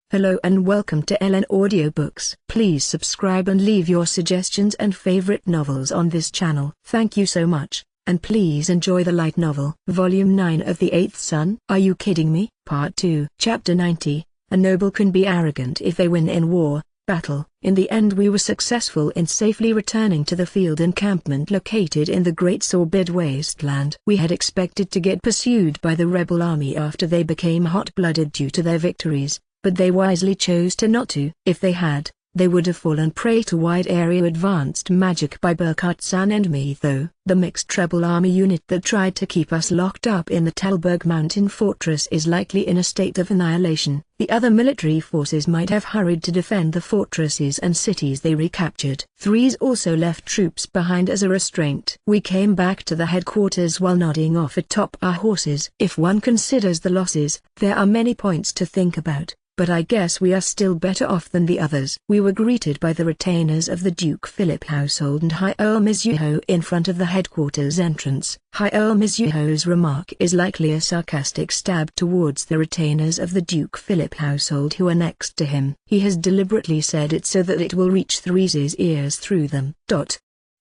Hello and welcome to LNAudioBooks. Please subscribe and leave your suggestions and favorite novels on this channel. Thank you so much, and please enjoy the light novel. Volume 9 of The Eighth Sun. Are you kidding me? Part 2. Chapter 90. A noble can be arrogant if they win in war, battle. In the end we were successful in safely returning to the field encampment located in the Great Sorbid Wasteland. We had expected to get pursued by the rebel army after they became hot-blooded due to their victories, but they wisely chose to not to. If they had, they would have fallen prey to wide-area advanced magic by Burkhardt-san and me though. The mixed rebel army unit that tried to keep us locked up in the Talberg Mountain Fortress is likely in a state of annihilation. The other military forces might have hurried to defend the fortresses and cities they recaptured. Threes also left troops behind as a restraint. We came back to the headquarters while nodding off atop our horses. If one considers the losses, there are many points to think about, but I guess we are still better off than the others. We were greeted by the retainers of the Duke Philip household and High Earl Mizuho in front of the headquarters entrance. High Earl Mizuho's remark is likely a sarcastic stab towards the retainers of the Duke Philip household who are next to him. He has deliberately said it so that it will reach Threes' ears through them.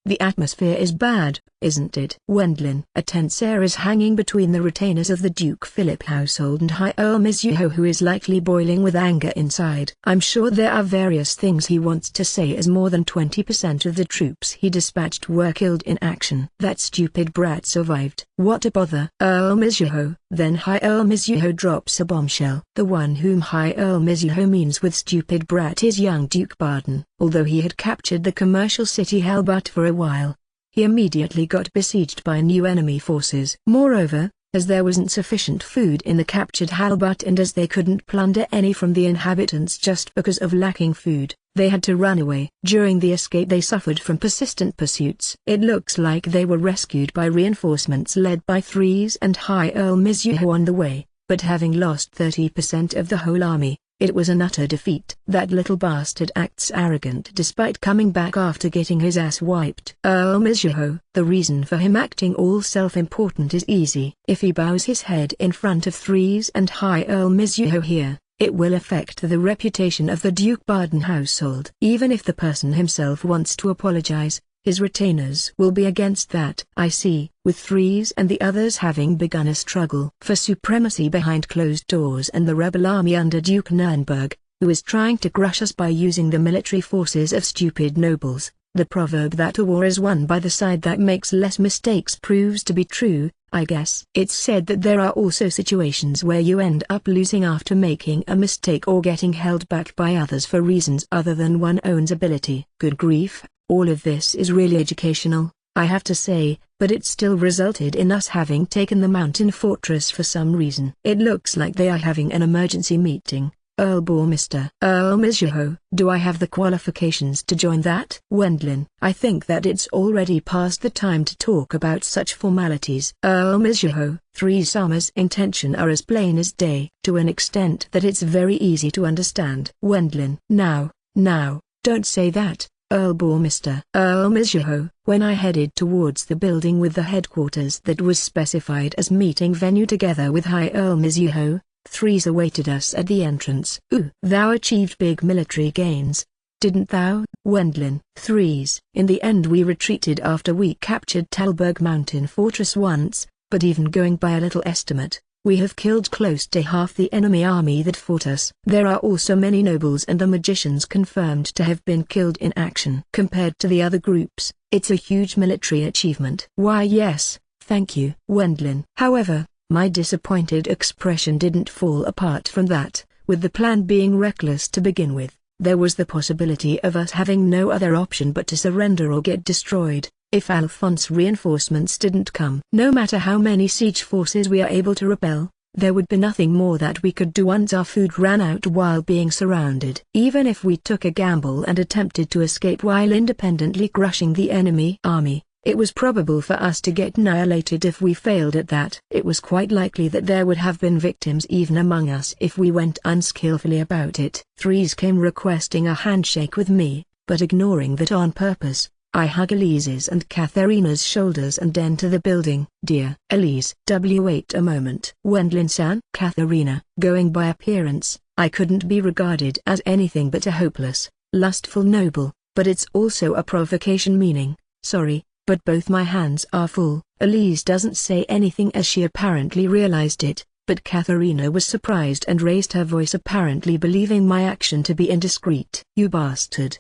The atmosphere is bad, isn't it? Wendlin. A tense air is hanging between the retainers of the Duke Philip household and High Earl Mizuho, who is likely boiling with anger inside. I'm sure there are various things he wants to say, as more than 20% of the troops he dispatched were killed in action. That stupid brat survived. What a bother. Earl Mizuho. Then High Earl Mizuho drops a bombshell. The one whom High Earl Mizuho means with stupid brat is young Duke Barden. Although he had captured the commercial city Halbut for a while, he immediately got besieged by new enemy forces. Moreover, as there wasn't sufficient food in the captured Halbut and as they couldn't plunder any from the inhabitants just because of lacking food, they had to run away. During the escape they suffered from persistent pursuits. It looks like they were rescued by reinforcements led by Threes and High Earl Mizuho on the way, but having lost 30% of the whole army, it was an utter defeat. That little bastard acts arrogant despite coming back after getting his ass wiped. Earl Mizuho. The reason for him acting all self-important is easy. If he bows his head in front of Threes and High Earl Mizuho here, it will affect the reputation of the Duke Barden household. Even if the person himself wants to apologize, his retainers will be against that. I see. With Threes and the others having begun a struggle for supremacy behind closed doors and the rebel army under Duke Nurnberg, who is trying to crush us by using the military forces of stupid nobles, the proverb that a war is won by the side that makes less mistakes proves to be true, I guess. It's said that there are also situations where you end up losing after making a mistake or getting held back by others for reasons other than one's own ability. Good grief, all of this is really educational, I have to say, but it still resulted in us having taken the mountain fortress for some reason. It looks like they are having an emergency meeting. Earl Mr. Earl Mizuho. Do I have the qualifications to join that? Wendlin. I think that it's already past the time to talk about such formalities. Earl Mizuho. Threes-sama's intention are as plain as day, to an extent that it's very easy to understand. Wendlin. Now, don't say that, Earl Mr. Earl Mizuho. When I headed towards the building with the headquarters that was specified as meeting venue together with High Earl Mizuho, Threes awaited us at the entrance. Ooh. Thou achieved big military gains, didn't thou? Wendlin. Threes. In the end we retreated after we captured Talberg Mountain Fortress once, but even going by a little estimate, we have killed close to half the enemy army that fought us. There are also many nobles and the magicians confirmed to have been killed in action. Compared to the other groups, it's a huge military achievement. Why yes, thank you. Wendlin. However, my disappointed expression didn't fall apart from that. With the plan being reckless to begin with, there was the possibility of us having no other option but to surrender or get destroyed, if Alphonse reinforcements didn't come. No matter how many siege forces we are able to repel, there would be nothing more that we could do once our food ran out while being surrounded. Even if we took a gamble and attempted to escape while independently crushing the enemy army, it was probable for us to get annihilated if we failed at that. It was quite likely that there would have been victims even among us if we went unskillfully about it. Threes came requesting a handshake with me, but ignoring that on purpose, I hug Elise's and Katharina's shoulders and enter the building. Dear Elise. Wait a moment. Wendlin-san. Katharina. Going by appearance, I couldn't be regarded as anything but a hopeless, lustful noble, but it's also a provocation meaning, sorry, but both my hands are full. Elise doesn't say anything as she apparently realized it, but Katharina was surprised and raised her voice, apparently believing my action to be indiscreet. You bastard? ?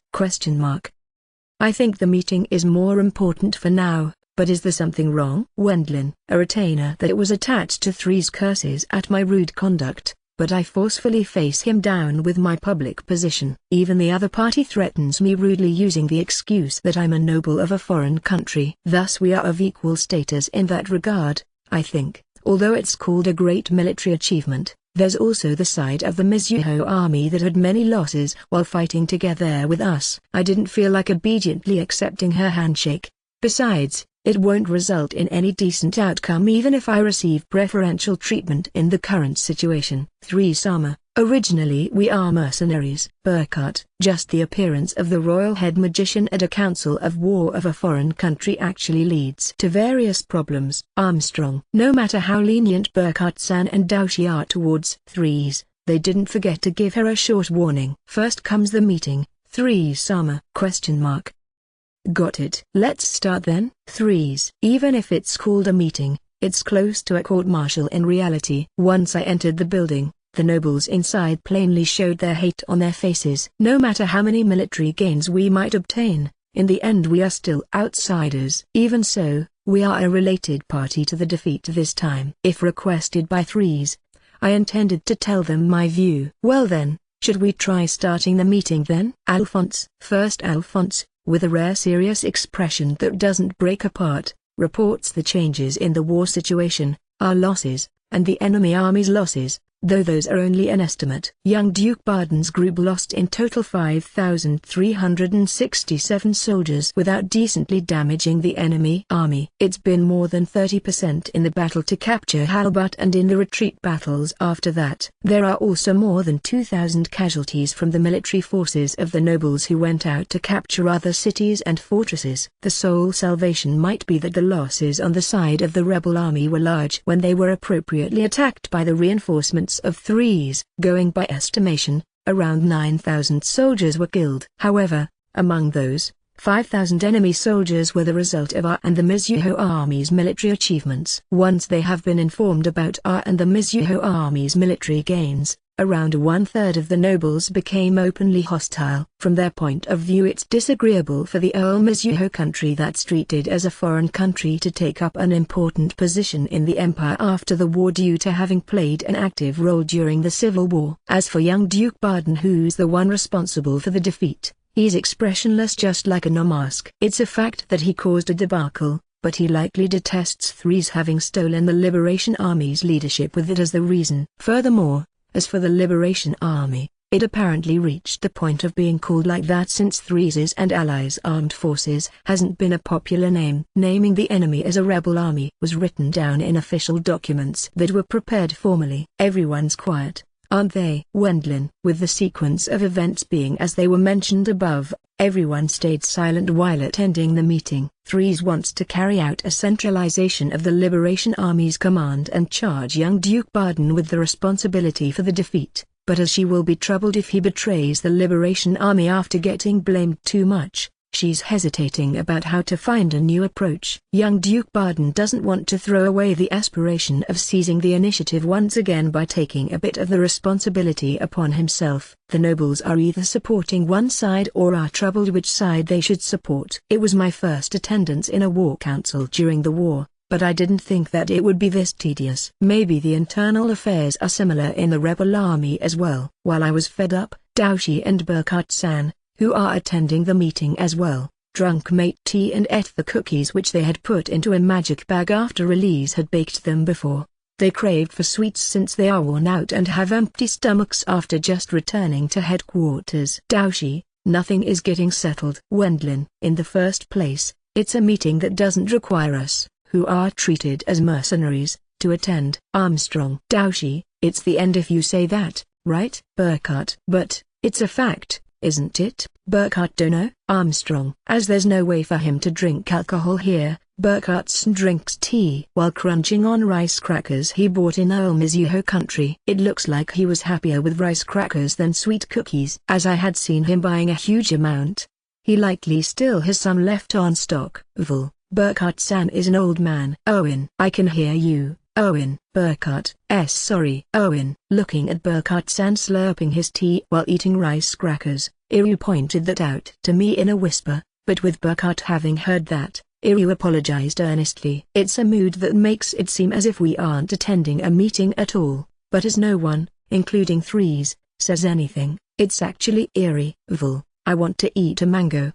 I think the meeting is more important for now, but is there something wrong? Wendlin, a retainer that was attached to Three's curses at my rude conduct, but I forcefully face him down with my public position. Even the other party threatens me rudely using the excuse that I'm a noble of a foreign country. Thus we are of equal status in that regard, I think. Although it's called a great military achievement, there's also the side of the Mizuho army that had many losses while fighting together with us. I didn't feel like obediently accepting her handshake. Besides, it won't result in any decent outcome even if I receive preferential treatment in the current situation. 3 Sama, originally we are mercenaries. Burkhart, just the appearance of the royal head magician at a council of war of a foreign country actually leads to various problems. Armstrong, no matter how lenient Burkhart-san and Daoshi are towards Threes, they didn't forget to give her a short warning. First comes the meeting, 3 Sama? Got it. Let's start then. Threes. Even if it's called a meeting, it's close to a court-martial in reality. Once I entered the building, the nobles inside plainly showed their hate on their faces. No matter how many military gains we might obtain, in the end we are still outsiders. Even so, we are a related party to the defeat this time. If requested by Threes, I intended to tell them my view. Well then, should we try starting the meeting then? Alphonse. First Alphonse, with a rare serious expression that doesn't break apart, reports the changes in the war situation, our losses, and the enemy army's losses, though those are only an estimate. Young Duke Barden's group lost in total 5,367 soldiers without decently damaging the enemy army. It's been more than 30% in the battle to capture Halbut and in the retreat battles after that. There are also more than 2,000 casualties from the military forces of the nobles who went out to capture other cities and fortresses. The sole salvation might be that the losses on the side of the rebel army were large when they were appropriately attacked by the reinforcements of Threes. Going by estimation, around 9,000 soldiers were killed. However, among those, 5,000 enemy soldiers were the result of our and the Mizuho Army's military achievements. Once they have been informed about our and the Mizuho Army's military gains, around 1/3 of the nobles became openly hostile. From their point of view, it's disagreeable for the Earl Mizuho country that's treated as a foreign country to take up an important position in the empire after the war due to having played an active role during the Civil War. As for young Duke Barden, who's the one responsible for the defeat, he's expressionless, just like a mask. It's a fact that he caused a debacle, but he likely detests Threes having stolen the Liberation Army's leadership with it as the reason. Furthermore, as for the Liberation Army, it apparently reached the point of being called like that since Threes' and allies' armed forces hasn't been a popular name. Naming the enemy as a rebel army was written down in official documents that were prepared formally. Everyone's quiet, aren't they? Wendlin. With the sequence of events being as they were mentioned above, everyone stayed silent while attending the meeting. Threes wants to carry out a centralization of the Liberation Army's command and charge young Duke Barden with the responsibility for the defeat, but as she will be troubled if he betrays the Liberation Army after getting blamed too much, she's hesitating about how to find a new approach. Young Duke Barden doesn't want to throw away the aspiration of seizing the initiative once again by taking a bit of the responsibility upon himself. The nobles are either supporting one side or are troubled which side they should support. It was my first attendance in a war council during the war, but I didn't think that it would be this tedious. Maybe the internal affairs are similar in the rebel army as well. While I was fed up, Daoshi and Burkhart-san, who are attending the meeting as well, drank mate tea and ate the cookies which they had put into a magic bag after Elise had baked them before. They craved for sweets since they are worn out and have empty stomachs after just returning to headquarters. Daoshi, nothing is getting settled. Wendlin. In the first place, it's a meeting that doesn't require us, who are treated as mercenaries, to attend. Armstrong. Daoshi, it's the end if you say that, right? Burkhart. But, it's a fact. isn't it? Burkhart Dono, Armstrong. As there's no way for him to drink alcohol here, Burkhartson drinks tea while crunching on rice crackers he bought in Ulmizuho country. It looks like he was happier with rice crackers than sweet cookies, as I had seen him buying a huge amount. He likely still has some left on stock. Burkhart-san is an old man. Owen. I can hear you, Owen. Burkhart. Sorry. Owen. Looking at Burkhart-san slurping his tea while eating rice crackers, Iryu pointed that out to me in a whisper, but with Burkhart having heard that, Iryu apologized earnestly. It's a mood that makes it seem as if we aren't attending a meeting at all, but as no one, including Threes, says anything, it's actually eerie. I want to eat a mango.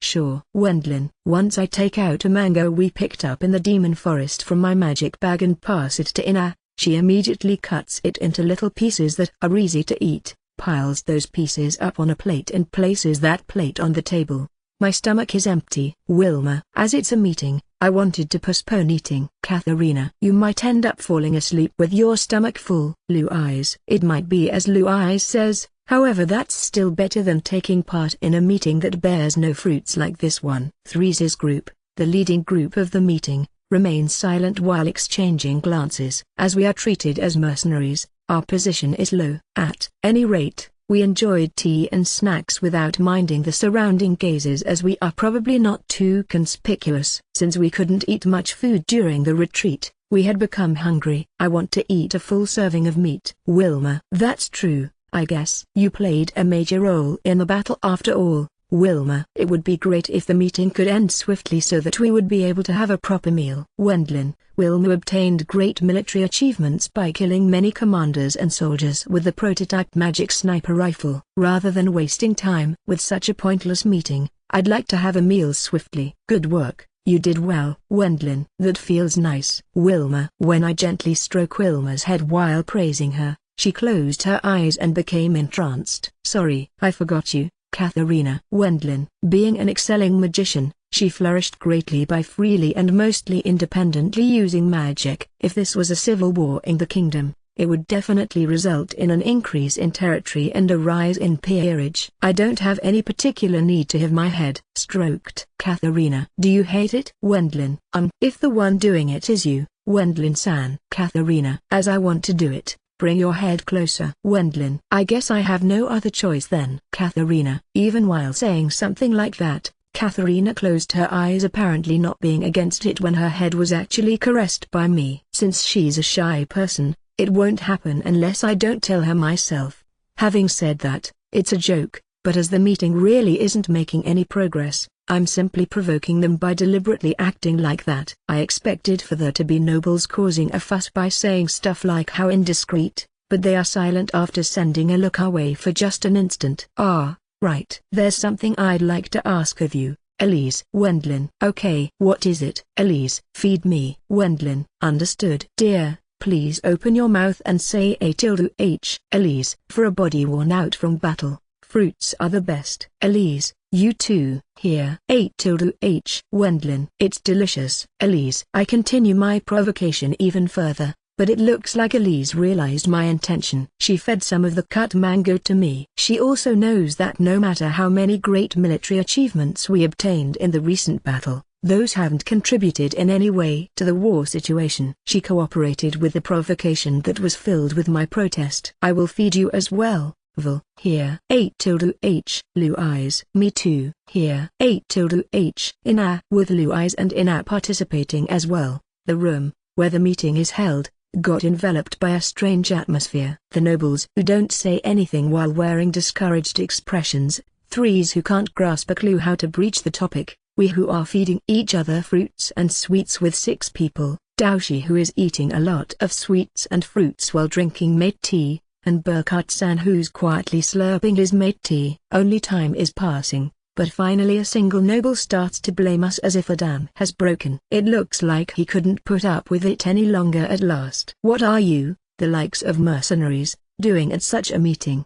Sure. Wendlin. Once I take out a mango we picked up in the demon forest from my magic bag and pass it to Ina, she immediately cuts it into little pieces that are easy to eat, piles those pieces up on a plate and places that plate on the table. My stomach is empty. Wilma. As it's a meeting, I wanted to postpone eating. Katharina. You might end up falling asleep with your stomach full. Lou Eyes. It might be as Lou Eyes says. However, that's still better than taking part in a meeting that bears no fruits like this one. Threes' group, the leading group of the meeting, remains silent while exchanging glances. As we are treated as mercenaries, our position is low. At any rate, we enjoyed tea and snacks without minding the surrounding gazes, as we are probably not too conspicuous. Since we couldn't eat much food during the retreat, we had become hungry. I want to eat a full serving of meat. Wilma. That's true. I guess you played a major role in the battle after all, Wilma. It would be great if the meeting could end swiftly so that we would be able to have a proper meal. Wendlin. Wilma obtained great military achievements by killing many commanders and soldiers with the prototype magic sniper rifle. Rather than wasting time with such a pointless meeting, I'd like to have a meal swiftly. Good work, you did well. Wendlin. That feels nice. Wilma. When I gently stroke Wilma's head while praising her, she closed her eyes and became entranced. Sorry, I forgot you, Katharina. Wendlin. Being an excelling magician, she flourished greatly by freely and mostly independently using magic. If this was a civil war in the kingdom, it would definitely result in an increase in territory and a rise in peerage. I don't have any particular need to have my head stroked. Katharina. Do you hate it? Wendlin. If the one doing it is you, Wendlin-san. Katharina. As I want to do it. Bring your head closer. Wendlin. I guess I have no other choice then. Katharina. Even while saying something like that, Katharina closed her eyes, apparently not being against it when her head was actually caressed by me. Since she's a shy person, it won't happen unless I don't tell her myself. Having said that, it's a joke, but as the meeting really isn't making any progress, I'm simply provoking them by deliberately acting like that. I expected for there to be nobles causing a fuss by saying stuff like how indiscreet, but they are silent after sending a look our way for just an instant. Right. There's something I'd like to ask of you, Elise. Wendlin. Okay. What is it? Elise. Feed me. Wendlin. Understood. Dear, please open your mouth and say A-H. Elise. For a body worn out from battle, fruits are the best. Elise. You too. Here. A-H. Wendlin. It's delicious. Elise. I continue my provocation even further, but it looks like Elise realized my intention. She fed some of the cut mango to me. She also knows that no matter how many great military achievements we obtained in the recent battle, those haven't contributed in any way to the war situation. She cooperated with the provocation that was filled with my protest. I will feed you as well. Here. A-H. Lou Eyes. Me too. Here. A-H. Ina. With Lou Eyes and Ina participating as well, the room, where the meeting is held, got enveloped by a strange atmosphere. The nobles who don't say anything while wearing discouraged expressions, Threes who can't grasp a clue how to breach the topic, we who are feeding each other fruits and sweets with 6 people, Daoshi who is eating a lot of sweets and fruits while drinking mate tea, and Burkhart-san who's quietly slurping his mate tea. Only time is passing, but finally a single noble starts to blame us as if a dam has broken. It looks like he couldn't put up with it any longer at last. What are you, the likes of mercenaries, doing at such a meeting?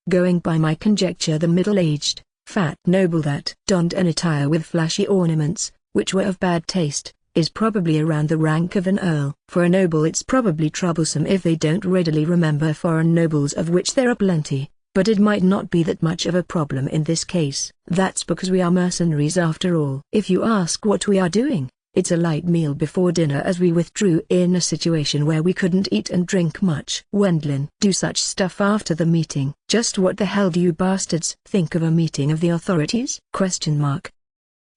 Going by my conjecture, the middle-aged, fat noble that donned an attire with flashy ornaments, which were of bad taste, is probably around the rank of an earl. For a noble it's probably troublesome if they don't readily remember foreign nobles, of which there are plenty, But it might not be that much of a problem in this case. That's because we are mercenaries after all. If you ask what we are doing, it's a light meal before dinner as we withdrew in a situation where we couldn't eat and drink much. Wendlin, do such stuff after the meeting. Just what the hell do you bastards think of a meeting of the authorities?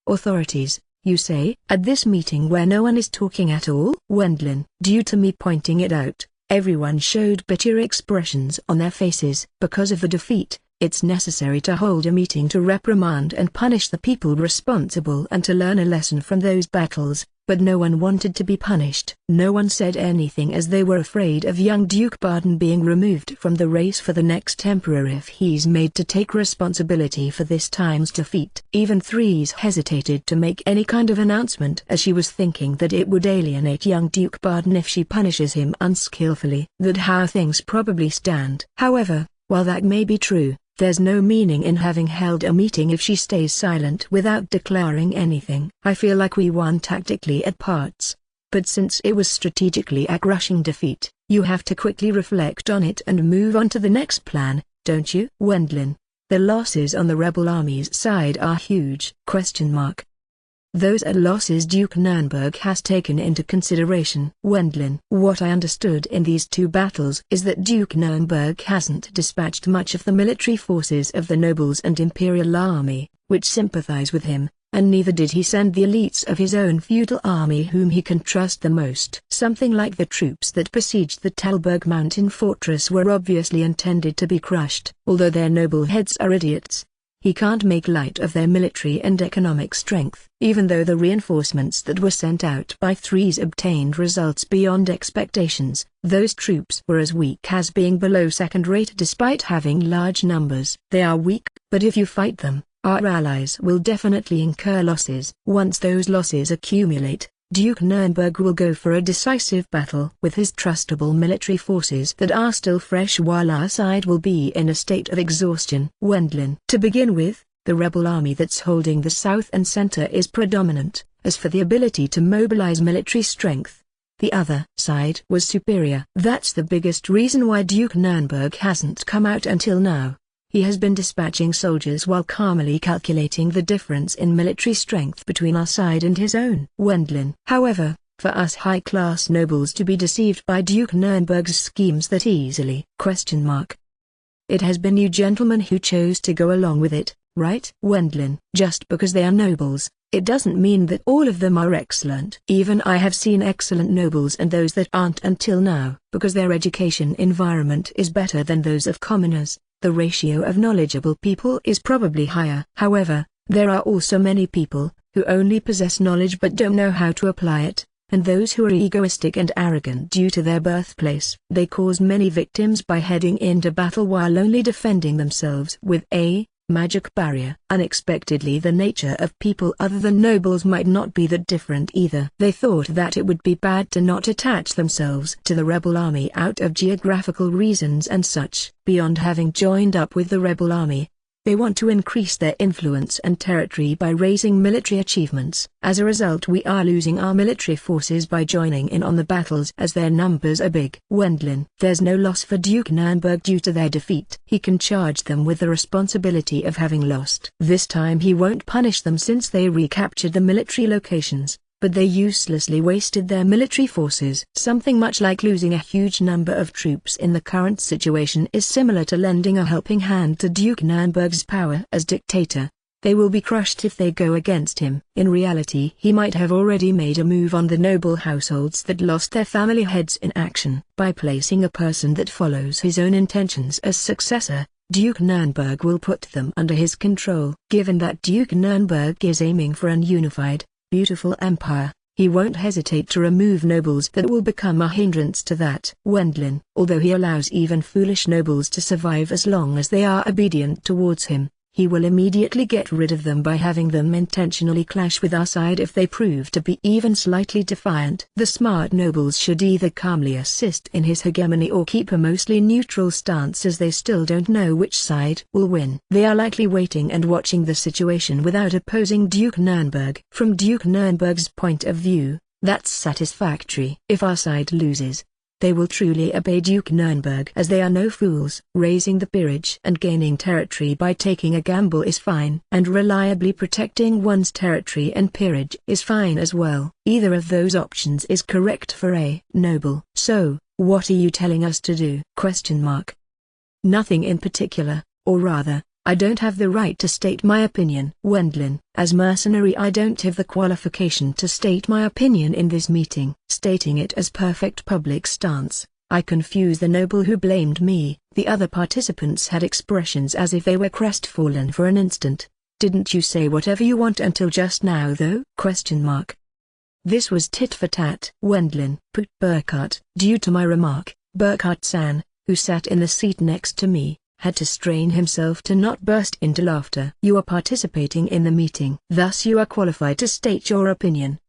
Authorities, you say? At this meeting where no one is talking at all? Wendlin, due to me pointing it out, everyone showed bitter expressions on their faces. Because of the defeat, it's necessary to hold a meeting to reprimand and punish the people responsible and to learn a lesson from those battles, but no one wanted to be punished. No one said anything as they were afraid of young Duke Barden being removed from the race for the next emperor if he's made to take responsibility for this time's defeat. Even Threes hesitated to make any kind of announcement as she was thinking that it would alienate young Duke Barden if she punishes him unskillfully. That's how things probably stand. However, while that may be true, there's no meaning in having held a meeting if she stays silent without declaring anything. I feel like we won tactically at parts, but since it was strategically a crushing defeat, you have to quickly reflect on it and move on to the next plan, don't you? Wendlin, the losses on the rebel army's side are huge. Those are losses Duke Nurnberg has taken into consideration. Wendlin, what I understood in these two battles is that Duke Nurnberg hasn't dispatched much of the military forces of the nobles and imperial army, which sympathize with him, and neither did he send the elites of his own feudal army whom he can trust the most. Something like the troops that besieged the Talberg mountain fortress were obviously intended to be crushed. Although their noble heads are idiots, he can't make light of their military and economic strength. Even though the reinforcements that were sent out by Threes obtained results beyond expectations, those troops were as weak as being below second rate despite having large numbers. They are weak, but if you fight them, our allies will definitely incur losses. Once those losses accumulate, Duke Nurnberg will go for a decisive battle with his trustable military forces that are still fresh while our side will be in a state of exhaustion. Wendlin. To begin with, the rebel army that's holding the south and center is predominant. As for the ability to mobilize military strength, the other side was superior. That's the biggest reason why Duke Nurnberg hasn't come out until now. He has been dispatching soldiers while calmly calculating the difference in military strength between our side and his own. Wendlin. However, for us high-class nobles to be deceived by Duke Nurnberg's schemes that easily? It has been you gentlemen who chose to go along with it, right? Wendlin. Just because they are nobles, it doesn't mean that all of them are excellent. Even I have seen excellent nobles and those that aren't until now, because their education environment is better than those of commoners. The ratio of knowledgeable people is probably higher. However, there are also many people who only possess knowledge but don't know how to apply it, and those who are egoistic and arrogant due to their birthplace. They cause many victims by heading into battle while only defending themselves with a magic barrier. Unexpectedly, the nature of people other than nobles might not be that different either. They thought that it would be bad to not attach themselves to the rebel army out of geographical reasons and such. Beyond having joined up with the rebel army, they want to increase their influence and territory by raising military achievements. As a result, we are losing our military forces by joining in on the battles as their numbers are big. Wendlin. There's no loss for Duke Nurnberg due to their defeat. He can charge them with the responsibility of having lost. This time he won't punish them since they recaptured the military locations, but they uselessly wasted their military forces. Something much like losing a huge number of troops in the current situation is similar to lending a helping hand to Duke Nurnberg's power as dictator. They will be crushed if they go against him. In reality, he might have already made a move on the noble households that lost their family heads in action. By placing a person that follows his own intentions as successor, Duke Nurnberg will put them under his control. Given that Duke Nurnberg is aiming for an unified, beautiful empire, he won't hesitate to remove nobles that will become a hindrance to that. Wendlin. Although he allows even foolish nobles to survive as long as they are obedient towards him, he will immediately get rid of them by having them intentionally clash with our side if they prove to be even slightly defiant. The smart nobles should either calmly assist in his hegemony or keep a mostly neutral stance as they still don't know which side will win. They are likely waiting and watching the situation without opposing Duke Nurnberg. From Duke Nurnberg's point of view, that's satisfactory. If our side loses, they will truly obey Duke Nurnberg, as they are no fools. Raising the peerage and gaining territory by taking a gamble is fine, and reliably protecting one's territory and peerage is fine as well. Either of those options is correct for a noble. So, what are you telling us to do? Nothing in particular, or rather, I don't have the right to state my opinion. Wendlin, as mercenary I don't have the qualification to state my opinion in this meeting. Stating it as perfect public stance, I confuse the noble who blamed me. The other participants had expressions as if they were crestfallen for an instant. Didn't you say whatever you want until just now though? This was tit for tat. Wendlin, put Burkhart. Due to my remark, Burkhart-san, who sat in the seat next to me, had to strain himself to not burst into laughter. You are participating in the meeting, thus you are qualified to state your opinion.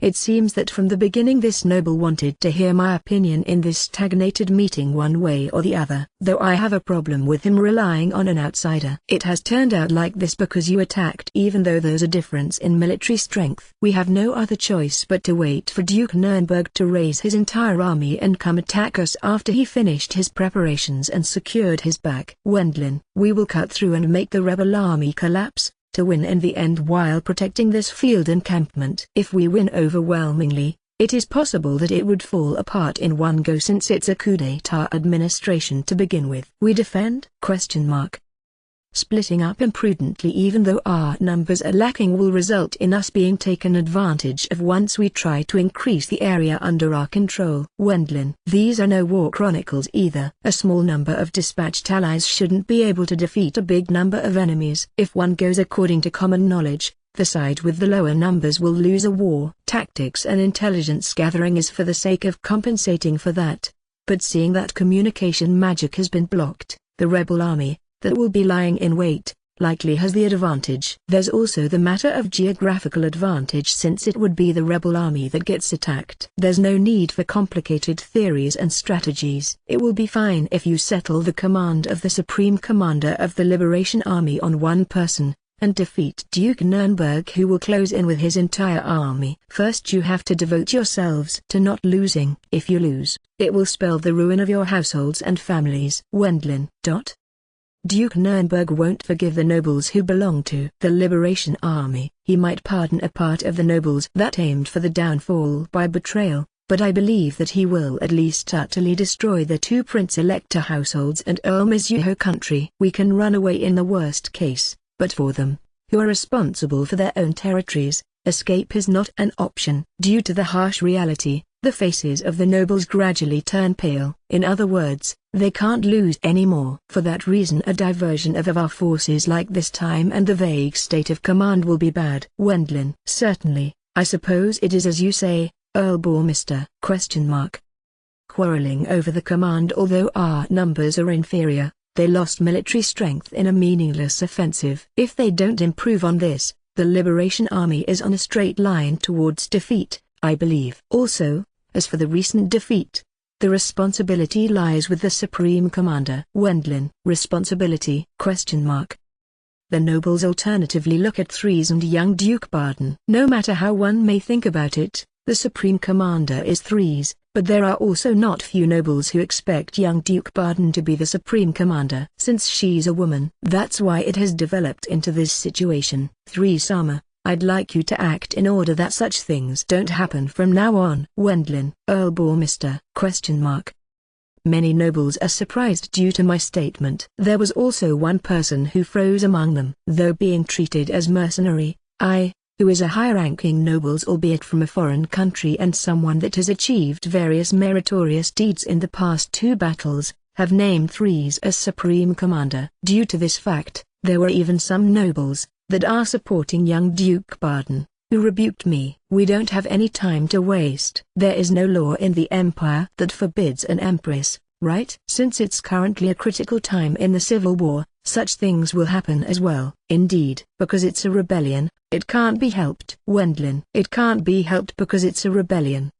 It seems that from the beginning this noble wanted to hear my opinion in this stagnated meeting one way or the other. Though I have a problem with him relying on an outsider. It has turned out like this because you attacked even though there's a difference in military strength. We have no other choice but to wait for Duke Nurnberg to raise his entire army and come attack us after he finished his preparations and secured his back. Wendlin, we will cut through and make the rebel army collapse, to win in the end while protecting this field encampment. If we win overwhelmingly, it is possible that it would fall apart in one go since it's a coup d'etat administration to begin with. We defend? Splitting up imprudently even though our numbers are lacking will result in us being taken advantage of once we try to increase the area under our control. Wendlin, these are no war chronicles either. A small number of dispatched allies shouldn't be able to defeat a big number of enemies. If one goes according to common knowledge, the side with the lower numbers will lose a war. Tactics and intelligence gathering is for the sake of compensating for that. But seeing that communication magic has been blocked, the rebel army, that will be lying in wait, likely has the advantage. There's also the matter of geographical advantage since it would be the rebel army that gets attacked. There's no need for complicated theories and strategies. It will be fine if you settle the command of the Supreme Commander of the Liberation Army on one person, and defeat Duke Nurnberg who will close in with his entire army. First you have to devote yourselves to not losing. If you lose, it will spell the ruin of your households and families. Wendlin. Duke Nurnberg won't forgive the nobles who belong to the Liberation Army. He might pardon a part of the nobles that aimed for the downfall by betrayal, but I believe that he will at least utterly destroy the two Prince-Elector households and Earl Mizuho country. We can run away in the worst case, but for them, who are responsible for their own territories, escape is not an option. Due to the harsh reality, the faces of the nobles gradually turn pale. In other words, they can't lose anymore. For that reason a diversion of our forces like this time and the vague state of command will be bad. Wendlin. Certainly, I suppose it is as you say, Earl Bourmister. Quarreling over the command. Although our numbers are inferior, they lost military strength in a meaningless offensive. If they don't improve on this, the Liberation Army is on a straight line towards defeat, I believe. Also, as for the recent defeat, the responsibility lies with the Supreme Commander. Wendlin. Responsibility? The nobles alternatively look at Threes and young Duke Baden. No matter how one may think about it, the Supreme Commander is Threes, but there are also not few nobles who expect young Duke Baden to be the Supreme Commander. Since she's a woman, that's why it has developed into this situation. Threes-sama, I'd like you to act in order that such things don't happen from now on. Wendlin. Earl Bourmister? Many nobles are surprised due to my statement. There was also one person who froze among them. Though being treated as mercenary, who is a high-ranking nobles albeit from a foreign country and someone that has achieved various meritorious deeds in the past two battles, have named Threes as Supreme Commander. Due to this fact, there were even some nobles that are supporting young Duke Baden, who rebuked me. We don't have any time to waste. There is no law in the Empire that forbids an empress, right? Since it's currently a critical time in the civil war, such things will happen as well. Indeed, because it's a rebellion, it can't be helped. Wendlin. It can't be helped because it's a rebellion?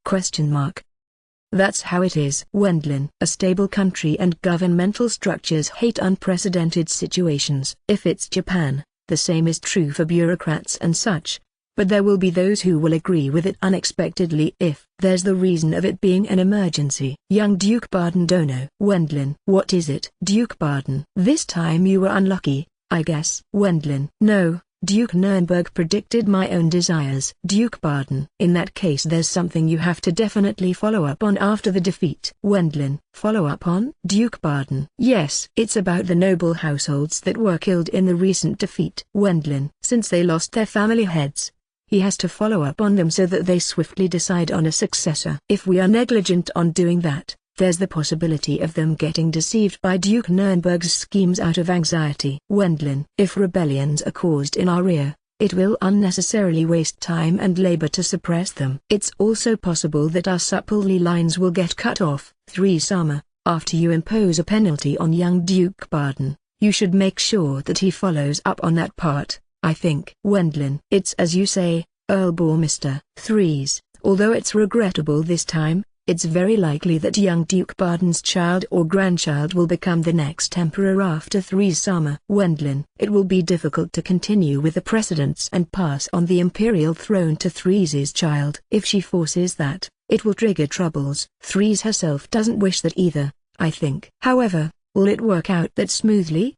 That's how it is. Wendlin. A stable country and governmental structures hate unprecedented situations. If it's Japan, the same is true for bureaucrats and such, but there will be those who will agree with it unexpectedly if There's the reason of it being an emergency. Young Duke Barden Dono. Wendlin. What is it? Duke Barden. This time you were unlucky, I guess. Wendlin. No, Duke Nurnberg predicted my own desires. Duke Barden. In that case there's something you have to definitely follow up on after the defeat. Wendlin. Follow up on? Duke Barden. Yes. It's about the noble households that were killed in the recent defeat. Wendlin. Since they lost their family heads, he has to follow up on them so that they swiftly decide on a successor. If we are negligent on doing that, there's the possibility of them getting deceived by Duke Nurnberg's schemes out of anxiety. Wendlin. If rebellions are caused in our rear, it will unnecessarily waste time and labor to suppress them. It's also possible that our supply lines will get cut off. 3 Sama, after you impose a penalty on young Duke Barden, you should make sure that he follows up on that part, I think. Wendlin. It's as you say, Earl Bourmister. 3s, although it's regrettable this time, it's very likely that young Duke Barden's child or grandchild will become the next emperor after 3 Sama. Wendlin. It will be difficult to continue with the precedents and pass on the imperial throne to 3's child. If she forces that, it will trigger troubles. 3's herself doesn't wish that either, I think. However, will it work out that smoothly?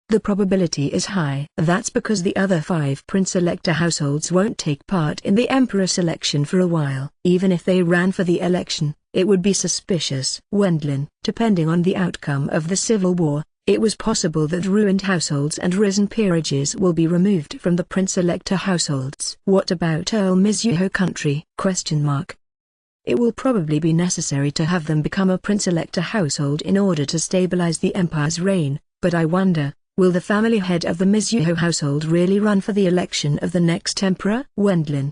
The probability is high. That's because the other 5 Prince-Elector households won't take part in the Emperor selection for a while. Even if they ran for the election, it would be suspicious. Wendlin. Depending on the outcome of the civil war, it was possible that ruined households and risen peerages will be removed from the Prince-Elector households. What about Earl Mizuho country? It will probably be necessary to have them become a Prince-Elector household in order to stabilize the Empire's reign, but I wonder, will the family head of the Mizuho household really run for the election of the next emperor? Wendlin.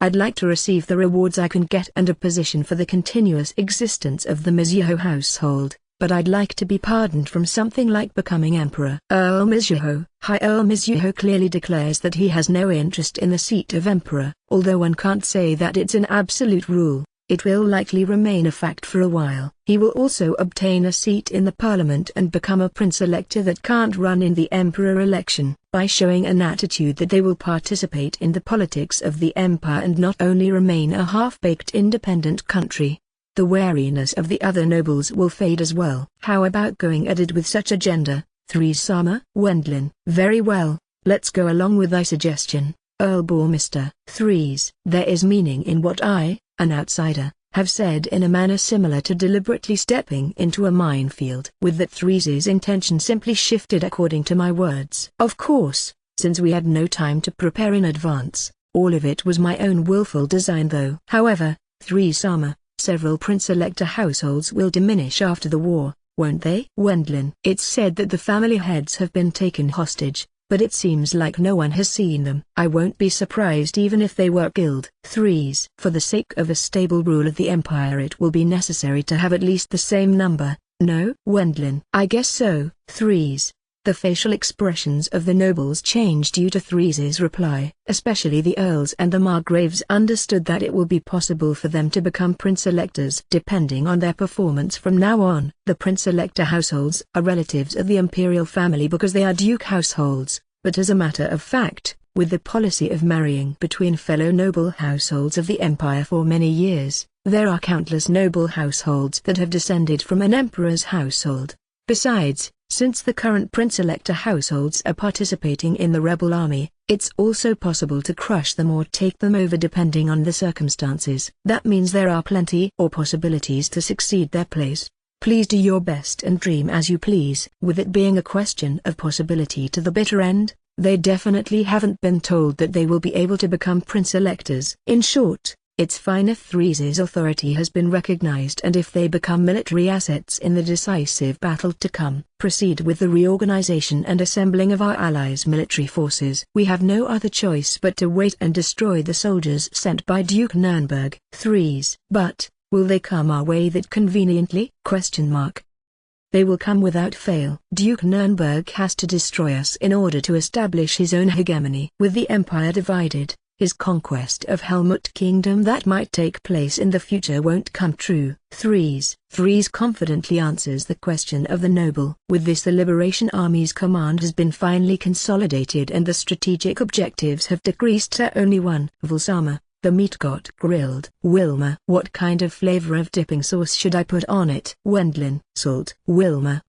I'd like to receive the rewards I can get and a position for the continuous existence of the Mizuho household, but I'd like to be pardoned from something like becoming emperor. Earl Mizuho. Earl Mizuho clearly declares that he has no interest in the seat of emperor. Although one can't say that it's an absolute rule, it will likely remain a fact for a while. He will also obtain a seat in the parliament and become a prince-elector that can't run in the emperor election, by showing an attitude that they will participate in the politics of the empire and not only remain a half-baked independent country. The wariness of the other nobles will fade as well. How about going ahead with such agenda? 3 Sama. Wendlin. Very well, let's go along with thy suggestion, Earl Bourmister. 3s. There is meaning in what I, an outsider, have said in a manner similar to deliberately stepping into a minefield. With that 3's intention simply shifted according to my words. Of course, since we had no time to prepare in advance, all of it was my own willful design though. However, 3 Sama, several Prince-Elector households will diminish after the war, won't they? Wendlin. It's said that the family heads have been taken hostage, but it seems like no one has seen them. I won't be surprised even if they were killed. 3s. For the sake of a stable rule of the empire it will be necessary to have at least the same number, no? Wendlin. I guess so. 3s. The facial expressions of the nobles changed due to 3's reply. Especially the earls and the margraves understood that it will be possible for them to become prince-electors depending on their performance from now on. The prince-elector households are relatives of the imperial family because they are duke households, but as a matter of fact, with the policy of marrying between fellow noble households of the empire for many years, there are countless noble households that have descended from an emperor's household. Besides, since the current Prince-Elector households are participating in the rebel army, it's also possible to crush them or take them over depending on the circumstances. That means there are plenty or possibilities to succeed their place. Please do your best and dream as you please. With it being a question of possibility to the bitter end, they definitely haven't been told that they will be able to become Prince-Electors. In short, it's fine if 3's authority has been recognized and if they become military assets in the decisive battle to come. Proceed with the reorganization and assembling of our allies' military forces. We have no other choice but to wait and destroy the soldiers sent by Duke Nurnberg. 3's. But, will they come our way that conveniently? They will come without fail. Duke Nurnberg has to destroy us in order to establish his own hegemony. With the empire divided, his conquest of Helmut Kingdom that might take place in the future won't come true. 3's confidently answers the question of the noble. With this the Liberation Army's command has been finally consolidated and the strategic objectives have decreased to only one. Valsama, The meat got grilled. Wilma, what kind of flavor of dipping sauce should I put on it? Wendlin, salt. Wilma,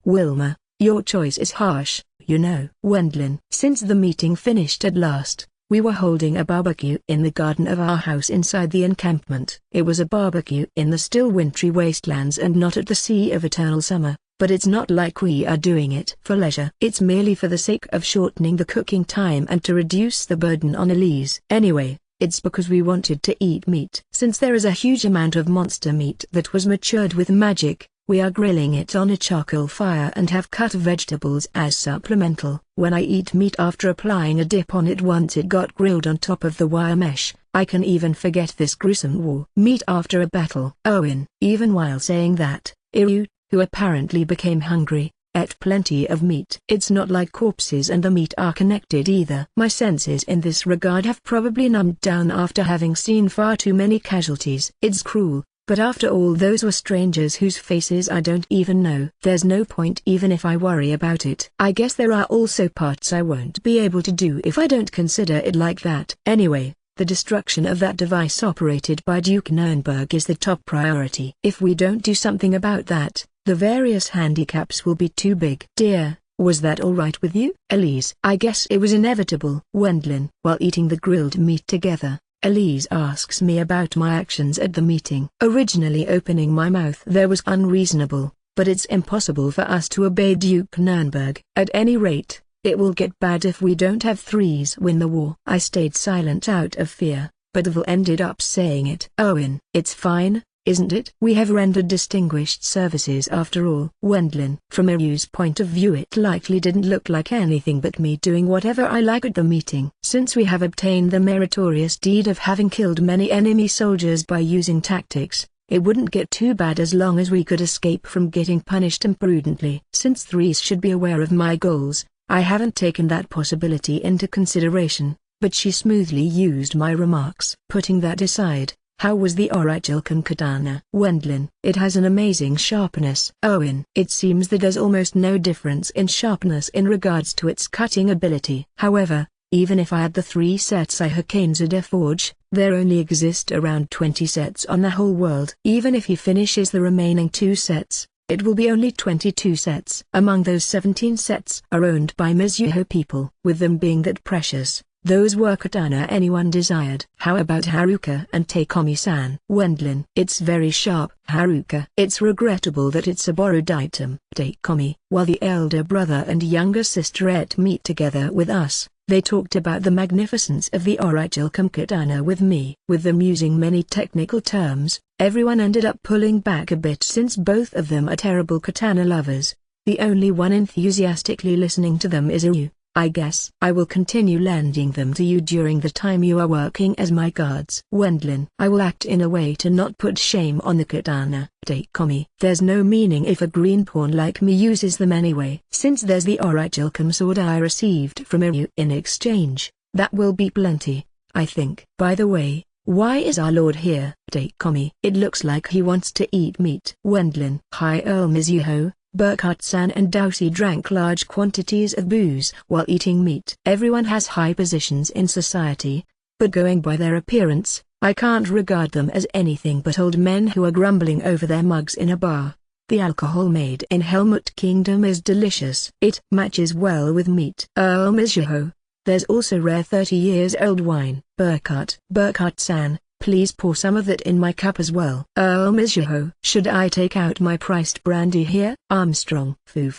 your choice is harsh, you know. Wendlin, since the meeting finished at last, we were holding a barbecue in the garden of our house inside the encampment. It was a barbecue in the still wintry wastelands and not at the sea of eternal summer, but it's not like we are doing it for leisure. It's merely for the sake of shortening the cooking time and to reduce the burden on Elise. Anyway, it's because we wanted to eat meat. Since there is a huge amount of monster meat that was matured with magic, we are grilling it on a charcoal fire and have cut vegetables as supplemental. When I eat meat after applying a dip on it once it got grilled on top of the wire mesh, I can even forget this gruesome war. Meat after a battle. Owen, even while saying that, Iryu, who apparently became hungry, ate plenty of meat. It's not like corpses and the meat are connected either. My senses in this regard have probably numbed down after having seen far too many casualties. It's cruel. But after all, those were strangers whose faces I don't even know. There's no point even if I worry about it. I guess there are also parts I won't be able to do if I don't consider it like that. Anyway, the destruction of that device operated by Duke Nurnberg is the top priority. If we don't do something about that, the various handicaps will be too big. Dear, was that all right with you? Elise, I guess it was inevitable. Wendlin, while eating the grilled meat together, Elise asks me about my actions at the meeting. Originally opening my mouth there was unreasonable, but it's impossible for us to obey Duke Nurnberg. At any rate, it will get bad if we don't have threes win the war. I stayed silent out of fear, but Vil ended up saying it. Owen, it's fine, isn't it? We have rendered distinguished services after all. Wendlin, from Iryu's point of view it likely didn't look like anything but me doing whatever I like at the meeting. Since we have obtained the meritorious deed of having killed many enemy soldiers by using tactics, it wouldn't get too bad as long as we could escape from getting punished imprudently. Since threes should be aware of my goals, I haven't taken that possibility into consideration, but she smoothly used my remarks. Putting that aside, how was the Orichalcum katana? Wendlin, it has an amazing sharpness. Owen, it seems that there's almost no difference in sharpness in regards to its cutting ability. However, even if I had the 3 sets I Hakane's Forge, there only exist around 20 sets on the whole world. Even if he finishes the remaining 2 sets, it will be only 22 sets. Among those 17 sets are owned by Mizuho people. With them being that precious, those were katana anyone desired. How about Haruka and Takeomi-san? Wendlin, it's very sharp. Haruka, it's regrettable that it's a borrowed item. Takeomi, while the elder brother and younger sister ate meat together with us, they talked about the magnificence of the Orichalcum katana with me. With them using many technical terms, everyone ended up pulling back a bit since both of them are terrible katana lovers. The only one enthusiastically listening to them is Iryu. I guess I will continue lending them to you during the time you are working as my guards. Wendlin, I will act in a way to not put shame on the katana. Takeomi, there's no meaning if a green pawn like me uses them anyway. Since there's the Orichalcum sword I received from Iryu in exchange, that will be plenty, I think. By the way, why is our lord here? Takeomi, it looks like he wants to eat meat. Wendlin, High Earl Mizuho, Burkhardt-san and Dowsey drank large quantities of booze while eating meat. Everyone has high positions in society, but going by their appearance, I can't regard them as anything but old men who are grumbling over their mugs in a bar. The alcohol made in Helmut Kingdom is delicious. It matches well with meat. Earl Mizuho, there's also rare 30-years-old wine. Burkhardt-san, please pour some of that in my cup as well. Earl Mizuho, should I take out my priced brandy here? Armstrong, foo,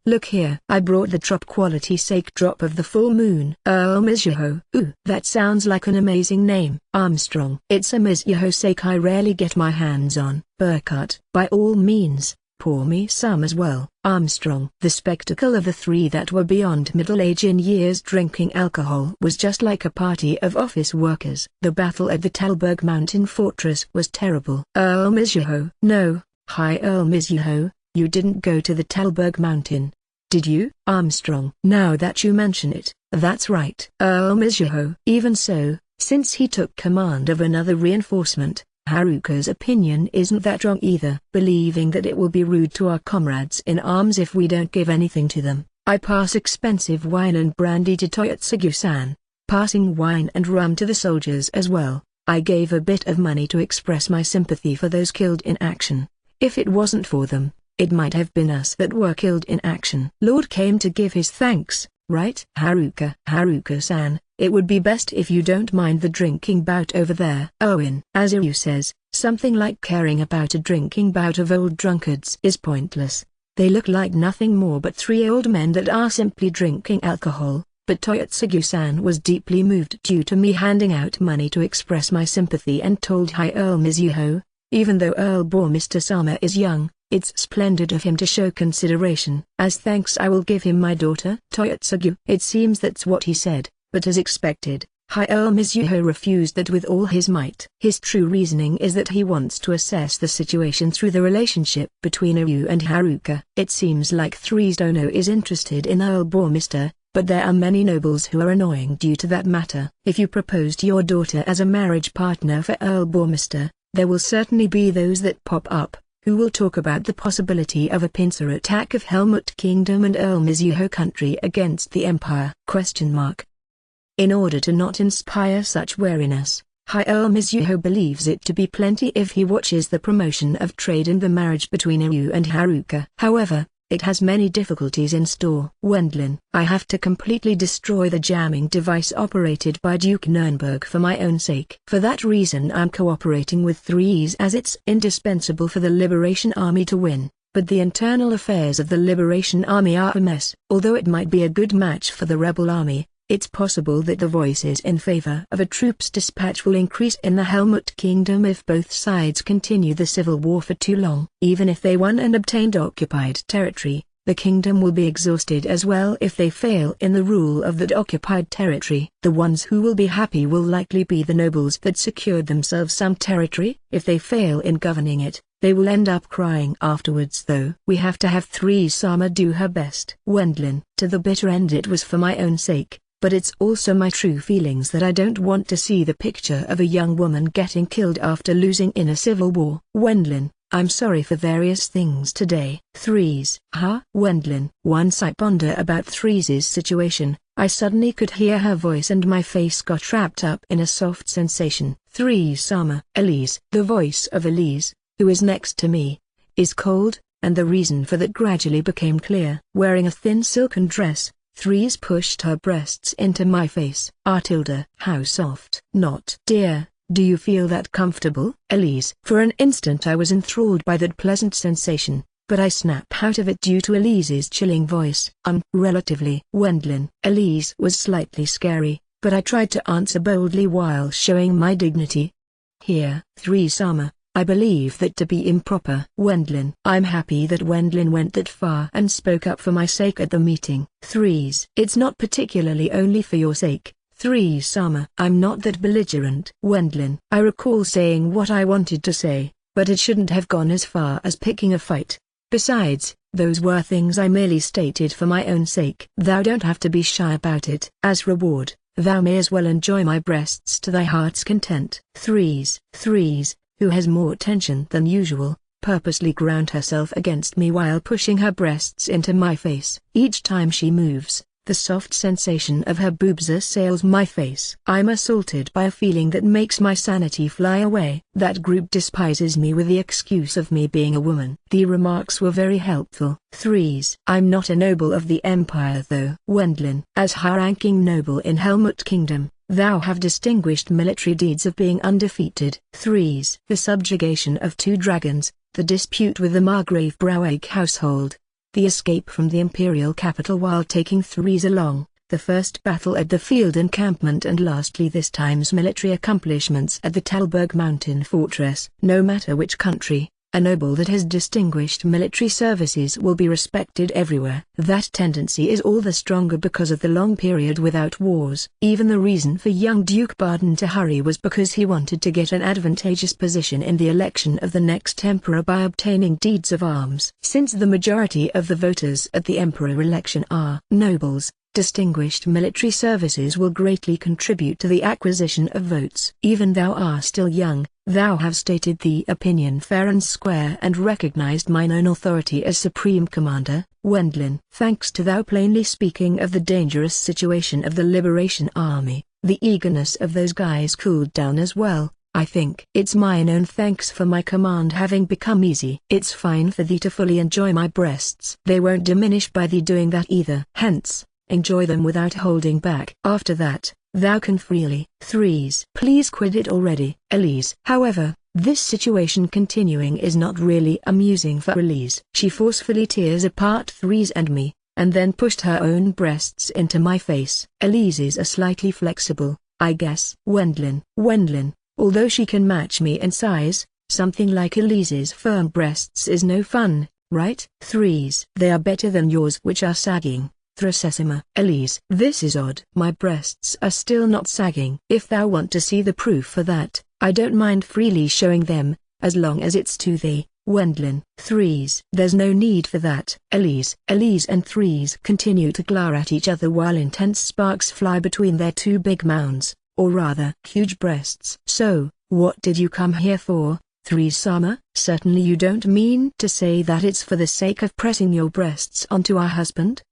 look here. I brought the top quality sake drop of the full moon. Earl Mizuho, ooh, that sounds like an amazing name. Armstrong, it's a Mizuho sake I rarely get my hands on. Burkhardt, by all means, pour me some as well. Armstrong, the spectacle of the 3 that were beyond middle age in years drinking alcohol was just like a party of office workers. The battle at the Talberg Mountain Fortress was terrible. Earl Mizuho, no, High Earl Mizuho, you didn't go to the Talberg Mountain, did you? Armstrong, now that you mention it, that's right. Earl Mizuho, even so, since he took command of another reinforcement, Haruka's opinion isn't that wrong either. Believing that it will be rude to our comrades in arms if we don't give anything to them, I pass expensive wine and brandy to Toyotsugu-san, passing wine and rum to the soldiers as well. I gave a bit of money to express my sympathy for those killed in action. If it wasn't for them, it might have been us that were killed in action. Lord came to give his thanks, right? Haruka-san, it would be best if you don't mind the drinking bout over there. Owen. As Iryu says, something like caring about a drinking bout of old drunkards is pointless. They look like nothing more but three old men that are simply drinking alcohol. But Toyotsugu-san was deeply moved due to me handing out money to express my sympathy and told High Earl Mizuho, even though Earl Mr. Sama is young, it's splendid of him to show consideration. As thanks I will give him my daughter. Toyotsugu. It seems that's what he said, but as expected, High Earl Mizuho refused that with all his might. His true reasoning is that he wants to assess the situation through the relationship between Iryu and Haruka. It seems like Threes Dono is interested in Earl Mr., but there are many nobles who are annoying due to that matter. If you proposed your daughter as a marriage partner for Earl Mr., there will certainly be those that pop up, who will talk about the possibility of a pincer attack of Helmut Kingdom and Earl Mizuho country against the Empire. In order to not inspire such wariness, High Earl Mizuho believes it to be plenty if he watches the promotion of trade and the marriage between Iryu and Haruka. However, it has many difficulties in store. Wendlin. I have to completely destroy the jamming device operated by Duke Nurnberg for my own sake. For that reason I'm cooperating with Threes as it's indispensable for the Liberation Army to win, but the internal affairs of the Liberation Army are a mess. Although it might be a good match for the rebel army, it's possible that the voices in favor of a troops dispatch will increase in the Helmut Kingdom if both sides continue the civil war for too long. Even if they won and obtained occupied territory, the kingdom will be exhausted as well if they fail in the rule of that occupied territory. The ones who will be happy will likely be the nobles that secured themselves some territory. If they fail in governing it, they will end up crying afterwards. Though we have to have Threes-sama do her best. Wendlin. To the bitter end it was for my own sake, but it's also my true feelings that I don't want to see the picture of a young woman getting killed after losing in a civil war. Wendlin. I'm sorry for various things today. Threes. Wendlin. Once I ponder about Threes' situation, I suddenly could hear her voice and my face got wrapped up in a soft sensation. Threes-sama. Elise. The voice of Elise, who is next to me, is cold, and the reason for that gradually became clear. Wearing a thin silken dress, Threes pushed her breasts into my face. How soft. Not. Dear, do you feel that comfortable? Elise. For an instant I was enthralled by that pleasant sensation, but I snap out of it due to Elise's chilling voice. Relatively. Wendlin. Elise was slightly scary, but I tried to answer boldly while showing my dignity. Here. Threes-sama. I believe that to be improper. Wendlin. I'm happy that Wendlin went that far and spoke up for my sake at the meeting. Threes. It's not particularly only for your sake, Threes-sama. I'm not that belligerent. Wendlin. I recall saying what I wanted to say, but it shouldn't have gone as far as picking a fight. Besides, those were things I merely stated for my own sake. Thou don't have to be shy about it. As reward, thou may as well enjoy my breasts to thy heart's content. Threes, who has more tension than usual, purposely ground herself against me while pushing her breasts into my face. Each time she moves, the soft sensation of her boobs assails my face. I'm assaulted by a feeling that makes my sanity fly away. That group despises me with the excuse of me being a woman. The remarks were very helpful. Threes. I'm not a noble of the Empire though. Wendlin. As high-ranking noble in Helmut Kingdom, thou have distinguished military deeds of being undefeated. Threes. The subjugation of 2 dragons, the dispute with the Margrave Braueg household, the escape from the imperial capital while taking Threes along, the first battle at the field encampment, and lastly this time's military accomplishments at the Talberg mountain fortress. No matter which country, a noble that has distinguished military services will be respected everywhere. That tendency is all the stronger because of the long period without wars. Even the reason for young Duke Baden to hurry was because he wanted to get an advantageous position in the election of the next emperor by obtaining deeds of arms. Since the majority of the voters at the emperor election are nobles, distinguished military services will greatly contribute to the acquisition of votes. Even thou are still young, thou have stated the opinion fair and square and recognized mine own authority as supreme commander. Wendlin. Thanks to thou plainly speaking of the dangerous situation of the Liberation Army, The eagerness of those guys cooled down as well, I think. It's mine own thanks for my command having become easy. It's fine for thee to fully enjoy my breasts. They won't diminish by thee doing that either. Hence, enjoy them without holding back. After that, thou can freely. Threes. Please quit it already, Elise. However, this situation continuing is not really amusing for Elise. She forcefully tears apart Threes and me, and then pushed her own breasts into my face. Elise's are slightly flexible, I guess. Wendlin, although she can match me in size, something like Elise's firm breasts is no fun, right? Threes. They are better than yours which are sagging. Thrasesima. Elise. This is odd. My breasts are still not sagging. If thou want to see the proof for that, I don't mind freely showing them, as long as it's to thee, Wendlin. Threes. There's no need for that. Elise and Threes continue to glare at each other while intense sparks fly between their two big mounds, or rather, huge breasts. So, what did you come here for, Threes-sama? Certainly you don't mean to say that it's for the sake of pressing your breasts onto our husband?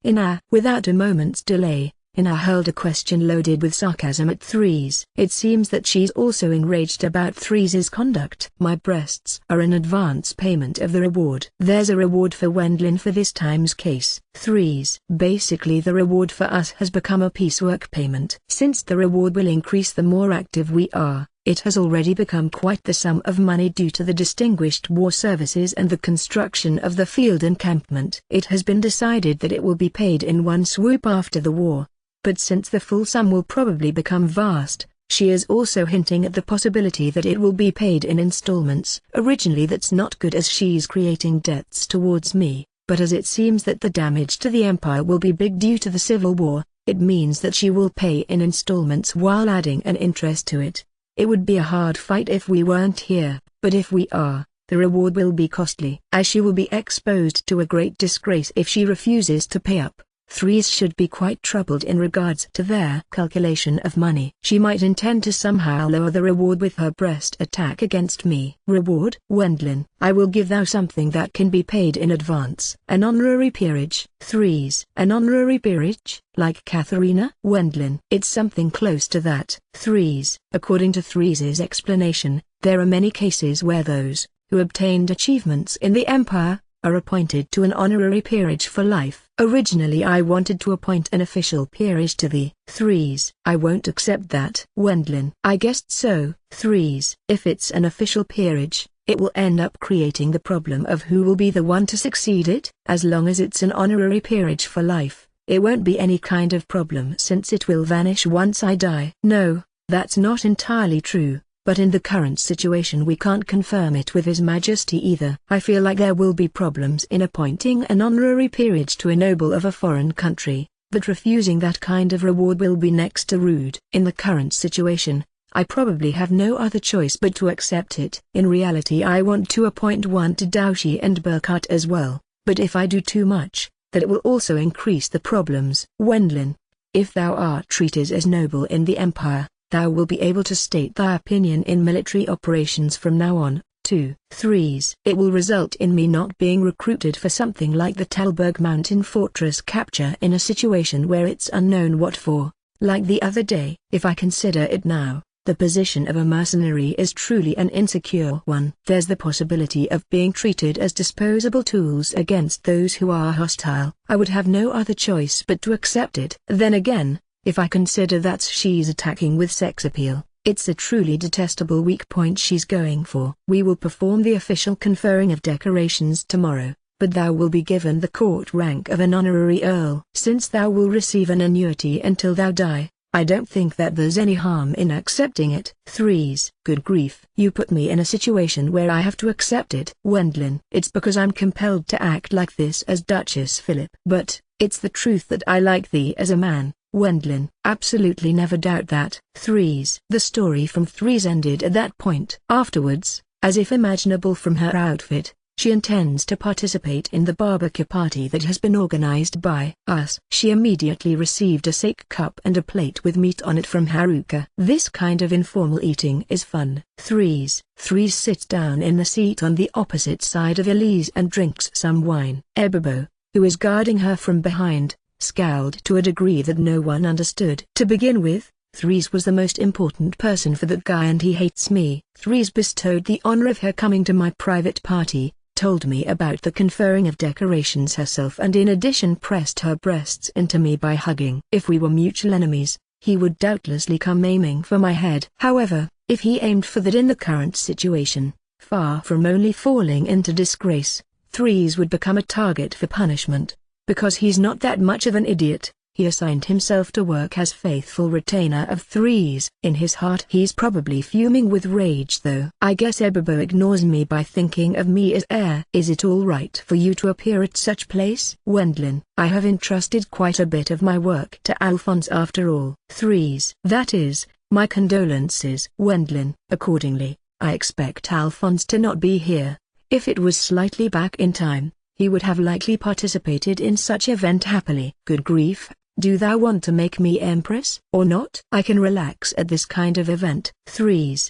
Without a moment's delay, Ina hurled a question loaded with sarcasm at Threes. It seems that she's also enraged about Threes' conduct. My breasts are an advance payment of the reward. There's a reward for Wendlin for this time's case. Threes. Basically the reward for us has become a piecework payment. Since the reward will increase the more active we are, it has already become quite the sum of money due to the distinguished war services and the construction of the field encampment. It has been decided that it will be paid in one swoop after the war. But since the full sum will probably become vast, she is also hinting at the possibility that it will be paid in installments. Originally that's not good as she's creating debts towards me, but as it seems that the damage to the empire will be big due to the civil war, it means that she will pay in installments while adding an interest to it. It would be a hard fight if we weren't here, but if we are, the reward will be costly, as she will be exposed to a great disgrace if she refuses to pay up. Threes should be quite troubled in regards to their calculation of money. She might intend to somehow lower the reward with her breast attack against me. Reward? Wendlin, I will give thou something that can be paid in advance. An honorary peerage. Threes. An honorary peerage, like Katharina? Wendlin. It's something close to that. Threes. According to Threes' explanation, there are many cases where those who obtained achievements in the empire are appointed to an honorary peerage for life. Originally I wanted to appoint an official peerage to thee. Threes. I won't accept that. Wendlin. I guessed so. Threes. If it's an official peerage, it will end up creating the problem of who will be the one to succeed it. As long as it's an honorary peerage for life, it won't be any kind of problem since it will vanish once I die. No, that's not entirely true. But in the current situation we can't confirm it with His Majesty either. I feel like there will be problems in appointing an honorary peerage to a noble of a foreign country, but refusing that kind of reward will be next to rude. In the current situation, I probably have no other choice but to accept it. In reality I want to appoint one to Daoshi and Burkhardt as well, but if I do too much, that it will also increase the problems. Wendlin, if thou art treated as noble in the empire, thou will be able to state thy opinion in military operations from now on. 2. Threes. It will result in me not being recruited for something like the Talberg Mountain Fortress capture in a situation where it's unknown what for, like the other day. If I consider it now, the position of a mercenary is truly an insecure one. There's the possibility of being treated as disposable tools against those who are hostile. I would have no other choice but to accept it. Then again, if I consider that she's attacking with sex appeal, it's a truly detestable weak point she's going for. We will perform the official conferring of decorations tomorrow, but thou will be given the court rank of an honorary earl. Since thou will receive an annuity until thou die, I don't think that there's any harm in accepting it. Threes. Good grief. You put me in a situation where I have to accept it. Wendlin. It's because I'm compelled to act like this as Duchess Philip. But, it's the truth that I like thee as a man. Wendlin. Absolutely never doubt that. Threes. The story from Threes ended at that point. Afterwards, as if imaginable from her outfit, she intends to participate in the barbecue party that has been organized by us. She immediately received a sake cup and a plate with meat on it from Haruka. This kind of informal eating is fun. Threes. Threes sits down in the seat on the opposite side of Elise and drinks some wine. Ebebo, who is guarding her from behind, scowled to a degree that no one understood. To begin with, Threes was the most important person for that guy and he hates me. Threes bestowed the honor of her coming to my private party, told me about the conferring of decorations herself and in addition pressed her breasts into me by hugging. If we were mutual enemies, he would doubtlessly come aiming for my head. However, if he aimed for that in the current situation, far from only falling into disgrace, Threes would become a target for punishment. Because he's not that much of an idiot, he assigned himself to work as faithful retainer of Threes. In his heart he's probably fuming with rage though. I guess Ebebo ignores me by thinking of me as heir. Is it all right for you to appear at such place? Wendlin, I have entrusted quite a bit of my work to Alphonse after all. Threes. That is, my condolences. Wendlin. Accordingly, I expect Alphonse to not be here. If it was slightly back in time, he would have likely participated in such event happily. Good grief. Do thou want to make me empress, or not? I can relax at this kind of event. Threes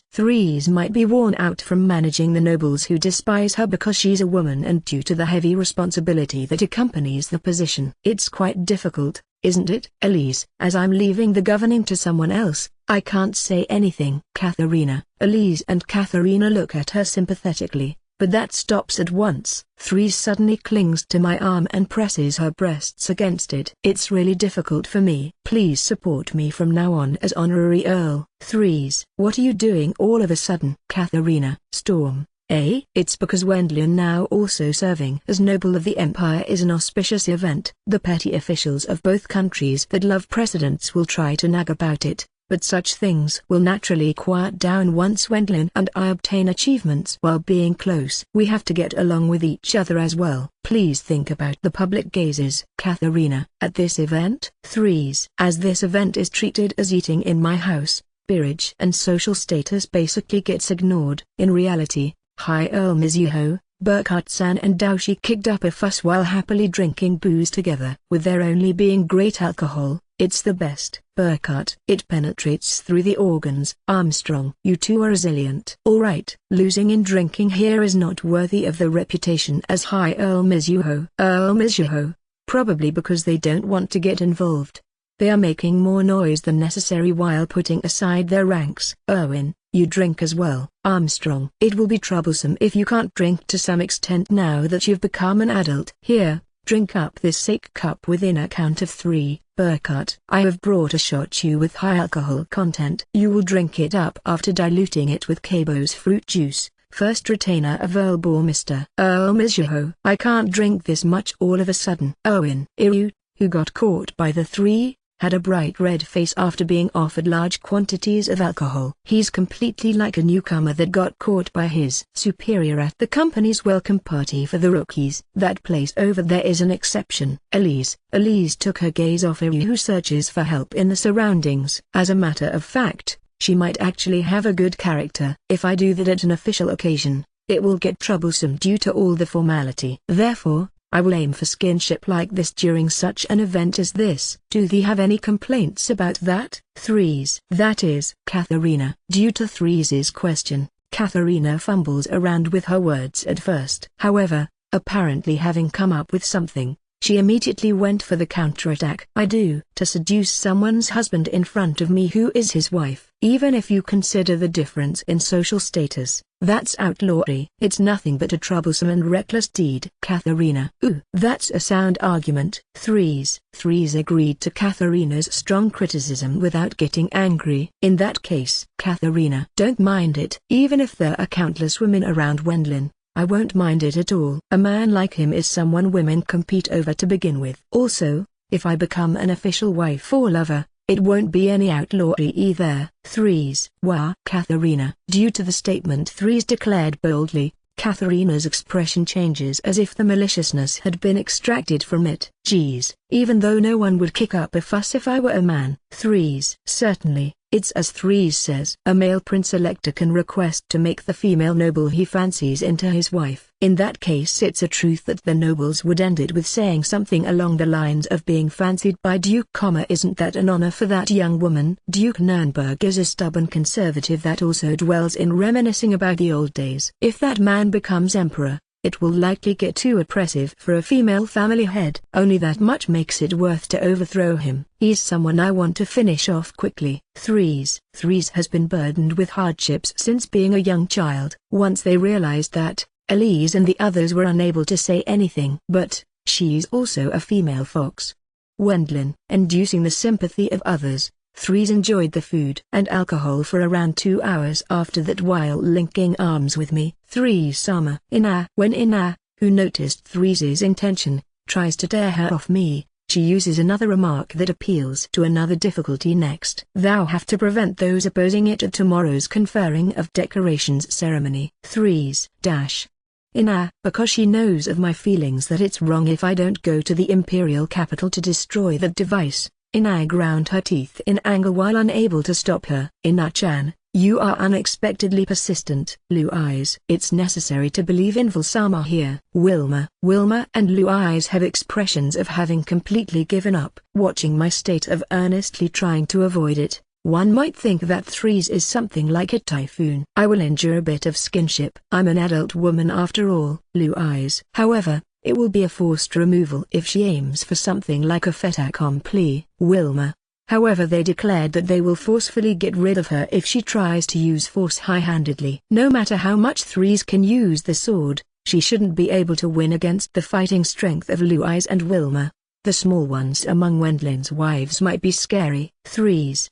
might be worn out from managing the nobles who despise her because she's a woman and due to the heavy responsibility that accompanies the position. It's quite difficult, isn't it? Elise, as I'm leaving the governing to someone else, I can't say anything. Katharina. Elise and Katharina look at her sympathetically. But that stops at once. Threes suddenly clings to my arm and presses her breasts against it. It's really difficult for me. Please support me from now on as honorary earl. Threes. What are you doing all of a sudden? Katharina. Storm. It's because Wendlin now also serving as noble of the empire is an auspicious event. The petty officials of both countries that love precedents will try to nag about it. But such things will naturally quiet down once Wendlin and I obtain achievements while being close. We have to get along with each other as well. Please think about the public gazes. Katharina. At this event? Threes. As this event is treated as eating in my house, peerage and social status basically gets ignored. In reality, High Earl Mizuho, Burkhardt-san and Daoshi kicked up a fuss while happily drinking booze together. With there only being great alcohol, it's the best. Burkhardt. It penetrates through the organs. Armstrong. You two are resilient. Alright. Losing in drinking here is not worthy of the reputation as High Earl Mizuho. Earl Mizuho. Probably because they don't want to get involved. They are making more noise than necessary while putting aside their ranks. Erwin. You drink as well. Armstrong. It will be troublesome if you can't drink to some extent now that you've become an adult. Here, drink up this sake cup within a count of 3. Burkhardt. I have brought a shot you with high alcohol content. You will drink it up after diluting it with Cabo's fruit juice. First retainer of Earl Mr. Earl Mizuho. I can't drink this much all of a sudden. Owen. Iryu, who got caught by the 3, had a bright red face after being offered large quantities of alcohol. He's completely like a newcomer that got caught by his superior at the company's welcome party for the rookies. That place over there is an exception. Elise took her gaze off Iryu who searches for help in the surroundings. As a matter of fact, she might actually have a good character. If I do that at an official occasion, it will get troublesome due to all the formality. Therefore, I will aim for skinship like this during such an event as this. Do thee have any complaints about that? Threes. That is. Katharina. Due to Threes's question, Katharina fumbles around with her words at first. However, apparently having come up with something, she immediately went for the counterattack. I do. To seduce someone's husband in front of me who is his wife. Even if you consider the difference in social status, that's outlawry. It's nothing but a troublesome and reckless deed. Katharina. Ooh, that's a sound argument. Threes agreed to Katharina's strong criticism without getting angry. In that case, Katharina. Don't mind it. Even if there are countless women around Wendlin, I won't mind it at all. A man like him is someone women compete over to begin with. Also, if I become an official wife or lover, it won't be any outlawry either. Threes. Wah. Katharina. Due to the statement Threes declared boldly, Katharina's expression changes as if the maliciousness had been extracted from it. Geez, even though no one would kick up a fuss if I were a man. Threes. Certainly. It's as Threes says. A male prince-elector can request to make the female noble he fancies into his wife. In that case it's a truth that the nobles would end it with saying something along the lines of being fancied by Duke, isn't that an honor for that young woman? Duke Nurnberg is a stubborn conservative that also dwells in reminiscing about the old days. If that man becomes emperor, it will likely get too oppressive for a female family head. Only that much makes it worth to overthrow him. He's someone I want to finish off quickly. Threes has been burdened with hardships since being a young child. Once they realized that, Elise and the others were unable to say anything. But, she's also a female fox. Wendlin. Inducing the sympathy of others, Threes enjoyed the food and alcohol for around 2 hours after that while linking arms with me. Threes-sama. When Ina, who noticed Threes' intention, tries to tear her off me, she uses another remark that appeals to another difficulty next. Thou have to prevent those opposing it at tomorrow's conferring of decorations ceremony. Ina. Because she knows of my feelings that it's wrong if I don't go to the imperial capital to destroy that device. Ina ground her teeth in anger while unable to stop her. Ina-chan, you are unexpectedly persistent. Blue Eyes. It's necessary to believe in Sama here. Wilma and Blue Eyes have expressions of having completely given up. Watching my state of earnestly trying to avoid it, one might think that Threes is something like a typhoon. I will endure a bit of skinship. I'm an adult woman after all. Blue Eyes. However, it will be a forced removal if she aims for something like a fait accompli. Wilma. However, they declared that they will forcefully get rid of her if she tries to use force high-handedly. No matter how much Threes can use the sword, she shouldn't be able to win against the fighting strength of Blue Eyes and Wilma. The small ones among Wendlin's wives might be scary. Threes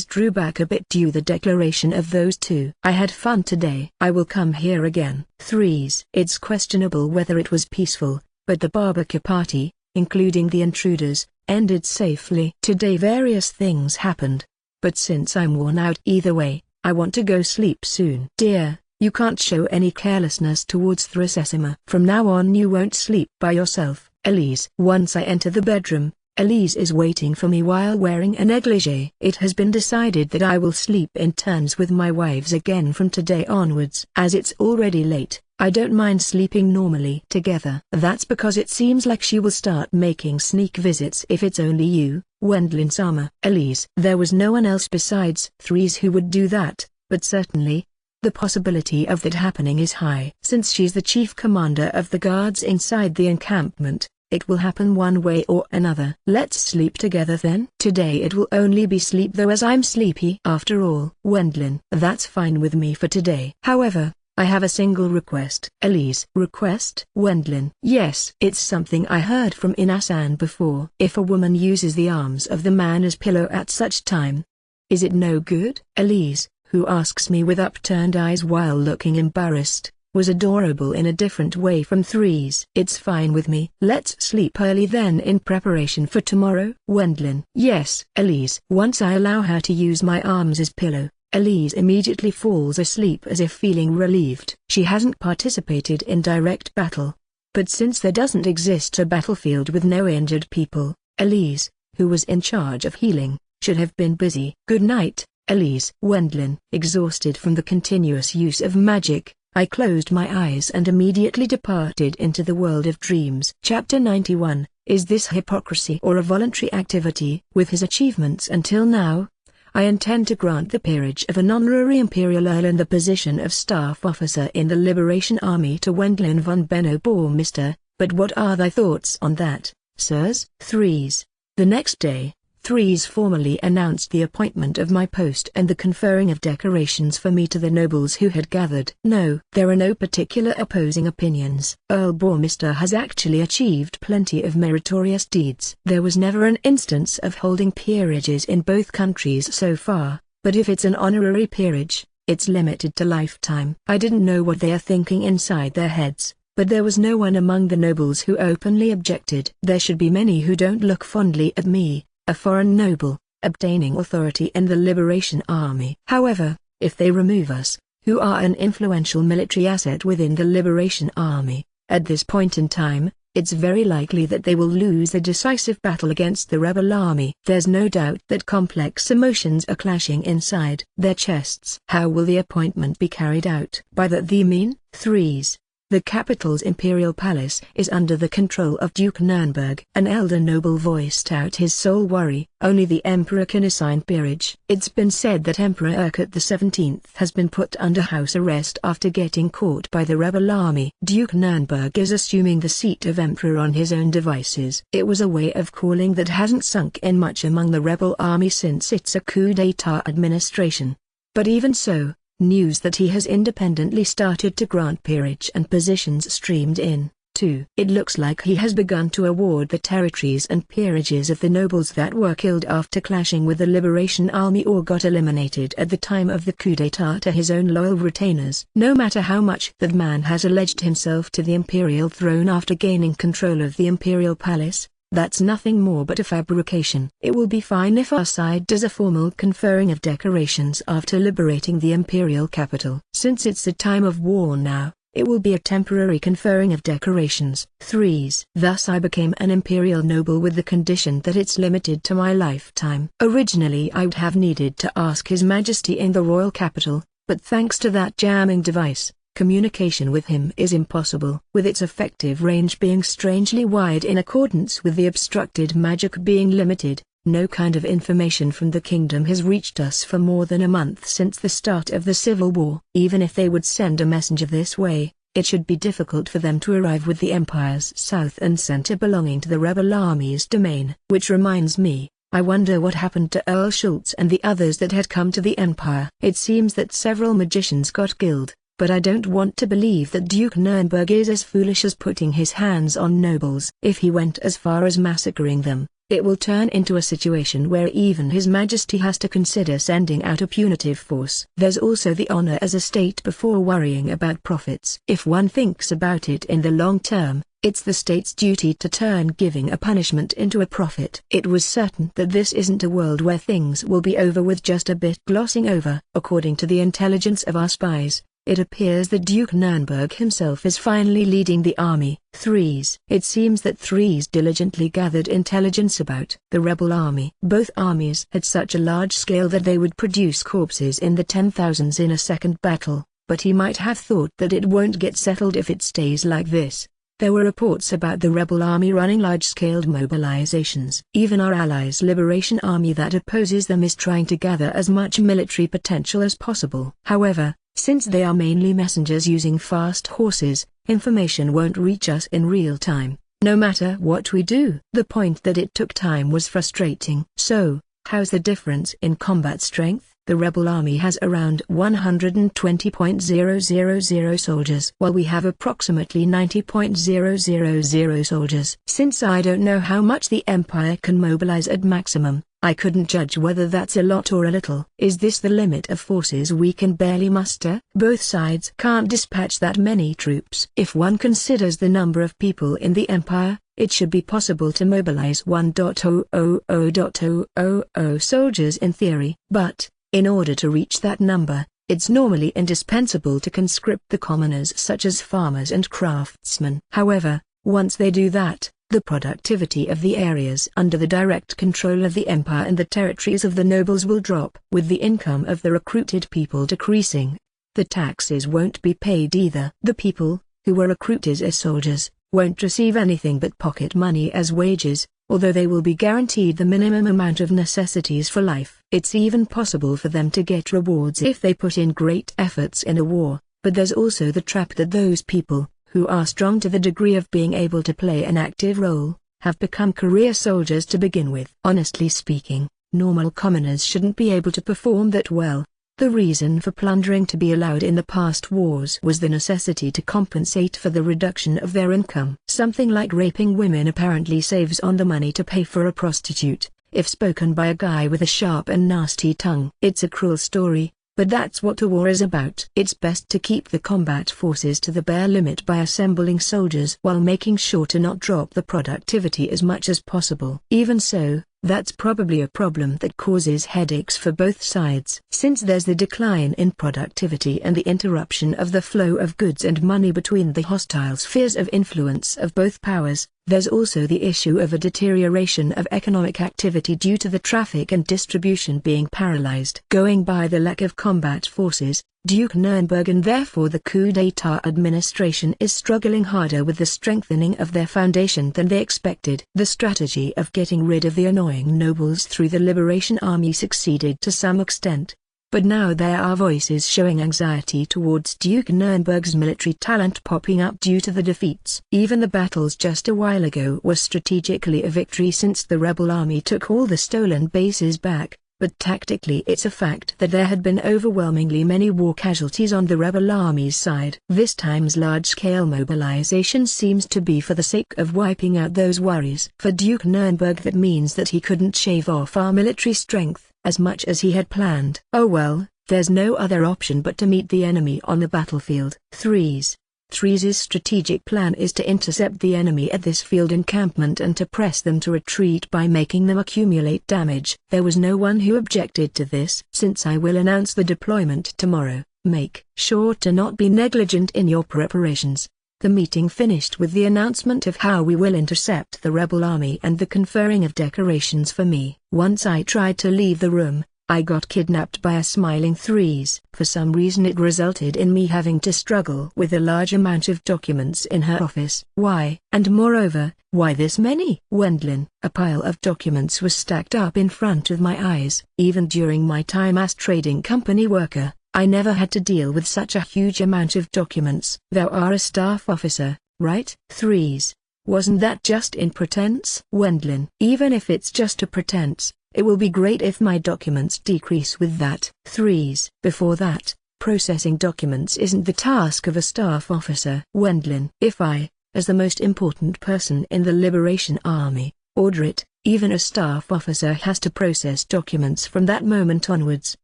drew back a bit due the declaration of those two. I had fun today. I will come here again. Threes. It's questionable whether it was peaceful, but the barbecue party, including the intruders, ended safely. Today various things happened, but since I'm worn out either way, I want to go sleep soon. Dear, you can't show any carelessness towards Threesesima. From now on you won't sleep by yourself. Elise. Once I enter the bedroom, Elise is waiting for me while wearing a negligee. It has been decided that I will sleep in turns with my wives again from today onwards. As it's already late, I don't mind sleeping normally together. That's because it seems like she will start making sneak visits if it's only you, Wendlin-sama. Elise. There was no one else besides Threes who would do that, but certainly, the possibility of that happening is high. Since she's the chief commander of the guards inside the encampment, it will happen one way or another. Let's sleep together then. Today it will only be sleep though, as I'm sleepy after all. Wendlin. That's fine with me for today. However, I have a single request. Elise. Request? Wendlin. Yes. It's something I heard from Ina-san before. If a woman uses the arms of the man as pillow at such time, is it no good? Elise, who asks me with upturned eyes while looking embarrassed, was adorable in a different way from Threes. It's fine with me. Let's sleep early then in preparation for tomorrow. Wendlin. Yes. Elise. Once I allow her to use my arms as pillow, Elise immediately falls asleep as if feeling relieved. She hasn't participated in direct battle, but since there doesn't exist a battlefield with no injured people, Elise, who was in charge of healing, should have been busy. Good night, Elise. Wendlin. Exhausted from the continuous use of magic, I closed my eyes and immediately departed into the world of dreams. Chapter 91. Is this hypocrisy or a voluntary activity? With his achievements until now, I intend to grant the peerage of an honorary imperial earl and the position of staff officer in the Liberation Army to Wendlin von Benno Bormister, but what are thy thoughts on that, sirs? Threes. The next day, Threes formally announced the appointment of my post and the conferring of decorations for me to the nobles who had gathered. No, there are no particular opposing opinions. Earl Bormister has actually achieved plenty of meritorious deeds. There was never an instance of holding peerages in both countries so far, but if it's an honorary peerage, it's limited to lifetime. I didn't know what they are thinking inside their heads, but there was no one among the nobles who openly objected. There should be many who don't look fondly at me, a foreign noble, obtaining authority in the Liberation Army. However, if they remove us, who are an influential military asset within the Liberation Army, at this point in time, it's very likely that they will lose the decisive battle against the rebel army. There's no doubt that complex emotions are clashing inside their chests. How will the appointment be carried out? By that thee mean? Threes. The capital's imperial palace is under the control of Duke Nurnberg. An elder noble voiced out his sole worry: only the emperor can assign peerage. It's been said that Emperor Urquhart XVII has been put under house arrest after getting caught by the rebel army. Duke Nurnberg is assuming the seat of emperor on his own devices. It was a way of calling that hasn't sunk in much among the rebel army since it's a coup d'etat administration. But even so, news that he has independently started to grant peerage and positions streamed in, too. It looks like he has begun to award the territories and peerages of the nobles that were killed after clashing with the Liberation Army or got eliminated at the time of the coup d'etat to his own loyal retainers. No matter how much that man has alleged himself to the imperial throne after gaining control of the imperial palace, that's nothing more but a fabrication. It will be fine if our side does a formal conferring of decorations after liberating the imperial capital. Since it's a time of war now, it will be a temporary conferring of decorations. 3s. Thus I became an imperial noble with the condition that it's limited to my lifetime. Originally I'd have needed to ask His Majesty in the royal capital, but thanks to that jamming device, communication with him is impossible. With its effective range being strangely wide in accordance with the obstructed magic being limited, no kind of information from the kingdom has reached us for more than a month since the start of the civil war. Even if they would send a messenger this way, it should be difficult for them to arrive with the empire's south and center belonging to the rebel army's domain. Which reminds me, I wonder what happened to Earl Schultz and the others that had come to the empire. It seems that several magicians got killed, but I don't want to believe that Duke Nurnberg is as foolish as putting his hands on nobles. If he went as far as massacring them, it will turn into a situation where even His Majesty has to consider sending out a punitive force. There's also the honor as a state before worrying about profits. If one thinks about it in the long term, it's the state's duty to turn giving a punishment into a profit. It was certain that this isn't a world where things will be over with just a bit glossing over. According to the intelligence of our spies, it appears that Duke Nurnberg himself is finally leading the army. 3s. It seems that 3s diligently gathered intelligence about the rebel army. Both armies had such a large scale that they would produce corpses in the 10,000s in a second battle, but he might have thought that it won't get settled if it stays like this. There were reports about the rebel army running large-scale mobilizations. Even our allies' Liberation Army that opposes them is trying to gather as much military potential as possible. However, since they are mainly messengers using fast horses, information won't reach us in real time, no matter what we do. The point that it took time was frustrating. So, how's the difference in combat strength? The rebel army has around 120,000 soldiers, while we have approximately 90,000 soldiers. Since I don't know how much the Empire can mobilize at maximum, I couldn't judge whether that's a lot or a little. Is this the limit of forces we can barely muster? Both sides can't dispatch that many troops. If one considers the number of people in the Empire, it should be possible to mobilize 1,000,000 soldiers in theory. But, in order to reach that number, it's normally indispensable to conscript the commoners such as farmers and craftsmen. However, once they do that, the productivity of the areas under the direct control of the empire and the territories of the nobles will drop. With the income of the recruited people decreasing, the taxes won't be paid either. The people, who were recruited as soldiers, won't receive anything but pocket money as wages, although they will be guaranteed the minimum amount of necessities for life. It's even possible for them to get rewards if they put in great efforts in a war, but there's also the trap that those people, who are strong to the degree of being able to play an active role, have become career soldiers to begin with. Honestly speaking, normal commoners shouldn't be able to perform that well. The reason for plundering to be allowed in the past wars was the necessity to compensate for the reduction of their income. Something like raping women apparently saves on the money to pay for a prostitute, if spoken by a guy with a sharp and nasty tongue. It's a cruel story, but that's what a war is about. It's best to keep the combat forces to the bare limit by assembling soldiers while making sure to not drop the productivity as much as possible. Even so, that's probably a problem that causes headaches for both sides. Since there's the decline in productivity and the interruption of the flow of goods and money between the hostile spheres of influence of both powers, There's also the issue of a deterioration of economic activity due to the traffic and distribution being paralyzed. Going by the lack of combat forces, Duke Nuremberg and therefore the coup d'état administration is struggling harder with the strengthening of their foundation than they expected. The strategy of getting rid of the annoying nobles through the Liberation Army succeeded to some extent. But now there are voices showing anxiety towards Duke Nuremberg's military talent popping up due to the defeats. Even the battles just a while ago were strategically a victory since the rebel army took all the stolen bases back, but tactically it's a fact that there had been overwhelmingly many war casualties on the rebel army's side. This time's large-scale mobilization seems to be for the sake of wiping out those worries. For Duke Nuremberg that means that he couldn't shave off our military strength as much as he had planned. Oh well, there's no other option but to meet the enemy on the battlefield. Three's strategic plan is to intercept the enemy at this field encampment and to press them to retreat by making them accumulate damage. There was no one who objected to this. Since I will announce the deployment tomorrow, make sure to not be negligent in your preparations. The meeting finished with the announcement of how we will intercept the rebel army and the conferring of decorations for me. Once I tried to leave the room, I got kidnapped by a smiling Threes. For some reason it resulted in me having to struggle with a large amount of documents in her office. Why? And moreover, why this many? Wendlin. A pile of documents was stacked up in front of my eyes. Even during my time as trading company worker, I never had to deal with such a huge amount of documents. Thou are a staff officer, right? Threes. Wasn't that just in pretense? Wendlin. Even if it's just a pretense, it will be great if my documents decrease with that. Threes. Before that, processing documents isn't the task of a staff officer. Wendlin. If I, as the most important person in the Liberation Army, order it, even a staff officer has to process documents from that moment onwards.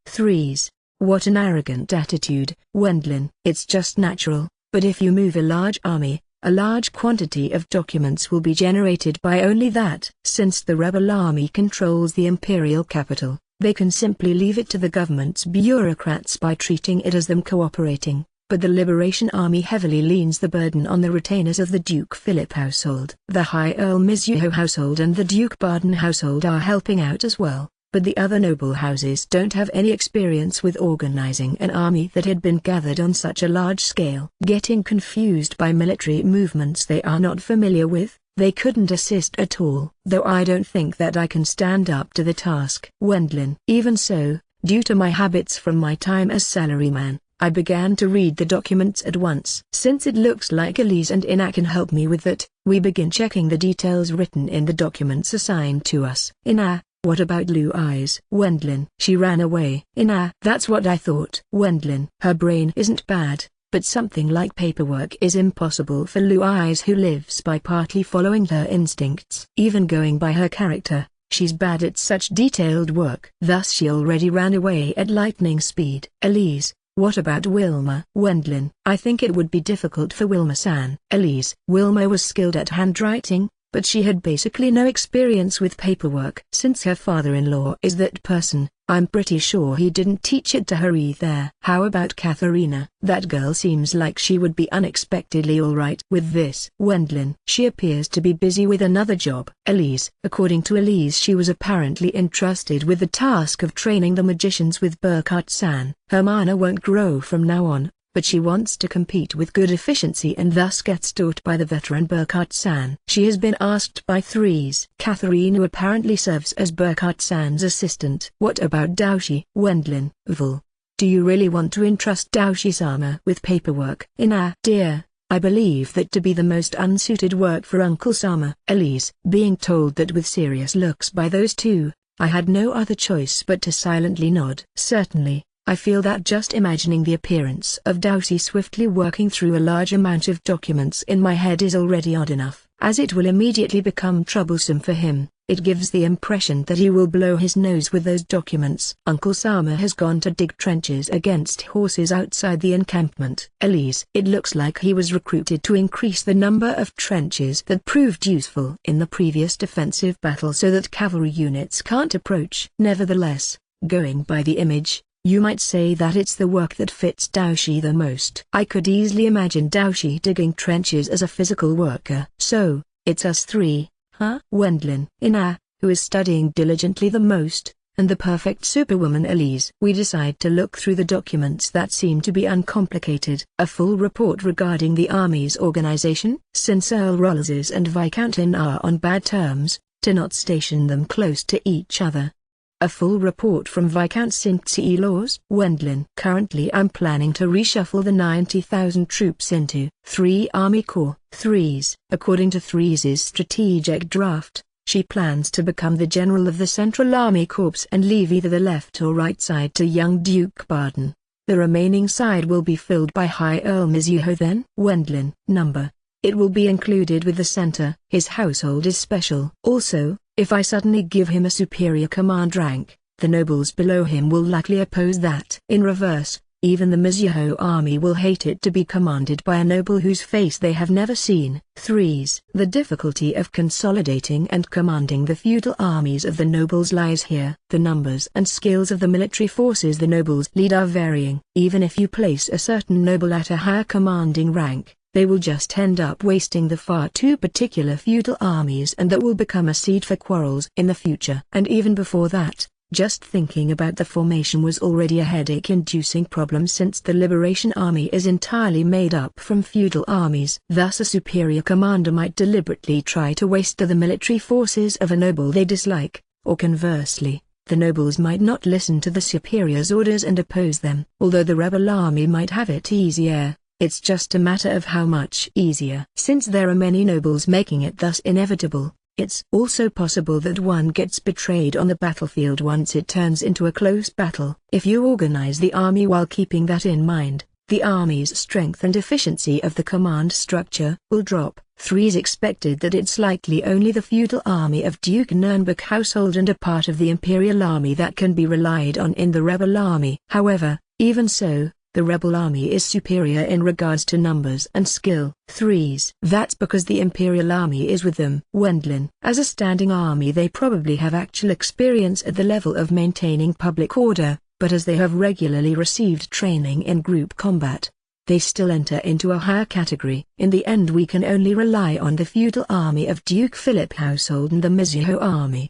Threes. What an arrogant attitude. Wendlin. It's just natural, but if you move a large army, a large quantity of documents will be generated by only that. Since the rebel army controls the imperial capital, they can simply leave it to the government's bureaucrats by treating it as them cooperating, but the Liberation Army heavily leans the burden on the retainers of the Duke Philip household. The High Earl Mizuho household and the Duke Baden household are helping out as well. But the other noble houses don't have any experience with organizing an army that had been gathered on such a large scale. Getting confused by military movements they are not familiar with, they couldn't assist at all. Though I don't think that I can stand up to the task. Wendlin. Even so, due to my habits from my time as salaryman, I began to read the documents at once. Since it looks like Elise and Ina can help me with that, we begin checking the details written in the documents assigned to us. Ina. What about Blue Eyes? Wendlin. She ran away. Ina. That's what I thought. Wendlin. Her brain isn't bad, but something like paperwork is impossible for Blue Eyes, who lives by partly following her instincts. Even going by her character, she's bad at such detailed work. Thus she already ran away at lightning speed. Elise. What about Wilma? Wendlin. I think it would be difficult for Wilma-san. Elise. Wilma was skilled at handwriting, but she had basically no experience with paperwork. Since her father-in-law is that person, I'm pretty sure he didn't teach it to her either. How about Katharina? That girl seems like she would be unexpectedly alright with this. Wendlin. She appears to be busy with another job. Elise. According to Elise, she was apparently entrusted with the task of training the magicians with Burkhardt-san. Her mana won't grow from now on, but she wants to compete with good efficiency and thus gets taught by the veteran Burkhardt-san. She has been asked by Threes. Katharina apparently serves as Burkhardt-san's assistant. What about Daoshi? Wendlin. Vul. Do you really want to entrust Daoshi-sama with paperwork? Ina. Dear, I believe that to be the most unsuited work for Uncle Sama. Elise. Being told that with serious looks by those two, I had no other choice but to silently nod. Certainly. I feel that just imagining the appearance of Daoshi swiftly working through a large amount of documents in my head is already odd enough, as it will immediately become troublesome for him. It gives the impression that he will blow his nose with those documents. Uncle Sama has gone to dig trenches against horses outside the encampment. Elise. It looks like he was recruited to increase the number of trenches that proved useful in the previous defensive battle so that cavalry units can't approach. Nevertheless, going by the image, you might say that it's the work that fits Daoshi the most. I could easily imagine Daoshi digging trenches as a physical worker. So, It's us three, huh? Wendlin, Ina, who is studying diligently the most, and the perfect superwoman Elise. We decide to look through the documents that seem to be uncomplicated. A full report regarding the army's organization. Since Earl Rolls and Viscount Ina are on bad terms, to not station them close to each other. A full report from Viscount Cincy Laws. Wendlin. Currently I'm planning to reshuffle the 90,000 troops into 3 army corps. Threes. According to Threes' strategic draft, she plans to become the general of the Central Army Corps and leave either the left or right side to young Duke Barden. The remaining side will be filled by High Earl Mizuho then. Wendlin. Number. It will be included with the center. His household is special. Also, if I suddenly give him a superior command rank, the nobles below him will likely oppose that. In reverse, even the Mizuho army will hate it to be commanded by a noble whose face they have never seen. Threes. The difficulty of consolidating and commanding the feudal armies of the nobles lies here. The numbers and skills of the military forces the nobles lead are varying. Even if you place a certain noble at a higher commanding rank, they will just end up wasting the far too particular feudal armies, and that will become a seed for quarrels in the future. And even before that, just thinking about the formation was already a headache-inducing problem, since the Liberation Army is entirely made up from feudal armies. Thus a superior commander might deliberately try to waste the military forces of a noble they dislike, or conversely, the nobles might not listen to the superior's orders and oppose them. Although the rebel army might have it easier, it's just a matter of how much easier. Since there are many nobles making it thus inevitable, it's also possible that one gets betrayed on the battlefield once it turns into a close battle. If you organize the army while keeping that in mind, the army's strength and efficiency of the command structure will drop. Threes expected that it's likely only the feudal army of Duke Nurnberg household and a part of the imperial army that can be relied on in the rebel army. However, even so, the rebel army is superior in regards to numbers and skill. Threes. That's because the imperial army is with them. Wendlin. As a standing army they probably have actual experience at the level of maintaining public order, but as they have regularly received training in group combat, they still enter into a higher category. In the end we can only rely on the feudal army of Duke Philip household and the Mizuho army.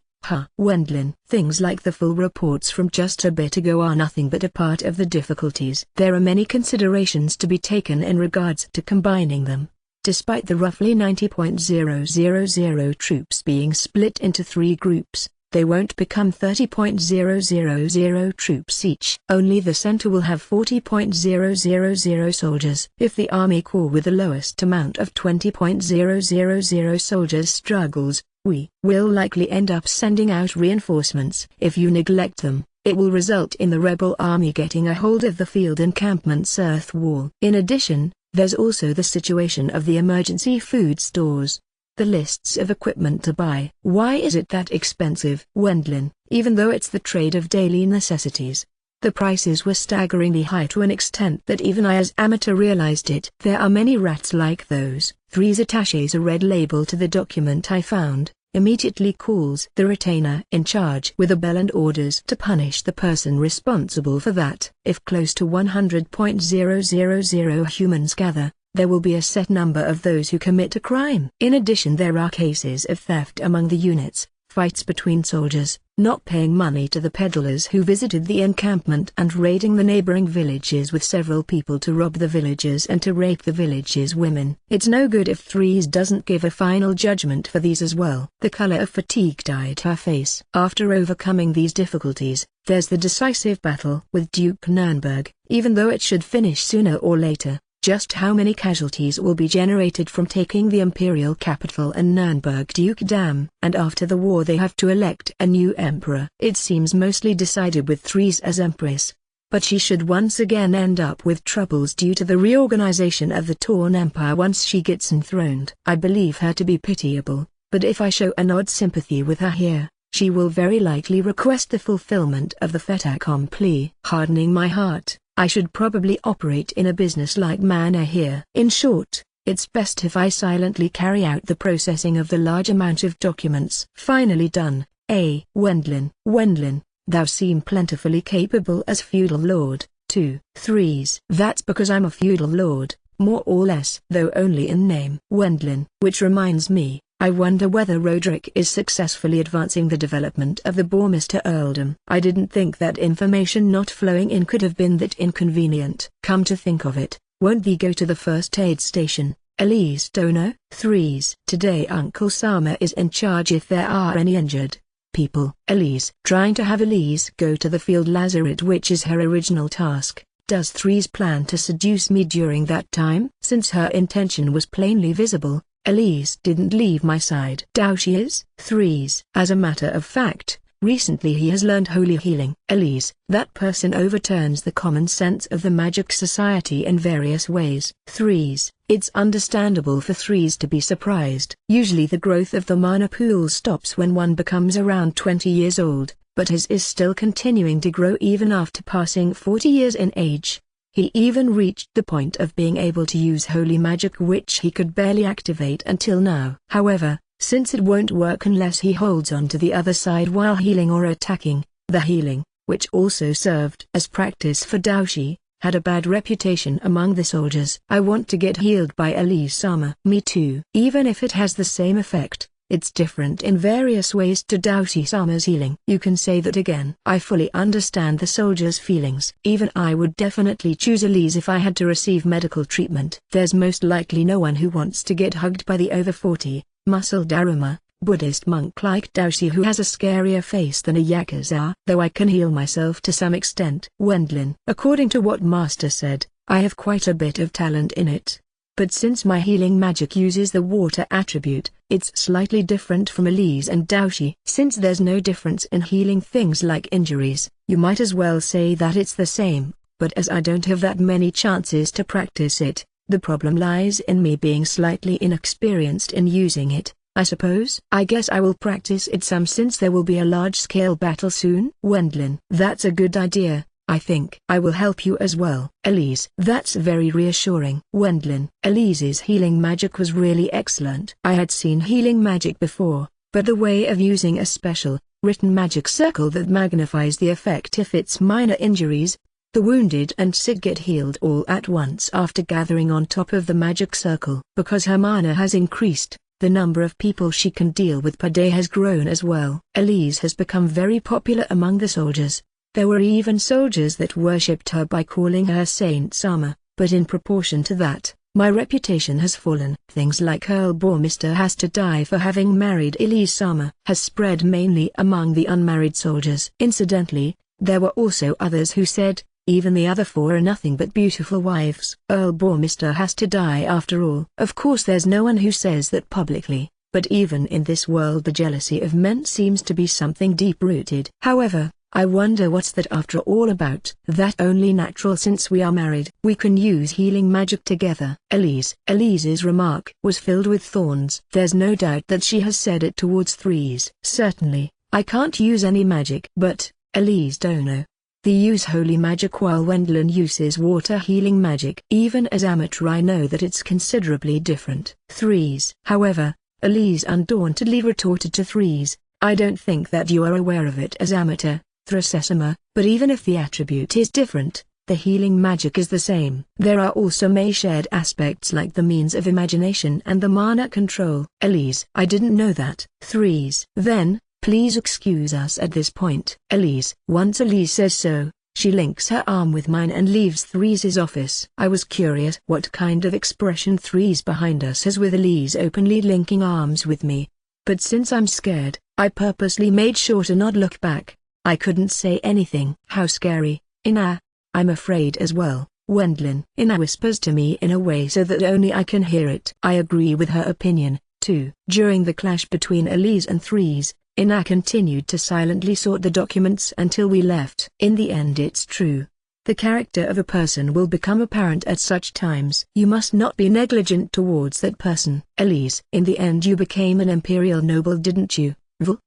Wendlin. Things like the full reports from just a bit ago are nothing but a part of the difficulties. There are many considerations to be taken in regards to combining them. Despite the roughly 90,000 troops being split into 3 groups, they won't become 30,000 troops each. Only the center will have 40,000 soldiers. If the army corps with the lowest amount of 20,000 soldiers struggles, we will likely end up sending out reinforcements. If you neglect them, it will result in the rebel army getting a hold of the field encampment's earth wall. In addition, there's also the situation of the emergency food stores. The lists of equipment to buy. Why is it that expensive? Wendlin. Even though it's the trade of daily necessities, the prices were staggeringly high to an extent that even I as amateur realized it. There are many rats like those. Threes attaches a red label to the document I found, immediately calls the retainer in charge with a bell and orders to punish the person responsible for that. If close to 100,000 humans gather, there will be a set number of those who commit a crime. In addition, there are cases of theft among the units, fights between soldiers, not paying money to the peddlers who visited the encampment, and raiding the neighboring villages with several people to rob the villagers and to rape the villages' women. It's no good if Threes doesn't give a final judgment for these as well. The color of fatigue dyed her face. After overcoming these difficulties, there's the decisive battle with Duke Nurnberg. Even though it should finish sooner or later, just how many casualties will be generated from taking the imperial capital and Nurnberg dukedom? And after the war they have to elect a new emperor. It seems mostly decided with Threes as empress, but she should once again end up with troubles due to the reorganization of the torn empire once she gets enthroned. I believe her to be pitiable, but if I show an odd sympathy with her here, she will very likely request the fulfillment of the fait accompli. Hardening my heart, I should probably operate in a business-like manner here. In short, it's best if I silently carry out the processing of the large amount of documents. Finally done. Wendlin. Wendlin, thou seem plentifully capable as feudal lord. 2. Threes. That's because I'm a feudal lord, more or less, though only in name. Wendlin. Which reminds me, I wonder whether Roderick is successfully advancing the development of the Bourmester earldom. I didn't think that information not flowing in could have been that inconvenient. Come to think of it, won't thee go to the first aid station, Elise Dono? 3s. Today Uncle Sama is in charge if there are any injured people. Elise. Trying to have Elise go to the field lazaret, which is her original task. Does 3s plan to seduce me during that time? Since her intention was plainly visible, Elise didn't leave my side. Doubt she is? 3s. As a matter of fact, recently he has learned holy healing. Elise. That person overturns the common sense of the magic society in various ways. 3s. It's understandable for 3s to be surprised. Usually the growth of the mana pool stops when one becomes around 20 years old, but his is still continuing to grow even after passing 40 years in age. He even reached the point of being able to use holy magic, which he could barely activate until now. However, since it won't work unless he holds on to the other side while healing or attacking, the healing, which also served as practice for Daoshi, had a bad reputation among the soldiers. I want to get healed by Elise-sama. Me too. Even if it has the same effect, it's different in various ways to Daoshi-sama's healing. You can say that again. I fully understand the soldiers' feelings. Even I would definitely choose Elise if I had to receive medical treatment. There's most likely no one who wants to get hugged by the over 40, muscle Daruma, Buddhist monk like Daoshi who has a scarier face than a Yakuza. Though I can heal myself to some extent. Wendlin. According to what Master said, I have quite a bit of talent in it. But since my healing magic uses the water attribute, it's slightly different from Elise and Daoshi. Since there's no difference in healing things like injuries, you might as well say that it's the same, but as I don't have that many chances to practice it, the problem lies in me being slightly inexperienced in using it, I suppose. I guess I will practice it some since there will be a large-scale battle soon. Wendlin. That's a good idea. I think I will help you as well. Elise. That's very reassuring. Wendlin. Elise's healing magic was really excellent. I had seen healing magic before, but the way of using a special, written magic circle that magnifies the effect if it's minor injuries, the wounded and sick get healed all at once after gathering on top of the magic circle. Because her mana has increased, the number of people she can deal with per day has grown as well. Elise has become very popular among the soldiers. There were even soldiers that worshipped her by calling her Saint Sama, but in proportion to that, my reputation has fallen. Things like Earl Bourmester has to die for having married Elise Sama has spread mainly among the unmarried soldiers. Incidentally, there were also others who said, even the other 4 are nothing but beautiful wives. Earl Bourmester has to die after all. Of course there's no one who says that publicly, but even in this world the jealousy of men seems to be something deep-rooted. However, I wonder what's that after all about. That only natural since we are married. We can use healing magic together. Elise's remark was filled with thorns. There's no doubt that she has said it towards 3s. Certainly, I can't use any magic. But, Elise Dono. They use holy magic while Wendlin uses water healing magic. Even as amateur I know that it's considerably different. 3s. However, Elise undauntedly retorted to 3s, I don't think that you are aware of it as amateur, Thrasesima, but even if the attribute is different, the healing magic is the same. There are also many shared aspects like the means of imagination and the mana control. Elise. I didn't know that. 3s. Then, please excuse us at this point. Elise. Once Elise says so, she links her arm with mine and leaves 3's office. I was curious what kind of expression 3's behind us has with Elise openly linking arms with me. But since I'm scared, I purposely made sure to not look back. I couldn't say anything. How scary. Ina. I'm afraid as well. Wendlin. Ina whispers to me in a way so that only I can hear it. I agree with her opinion, too. During the clash between Elise and 3's, Ina continued to silently sort the documents until we left. In the end it's true. The character of a person will become apparent at such times. You must not be negligent towards that person. Elise. In the end you became an imperial noble, didn't you?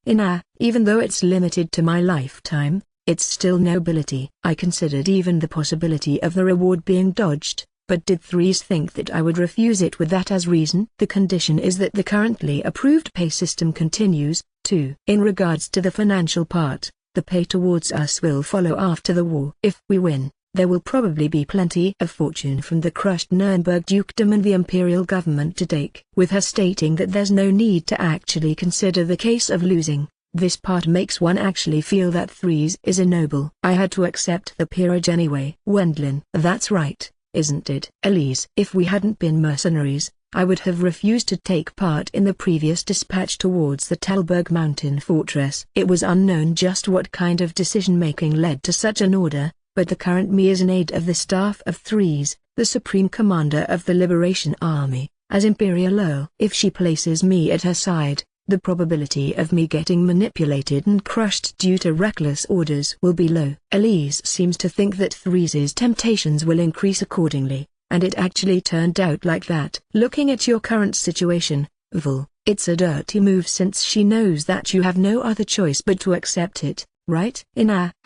Ina. Even though it's limited to my lifetime, it's still nobility. I considered even the possibility of the reward being dodged, but did 3's think that I would refuse it with that as reason? The condition is that the currently approved pay system continues, too. In regards to the financial part, the pay towards us will follow after the war. If we win, There will probably be plenty of fortune from the crushed Nuremberg dukedom and the imperial government to take. With her stating that there's no need to actually consider the case of losing, this part makes one actually feel that Threes is a noble. I had to accept the peerage anyway. Wendlin. That's right, isn't it? Elise. If we hadn't been mercenaries, I would have refused to take part in the previous dispatch towards the Talberg mountain fortress. It was unknown just what kind of decision-making led to such an order, but the current me is an aide of the staff of Threes, the supreme commander of the Liberation Army, as Imperial Earl. If she places me at her side, the probability of me getting manipulated and crushed due to reckless orders will be low. Elise seems to think that Threes' temptations will increase accordingly, and it actually turned out like that. Looking at your current situation, Vul, it's a dirty move since she knows that you have no other choice but to accept it, right?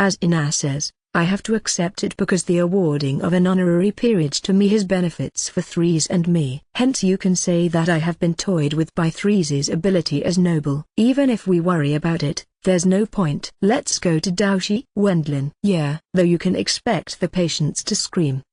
As Ina says, I have to accept it because the awarding of an honorary peerage to me has benefits for Threes and me. Hence you can say that I have been toyed with by Threes' ability as noble. Even if we worry about it, there's no point. Let's go to Daoshi. Wendlin. Yeah, though you can expect the patients to scream.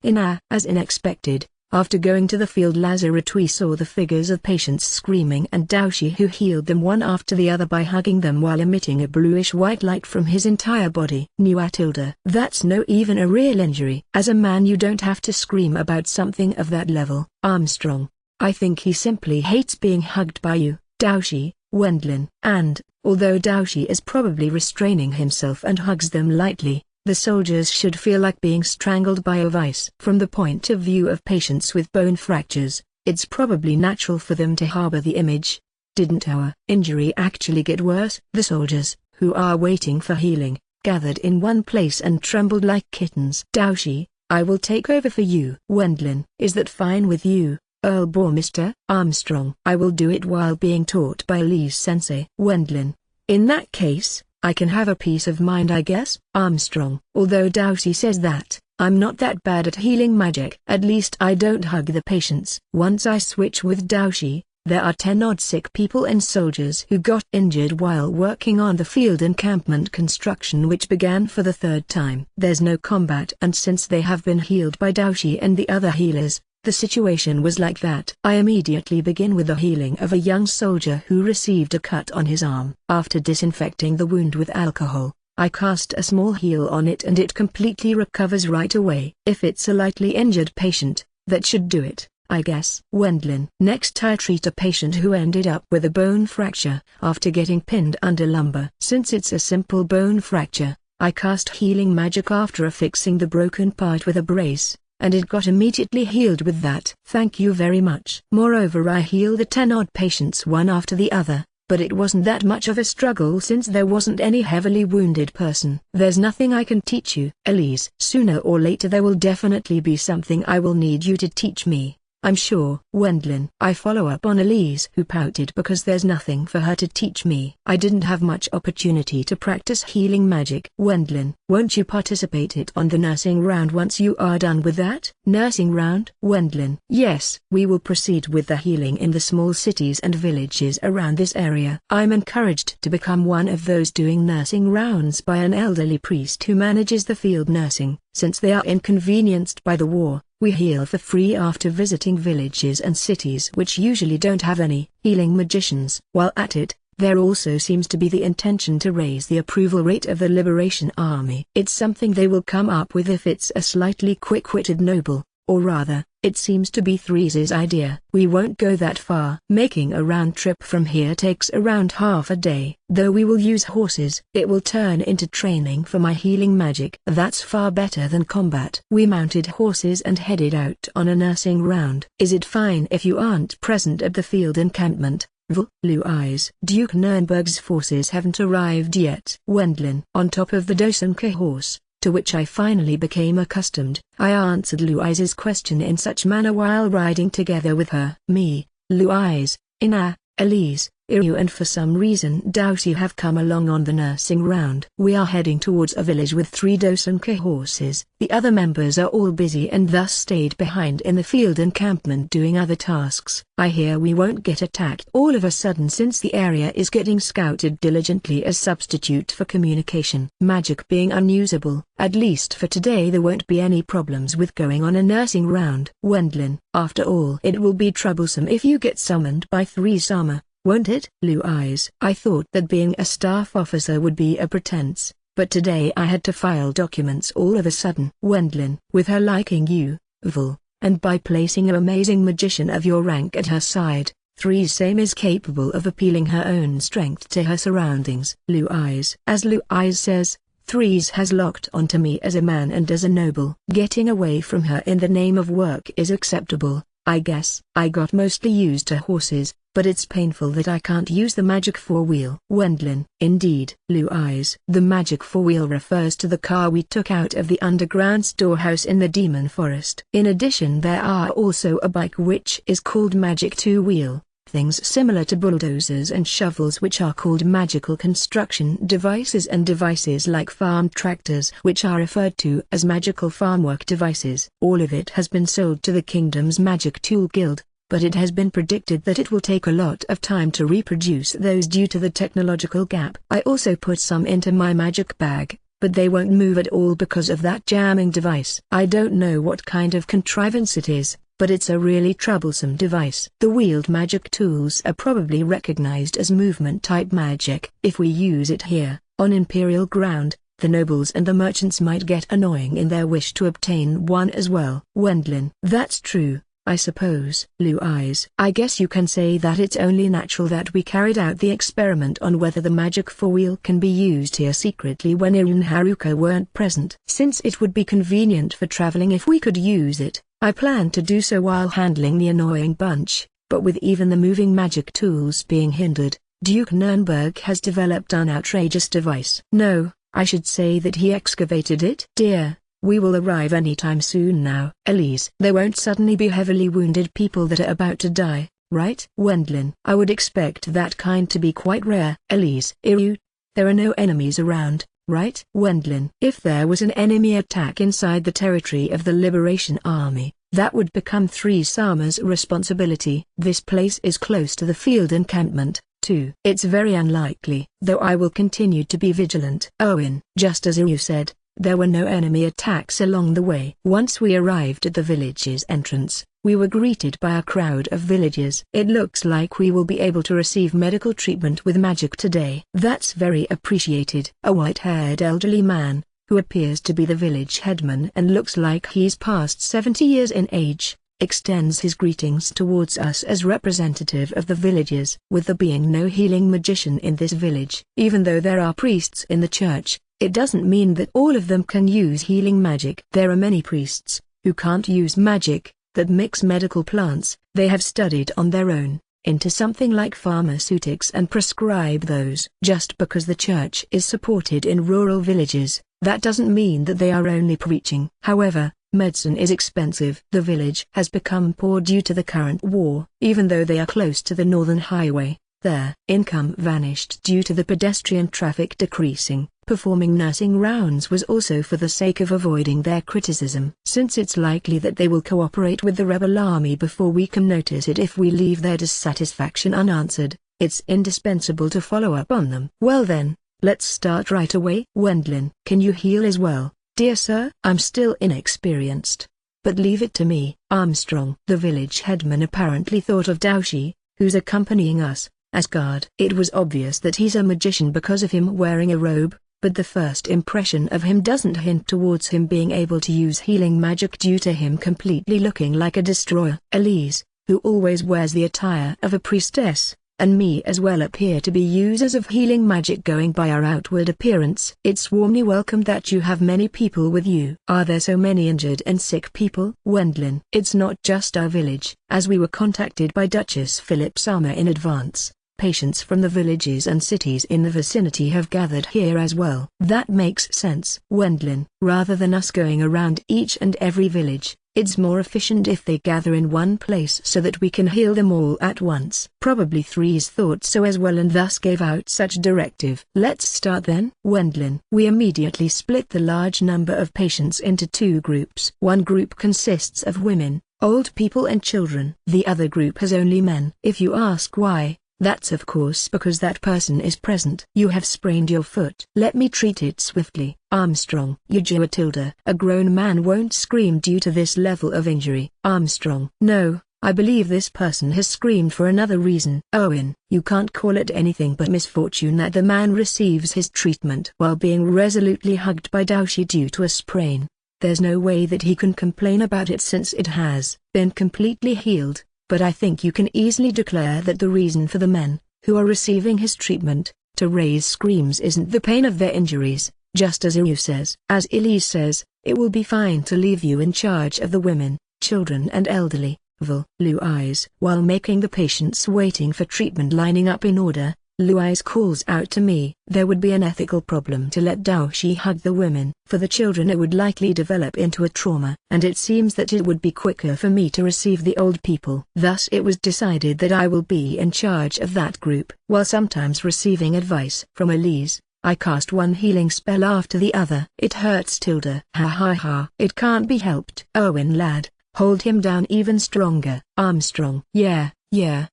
As expected. After going to the field lazaret we saw the figures of patients screaming and Daoshi who healed them one after the other by hugging them while emitting a bluish-white light from his entire body. Nuatilda. That's no even a real injury. As a man you don't have to scream about something of that level. Armstrong. I think he simply hates being hugged by you, Daoshi. Wendlin. And, although Daoshi is probably restraining himself and hugs them lightly, the soldiers should feel like being strangled by a vice. From the point of view of patients with bone fractures, it's probably natural for them to harbor the image. Didn't our injury actually get worse? The soldiers, who are waiting for healing, gathered in one place and trembled like kittens. Daoshi, I will take over for you. Wendlin. Is that fine with you, Earl Bormister? Armstrong. I will do it while being taught by Elise-sensei. Wendlin. In that case, I can have a peace of mind I guess. Armstrong. Although Daoshi says that, I'm not that bad at healing magic. At least I don't hug the patients. Once I switch with Daoshi, there are 10 odd sick people and soldiers who got injured while working on the field encampment construction which began for the third time. There's no combat and since they have been healed by Daoshi and the other healers, the situation was like that. I immediately begin with the healing of a young soldier who received a cut on his arm. After disinfecting the wound with alcohol, I cast a small heal on it and it completely recovers right away. If it's a lightly injured patient, that should do it, I guess. Wendlin. Next I treat a patient who ended up with a bone fracture after getting pinned under lumber. Since it's a simple bone fracture, I cast healing magic after affixing the broken part with a brace, and it got immediately healed with that. Thank you very much. Moreover I heal the 10 odd patients one after the other, but it wasn't that much of a struggle since there wasn't any heavily wounded person. There's nothing I can teach you. Elise. Sooner or later there will definitely be something I will need you to teach me, I'm sure. Wendlin. I follow up on Elise who pouted because there's nothing for her to teach me. I didn't have much opportunity to practice healing magic. Wendlin. Won't you participate it on the nursing round once you are done with that? Nursing round? Wendlin. Yes. We will proceed with the healing in the small cities and villages around this area. I'm encouraged to become one of those doing nursing rounds by an elderly priest who manages the field nursing. Since they are inconvenienced by the war, we heal for free after visiting villages and cities which usually don't have any healing magicians. While at it, there also seems to be the intention to raise the approval rate of the Liberation Army. It's something they will come up with if it's a slightly quick-witted noble, or rather, it seems to be Threes' idea. We won't go that far. Making a round trip from here takes around half a day. Though we will use horses, it will turn into training for my healing magic. That's far better than combat. We mounted horses and headed out on a nursing round. Is it fine if you aren't present at the field encampment? Blue eyes. Duke Nuremberg's forces haven't arrived yet. Wendlin. On top of the Dosenka horse, to which I finally became accustomed, I answered Louise's question in such manner while riding together with her. Me, Louise, Ina, Elise, Iryu and for some reason Daoshi have come along on the nursing round. We are heading towards a village with 3 Dosanka horses. The other members are all busy and thus stayed behind in the field encampment doing other tasks. I hear we won't get attacked all of a sudden since the area is getting scouted diligently as substitute for communication. Magic being unusable, at least for today there won't be any problems with going on a nursing round. Wendlin, after all it will be troublesome if you get summoned by 3 Sama. Won't it? Blue eyes. I thought that being a staff officer would be a pretense, but today I had to file documents all of a sudden. Wendlin, with her liking you, Vul, and by placing an amazing magician of your rank at her side, 3 Same is capable of appealing her own strength to her surroundings. Blue eyes. As Blue eyes says, 3's has locked onto me as a man and as a noble. Getting away from her in the name of work is acceptable, I guess. I got mostly used to horses, but it's painful that I can't use the magic 4-wheel. Wendlin. Indeed. Blue eyes. The magic 4-wheel refers to the car we took out of the underground storehouse in the Demon Forest. In addition there are also a bike which is called magic 2-wheel, things similar to bulldozers and shovels which are called magical construction devices, and devices like farm tractors which are referred to as magical farmwork devices. All of it has been sold to the kingdom's magic tool guild, but it has been predicted that it will take a lot of time to reproduce those due to the technological gap. I also put some into my magic bag, but they won't move at all because of that jamming device. I don't know what kind of contrivance it is, but it's a really troublesome device. The wheeled magic tools are probably recognized as movement-type magic. If we use it here, on Imperial ground, the nobles and the merchants might get annoying in their wish to obtain one as well. Wendlin. That's true, I suppose. Blue eyes. I guess you can say that it's only natural that we carried out the experiment on whether the magic 4-wheel can be used here secretly when Iru and Haruka weren't present. Since it would be convenient for traveling if we could use it, I planned to do so while handling the annoying bunch, but with even the moving magic tools being hindered, Duke Nurnberg has developed an outrageous device. No, I should say that he excavated it. Dear, we will arrive anytime soon now. Elise. There won't suddenly be heavily wounded people that are about to die, right? Wendlin. I would expect that kind to be quite rare. Elise. Iryu. There are no enemies around, right? Wendlin. If there was an enemy attack inside the territory of the Liberation Army, that would become 3 Sama's responsibility. This place is close to the field encampment, too. It's very unlikely, though I will continue to be vigilant. Owen. Just as Iryu said, there were no enemy attacks along the way. Once we arrived at the village's entrance, we were greeted by a crowd of villagers. It looks like we will be able to receive medical treatment with magic today. That's very appreciated. A white-haired elderly man, who appears to be the village headman and looks like he's past 70 years in age, extends his greetings towards us as representative of the villagers. With there being no healing magician in this village, even though there are priests in the church, it doesn't mean that all of them can use healing magic. There are many priests, who can't use magic, that mix medical plants, they have studied on their own, into something like pharmaceutics and prescribe those. Just because the church is supported in rural villages, that doesn't mean that they are only preaching. However, medicine is expensive. The village has become poor due to the current war. Even though they are close to the northern highway, their income vanished due to the pedestrian traffic decreasing. Performing nursing rounds was also for the sake of avoiding their criticism. Since it's likely that they will cooperate with the rebel army before we can notice it if we leave their dissatisfaction unanswered, it's indispensable to follow up on them. Well then, let's start right away. Wendlin. Can you heal as well, dear sir? I'm still inexperienced, but leave it to me. Armstrong. The village headman apparently thought of Daoshi, who's accompanying us, as guard. It was obvious that he's a magician because of him wearing a robe, but the first impression of him doesn't hint towards him being able to use healing magic due to him completely looking like a destroyer. Elise, who always wears the attire of a priestess, and me as well appear to be users of healing magic going by our outward appearance. It's warmly welcome that you have many people with you. Are there so many injured and sick people? Wendlin. It's not just our village. As we were contacted by Duchess Philip Sama in advance, patients from the villages and cities in the vicinity have gathered here as well. That makes sense. Wendlin. Rather than us going around each and every village, It's more efficient if they gather in one place so that we can heal them all at once. Probably Threes thought so as well and thus gave out such directive. Let's start then. Wendlin. We immediately split the large number of patients into two groups. One group consists of women, old people and children. The other group has only men. If you ask why, that's of course because that person is present. You have sprained your foot. Let me treat it swiftly. Armstrong. Eugeo tilde. A grown man won't scream due to this level of injury. Armstrong. No, I believe this person has screamed for another reason. Owen. You can't call it anything but misfortune that the man receives his treatment while being resolutely hugged by Daoshi due to a sprain. There's no way that he can complain about it since it has been completely healed. But I think you can easily declare that the reason for the men, who are receiving his treatment, to raise screams isn't the pain of their injuries, just as Iryu says. As Elise says, it will be fine to leave you in charge of the women, children and elderly. Lu eyes. While making the patients waiting for treatment lining up in order, Lu eyes calls out to me. There would be an ethical problem to let Daoshi hug the women. For the children it would likely develop into a trauma, and it seems that it would be quicker for me to receive the old people. Thus it was decided that I will be in charge of that group. While sometimes receiving advice from Elise, I cast one healing spell after the other. It hurts tilde. Ha ha ha. It can't be helped. Owen lad, hold him down even stronger. Armstrong. Yeah.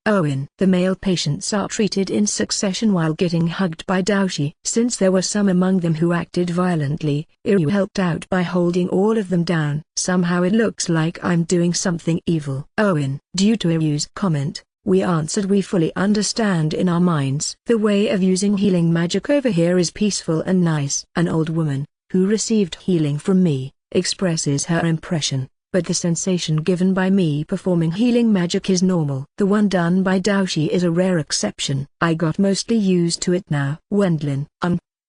Owen. The male patients are treated in succession while getting hugged by Daoshi. Since there were some among them who acted violently, Iryu helped out by holding all of them down. Somehow it looks like I'm doing something evil. Owen. Due to Iryu's comment, we answered we fully understand in our minds. The way of using healing magic over here is peaceful and nice. An old woman, who received healing from me, expresses her impression. But the sensation given by me performing healing magic is normal. The one done by Daoshi is a rare exception. I got mostly used to it now. Wendlin.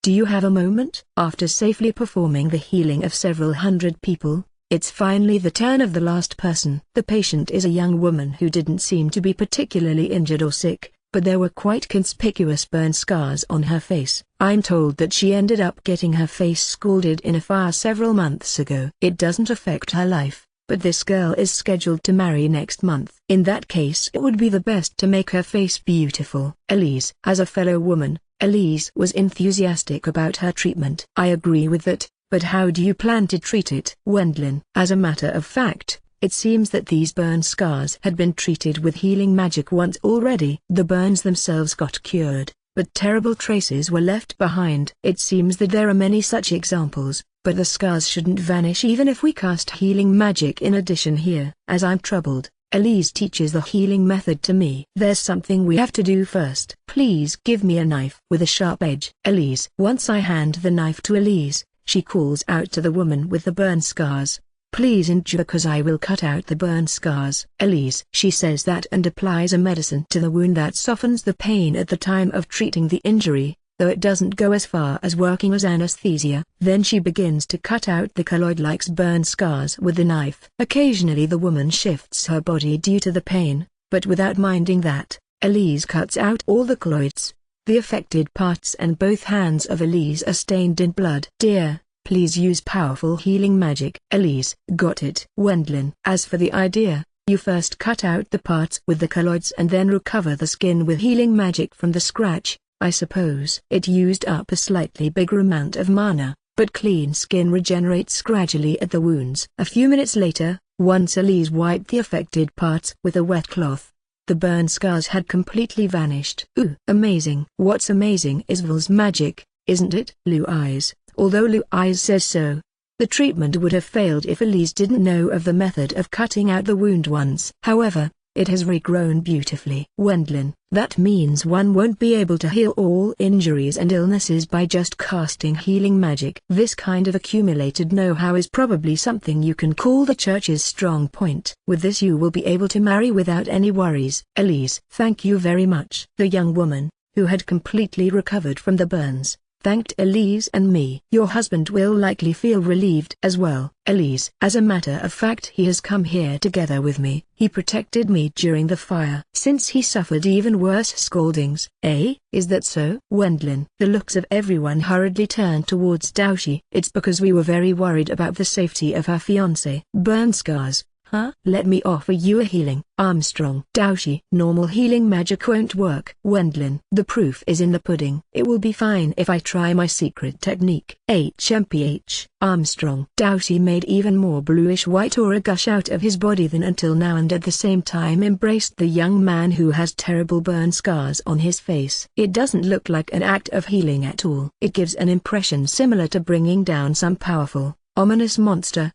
Do you have a moment? After safely performing the healing of several hundred people, it's finally the turn of the last person. The patient is a young woman who didn't seem to be particularly injured or sick, but there were quite conspicuous burn scars on her face. I'm told that she ended up getting her face scalded in a fire several months ago. It doesn't affect her life. But this girl is scheduled to marry next month. In that case it would be the best to make her face beautiful. Elise. As a fellow woman, Elise was enthusiastic about her treatment. I agree with that, but how do you plan to treat it? Wendlin. As a matter of fact, it seems that these burn scars had been treated with healing magic once already. The burns themselves got cured, but terrible traces were left behind. It seems that there are many such examples. But the scars shouldn't vanish even if we cast healing magic in addition here. As I'm troubled, Elise teaches the healing method to me. There's something we have to do first. Please give me a knife with a sharp edge. Elise. Once I hand the knife to Elise, she calls out to the woman with the burn scars. Please endure because I will cut out the burn scars. Elise. She says that and applies a medicine to the wound that softens the pain at the time of treating the injury, though it doesn't go as far as working as anesthesia. Then she begins to cut out the colloid-like burn scars with the knife. Occasionally the woman shifts her body due to the pain, but without minding that, Elise cuts out all the colloids. The affected parts and both hands of Elise are stained in blood. Dear, please use powerful healing magic. Elise. Got it. Wendlin. As for the idea, you first cut out the parts with the colloids and then recover the skin with healing magic from the scratch. I suppose it used up a slightly bigger amount of mana, but clean skin regenerates gradually at the wounds. A few minutes later, once Elise wiped the affected parts with a wet cloth, the burn scars had completely vanished. Ooh, amazing. What's amazing is Vil's magic, isn't it? Lu eyes. Although Lu eyes says so, the treatment would have failed if Elise didn't know of the method of cutting out the wound once. However, it has regrown beautifully. Wendlin. That means one won't be able to heal all injuries and illnesses by just casting healing magic. This kind of accumulated know-how is probably something you can call the church's strong point. With this you will be able to marry without any worries. Elise. Thank you very much. The young woman, who had completely recovered from the burns, thanked Elise and me. Your husband will likely feel relieved as well, Elise. As a matter of fact, he has come here together with me. He protected me during the fire. Since he suffered even worse scoldings. Is that so? Wendlin. The looks of everyone hurriedly turned towards Daoshi. It's because we were very worried about the safety of her fiancé. Burn scars. Huh? Let me offer you a healing. Armstrong. Daoshi. Normal healing magic won't work. Wendlin. The proof is in the pudding. It will be fine if I try my secret technique. HMPH. Armstrong. Daoshi made even more bluish-white aura gush out of his body than until now, and at the same time embraced the young man who has terrible burn scars on his face. It doesn't look like an act of healing at all. It gives an impression similar to bringing down some powerful, ominous monster.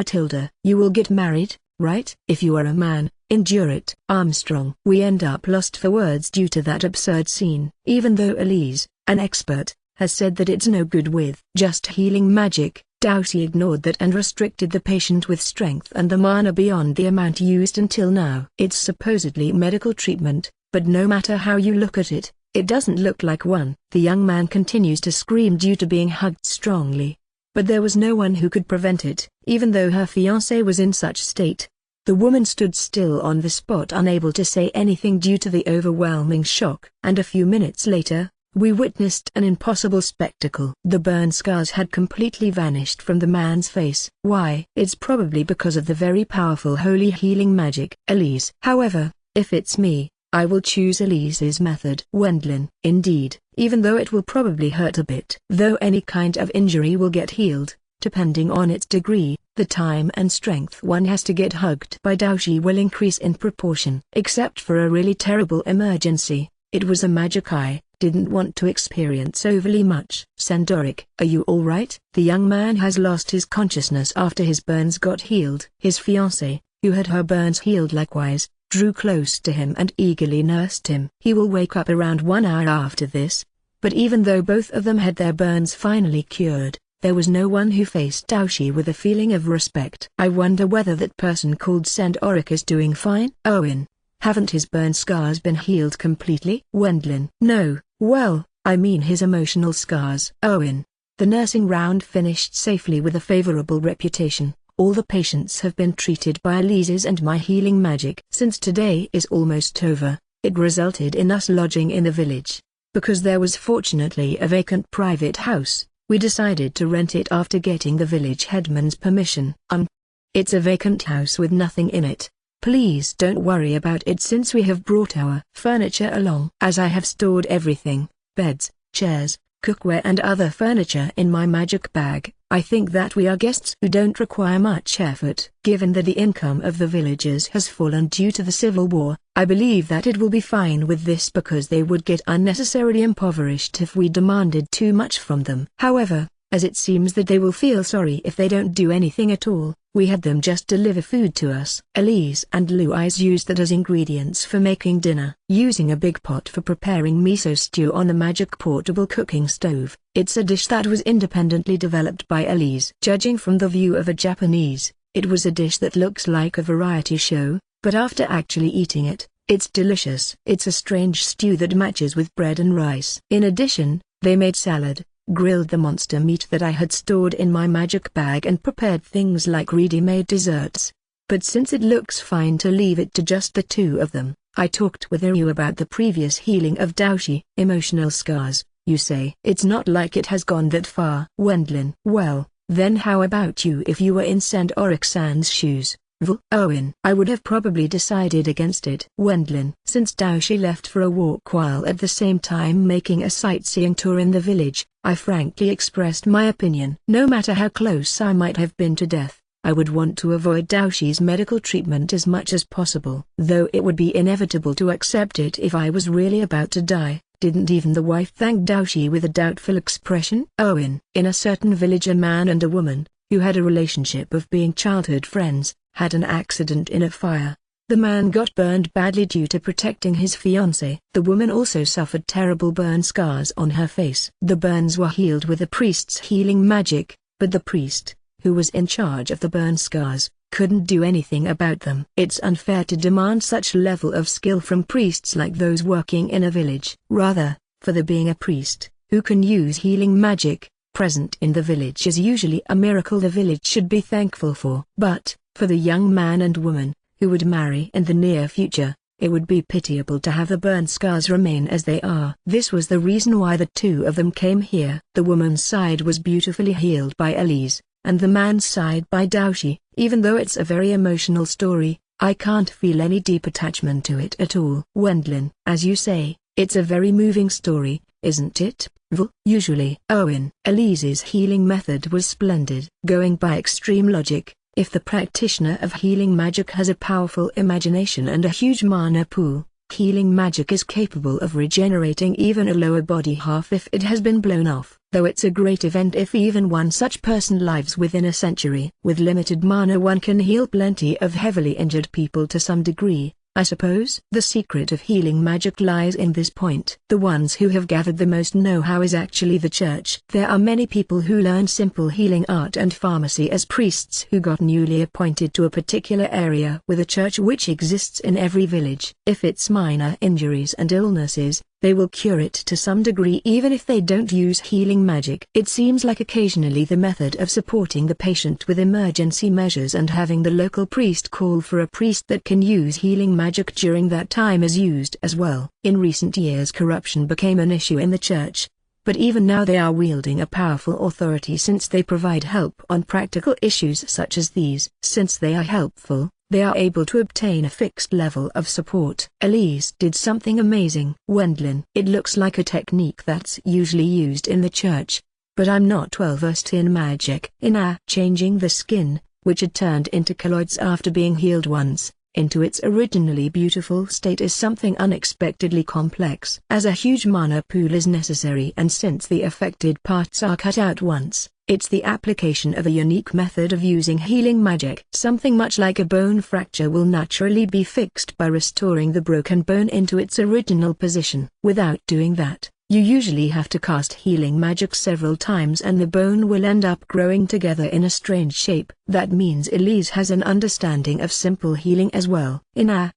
Tilda. You will get married, right? If you are a man, endure it. Armstrong. We end up lost for words due to that absurd scene. Even though Elise, an expert, has said that it's no good with just healing magic, Daoshi ignored that and restricted the patient with strength and the mana beyond the amount used until now. It's supposedly medical treatment, but no matter how you look at it, it doesn't look like one. The young man continues to scream due to being hugged strongly. But there was no one who could prevent it, even though her fiancé was in such state. The woman stood still on the spot, unable to say anything due to the overwhelming shock. And a few minutes later, we witnessed an impossible spectacle. The burn scars had completely vanished from the man's face. Why? It's probably because of the very powerful holy healing magic. Elise. However, if it's me, I will choose Elise's method. Wendlin. Indeed, even though it will probably hurt a bit. Though any kind of injury will get healed, depending on its degree, the time and strength one has to get hugged by Daoshi will increase in proportion. Except for a really terrible emergency, it was a magic I didn't want to experience overly much. Sandoric. Are you alright? The young man has lost his consciousness after his burns got healed. His fiancée, who had her burns healed likewise, drew close to him and eagerly nursed him. He will wake up around 1 hour after this. But even though both of them had their burns finally cured, there was no one who faced Daoshi with a feeling of respect. I wonder whether that person called Sandoric is doing fine? Owen. Haven't his burn scars been healed completely? Wendlin. No, well, I mean his emotional scars. Owen. The nursing round finished safely with a favorable reputation. All the patients have been treated by Elise's and my healing magic. Since today is almost over, it resulted in us lodging in the village. Because there was fortunately a vacant private house, we decided to rent it after getting the village headman's permission. It's a vacant house with nothing in it. Please don't worry about it since we have brought our furniture along. As I have stored everything, beds, chairs, cookware and other furniture in my magic bag, I think that we are guests who don't require much effort. Given that the income of the villagers has fallen due to the civil war, I believe that it will be fine with this because they would get unnecessarily impoverished if we demanded too much from them. However, as it seems that they will feel sorry if they don't do anything at all, we had them just deliver food to us. Elise and Louise used that as ingredients for making dinner, using a big pot for preparing miso stew on the magic portable cooking stove. It's a dish that was independently developed by Elise. Judging from the view of a Japanese, it was a dish that looks like a variety show, but after actually eating it, it's delicious. It's a strange stew that matches with bread and rice. In addition, they made salad, grilled the monster meat that I had stored in my magic bag and prepared things like ready-made desserts. But since it looks fine to leave it to just the two of them, I talked with Iryu about the previous healing of Daoshi. Emotional scars, you say? It's not like it has gone that far. Wendlin. Well, then how about you if you were in Sandoric-san's shoes? Owen. I would have probably decided against it. Wendlin. Since Daoshi left for a walk while at the same time making a sightseeing tour in the village, I frankly expressed my opinion. No matter how close I might have been to death, I would want to avoid Daoshi's medical treatment as much as possible. Though it would be inevitable to accept it if I was really about to die. Didn't even the wife thank Daoshi with a doubtful expression? Owen. In a certain village, a man and a woman, who had a relationship of being childhood friends, had an accident in a fire. The man got burned badly due to protecting his fiancée. The woman also suffered terrible burn scars on her face. The burns were healed with the priest's healing magic, but the priest, who was in charge of the burn scars, couldn't do anything about them. It's unfair to demand such level of skill from priests like those working in a village. Rather, for the being a priest, who can use healing magic, present in the village is usually a miracle the village should be thankful for. But, for the young man and woman, who would marry in the near future, it would be pitiable to have the burn scars remain as they are. This was the reason why the two of them came here. The woman's side was beautifully healed by Elise, and the man's side by Daoshi. Even though it's a very emotional story, I can't feel any deep attachment to it at all. Wendlin, as you say, it's a very moving story, isn't it? Usually. Owen. Elise's healing method was splendid. Going by extreme logic, if the practitioner of healing magic has a powerful imagination and a huge mana pool, healing magic is capable of regenerating even a lower body half if it has been blown off. Though it's a great event if even one such person lives within a century. With limited mana one can heal plenty of heavily injured people to some degree, I suppose. The secret of healing magic lies in this point. The ones who have gathered the most know-how is actually the church. There are many people who learn simple healing art and pharmacy as priests who got newly appointed to a particular area with a church which exists in every village. If it's minor injuries and illnesses, they will cure it to some degree even if they don't use healing magic. It seems like occasionally the method of supporting the patient with emergency measures and having the local priest call for a priest that can use healing magic during that time is used as well. In recent years corruption became an issue in the church, but even now they are wielding a powerful authority since they provide help on practical issues such as these. Since they are helpful, they are able to obtain a fixed level of support. Elise did something amazing. Wendlin. It looks like a technique that's usually used in the church, but I'm not well versed in magic. Changing the skin, which had turned into colloids after being healed once, into its originally beautiful state is something unexpectedly complex. As a huge mana pool is necessary and since the affected parts are cut out once, it's the application of a unique method of using healing magic. Something much like a bone fracture will naturally be fixed by restoring the broken bone into its original position. Without doing that, you usually have to cast healing magic several times and the bone will end up growing together in a strange shape. That means Elise has an understanding of simple healing as well.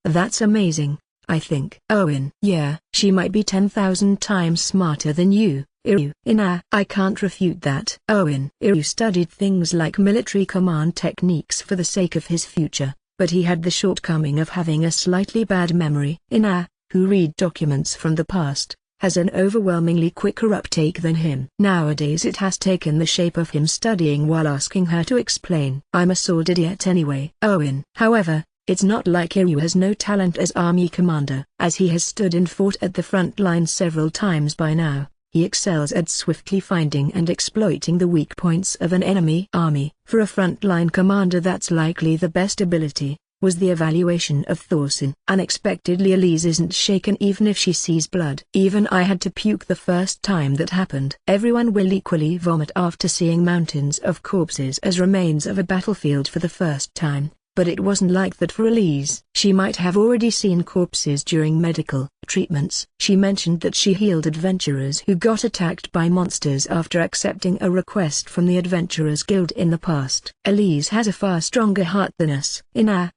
That's amazing, I think. Owen. Yeah, she might be 10,000 times smarter than you. I can't refute that. Owen. Iryu studied things like military command techniques for the sake of his future, but he had the shortcoming of having a slightly bad memory. Who read documents from the past, has an overwhelmingly quicker uptake than him. Nowadays it has taken the shape of him studying while asking her to explain. I'm a sword idiot anyway. Owen. However, it's not like Iryu has no talent as army commander, as he has stood and fought at the front line several times by now. He excels at swiftly finding and exploiting the weak points of an enemy army. For a frontline commander that's likely the best ability, was the evaluation of Thorson. Unexpectedly Elise isn't shaken even if she sees blood. Even I had to puke the first time that happened. Everyone will equally vomit after seeing mountains of corpses as remains of a battlefield for the first time. But it wasn't like that for Elise. She might have already seen corpses during medical treatments. She mentioned that she healed adventurers who got attacked by monsters after accepting a request from the Adventurers Guild in the past. Elise has a far stronger heart than us.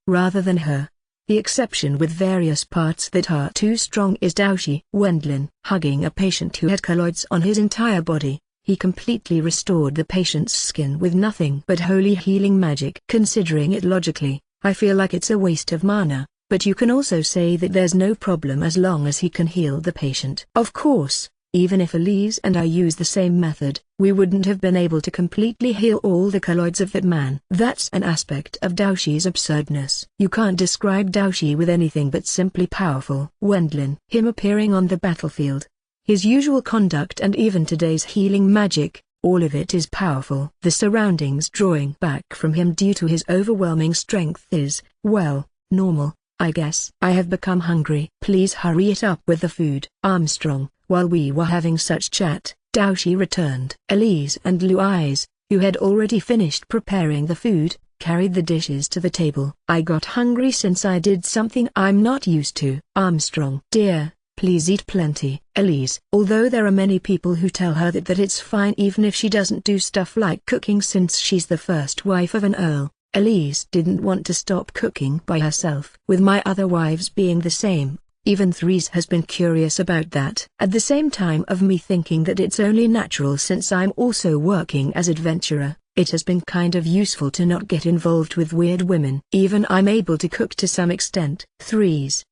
Rather than her. The exception with various parts that are too strong is Daoshi. Wendlin. Hugging a patient who had colloids on his entire body, he completely restored the patient's skin with nothing but holy healing magic. Considering it logically, I feel like it's a waste of mana, but you can also say that there's no problem as long as he can heal the patient. Of course, even if Elise and I use the same method, we wouldn't have been able to completely heal all the colloids of that man. That's an aspect of Daoshi's absurdness. You can't describe Daoshi with anything but simply powerful. Wendlin. Him appearing on the battlefield, his usual conduct and even today's healing magic, all of it is powerful. The surroundings drawing back from him due to his overwhelming strength is, well, normal, I guess. I have become hungry. Please hurry it up with the food. Armstrong. While we were having such chat, Daoshi returned. Elise and Louise, who had already finished preparing the food, carried the dishes to the table. I got hungry since I did something I'm not used to. Armstrong. Dear, please eat plenty. Elise. Although there are many people who tell her that it's fine even if she doesn't do stuff like cooking since she's the first wife of an earl, Elise didn't want to stop cooking by herself. With my other wives being the same, Even Threes has been curious about that. At the same time of me thinking that it's only natural since I'm also working as adventurer, it has been kind of useful to not get involved with weird women. Even I'm able to cook to some extent. Threes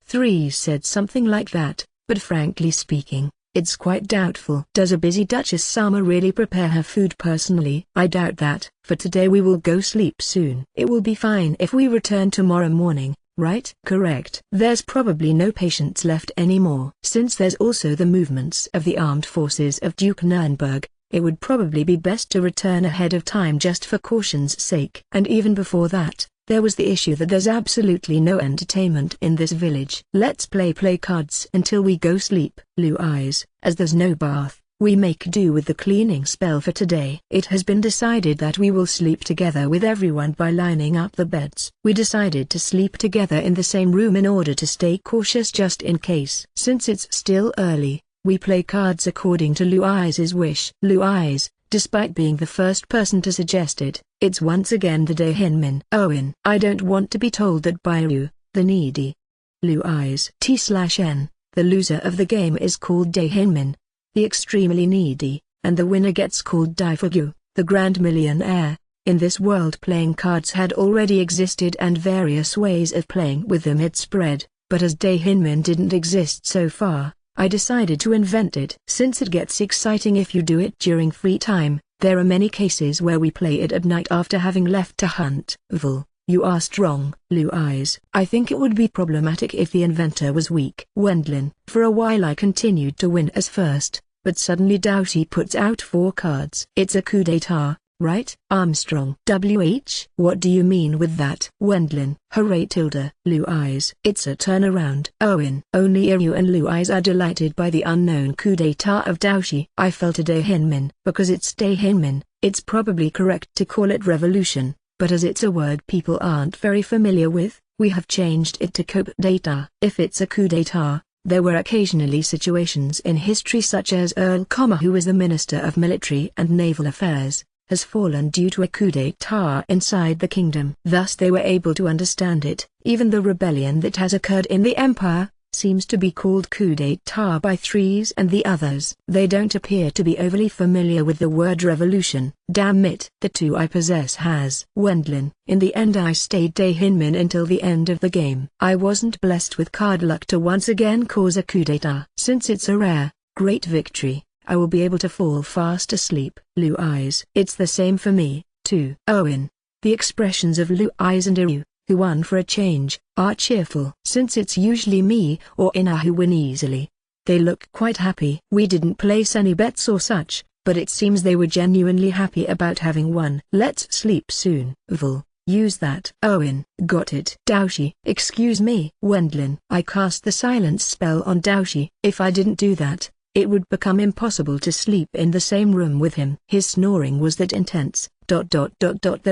said something like that, but frankly speaking, it's quite doubtful. Does a busy Duchess Sama really prepare her food personally? I doubt that. For today we will go sleep soon. It will be fine if we return tomorrow morning, right? Correct. There's probably no patience left anymore. Since there's also the movements of the armed forces of Duke Nurnberg, it would probably be best to return ahead of time just for caution's sake. And even before that, there was the issue that there's absolutely no entertainment in this village. Let's play cards until we go sleep. Blue eyes, as there's no bath, we make do with the cleaning spell for today. It has been decided that we will sleep together with everyone by lining up the beds. We decided to sleep together in the same room in order to stay cautious just in case. Since it's still early, we play cards according to Blue Eyes' wish. Blue Eyes, despite being the first person to suggest it, it's once again the Daehinmin. Owen. I don't want to be told that by you, the needy. Blue Eyes. T/N, the loser of the game is called Daehinmin, the extremely needy, and the winner gets called Daifugu, the grand millionaire. In this world playing cards had already existed and various ways of playing with them had spread, but as Daehinmin didn't exist so far, I decided to invent it. Since it gets exciting if you do it during free time, there are many cases where we play it at night after having left to hunt. Vul, you are strong. Blue Eyes. I think it would be problematic if the inventor was weak. Wendlin. For a while I continued to win as first, but suddenly Doushi puts out 4 cards. It's a coup d'etat, right? Armstrong. What do you mean with that? Wendlin. Hooray tilde. Blue Eyes. It's a turnaround. Owen. Only Iryu and Blue Eyes are delighted by the unknown coup d'etat of Doushi. I felt a Daehinmin. Because it's Daehinmin, it's probably correct to call it revolution, but as it's a word people aren't very familiar with, we have changed it to coup d'etat. If it's a coup d'etat, there were occasionally situations in history such as Earl Comma, who was the Minister of Military and Naval Affairs, has fallen due to a coup d'etat inside the kingdom. Thus they were able to understand it. Even the rebellion that has occurred in the empire seems to be called coup d'etat by Threes and the others. They don't appear to be overly familiar with the word revolution. Damn it. The 2 I possess has. Wendlin. In the end I stayed Daehinmin until the end of the game. I wasn't blessed with card luck to once again cause a coup d'etat. Since it's a rare, great victory, I will be able to fall fast asleep. Blue Eyes. It's the same for me, too. Owen. The expressions of Blue Eyes and Iryu, who won for a change, are cheerful. Since it's usually me or Ina who win easily, they look quite happy. We didn't place any bets or such, but it seems they were genuinely happy about having won. Let's sleep soon. Vul. Use that. Owen. Got it. Doushi. Excuse me. Wendlin. I cast the silence spell on Doushi. If I didn't do that, it would become impossible to sleep in the same room with him. His snoring was that intense, though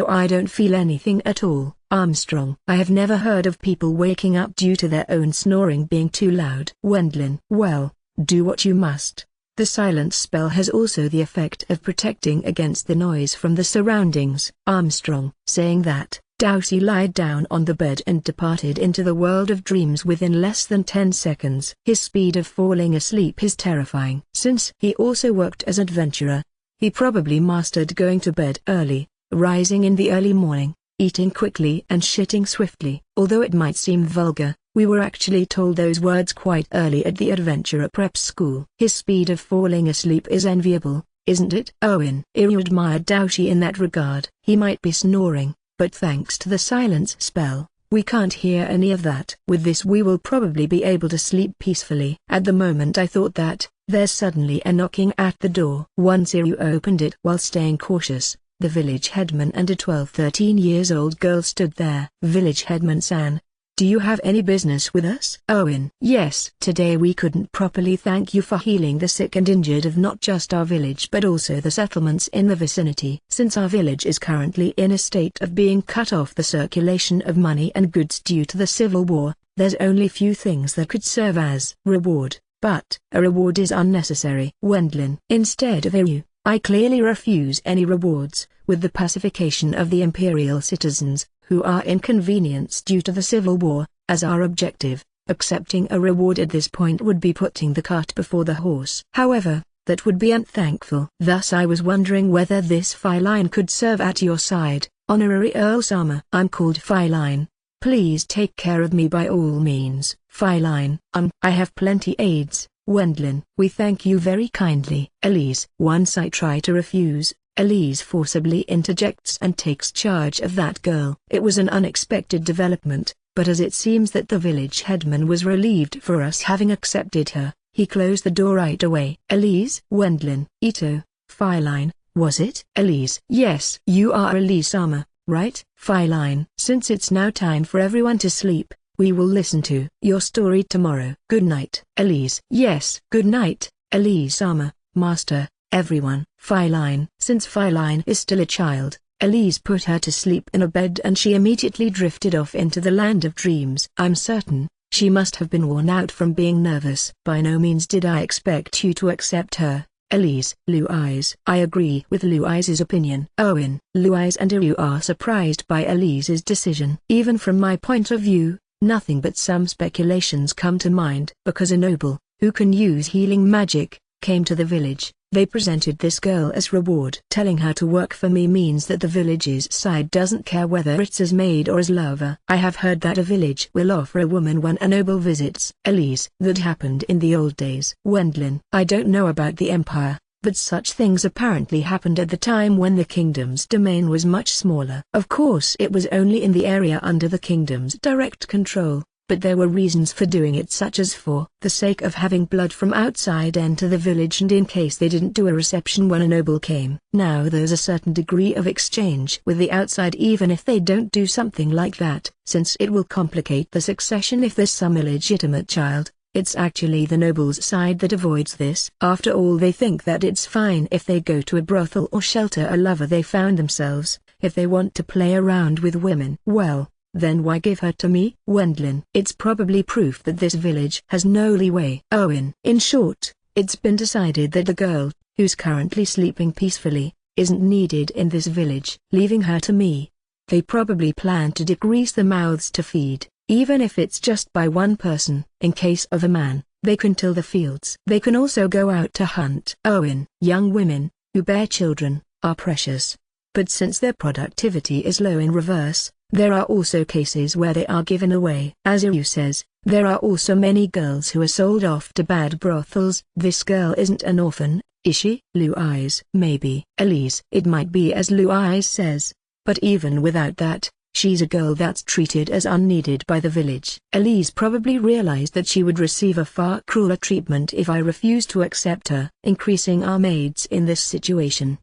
I don't feel anything at all. Armstrong. I have never heard of people waking up due to their own snoring being too loud. Wendlin. Well, do what you must. The silence spell has also the effect of protecting against the noise from the surroundings. Armstrong. Saying that, Doushi lied down on the bed and departed into the world of dreams within less than 10 seconds. His speed of falling asleep is terrifying. Since he also worked as adventurer, he probably mastered going to bed early, rising in the early morning, eating quickly and shitting swiftly. Although it might seem vulgar, we were actually told those words quite early at the adventurer prep school. His speed of falling asleep is enviable, isn't it? Owen. Iryu admired Doushi in that regard. He might be snoring, but thanks to the silence spell, we can't hear any of that. With this we will probably be able to sleep peacefully. At the moment I thought that, there's suddenly a knocking at the door. Once Iryu opened it while staying cautious, the village headman and a 12-13 years old girl stood there. Village headman-san, do you have any business with us? Owen. Yes. Today we couldn't properly thank you for healing the sick and injured of not just our village but also the settlements in the vicinity. Since our village is currently in a state of being cut off the circulation of money and goods due to the civil war, there's only few things that could serve as reward, but a reward is unnecessary. Wendlin. Instead of Iryu, I clearly refuse any rewards, with the pacification of the imperial citizens, who are inconvenienced due to the civil war, as our objective. Accepting a reward at this point would be putting the cart before the horse. However, that would be unthankful. Thus I was wondering whether this feline could serve at your side, Honorary Earl Sama. I'm called Feline. Please take care of me by all means. Feline. I have plenty aids, Wendlin. We thank you very kindly. Elise. Once I try to refuse, Elise forcibly interjects and takes charge of that girl. It was an unexpected development, but as it seems that the village headman was relieved for us having accepted her, he closed the door right away. Elise? Wendlin. Ito. Feline, was it? Elise. Yes. You are Elise Sama, right? Feline. Since it's now time for everyone to sleep, we will listen to your story tomorrow. Good night. Elise. Yes. Good night, Elise Sama, Master, everyone. Feline. Since Feline is still a child, Elise put her to sleep in a bed and she immediately drifted off into the land of dreams. I'm certain she must have been worn out from being nervous. By no means did I expect you to accept her, Elise. Louise. I agree with Louise's opinion. Owen. Louise and Iru are surprised by Elise's decision. Even from my point of view, nothing but some speculations come to mind. Because a noble, who can use healing magic, came to the village, they presented this girl as reward. Telling her to work for me means that the village's side doesn't care whether it's as maid or as lover. I have heard that a village will offer a woman when a noble visits. Elise. That happened in the old days. Wendlin. I don't know about the empire, but such things apparently happened at the time when the kingdom's domain was much smaller. Of course it was only in the area under the kingdom's direct control, but there were reasons for doing it, such as for the sake of having blood from outside enter the village and in case they didn't do a reception when a noble came. Now there's a certain degree of exchange with the outside even if they don't do something like that, since it will complicate the succession if there's some illegitimate child. It's actually the noble's side that avoids this. After all, they think that it's fine if they go to a brothel or shelter a lover they found themselves. If they want to play around with women, well, then why give her to me? Wendlin. It's probably proof that this village has no leeway. Owen. In short, it's been decided that the girl, who's currently sleeping peacefully, isn't needed in this village. Leaving her to me. They probably plan to decrease the mouths to feed, even if it's just by one person. In case of a man, they can till the fields. They can also go out to hunt. Owen. Young women, who bear children, are precious. But since their productivity is low in reverse, there are also cases where they are given away. As Iru says, there are also many girls who are sold off to bad brothels. This girl isn't an orphan, is she? Louise. Maybe. Elise. It might be as Louise says, but even without that, she's a girl that's treated as unneeded by the village. Elise probably realized that she would receive a far crueler treatment if I refused to accept her. Increasing our maids in this situation.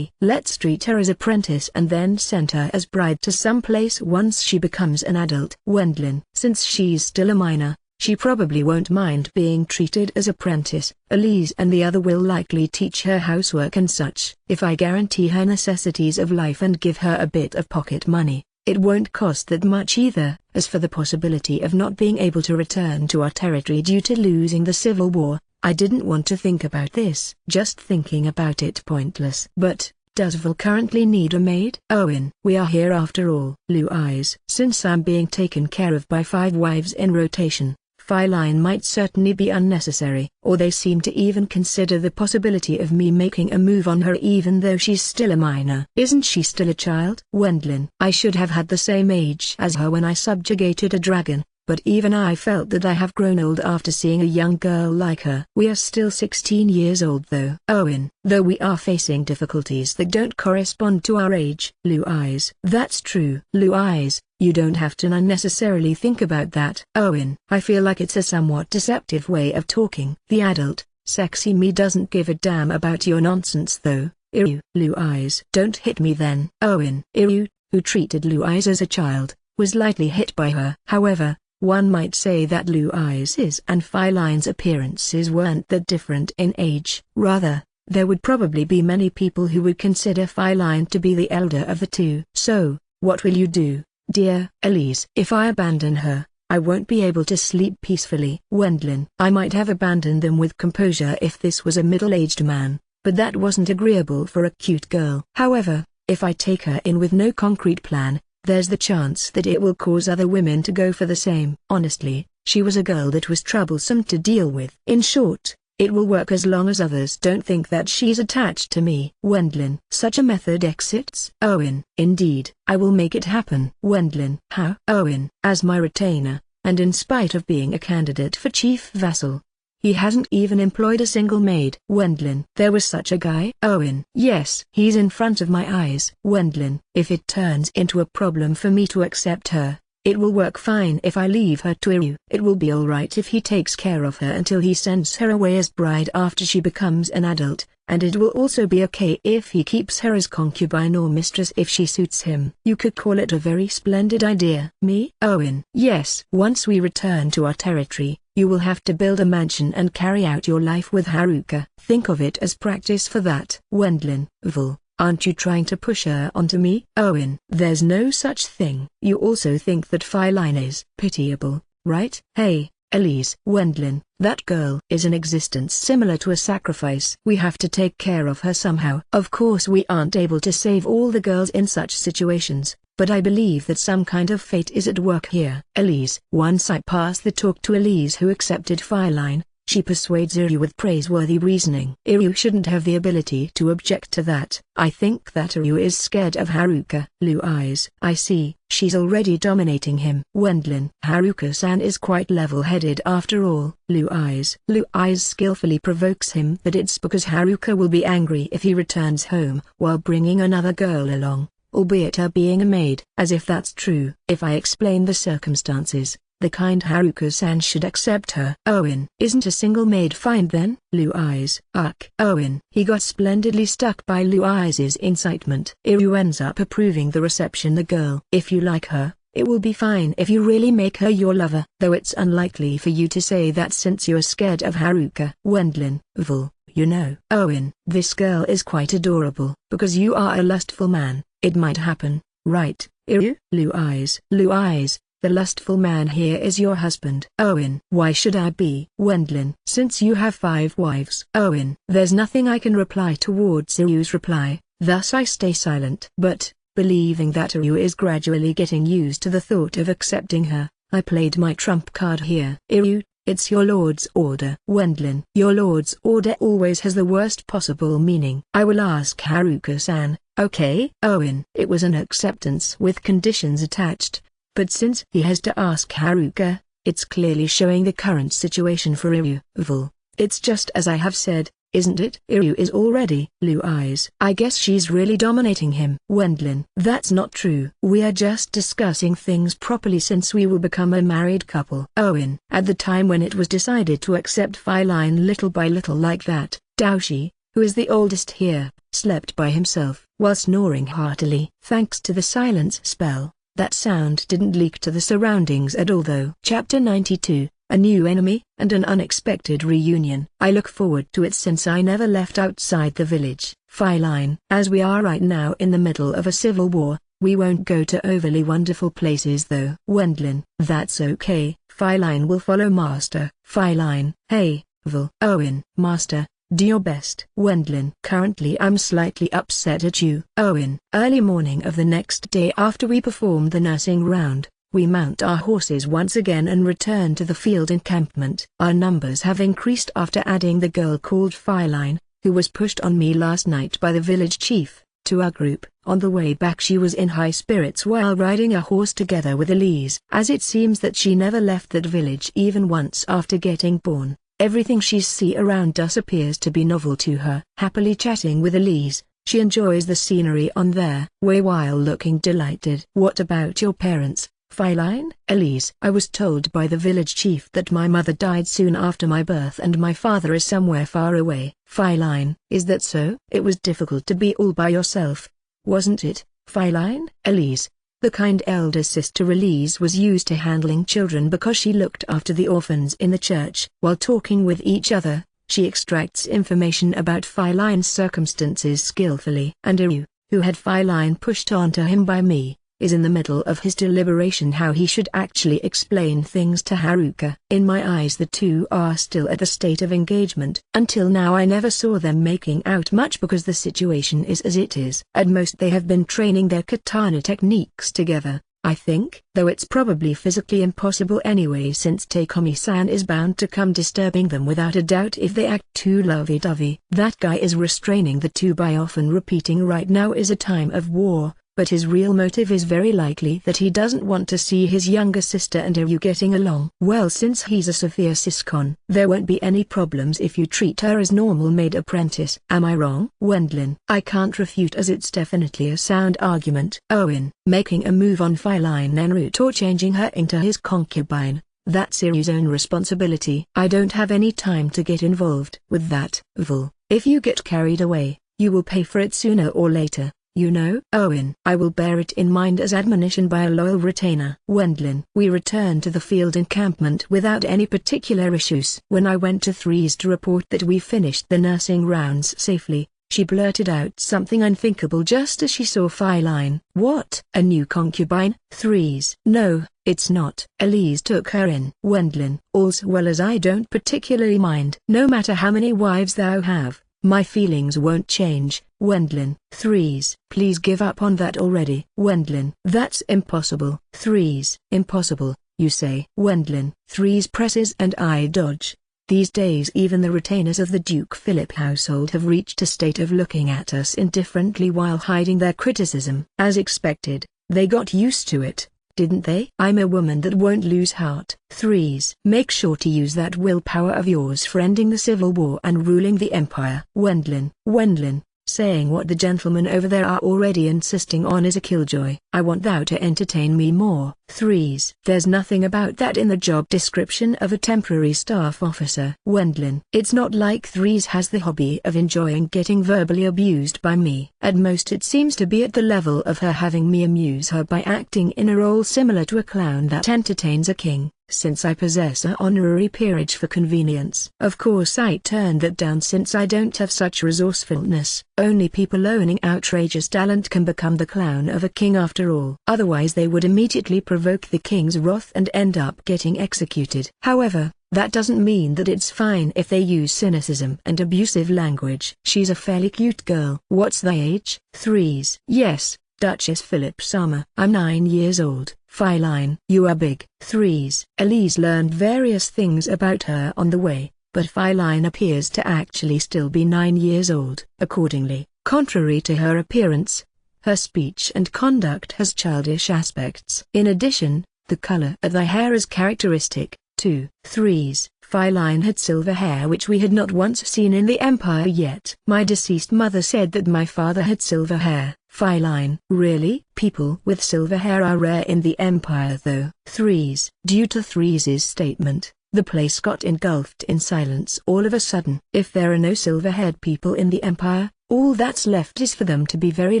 Let's treat her as apprentice and then send her as bride to some place once she becomes an adult. Wendlin. Since she's still a minor, she probably won't mind being treated as apprentice. Elise and the other will likely teach her housework and such. If I guarantee her necessities of life and give her a bit of pocket money, it won't cost that much either. As for the possibility of not being able to return to our territory due to losing the civil war, I didn't want to think about this. Just thinking about it pointless. But, does Vil currently need a maid? Owen. We are here after all. Louise. Since I'm being taken care of by 5 wives in rotation, Feline might certainly be unnecessary. Or they seem to even consider the possibility of me making a move on her even though she's still a minor. Isn't she still a child? Wendlin. I should have had the same age as her when I subjugated a dragon. But even I felt that I have grown old after seeing a young girl like her. We are still 16 years old though. Owen. Though we are facing difficulties that don't correspond to our age. Louise. That's true. Louise, you don't have to unnecessarily think about that. Owen. I feel like it's a somewhat deceptive way of talking. The adult, sexy me doesn't give a damn about your nonsense though. Iru. Louise. Don't hit me then. Owen. Iru, who treated Louise as a child, was lightly hit by her. However, one might say that Louise's and Feline's appearances weren't that different in age. Rather, there would probably be many people who would consider Feline to be the elder of the two. So, what will you do, dear Elise? If I abandon her, I won't be able to sleep peacefully. Wendlin. I might have abandoned them with composure if this was a middle-aged man, but that wasn't agreeable for a cute girl. However, if I take her in with no concrete plan, there's the chance that it will cause other women to go for the same. Honestly, she was a girl that was troublesome to deal with. In short, it will work as long as others don't think that she's attached to me. Wendlin. Such a method exits Owen. Indeed, I will make it happen. Wendlin. How? Owen. As my retainer, and in spite of being a candidate for chief vassal, he hasn't even employed a single maid. Wendlin. There was such a guy? Owen. Yes. He's in front of my eyes. Wendlin. If it turns into a problem for me to accept her, it will work fine if I leave her to Iryu. It will be alright if he takes care of her until he sends her away as bride after she becomes an adult, and it will also be okay if he keeps her as concubine or mistress if she suits him. You could call it a very splendid idea. Me? Owen. Yes. Once we return to our territory, you will have to build a mansion and carry out your life with Haruka. Think of it as practice for that. Wendlin. Vul. Aren't you trying to push her onto me? Owen. There's no such thing. You also think that Feline is pitiable, right? Hey, Elise. Wendlin. That girl is an existence similar to a sacrifice. We have to take care of her somehow. Of course we aren't able to save all the girls in such situations, but I believe that some kind of fate is at work here. Elise. Once I pass the talk to Elise who accepted Feline, she persuades Iryu with praiseworthy reasoning. Iryu shouldn't have the ability to object to that. I think that Iryu is scared of Haruka. Blue eyes. I see, she's already dominating him. Wendlin. Haruka-san is quite level-headed after all. Blue eyes. Blue eyes skillfully provokes him, but it's because Haruka will be angry if he returns home while bringing another girl along, albeit her being a maid. As if that's true. If I explain the circumstances, the kind Haruka-san should accept her. Owen. Isn't a single maid fine then? Blue eyes. Ugh. Owen. He got splendidly stuck by Blue eyes' incitement. Iryu ends up approving the reception the girl. If you like her, it will be fine if you really make her your lover. Though it's unlikely for you to say that since you're scared of Haruka. Wendlin. Vul. You know. Owen. This girl is quite adorable. Because you are a lustful man, it might happen, right, Iryu? Blue eyes. Blue eyes. The lustful man here is your husband. Owen. Why should I be? Wendlin. Since you have 5 wives. Owen. There's nothing I can reply towards Iryu's reply, thus I stay silent. But, believing that Iryu is gradually getting used to the thought of accepting her, I played my trump card here. Iryu, it's your lord's order. Wendlin. Your lord's order always has the worst possible meaning. I will ask Haruka-san, okay? Owen. It was an acceptance with conditions attached. But since he has to ask Haruka, it's clearly showing the current situation for Iryu. Vul. It's just as I have said, isn't it? Iryu is already. Blue eyes. I guess she's really dominating him. Wendlin. That's not true. We are just discussing things properly since we will become a married couple. Owen. At the time when it was decided to accept Feline little by little like that, Daoshi, who is the oldest here, slept by himself, while snoring heartily. Thanks to the silence spell, that sound didn't leak to the surroundings at all though. Chapter 92, A New Enemy, and an Unexpected Reunion. I look forward to it since I never left outside the village. Feline. As we are right now in the middle of a civil war, we won't go to overly wonderful places though. Wendlin. That's okay, Feline will follow Master. Feline. Hey, Vul. Owen. Master, do your best. Wendlin. Currently I'm slightly upset at you. Owen. Early morning of the next day after we perform the nursing round, we mount our horses once again and return to the field encampment. Our numbers have increased after adding the girl called Feline, who was pushed on me last night by the village chief, to our group. On the way back she was in high spirits while riding a horse together with Elise. As it seems that she never left that village even once after getting born. Everything she sees around us appears to be novel to her. Happily chatting with Elise, she enjoys the scenery on their way while looking delighted. What about your parents, Feline? Elise. I was told by the village chief that my mother died soon after my birth and my father is somewhere far away. Feline. Is that so? It was difficult to be all by yourself, wasn't it, Feline? Elise. The kind elder sister Elise was used to handling children because she looked after the orphans in the church. While talking with each other, she extracts information about Feline's circumstances skillfully. And Iryu, who had Feline pushed onto him by me, is in the middle of his deliberation how he should actually explain things to Haruka. In my eyes the two are still at the state of engagement. Until now I never saw them making out much because the situation is as it is. At most they have been training their katana techniques together, I think, though it's probably physically impossible anyway since Takomi-san is bound to come disturbing them without a doubt if they act too lovey-dovey. That guy is restraining the two by often repeating right now is a time of war, but his real motive is very likely that he doesn't want to see his younger sister and you getting along. Well, since he's a Sophia Siscon, there won't be any problems if you treat her as normal maid apprentice. Am I wrong? Wendlin. I can't refute as it's definitely a sound argument. Owen, making a move on Feline Nenrut or changing her into his concubine, that's Iru's own responsibility. I don't have any time to get involved with that. Vul, if you get carried away, you will pay for it sooner or later. You know, Owen. I will bear it in mind as admonition by a loyal retainer. Wendlin. We returned to the field encampment without any particular issues. When I went to Threes to report that we finished the nursing rounds safely, she blurted out something unthinkable just as she saw Feline. What? A new concubine? Threes. No, it's not. Elise took her in. Wendlin. All's well as I don't particularly mind. No matter how many wives thou have, my feelings won't change. Wendlin. Threes. Please give up on that already. Wendlin. That's impossible. Threes. Impossible, you say? Wendlin. Threes presses and I dodge. These days even the retainers of the Duke Philip household have reached a state of looking at us indifferently while hiding their criticism. As expected, they got used to it, didn't they? I'm a woman that won't lose heart. Threes. Make sure to use that willpower of yours for ending the civil war and ruling the empire. Wendlin. Wendlin, saying what the gentlemen over there are already insisting on is a killjoy. I want thou to entertain me more. Threes. There's nothing about that in the job description of a temporary staff officer. Wendlin. It's not like Threes has the hobby of enjoying getting verbally abused by me. At most it seems to be at the level of her having me amuse her by acting in a role similar to a clown that entertains a king, since I possess a honorary peerage for convenience. Of course I turned that down since I don't have such resourcefulness. Only people owning outrageous talent can become the clown of a king after all. Otherwise they would immediately provoke the king's wrath and end up getting executed. However, that doesn't mean that it's fine if they use cynicism and abusive language. She's a fairly cute girl. What's thy age? Threes. Yes, Duchess Philip Summer. I'm 9 years old. Feline. You are big. Threes. Elise learned various things about her on the way, but Feline appears to actually still be 9 years old. Accordingly, contrary to her appearance, her speech and conduct has childish aspects. In addition, the color of thy hair is characteristic, too. Threes. Feline had silver hair which we had not once seen in the Empire yet. My deceased mother said that my father had silver hair. Feline. Really? People with silver hair are rare in the Empire though. Threes. Due to Threes' statement, the place got engulfed in silence all of a sudden. If there are no silver-haired people in the Empire, all that's left is for them to be very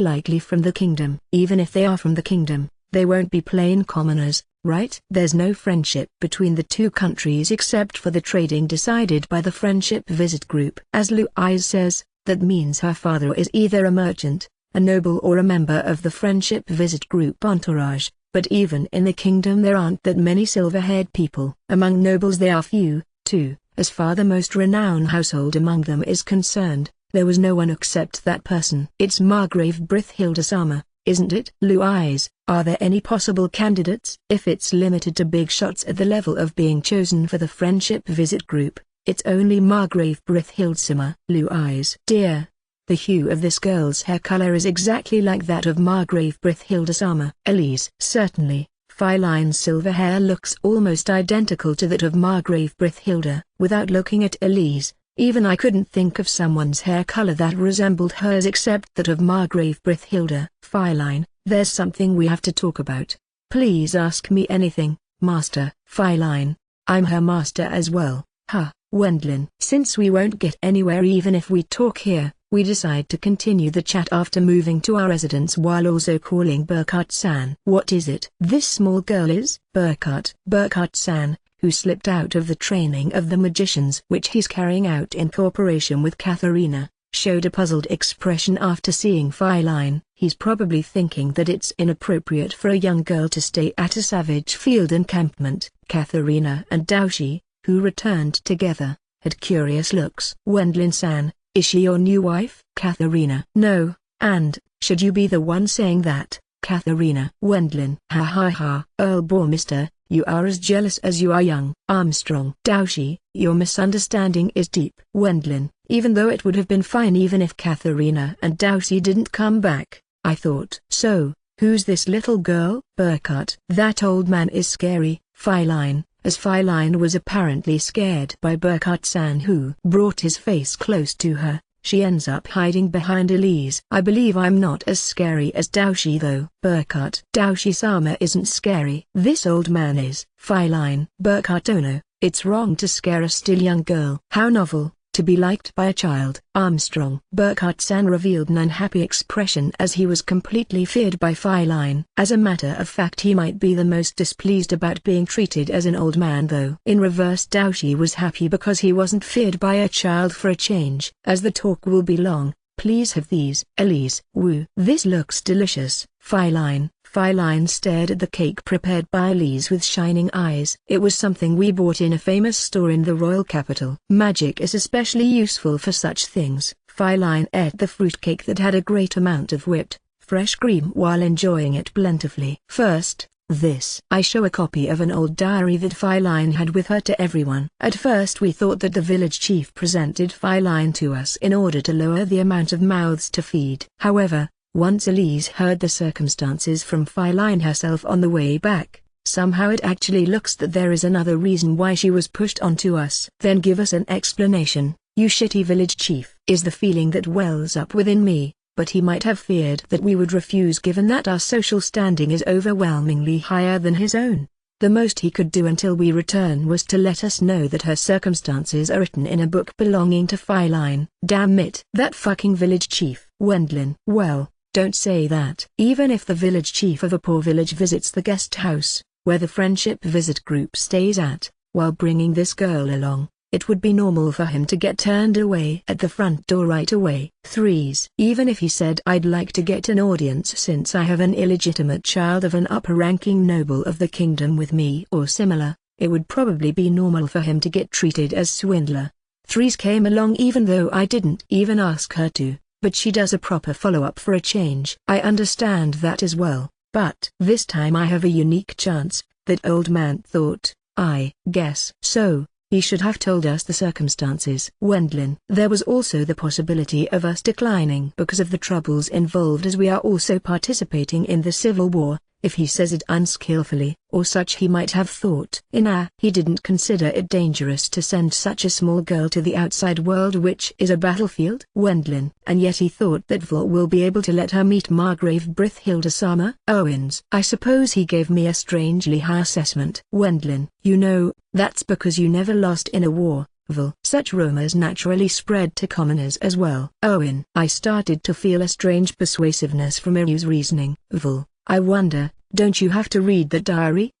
likely from the kingdom. Even if they are from the kingdom, they won't be plain commoners, right? There's no friendship between the two countries except for the trading decided by the Friendship Visit Group. As Louise says, that means her father is either a merchant, a noble or a member of the Friendship Visit Group entourage, but even in the kingdom there aren't that many silver-haired people. Among nobles they are few, too, as far the most renowned household among them is concerned. There was no one except that person. It's Margrave Brithilda Sama, isn't it? Louise, are there any possible candidates? If it's limited to big shots at the level of being chosen for the Friendship Visit Group, it's only Margrave Brithilda Sama. Louise. Dear, the hue of this girl's hair color is exactly like that of Margrave Brithilda Sama. Elise. Certainly, Feline's silver hair looks almost identical to that of Margrave Brithilda. Without looking at Elise, even I couldn't think of someone's hair color that resembled hers except that of Margrave Brithilda. Feline, there's something we have to talk about. Please ask me anything, Master. Feline, I'm her master as well. Ha, Wendlin. Since we won't get anywhere even if we talk here, we decide to continue the chat after moving to our residence while also calling Burkhardt-san. What is it? This small girl is Burkhardt-san, who slipped out of the training of the magicians which he's carrying out in cooperation with Katharina, showed a puzzled expression after seeing Feline. He's probably thinking that it's inappropriate for a young girl to stay at a savage field encampment. Katharina and Daoshi, who returned together, had curious looks. Wendlin-san, is she your new wife? Katharina: no, and, should you be the one saying that? Katharina: Wendlin: ha ha ha. Earl Bormister, you are as jealous as you are young. Armstrong: Daoshi, your misunderstanding is deep. Wendlin: even though it would have been fine even if Katharina and Daoshi didn't come back, I thought. So, who's this little girl? Burkhart: that old man is scary. Feline, as Feline was apparently scared by Burkhart-san, who brought his face close to her, she ends up hiding behind Elise. I believe I'm not as scary as Daoshi though. Burkhart: Daoshi-sama isn't scary. This old man is. Feline: Burkhart: oh no, it's wrong to scare a still young girl. How novel, to be liked by a child. Armstrong: Burkhart-san revealed an unhappy expression as he was completely feared by Feline. As a matter of fact, he might be the most displeased about being treated as an old man though. In reverse, Daoshi was happy because he wasn't feared by a child for a change. As the talk will be long, please have these. Elise: woo. This looks delicious. Feline. Feline stared at the cake prepared by Elise with shining eyes. It was something we bought in a famous store in the royal capital. Magic is especially useful for such things. Feline ate the fruitcake that had a great amount of whipped, fresh cream while enjoying it plentifully. First, this. I show a copy of an old diary that Feline had with her to everyone. At first we thought that the village chief presented Feline to us in order to lower the amount of mouths to feed. However, once Elise heard the circumstances from Feline herself on the way back, somehow it actually looks that there is another reason why she was pushed onto us. Then give us an explanation, you shitty village chief. Is the feeling that wells up within me, but he might have feared that we would refuse given that our social standing is overwhelmingly higher than his own. The most he could do until we return was to let us know that her circumstances are written in a book belonging to Feline. Damn it. That fucking village chief. Wendlin: well, don't say that. Even if the village chief of a poor village visits the guest house, where the friendship visit group stays at, while bringing this girl along, it would be normal for him to get turned away at the front door right away. Threes. Even if he said I'd like to get an audience since I have an illegitimate child of an upper-ranking noble of the kingdom with me or similar, it would probably be normal for him to get treated as swindler. Threes came along even though I didn't even ask her to. But she does a proper follow-up for a change. I understand that as well, but this time I have a unique chance, that old man thought, I guess. So, he should have told us the circumstances. Wendlin: there was also the possibility of us declining because of the troubles involved, as we are also participating in the civil war. If he says it unskillfully, or such, he might have thought. He didn't consider it dangerous to send such a small girl to the outside world, which is a battlefield. Wendlin: and yet he thought that Vol will be able to let her meet Margrave Brithhilda-sama. Owens: I suppose he gave me a strangely high assessment. Wendlin: you know, that's because you never lost in a war, Vol. Such rumors naturally spread to commoners as well. Owen: I started to feel a strange persuasiveness from Iryu's reasoning. Vol: I wonder, don't you have to read the diary?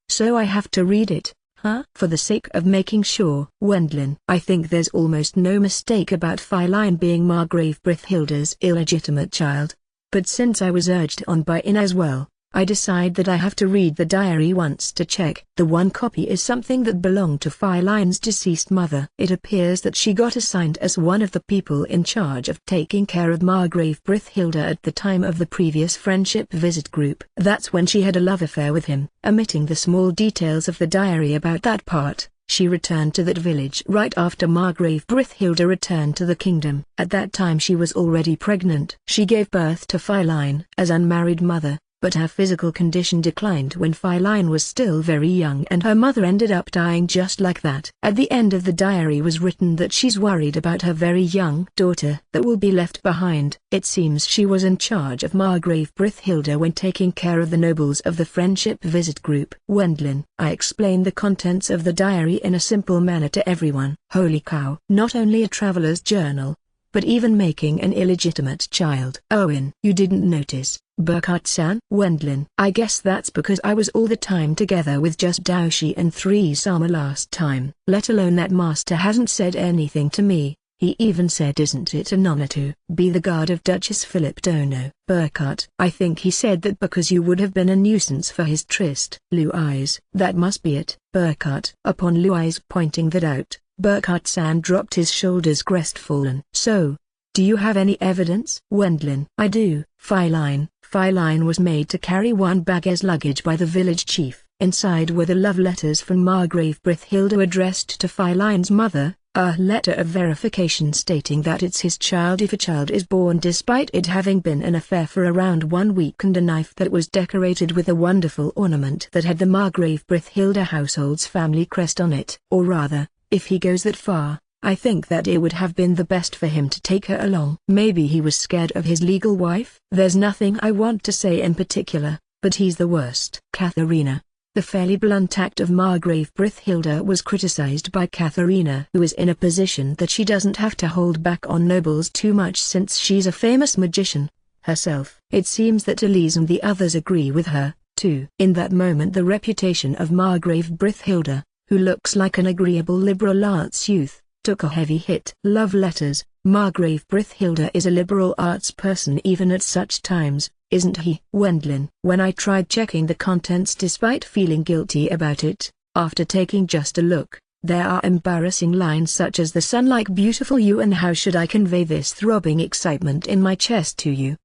So I have to read it, huh? For the sake of making sure. Wendlin: I think there's almost no mistake about Feline being Margrave Brithhilda's illegitimate child. But since I was urged on by as well, I decide that I have to read the diary once to check. The one copy is something that belonged to Feline's deceased mother. It appears that she got assigned as one of the people in charge of taking care of Margrave Brithhilda at the time of the previous friendship visit group. That's when she had a love affair with him. Omitting the small details of the diary about that part, she returned to that village right after Margrave Brithhilda returned to the kingdom. At that time she was already pregnant. She gave birth to Feline as unmarried mother, but her physical condition declined when Feline was still very young and her mother ended up dying just like that. At the end of the diary was written that she's worried about her very young daughter that will be left behind. It seems she was in charge of Margrave Brithhilda when taking care of the nobles of the friendship visit group. Wendlin: I explained the contents of the diary in a simple manner to everyone. Holy cow. Not only a traveler's journal, but even making an illegitimate child. Owen: you didn't notice, Burkhart-san? Wendlin: I guess that's because I was all the time together with just Daoshi and 3 Sama last time. Let alone that master hasn't said anything to me. He even said, isn't it an honor to be the guard of Duchess Philip Dono? Burkhart. I think he said that because you would have been a nuisance for his tryst. Louise. That must be it. Burkhart. Upon Louise pointing that out, Burkhart-san dropped his shoulders crestfallen. So, do you have any evidence? Wendlin. I do. Feline. Feline was made to carry one bag as luggage by the village chief. Inside were the love letters from Margrave Brithilda addressed to Feline's mother, a letter of verification stating that it's his child if a child is born, despite it having been an affair for around 1 week, and a knife that was decorated with a wonderful ornament that had the Margrave Brithilda household's family crest on it. Or rather, if he goes that far, I think that it would have been the best for him to take her along. Maybe he was scared of his legal wife? There's nothing I want to say in particular, but he's the worst. Katharina. The fairly blunt act of Margrave Brithilda was criticized by Katharina, who is in a position that she doesn't have to hold back on nobles too much since she's a famous magician herself. It seems that Elise and the others agree with her, too. In that moment the reputation of Margrave Brithilda, who looks like an agreeable liberal arts youth, took a heavy hit. Love letters. Margrave Brithilda is a liberal arts person even at such times, isn't he? Wendlin. When I tried checking the contents despite feeling guilty about it, after taking just a look, there are embarrassing lines such as "the sun like beautiful you and how should I convey this throbbing excitement in my chest to you?"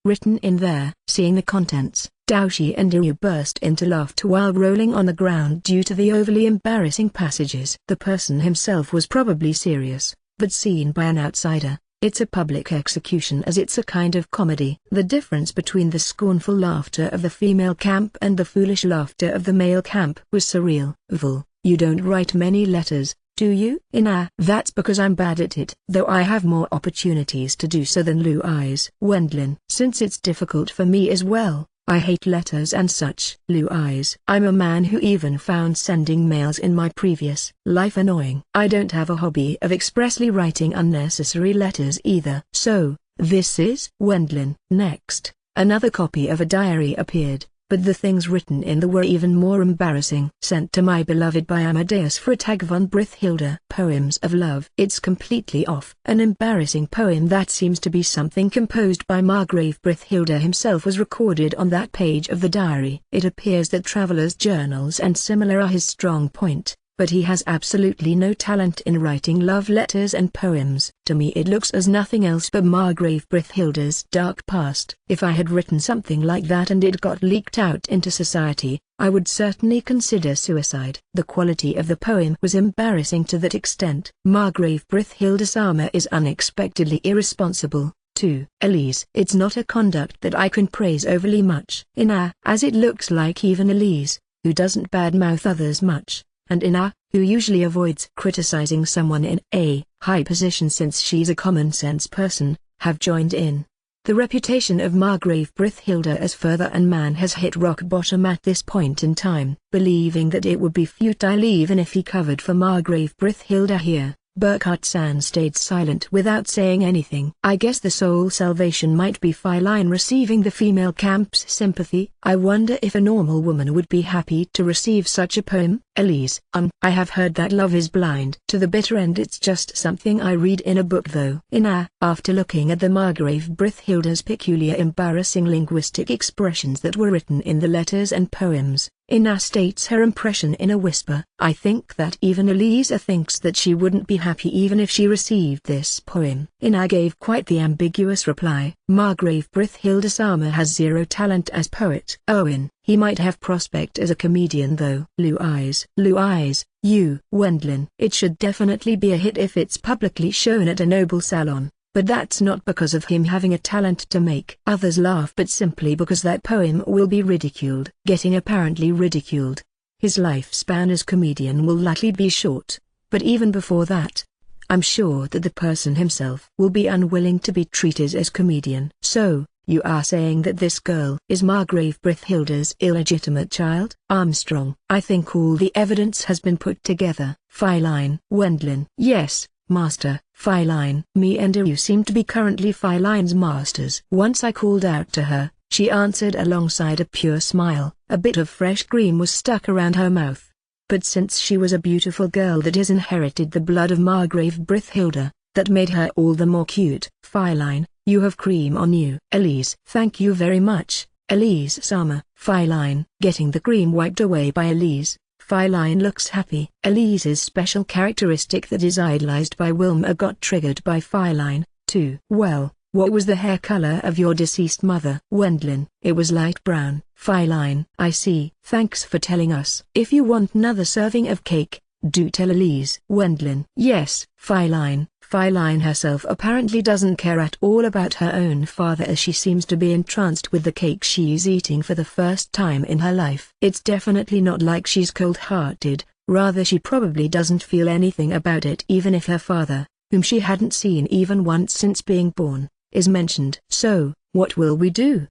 written in there. Seeing the contents, Daoshi and Ryu burst into laughter while rolling on the ground due to the overly embarrassing passages. The person himself was probably serious, but seen by an outsider, it's a public execution as it's a kind of comedy. The difference between the scornful laughter of the female camp and the foolish laughter of the male camp was surreal. Vul, you don't write many letters, do you? That's because I'm bad at it. Though I have more opportunities to do so than Louise. Wendlin. Since it's difficult for me as well, I hate letters and such. Louise. I'm a man who even found sending mails in my previous life annoying. I don't have a hobby of expressly writing unnecessary letters either. So, this is Wendlin. Next, another copy of a diary appeared, but the things written in there were even more embarrassing. Sent to my beloved by Amadeus Freytag von Brithilda. Poems of love. It's completely off. An embarrassing poem that seems to be something composed by Margrave Brithilda himself was recorded on that page of the diary. It appears that travelers' journals and similar are his strong point, but he has absolutely no talent in writing love letters and poems. To me it looks as nothing else but Margrave Brithilda's dark past. If I had written something like that and it got leaked out into society, I would certainly consider suicide. The quality of the poem was embarrassing to that extent. Margrave Brithilda-sama is unexpectedly irresponsible, too. Elise. It's not a conduct that I can praise overly much. As it looks like even Elise, who doesn't badmouth others much, and Ina, who usually avoids criticizing someone in a high position since she's a common-sense person, have joined in. The reputation of Margrave Brithilda as further and man has hit rock bottom at this point in time. Believing that it would be futile even if he covered for Margrave Brithilda here, Burkhart-san stayed silent without saying anything. I guess the sole salvation might be Feline receiving the female camp's sympathy. I wonder if a normal woman would be happy to receive such a poem. Elise. I have heard that love is blind to the bitter end. It's just something I read in a book though. After looking at the Margrave Brithilda's peculiar embarrassing linguistic expressions that were written in the letters and poems, Ina states her impression in a whisper. I think that even Elisa thinks that she wouldn't be happy even if she received this poem. Ina gave quite the ambiguous reply. Margrave Brithilda-sama has zero talent as poet. Owen. He might have prospect as a comedian though. Louise. You. Wendlin. It should definitely be a hit if it's publicly shown at a noble salon. But that's not because of him having a talent to make others laugh but simply because that poem will be ridiculed. Getting apparently ridiculed. His lifespan as comedian will likely be short, but even before that, I'm sure that the person himself will be unwilling to be treated as comedian. So, you are saying that this girl is Margrave Brithilda's illegitimate child? Armstrong. I think all the evidence has been put together. Feline. Wendlin. Yes, Master. Feline. Me and you seem to be currently Feline's masters. Once I called out to her, she answered alongside a pure smile. A bit of fresh cream was stuck around her mouth. But since she was a beautiful girl that has inherited the blood of Margrave Brithilda, that made her all the more cute. Feline, you have cream on you. Elise. Thank you very much, Elise-sama. Feline. Getting the cream wiped away by Elise, Feline looks happy. Elise's special characteristic that is idolized by Wilma got triggered by Feline, too. Well, what was the hair color of your deceased mother? Wendlin. It was light brown. Feline. I see. Thanks for telling us. If you want another serving of cake, do tell Elise. Wendlin. Yes. Feline. Feline herself apparently doesn't care at all about her own father, as she seems to be entranced with the cake she's eating for the first time in her life. It's definitely not like she's cold-hearted, rather she probably doesn't feel anything about it, even if her father, whom she hadn't seen even once since being born, is mentioned. So, what will we do?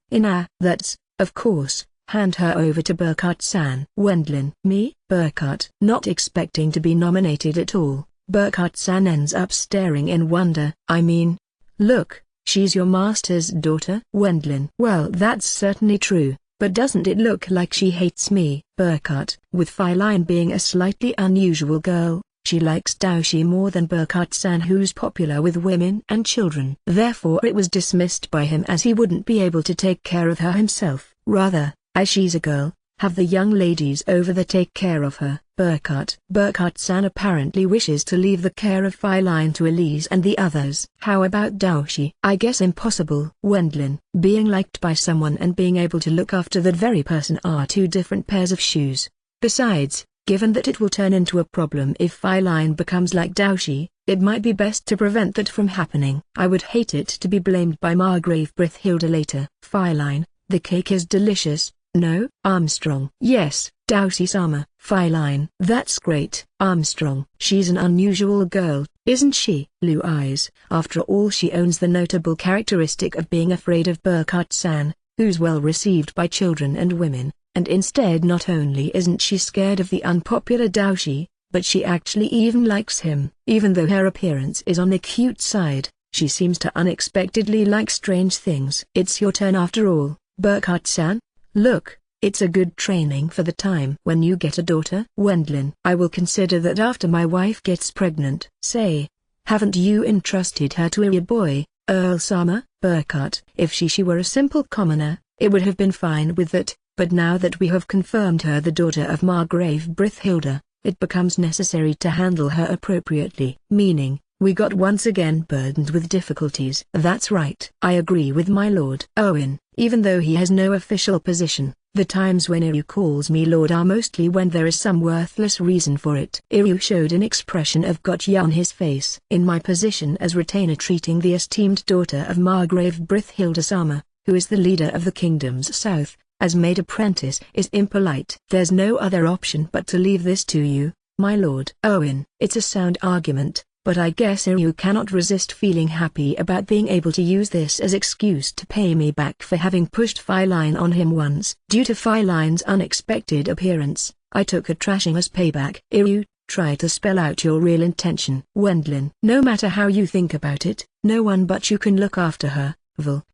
That's, of course, hand her over to Burkhardt-san. Wendlin. Me? Burkhardt. Not expecting to be nominated at all, Burkhardt-san ends up staring in wonder. I mean, look, she's your master's daughter. Wendlin. Well, that's certainly true, but doesn't it look like she hates me? Burkhardt. With Feline being a slightly unusual girl, she likes Daoshi more than Burkhardt-san, who's popular with women and children. Therefore it was dismissed by him as he wouldn't be able to take care of her himself. Rather, as she's a girl, have the young ladies over there take care of her. Burkhardt. Burkhardt-san apparently wishes to leave the care of Feline to Elise and the others. How about Daoshi? I guess impossible. Wendlin. Being liked by someone and being able to look after that very person are two different pairs of shoes. Besides, given that it will turn into a problem if Feline becomes like Daoshi, it might be best to prevent that from happening. I would hate it to be blamed by Margrave Brithhilda later. Feline. The cake is delicious. No? Armstrong. Yes, Daoshi-sama. Feline. That's great. Armstrong. She's an unusual girl, isn't she? Blue eyes. After all, she owns the notable characteristic of being afraid of Burkhardt-san, who's well received by children and women, and instead not only isn't she scared of the unpopular Daoshi, but she actually even likes him. Even though her appearance is on the cute side, she seems to unexpectedly like strange things. It's your turn after all, Burkhardt-san. Look, it's a good training for the time when you get a daughter. Wendlin. I will consider that after my wife gets pregnant. Say, haven't you entrusted her to a boy, Earl-sama? Burkhardt. If she were a simple commoner, it would have been fine with that, but now that we have confirmed her the daughter of Margrave Brithhilda, it becomes necessary to handle her appropriately. Meaning, we got once again burdened with difficulties. That's right. I agree with my lord. Owen. Even though he has no official position, the times when Iryu calls me lord are mostly when there is some worthless reason for it. Iryu showed an expression of gotcha on his face. In my position as retainer treating the esteemed daughter of Margrave Brithhilda-sama, who is the leader of the kingdom's south, as maid apprentice is impolite. There's no other option but to leave this to you, my lord. Owen. It's a sound argument. But I guess Iryu cannot resist feeling happy about being able to use this as excuse to pay me back for having pushed Feline on him once. Due to Feline's unexpected appearance, I took a trashing as payback. Iryu, try to spell out your real intention. Wendlin. No matter how you think about it, no one but you can look after her.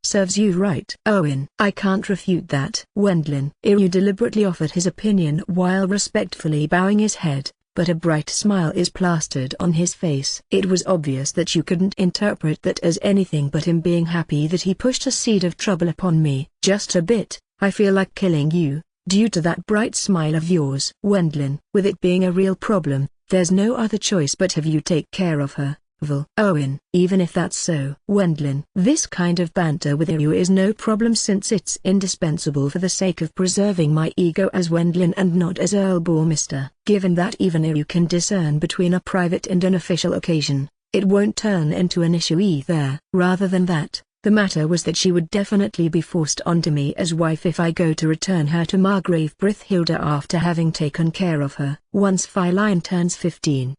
Serves you right. Owen. I can't refute that. Wendlin. Iryu deliberately offered his opinion while respectfully bowing his head, but a bright smile is plastered on his face. It was obvious that you couldn't interpret that as anything but him being happy that he pushed a seed of trouble upon me. Just a bit. I feel like killing you, due to that bright smile of yours. Wendlin. With it being a real problem, there's no other choice but have you take care of her. Owen. Even if that's so. Wendlin. This kind of banter with Iryu is no problem since it's indispensable for the sake of preserving my ego as Wendlin and not as Earl Bourmister. Given that even Iryu can discern between a private and an official occasion, it won't turn into an issue either. Rather than that, the matter was that she would definitely be forced onto me as wife if I go to return her to Margrave Brithhilda after having taken care of her. Once Feline turns 15,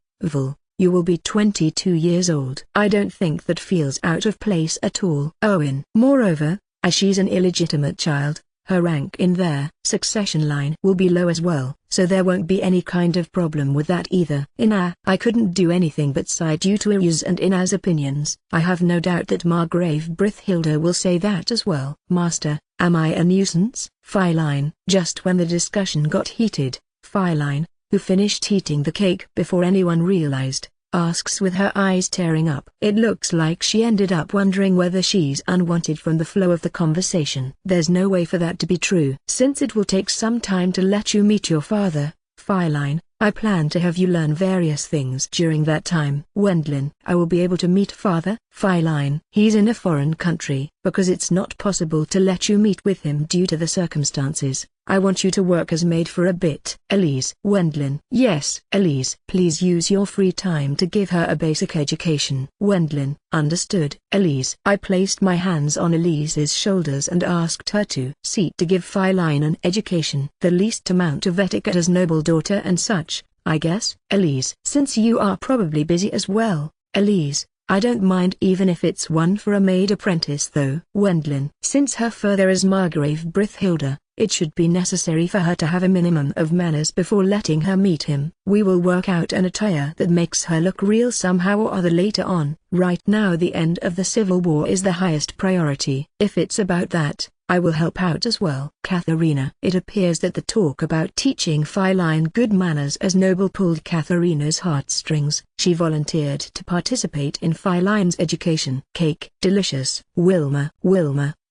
you will be 22 years old. I don't think that feels out of place at all. Owen. Moreover, as she's an illegitimate child, her rank in their succession line will be low as well, so there won't be any kind of problem with that either. I couldn't do anything but sigh due to Iryu's and Ina's opinions. I have no doubt that Margrave Brithhilda will say that as well. Master, am I a nuisance? Feline. Just when the discussion got heated, Feline, who finished eating the cake before anyone realized, asks with her eyes tearing up. It looks like she ended up wondering whether she's unwanted from the flow of the conversation. There's no way for that to be true. Since it will take some time to let you meet your father, Feline, I plan to have you learn various things during that time. Wendlin, I will be able to meet father, Feline. He's in a foreign country. Because it's not possible to let you meet with him due to the circumstances, I want you to work as maid for a bit. Elise. Wendlin. Yes, Elise. Please use your free time to give her a basic education. Wendlin. Understood. Elise. I placed my hands on Elise's shoulders and asked her to seek to give Feline an education. The least amount of etiquette as noble daughter and such, I guess. Elise. Since you are probably busy as well, Elise, I don't mind even if it's one for a maid apprentice though. Wendlin. Since her father is Margrave Brithhilda, it should be necessary for her to have a minimum of manners before letting her meet him. We will work out an attire that makes her look real somehow or other later on. Right now the end of the Civil War is the highest priority. If it's about that, I will help out as well. Katharina. It appears that the talk about teaching Feline good manners as noble pulled Katharina's heartstrings. She volunteered to participate in Feline's education. Cake. Delicious. Wilma,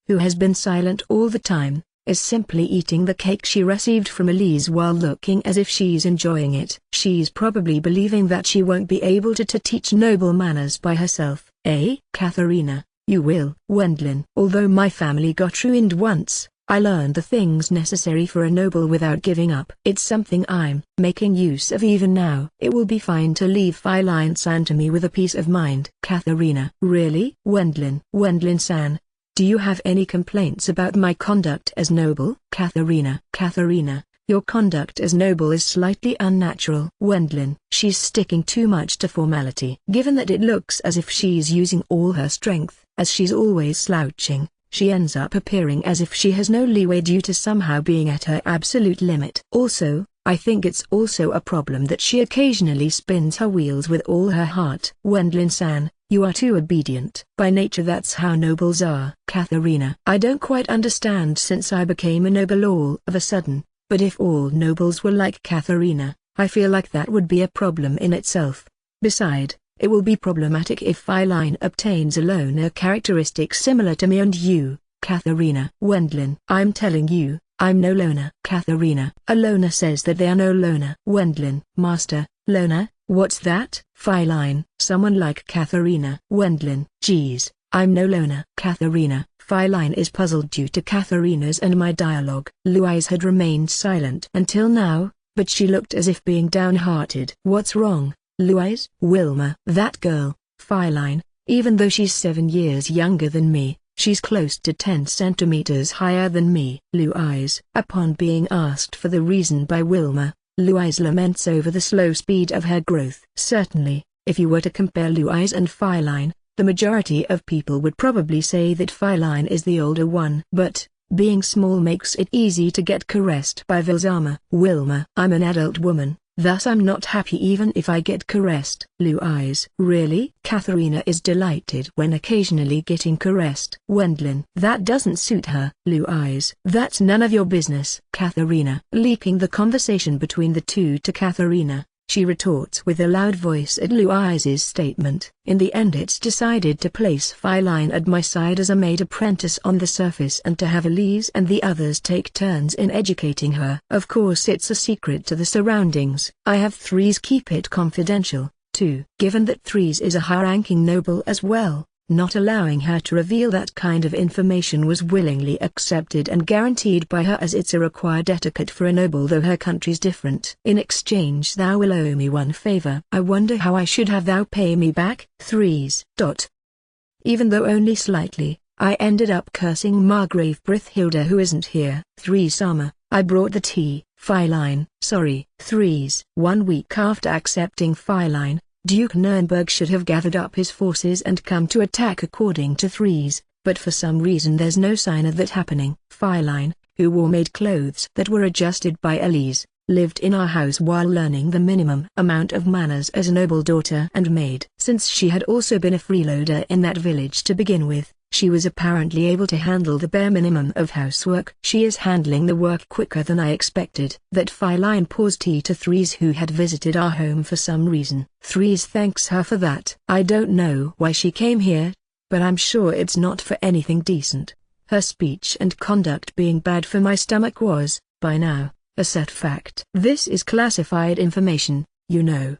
who has been silent all the time, is simply eating the cake she received from Elise while looking as if she's enjoying it. She's probably believing that she won't be able to teach noble manners by herself. Katharina. You will. Wendlin. Although my family got ruined once, I learned the things necessary for a noble without giving up. It's something I'm making use of even now. It will be fine to leave Feline-san to me with a peace of mind. Katharina. Really? Wendlin. Wendlin-san, do you have any complaints about my conduct as noble? Katharina. Katharina, your conduct as noble is slightly unnatural. Wendlin. She's sticking too much to formality. Given that it looks as if she's using all her strength, as she's always slouching, she ends up appearing as if she has no leeway due to somehow being at her absolute limit. Also, I think it's also a problem that she occasionally spins her wheels with all her heart. Wendlin-san, you are too obedient. By nature that's how nobles are. Katharina. I don't quite understand since I became a noble all of a sudden, but if all nobles were like Katharina, I feel like that would be a problem in itself. Beside, it will be problematic if Feline obtains a loner characteristic similar to me and you. Katharina. Wendlin. I'm telling you, I'm no loner. Katharina. A loner says that they are no loner. Wendlin. Master, loner, what's that? Feline. Someone like Katharina. Wendlin. Geez, I'm no loner. Katharina. Feline is puzzled due to Katharina's and my dialogue. Louise had remained silent until now, but she looked as if being downhearted. What's wrong, Louise? Wilma. That girl, Feline, even though she's 7 years younger than me, she's close to 10 centimeters higher than me. Louise. Upon being asked for the reason by Wilma, Louise laments over the slow speed of her growth. Certainly, if you were to compare Louise and Feline, the majority of people would probably say that Feline is the older one. But, being small makes it easy to get caressed by Vilzama. Wilma. I'm an adult woman, thus I'm not happy even if I get caressed. Louise. Really? Katharina is delighted when occasionally getting caressed. Wendlin. That doesn't suit her. Louise. That's none of your business. Katharina. Leaking the conversation between the two to Katharina, she retorts with a loud voice at Louise's statement. In the end it's decided to place Feline at my side as a maid apprentice on the surface and to have Elise and the others take turns in educating her. Of course it's a secret to the surroundings. I have Threes keep it confidential, too. Given that Threes is a high-ranking noble as well, not allowing her to reveal that kind of information was willingly accepted and guaranteed by her as it's a required etiquette for a noble though her country's different. In exchange thou will owe me one favor. I wonder how I should have thou pay me back. Threes. Even though only slightly, I ended up cursing Margrave Brithhilda who isn't here. Threes-sama, I brought the tea. Feline. Sorry. Threes. 1 week after accepting Feline, Duke Nurnberg should have gathered up his forces and come to attack according to Threes, but for some reason there's no sign of that happening. Feline, who wore maid clothes that were adjusted by Elise, lived in our house while learning the minimum amount of manners as a noble daughter and maid. Since she had also been a freeloader in that village to begin with, She was apparently able to handle the bare minimum of housework. She is handling the work quicker than I expected. That feline paused to Threes, who had visited our home for some reason. Threes thanks her for that. I don't know why she came here, but I'm sure it's not for anything decent. Her speech and conduct being bad for my stomach was, by now, a set fact. This is classified information, you know.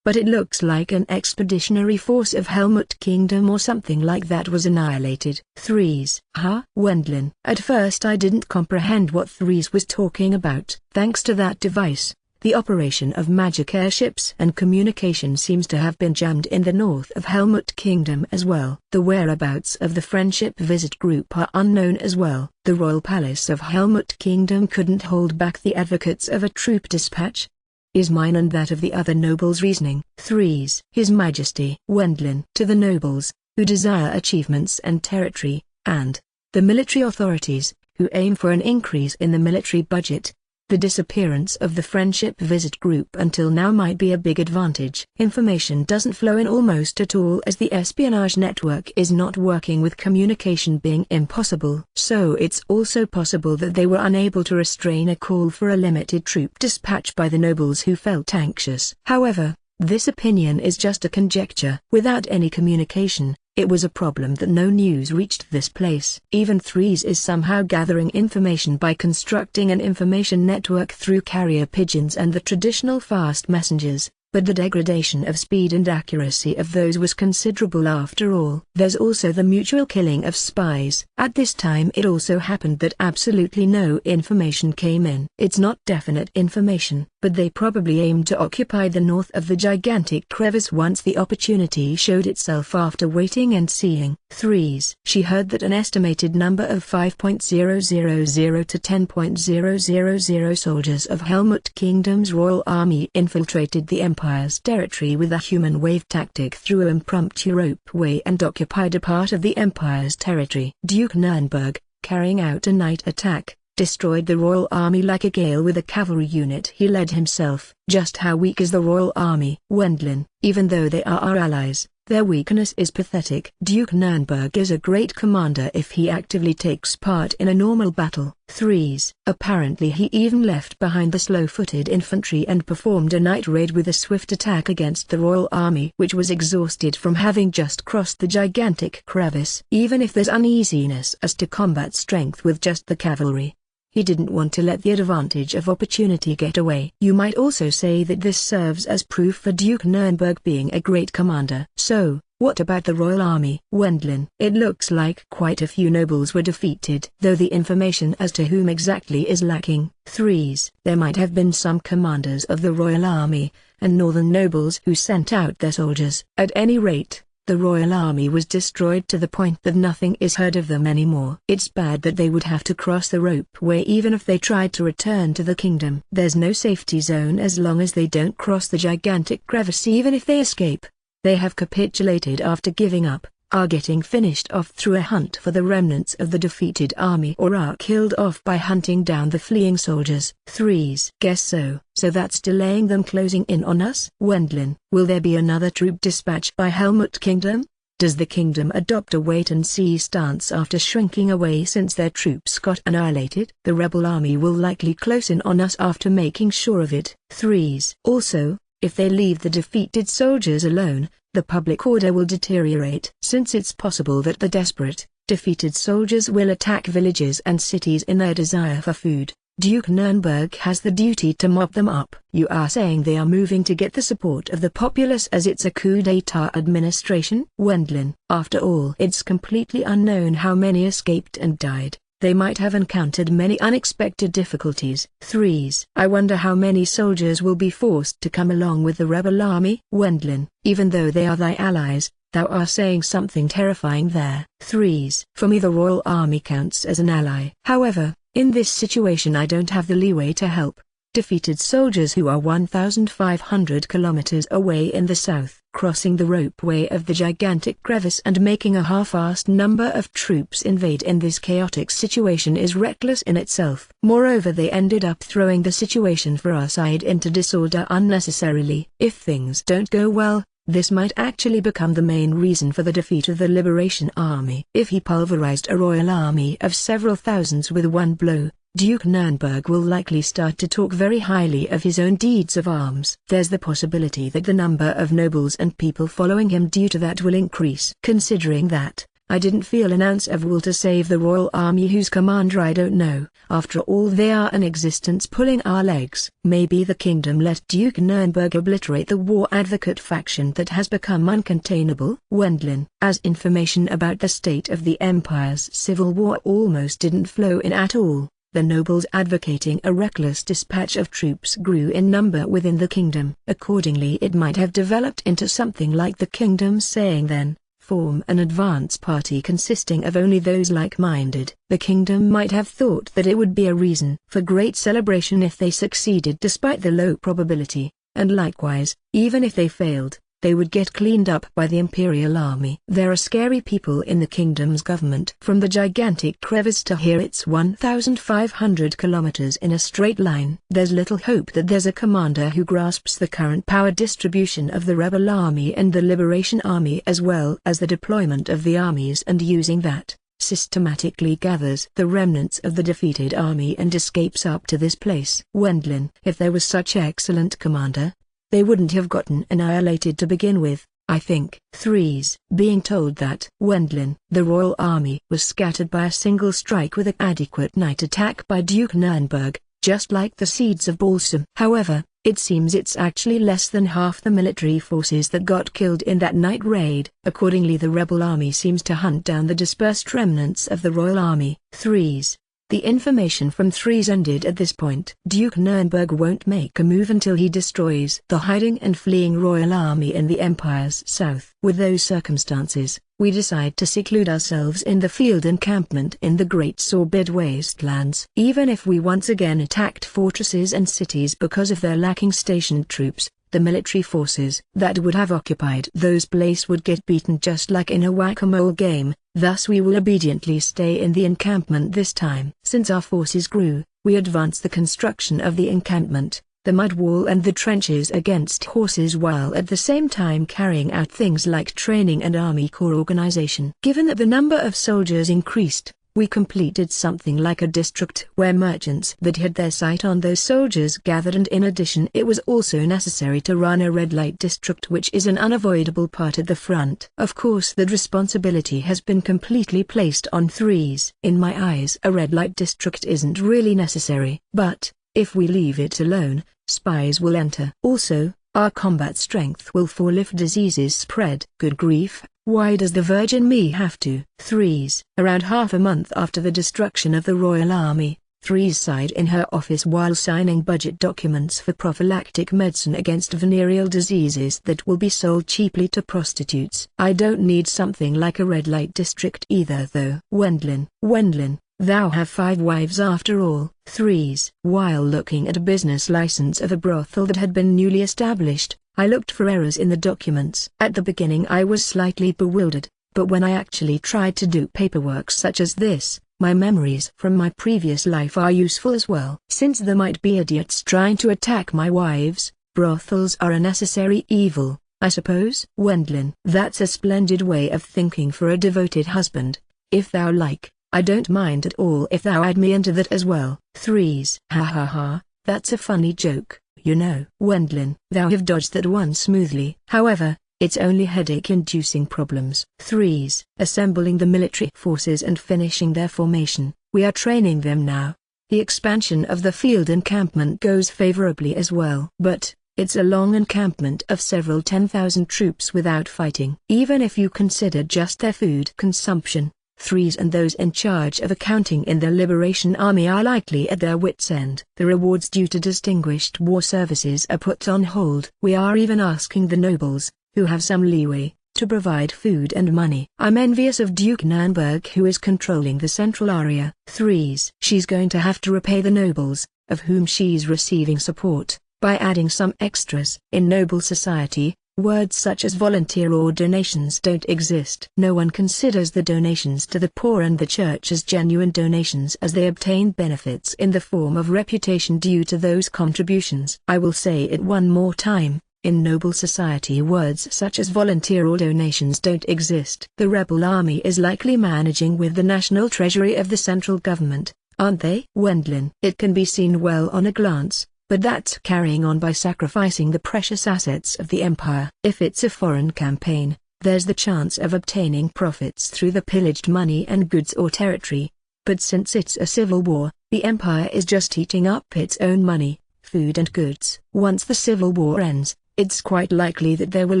But it looks like an expeditionary force of Helmut Kingdom or something like that was annihilated. Threes. Huh? Wendlin. At first I didn't comprehend what Threes was talking about. Thanks to that device, the operation of magic airships and communication seems to have been jammed in the north of Helmut Kingdom as well. The whereabouts of the Friendship Visit Group are unknown as well. The Royal Palace of Helmut Kingdom couldn't hold back the advocates of a troop dispatch. Is mine and that of the other nobles' reasoning. Threes. His Majesty Wendlin. To the nobles, who desire achievements and territory, and the military authorities, who aim for an increase in the military budget, the disappearance of the Friendship Visit Group until now might be a big advantage. Information doesn't flow in almost at all, as the espionage network is not working, with communication being impossible. So it's also possible that they were unable to restrain a call for a limited troop dispatch by the nobles who felt anxious. However, this opinion is just a conjecture. Without any communication, it was a problem that no news reached this place. Even Threes is somehow gathering information by constructing an information network through carrier pigeons and the traditional fast messengers, but the degradation of speed and accuracy of those was considerable after all. There's also the mutual killing of spies. At this time it also happened that absolutely no information came in. It's not definite information, but they probably aimed to occupy the north of the gigantic crevice once the opportunity showed itself after waiting and seeing. Threes. She heard that an estimated number of 5,000 to 10,000 soldiers of Helmut Kingdom's royal army infiltrated the Empire's territory with a human wave tactic through an impromptu ropeway and occupied a part of the Empire's territory. Duke Nurnberg, carrying out a night attack, destroyed the royal army like a gale with a cavalry unit he led himself. Just how weak is the royal army? Wendlin. Even though they are our allies, their weakness is pathetic. Duke Nurnberg is a great commander if he actively takes part in a normal battle. Threes. Apparently he even left behind the slow-footed infantry and performed a night raid with a swift attack against the royal army, which was exhausted from having just crossed the gigantic crevice. Even if there's uneasiness as to combat strength with just the cavalry, he didn't want to let the advantage of opportunity get away. You might also say that this serves as proof for Duke Nurnberg being a great commander. So, what about the royal army? Wendlin. It looks like quite a few nobles were defeated, though the information as to whom exactly is lacking. Threes. There might have been some commanders of the royal army, and northern nobles who sent out their soldiers. At any rate, the royal army was destroyed to the point that nothing is heard of them anymore. It's bad that they would have to cross the ropeway even if they tried to return to the kingdom. There's no safety zone as long as they don't cross the gigantic crevice. Even if they escape, they have capitulated after giving up, are getting finished off through a hunt for the remnants of the defeated army, or are killed off by hunting down the fleeing soldiers. Threes. Guess so. So that's delaying them closing in on us? Wendlin. Will there be another troop dispatch by Helmut Kingdom? Does the kingdom adopt a wait-and-see stance after shrinking away since their troops got annihilated? The rebel army will likely close in on us after making sure of it. Threes. Also, if they leave the defeated soldiers alone, the public order will deteriorate. Since it's possible that the desperate, defeated soldiers will attack villages and cities in their desire for food, Duke Nurnberg has the duty to mop them up. You are saying they are moving to get the support of the populace as it's a coup d'etat administration? Wendlin. After all, it's completely unknown how many escaped and died. They might have encountered many unexpected difficulties. Threes. I wonder how many soldiers will be forced to come along with the rebel army? Wendlin. Even though they are thy allies, thou are saying something terrifying there. Threes. For me the royal army counts as an ally. However, in this situation I don't have the leeway to help defeated soldiers who are 1,500 kilometers away in the south, crossing the ropeway of the gigantic crevice and making a half-assed number of troops invade in this chaotic situation is reckless in itself. Moreover, they ended up throwing the situation for our side into disorder unnecessarily. If things don't go well, This might actually become the main reason for the defeat of the Liberation Army. If he pulverized a royal army of several thousands with one blow, Duke Nurnberg will likely start to talk very highly of his own deeds of arms. There's the possibility that the number of nobles and people following him due to that will increase. Considering that, I didn't feel an ounce of will to save the royal army whose commander I don't know. After all, they are an existence pulling our legs. Maybe the kingdom let Duke Nurnberg obliterate the war advocate faction that has become uncontainable. Wendlin. As information about the state of the empire's civil war almost didn't flow in at all, the nobles advocating a reckless dispatch of troops grew in number within the kingdom. Accordingly, it might have developed into something like the kingdom saying then, form an advance party consisting of only those like-minded. The kingdom might have thought that it would be a reason for great celebration if they succeeded despite the low probability, and likewise, even if they failed, they would get cleaned up by the imperial army. There are scary people in the kingdom's government. From the gigantic crevice to here it's 1,500 kilometers in a straight line. There's little hope that there's a commander who grasps the current power distribution of the rebel army and the liberation army as well as the deployment of the armies, and using that, systematically gathers the remnants of the defeated army and escapes up to this place. Wendlin. If there was such excellent commander, they wouldn't have gotten annihilated to begin with, I think. 3's. Being told that Wendlin, the royal army, was scattered by a single strike with an adequate night attack by Duke Nurnberg, just like the seeds of balsam. However, it seems it's actually less than half the military forces that got killed in that night raid. Accordingly, the rebel army seems to hunt down the dispersed remnants of the royal army. 3's. The information from 3's ended at this point. Duke Nurnberg won't make a move until he destroys the hiding and fleeing royal army in the empire's south. With those circumstances, we decide to seclude ourselves in the field encampment in the Great Sorbid Wastelands. Even if we once again attacked fortresses and cities because of their lacking stationed troops, the military forces that would have occupied those places would get beaten just like in a whack-a-mole game. Thus we will obediently stay in the encampment this time. Since our forces grew, we advanced the construction of the encampment, the mud wall and the trenches against horses, while at the same time carrying out things like training and army corps organization. Given that the number of soldiers increased, we completed something like a district where merchants that had their sight on those soldiers gathered, and in addition it was also necessary to run a red light district, which is an unavoidable part at the front. Of course, that responsibility has been completely placed on 3's. In my eyes, a red light district isn't really necessary, but if we leave it alone, spies will enter. Also, our combat strength will fall if diseases spread. Good grief, why does the Virgin Me have to? 3's. Around half a month after the destruction of the royal army, 3's sighed in her office while signing budget documents for prophylactic medicine against venereal diseases that will be sold cheaply to prostitutes. I don't need something like a red light district either though. Wendlin, thou have 5 wives after all. 3's. While looking at a business license of a brothel that had been newly established, I looked for errors in the documents. At the beginning I was slightly bewildered, but when I actually tried to do paperwork such as this, my memories from my previous life are useful as well. Since there might be idiots trying to attack my wives, brothels are a necessary evil, I suppose. Wendlin. That's a splendid way of thinking for a devoted husband. If thou like, I don't mind at all if thou add me into that as well. 3's. Ha ha ha, that's a funny joke, you know. Wendlin. Thou have dodged that one smoothly. However, it's only headache-inducing problems. 3's. Assembling the military forces and finishing their formation. We are training them now. The expansion of the field encampment goes favorably as well. But it's a long encampment of several 10,000 troops without fighting. Even if you consider just their food consumption, 3's and those in charge of accounting in the Liberation Army are likely at their wits' end. The rewards due to distinguished war services are put on hold. We are even asking the nobles, who have some leeway, to provide food and money. I'm envious of Duke Nurnberg, who is controlling the central area. 3's. She's going to have to repay the nobles, of whom she's receiving support, by adding some extras. In noble society, words such as volunteer or donations don't exist. No one considers the donations to the poor and the church as genuine donations, as they obtain benefits in the form of reputation due to those contributions. I will say it one more time, In noble society, words such as volunteer or donations don't exist. The rebel army is likely managing with the national treasury of the central government, aren't they? Wendlin. It can be seen well on a glance, but that's carrying on by sacrificing the precious assets of the empire. If it's a foreign campaign, there's the chance of obtaining profits through the pillaged money and goods or territory. But since it's a civil war, the empire is just eating up its own money, food and goods. Once the civil war ends, it's quite likely that there will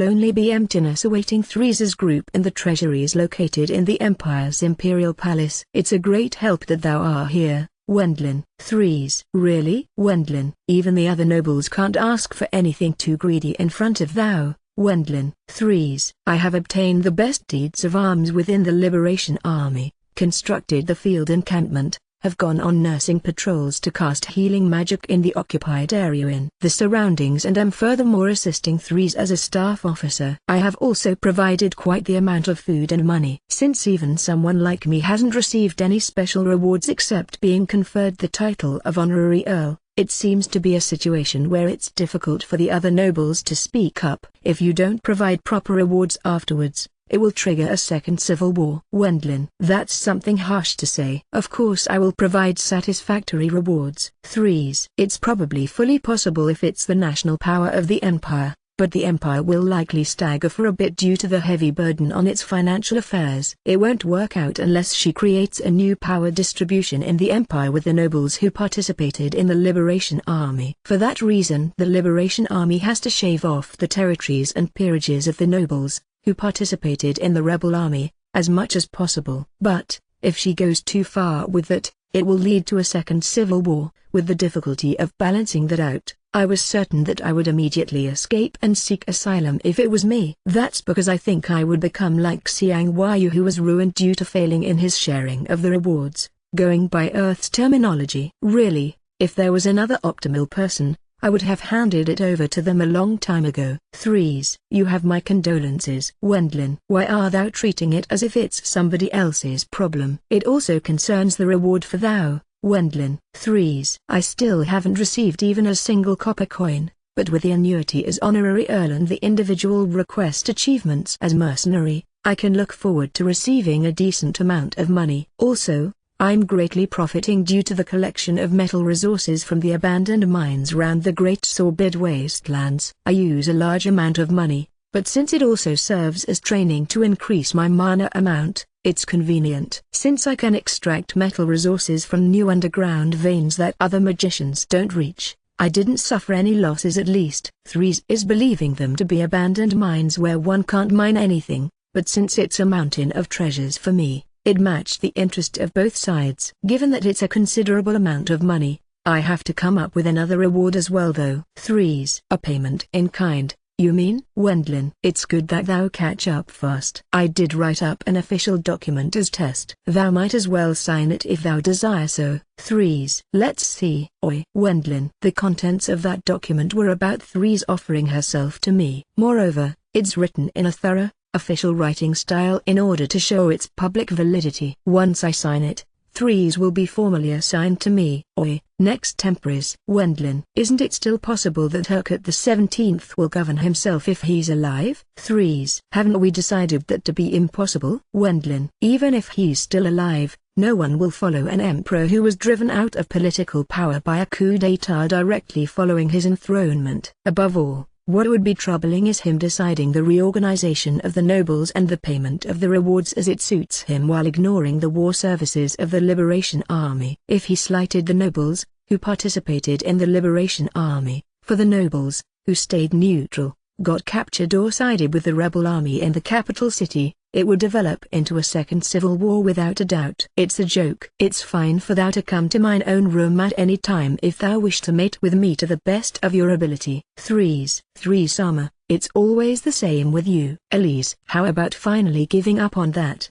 only be emptiness awaiting Three's group in the treasuries located in the empire's imperial palace. It's a great help that thou art here, Wendlin. Threes. Really? Wendlin. Even the other nobles can't ask for anything too greedy in front of thou, Wendlin. Threes. I have obtained the best deeds of arms within the Liberation Army, constructed the field encampment, have gone on nursing patrols to cast healing magic in the occupied area in the surroundings, and am furthermore assisting Threes as a staff officer. I have also provided quite the amount of food and money. Since even someone like me hasn't received any special rewards except being conferred the title of honorary earl, it seems to be a situation where it's difficult for the other nobles to speak up. If you don't provide proper rewards afterwards, it will trigger a second civil war. Wendlin. That's something harsh to say. Of course I will provide satisfactory rewards. Threes. It's probably fully possible if it's the national power of the empire, but the empire will likely stagger for a bit due to the heavy burden on its financial affairs. It won't work out unless she creates a new power distribution in the empire with the nobles who participated in the Liberation Army. For that reason, the Liberation Army has to shave off the territories and peerages of the nobles who participated in the rebel army, as much as possible. But, if she goes too far with that, it will lead to a second civil war. With the difficulty of balancing that out, I was certain that I would immediately escape and seek asylum if it was me. That's because I think I would become like Xiang Huayu, who was ruined due to failing in his sharing of the rewards, going by Earth's terminology. Really, if there was another optimal person, I would have handed it over to them a long time ago. Threes. You have my condolences. Wendlin. Why are thou treating it as if it's somebody else's problem? It also concerns the reward for thou, Wendlin. Threes. I still haven't received even a single copper coin, but with the annuity as honorary earl and the individual request achievements as mercenary, I can look forward to receiving a decent amount of money. Also, I'm greatly profiting due to the collection of metal resources from the abandoned mines round the Great Sorbid Wastelands. I use a large amount of money, but since it also serves as training to increase my mana amount, it's convenient. Since I can extract metal resources from new underground veins that other magicians don't reach, I didn't suffer any losses. At least Threes is believing them to be abandoned mines where one can't mine anything, but since it's a mountain of treasures for me, it matched the interest of both sides. Given that it's a considerable amount of money, I have to come up with another reward as well though. Threes. A payment in kind, you mean? Wendlin. It's good that thou catch up fast. I did write up an official document as test. Thou might as well sign it if thou desire so. Threes. Let's see. Oi. Wendlin. The contents of that document were about Threes offering herself to me. Moreover, it's written in a thorough, official writing style in order to show its public validity. Once I sign it, Threes will be formally assigned to me. Oi. Next temporis. Wendlin. Isn't it still possible that Hercule the 17th will govern himself if he's alive? Threes. Haven't we decided that to be impossible? Wendlin. Even if he's still alive, no one will follow an emperor who was driven out of political power by a coup d'état directly following his enthronement. Above all, what would be troubling is him deciding the reorganization of the nobles and the payment of the rewards as it suits him while ignoring the war services of the Liberation Army. If he slighted the nobles, who participated in the Liberation Army, for the nobles, who stayed neutral, got captured or sided with the rebel army in the capital city, it would develop into a second civil war without a doubt. It's a joke. It's fine for thou to come to mine own room at any time if thou wish to mate with me to the best of your ability. Threes. Sama, it's always the same with you. Elise. How about finally giving up on that?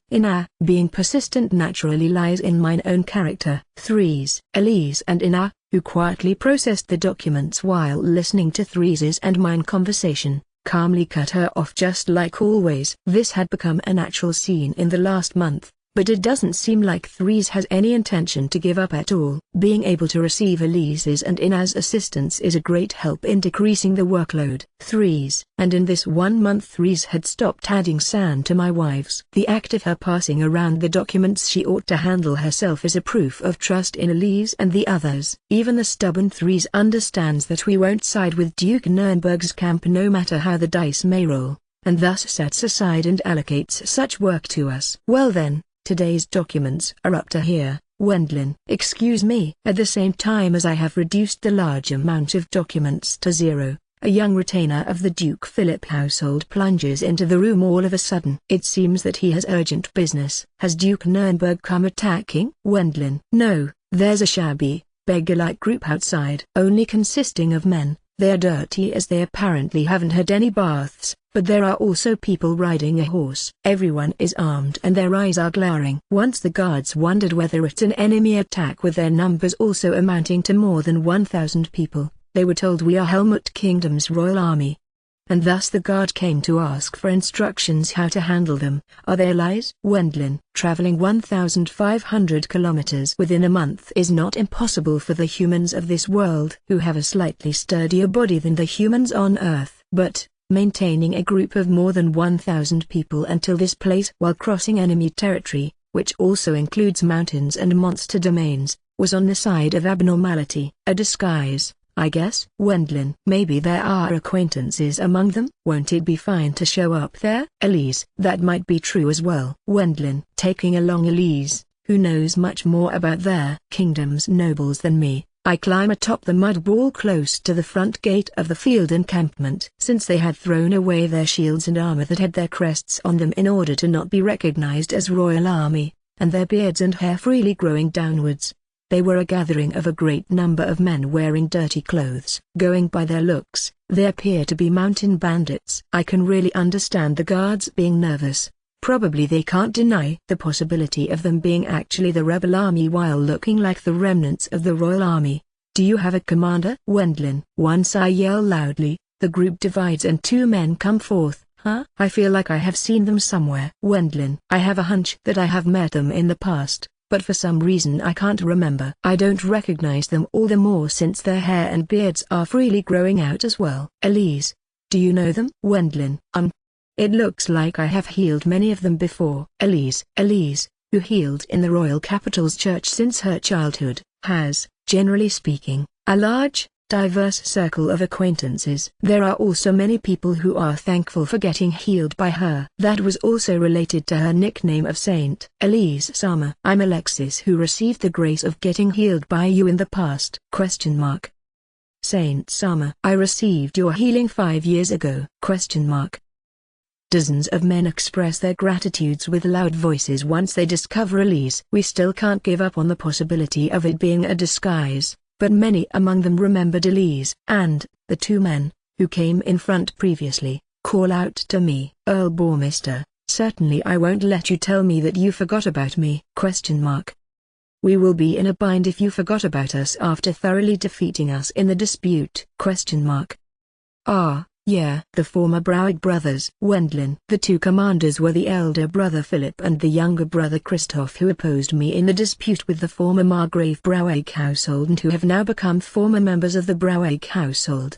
Being persistent naturally lies in mine own character. Threes. Elise and Ina, who quietly processed the documents while listening to Threes's and mine conversation, calmly cut her off just like always. This had become a natural scene in the last month, but it doesn't seem like Threes has any intention to give up at all. Being able to receive Elise's and Ina's assistance is a great help in decreasing the workload. Threes. And in this 1 month Threes had stopped adding sand to my wife's. The act of her passing around the documents she ought to handle herself is a proof of trust in Elise and the others. Even the stubborn Threes understands that we won't side with Duke Nurnberg's camp no matter how the dice may roll, and thus sets aside and allocates such work to us. Well then, today's documents are up to here, Wendlin. Excuse me. At the same time as I have reduced the large amount of documents to 0, a young retainer of the Duke Philip household plunges into the room all of a sudden. It seems that he has urgent business. Has Duke Nurnberg come attacking? Wendlin. No, there's a shabby, beggar-like group outside. Only consisting of men. They are dirty as they apparently haven't had any baths, but there are also people riding a horse. Everyone is armed and their eyes are glaring. Once the guards wondered whether it's an enemy attack with their numbers also amounting to more than 1,000 people. They were told we are Helmut Kingdom's royal army. And thus the guard came to ask for instructions how to handle them. Are they lies? Wendlin. Traveling 1,500 kilometers within a month is not impossible for the humans of this world who have a slightly sturdier body than the humans on Earth. But, maintaining a group of more than 1,000 people until this place while crossing enemy territory, which also includes mountains and monster domains, was on the side of abnormality. A disguise, I guess. Wendlin. Maybe there are acquaintances among them. Won't it be fine to show up there? Elise. That might be true as well. Wendlin. Taking along Elise, who knows much more about their kingdom's nobles than me. I climb atop the mud wall close to the front gate of the field encampment. Since they had thrown away their shields and armor that had their crests on them in order to not be recognized as royal army, and their beards and hair freely growing downwards, they were a gathering of a great number of men wearing dirty clothes. Going by their looks, they appear to be mountain bandits. I can really understand the guards being nervous. Probably they can't deny the possibility of them being actually the rebel army while looking like the remnants of the royal army. Do you have a commander? Wendlin. Once I yell loudly, the group divides and 2 men come forth. Huh? I feel like I have seen them somewhere. Wendlin. I have a hunch that I have met them in the past, but for some reason I can't remember. I don't recognize them all the more since their hair and beards are freely growing out as well. Elise. Do you know them? Wendlin. It looks like I have healed many of them before. Elise, who healed in the royal capital's church since her childhood, has, generally speaking, a large, diverse circle of acquaintances. There are also many people who are thankful for getting healed by her. That was also related to her nickname of Saint. Elise Sama. I'm Alexis who received the grace of getting healed by you in the past. Saint Sama. I received your healing 5 years ago. Dozens of men express their gratitudes with loud voices once they discover Elise. We still can't give up on the possibility of it being a disguise, but many among them remembered Elise. And, the 2 men, who came in front previously, call out to me. Earl Bourmister, certainly I won't let you tell me that you forgot about me. We will be in a bind if you forgot about us after thoroughly defeating us in the dispute. Ah. Yeah. The former Browig brothers. Wendlin. The 2 commanders were the elder brother Philip and the younger brother Christoph who opposed me in the dispute with the former Margrave Browig household and who have now become former members of the Browig household.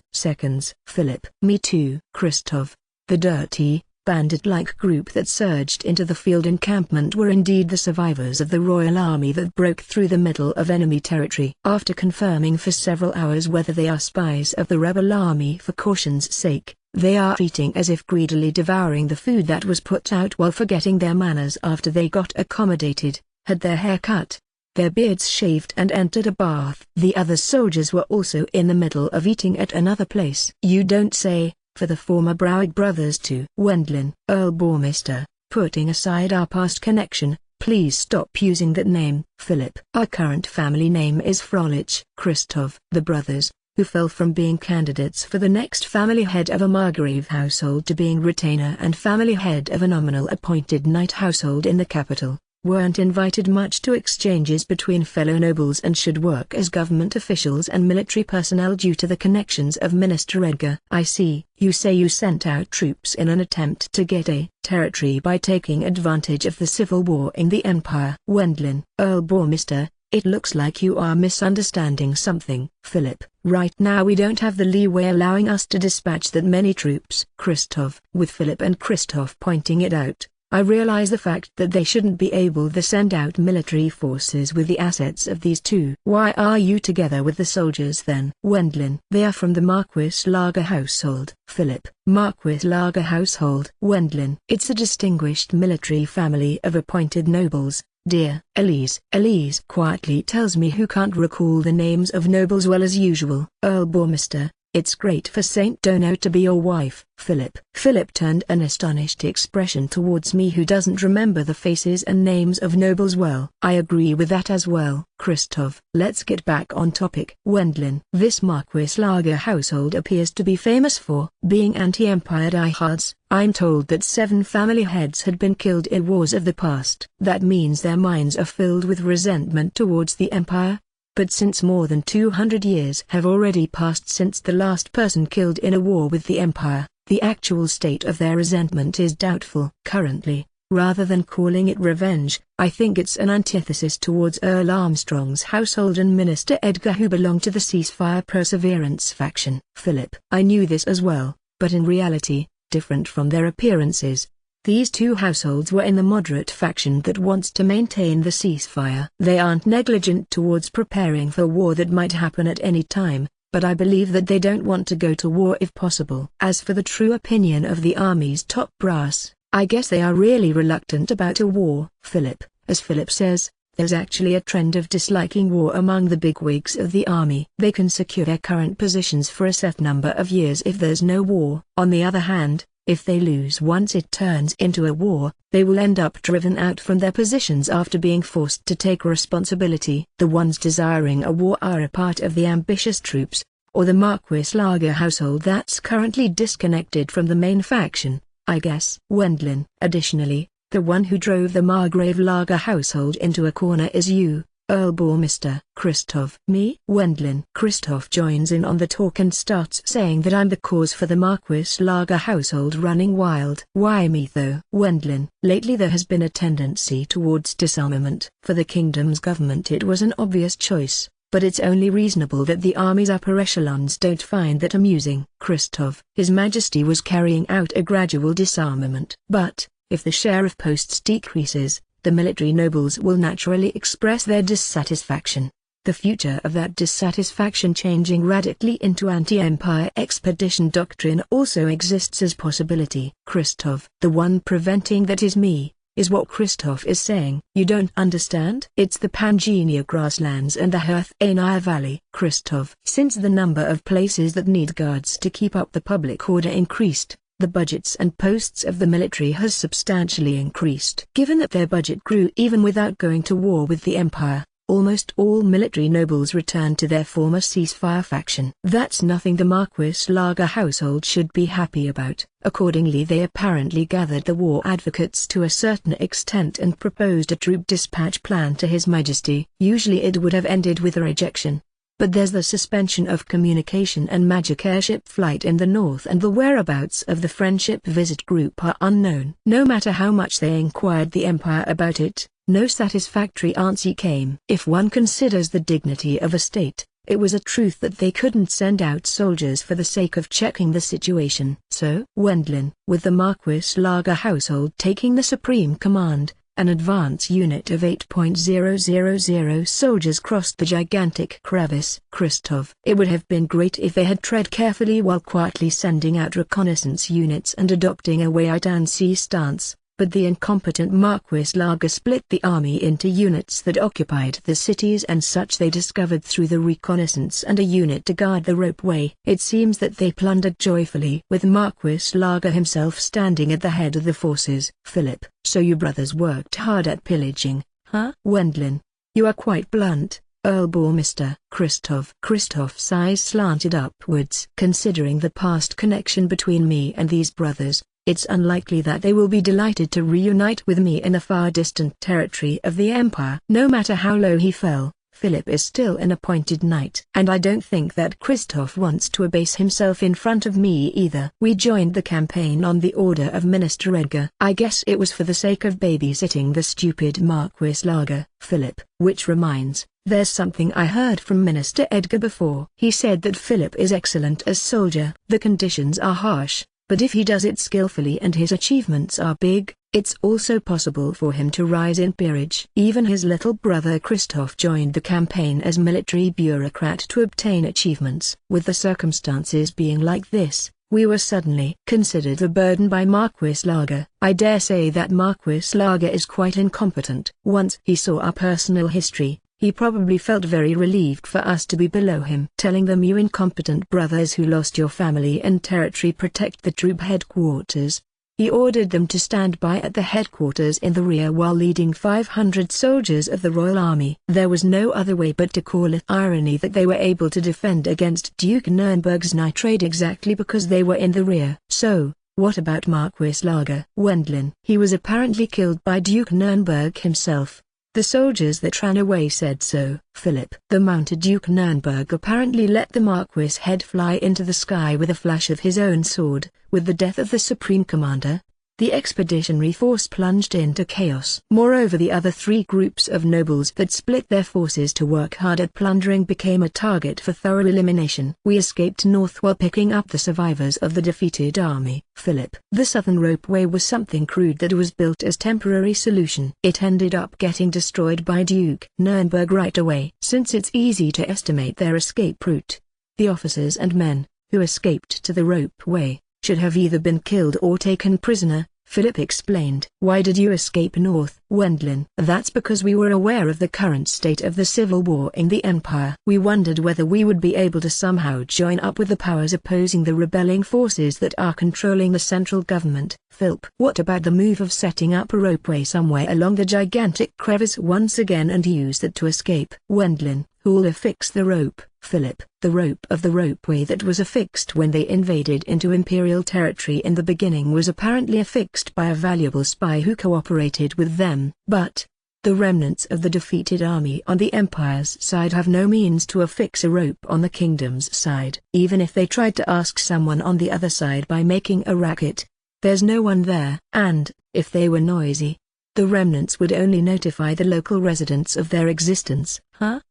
Philip. Me too. Christoph. The dirty, bandit-like group that surged into the field encampment were indeed the survivors of the royal army that broke through the middle of enemy territory. After confirming for several hours whether they are spies of the rebel army for caution's sake, they are eating as if greedily devouring the food that was put out while forgetting their manners after they got accommodated, had their hair cut, their beards shaved and entered a bath. The other soldiers were also in the middle of eating at another place. You don't say. For the former Browig brothers too. Wendlin. Earl Bourmister, putting aside our past connection, please stop using that name. Philip. Our current family name is Frolich. Christoph. The brothers, who fell from being candidates for the next family head of a Margrave household to being retainer and family head of a nominal appointed knight household in the capital, weren't invited much to exchanges between fellow nobles and should work as government officials and military personnel due to the connections of Minister Edgar. I see. You say you sent out troops in an attempt to get a territory by taking advantage of the civil war in the Empire. Wendlin. Earl Bormister, it looks like you are misunderstanding something. Philip. Right now we don't have the leeway allowing us to dispatch that many troops. Christoph. With Philip and Christoph pointing it out, I realize the fact that they shouldn't be able to send out military forces with the assets of these two. Why are you together with the soldiers then? Wendlin. They are from the Marquis Lager household. Philip. Marquis Lager household. Wendlin. It's a distinguished military family of appointed nobles, dear. Elise. Elise quietly tells me who can't recall the names of nobles well as usual. Earl Bormister. It's great for Saint Dono to be your wife. Philip. Philip turned an astonished expression towards me who doesn't remember the faces and names of nobles well. I agree with that as well. Christoph. Let's get back on topic. Wendlin. This Marquis Lager household appears to be famous for being anti-empire diehards. I'm told that 7 family heads had been killed in wars of the past. That means their minds are filled with resentment towards the empire. But since more than 200 years have already passed since the last person killed in a war with the Empire, the actual state of their resentment is doubtful. Currently, rather than calling it revenge, I think it's an antithesis towards Earl Armstrong's household and Minister Edgar who belong to the Ceasefire Perseverance faction. Philip. I knew this as well, but in reality, different from their appearances, these two households were in the moderate faction that wants to maintain the ceasefire. They aren't negligent towards preparing for war that might happen at any time, but I believe that they don't want to go to war if possible. As for the true opinion of the army's top brass, I guess they are really reluctant about a war. Philip. As Philip says, there's actually a trend of disliking war among the bigwigs of the army. They can secure their current positions for a set number of years if there's no war. On the other hand, if they lose once it turns into a war, they will end up driven out from their positions after being forced to take responsibility. The ones desiring a war are a part of the ambitious troops, or the Marquis Lager household that's currently disconnected from the main faction, I guess. Wendlin. Additionally, the one who drove the Margrave Lager household into a corner is you, Earl Bormister. Christoph. Me? Wendlin. Christoph joins in on the talk and starts saying that I'm the cause for the Marquis Lager household running wild. Why me though? Wendlin. Lately there has been a tendency towards disarmament. For the kingdom's government it was an obvious choice, but it's only reasonable that the army's upper echelons don't find that amusing. Christoph. His Majesty was carrying out a gradual disarmament. But, if the share of posts decreases, the military nobles will naturally express their dissatisfaction. The future of that dissatisfaction changing radically into anti-empire expedition doctrine also exists as possibility. Christoph. The one preventing that is me, is what Christoph is saying. You don't understand? It's the Pangenia grasslands and the Herthaenia Valley. Christoph. Since the number of places that need guards to keep up the public order increased, the budgets and posts of the military has substantially increased. Given that their budget grew even without going to war with the Empire, almost all military nobles returned to their former ceasefire faction. That's nothing the Marquis Lager household should be happy about. Accordingly they apparently gathered the war advocates to a certain extent and proposed a troop dispatch plan to His Majesty. Usually it would have ended with a rejection. But there's the suspension of communication and magic airship flight in the north and the whereabouts of the Friendship Visit Group are unknown. No matter how much they inquired the Empire about it, no satisfactory answer came. If one considers the dignity of a state, it was a truth that they couldn't send out soldiers for the sake of checking the situation. So, Wendlin, with the Marquis Lager household taking the supreme command, an advance unit of 8,000 soldiers crossed the gigantic crevice. Christoph. It would have been great if they had tread carefully while quietly sending out reconnaissance units and adopting a wait-and-see stance, but the incompetent Marquis Lager split the army into units that occupied the cities and such they discovered through the reconnaissance and a unit to guard the ropeway. It seems that they plundered joyfully with Marquis Lager himself standing at the head of the forces. Philip. So you brothers worked hard at pillaging, huh? Wendlin. You are quite blunt, Earl Bormister. Christoph. Christoph's eyes slanted upwards. Considering the past connection between me and these brothers, It's unlikely that they will be delighted to reunite with me in the far distant territory of the Empire. No matter how low he fell, Philip is still an appointed knight. And I don't think that Christoph wants to abase himself in front of me either. We joined the campaign on the order of Minister Edgar. I guess it was for the sake of babysitting the stupid Marquis Lager, Philip. Which reminds, there's something I heard from Minister Edgar before. He said that Philip is excellent as soldier. The conditions are harsh, but if he does it skillfully and his achievements are big, it's also possible for him to rise in peerage. Even his little brother Christoph joined the campaign as military bureaucrat to obtain achievements. With the circumstances being like this, we were suddenly considered a burden by Marquis Lager. I dare say that Marquis Lager is quite incompetent. Once he saw our personal history, he probably felt very relieved for us to be below him. Telling them you incompetent brothers who lost your family and territory protect the troop headquarters. He ordered them to stand by at the headquarters in the rear while leading 500 soldiers of the Royal Army. There was no other way but to call it irony that they were able to defend against Duke Nurnberg's nitrate exactly because they were in the rear. So, what about Marquis Lager? Wendlin. He was apparently killed by Duke Nurnberg himself. The soldiers that ran away said so. Philip. The mounted Duke Nurnberg apparently let the Marquis' head fly into the sky with a flash of his own sword. With the death of the Supreme Commander, the expeditionary force plunged into chaos. Moreover, the other three groups of nobles that split their forces to work hard at plundering became a target for thorough elimination. We escaped north while picking up the survivors of the defeated army. Philip. The southern ropeway was something crude that was built as temporary solution. It ended up getting destroyed by Duke Nurnberg right away. Since it's easy to estimate their escape route, the officers and men who escaped to the ropeway should have either been killed or taken prisoner, Philip explained. Why did you escape north? Wendlin. That's because we were aware of the current state of the civil war in the Empire. We wondered whether we would be able to somehow join up with the powers opposing the rebelling forces that are controlling the central government. Philip. What about the move of setting up a ropeway somewhere along the gigantic crevice once again and use that to escape? Wendlin. Who'll affix the rope? Philip. The rope of the ropeway that was affixed when they invaded into Imperial territory in the beginning was apparently affixed by a valuable spy who cooperated with them. But the remnants of the defeated army on the Empire's side have no means to affix a rope on the kingdom's side. Even if they tried to ask someone on the other side by making a racket, there's no one there. And, if they were noisy, the remnants would only notify the local residents of their existence.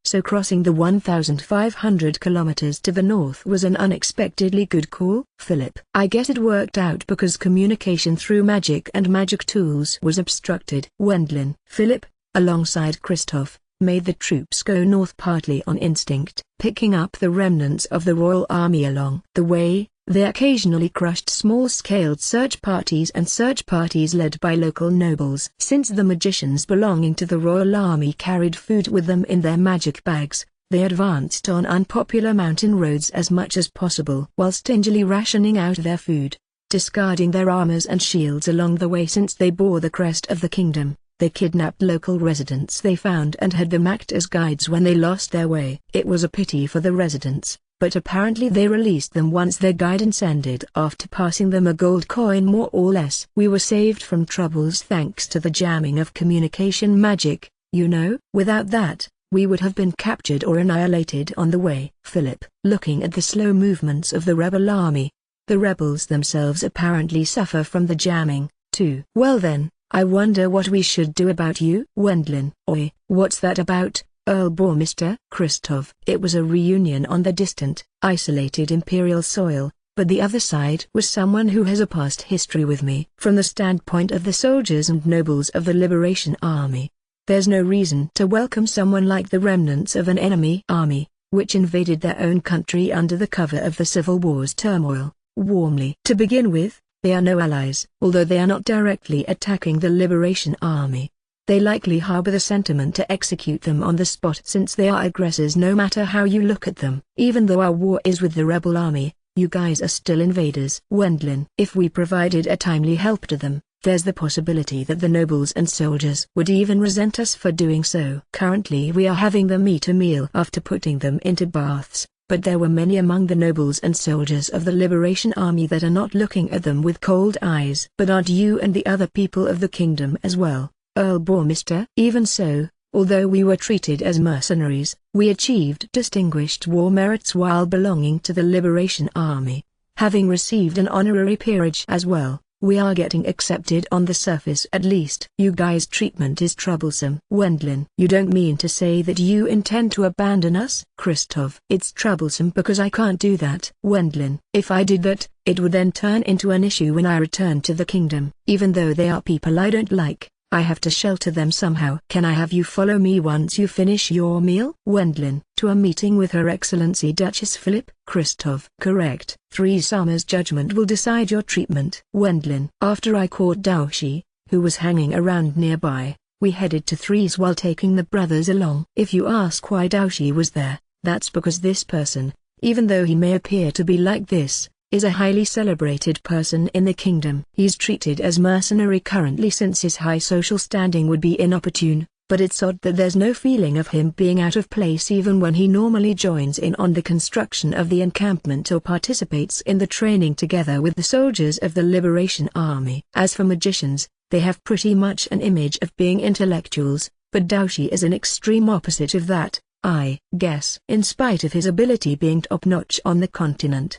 So crossing the 1,500 kilometers to the north was an unexpectedly good call? Philip. I guess it worked out because communication through magic and magic tools was obstructed. Wendlin. Philip, alongside Christoph, made the troops go north partly on instinct, picking up the remnants of the Royal Army along the way. They occasionally crushed small-scale search parties led by local nobles. Since the magicians belonging to the Royal Army carried food with them in their magic bags, they advanced on unpopular mountain roads as much as possible while stingily rationing out their food, discarding their armors and shields along the way. Since they bore the crest of the kingdom, they kidnapped local residents they found and had them act as guides when they lost their way. It was a pity for the residents, but apparently they released them once their guidance ended after passing them a gold coin more or less. We were saved from troubles thanks to the jamming of communication magic, you know. Without that, we would have been captured or annihilated on the way. Philip. Looking at the slow movements of the rebel army, the rebels themselves apparently suffer from the jamming, too. Well then, I wonder what we should do about you? Wendlin. Oi, what's that about? Earl Bourmister. Christoph. It was a reunion on the distant, isolated Imperial soil, but the other side was someone who has a past history with me. From the standpoint of the soldiers and nobles of the Liberation Army, there's no reason to welcome someone like the remnants of an enemy army, which invaded their own country under the cover of the Civil War's turmoil, warmly. To begin with, they are no allies. Although they are not directly attacking the Liberation Army, they likely harbor the sentiment to execute them on the spot since they are aggressors no matter how you look at them. Even though our war is with the rebel army, you guys are still invaders. Wendlin. If we provided a timely help to them, there's the possibility that the nobles and soldiers would even resent us for doing so. Currently we are having them eat a meal after putting them into baths, but there were many among the nobles and soldiers of the Liberation Army that are not looking at them with cold eyes. But aren't you and the other people of the kingdom as well, Earl Bourmister? Even so, although we were treated as mercenaries, we achieved distinguished war merits while belonging to the Liberation Army. Having received an honorary peerage as well, we are getting accepted on the surface at least. You guys' treatment is troublesome. Wendlin, you don't mean to say that you intend to abandon us? Christoph, it's troublesome because I can't do that. Wendlin, if I did that, it would then turn into an issue when I return to the kingdom. Even though they are people I don't like, I have to shelter them somehow. Can I have you follow me once you finish your meal? Wendlin, to a meeting with Her Excellency Duchess Philip? Christoph, correct. Summer's judgment will decide your treatment. Wendlin, after I caught Daoshi, who was hanging around nearby, we headed to Threes while taking the brothers along. If you ask why Daoshi was there, that's because this person, even though he may appear to be like this, is a highly celebrated person in the kingdom. He's treated as mercenary currently since his high social standing would be inopportune, but it's odd that there's no feeling of him being out of place even when he normally joins in on the construction of the encampment or participates in the training together with the soldiers of the Liberation Army. As for magicians, they have pretty much an image of being intellectuals, but Daoshi is an extreme opposite of that, I guess. In spite of his ability being top-notch on the continent.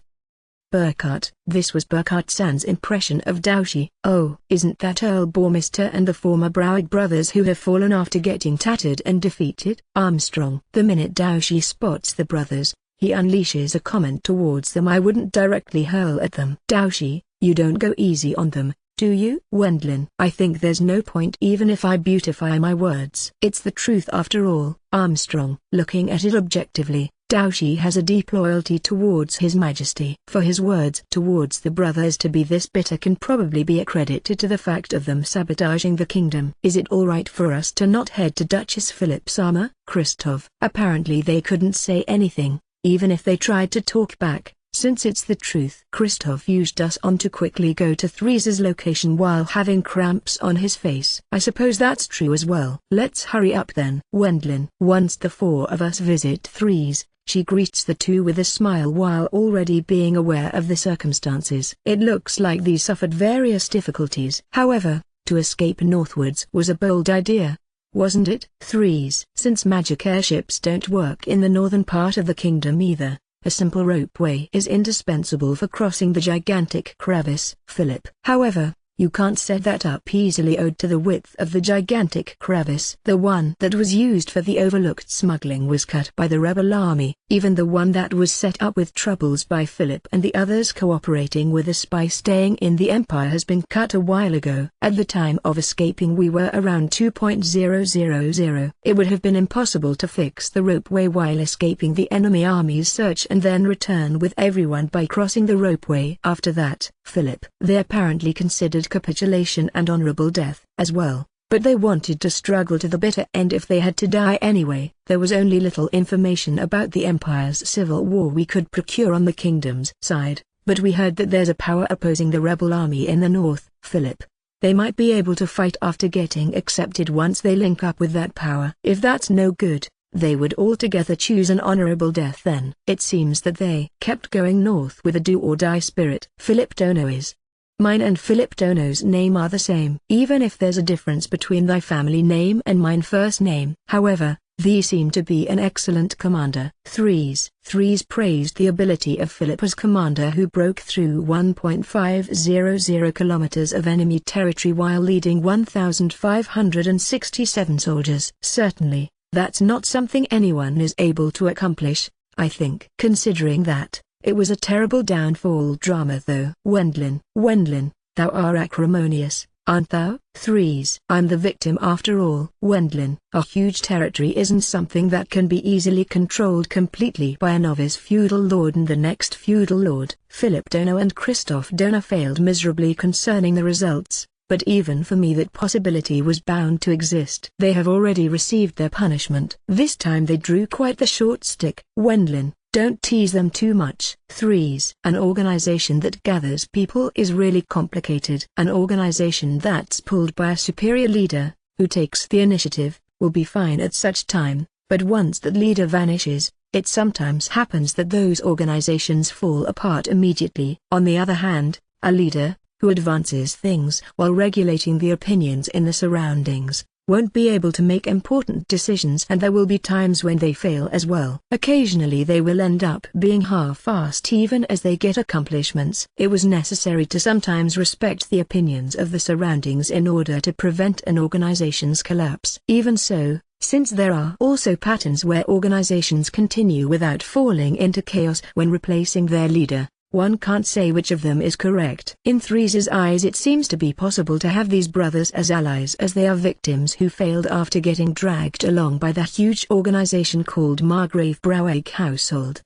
Burkhart. This was Burkhart-san's impression of Daoshi. Oh, isn't that Earl Bourmister and the former Browig brothers who have fallen after getting tattered and defeated? Armstrong. The minute Daoshi spots the brothers, he unleashes a comment towards them. I wouldn't directly hurl at them. Daoshi, you don't go easy on them, do you? Wendlin. I think there's no point even if I beautify my words. It's the truth after all. Armstrong. Looking at it objectively, Daoshi has a deep loyalty towards His Majesty. For his words towards the brothers to be this bitter can probably be accredited to the fact of them sabotaging the kingdom. Is it alright for us to not head to Duchess Philip's armor? Christoph. Apparently they couldn't say anything, even if they tried to talk back, since it's the truth. Christoph used us on to quickly go to Threes' location while having cramps on his face. I suppose that's true as well. Let's hurry up then. Wendlin. Once the four of us visit Threes, she greets the two with a smile while already being aware of the circumstances. It looks like these suffered various difficulties. However, to escape northwards was a bold idea, wasn't it? Threes. Since magic airships don't work in the northern part of the kingdom either, a simple ropeway is indispensable for crossing the gigantic crevice. Philip. However, you can't set that up easily owed to the width of the gigantic crevice. The one that was used for the overlooked smuggling was cut by the rebel army. Even the one that was set up with troubles by Philip and the others cooperating with a spy staying in the Empire has been cut a while ago. At the time of escaping we were around 2.000. It would have been impossible to fix the ropeway while escaping the enemy army's search and then return with everyone by crossing the ropeway. After that, Philip. They apparently considered capitulation and honorable death as well, but they wanted to struggle to the bitter end if they had to die anyway. There was only little information about the Empire's civil war we could procure on the kingdom's side, but we heard that there's a power opposing the rebel army in the north. Philip. They might be able to fight after getting accepted once they link up with that power. If that's no good, they would altogether choose an honorable death then. It seems that they kept going north with a do-or-die spirit. Philip Dono is. Mine and Philip Dono's name are the same. Even if there's a difference between thy family name and mine first name. However, thee seem to be an excellent commander. Threes praised the ability of Philip as commander who broke through 1.500 kilometers of enemy territory while leading 1,567 soldiers. Certainly, that's not something anyone is able to accomplish, I think. Considering that, it was a terrible downfall drama though. Wendlin, thou art acrimonious, aren't thou? Threes. I'm the victim after all. Wendlin. A huge territory isn't something that can be easily controlled completely by a novice feudal lord and the next feudal lord. Philip Dono and Christoph Dono failed miserably concerning the results, but even for me that possibility was bound to exist. They have already received their punishment. This time they drew quite the short stick. Wendlin. Don't tease them too much. Threes. An organization that gathers people is really complicated. An organization that's pulled by a superior leader, who takes the initiative, will be fine at such time, but once that leader vanishes, It sometimes happens that those organizations fall apart immediately. On the other hand, a leader, who advances things while regulating the opinions in the surroundings, won't be able to make important decisions, and there will be times when they fail as well. Occasionally they will end up being half-assed even as they get accomplishments. It was necessary to sometimes respect the opinions of the surroundings in order to prevent an organization's collapse. Even so, since there are also patterns where organizations continue without falling into chaos when replacing their leader, one can't say which of them is correct. In Three's eyes it seems to be possible to have these brothers as allies, as they are victims who failed after getting dragged along by that huge organization called Margrave Browegg household.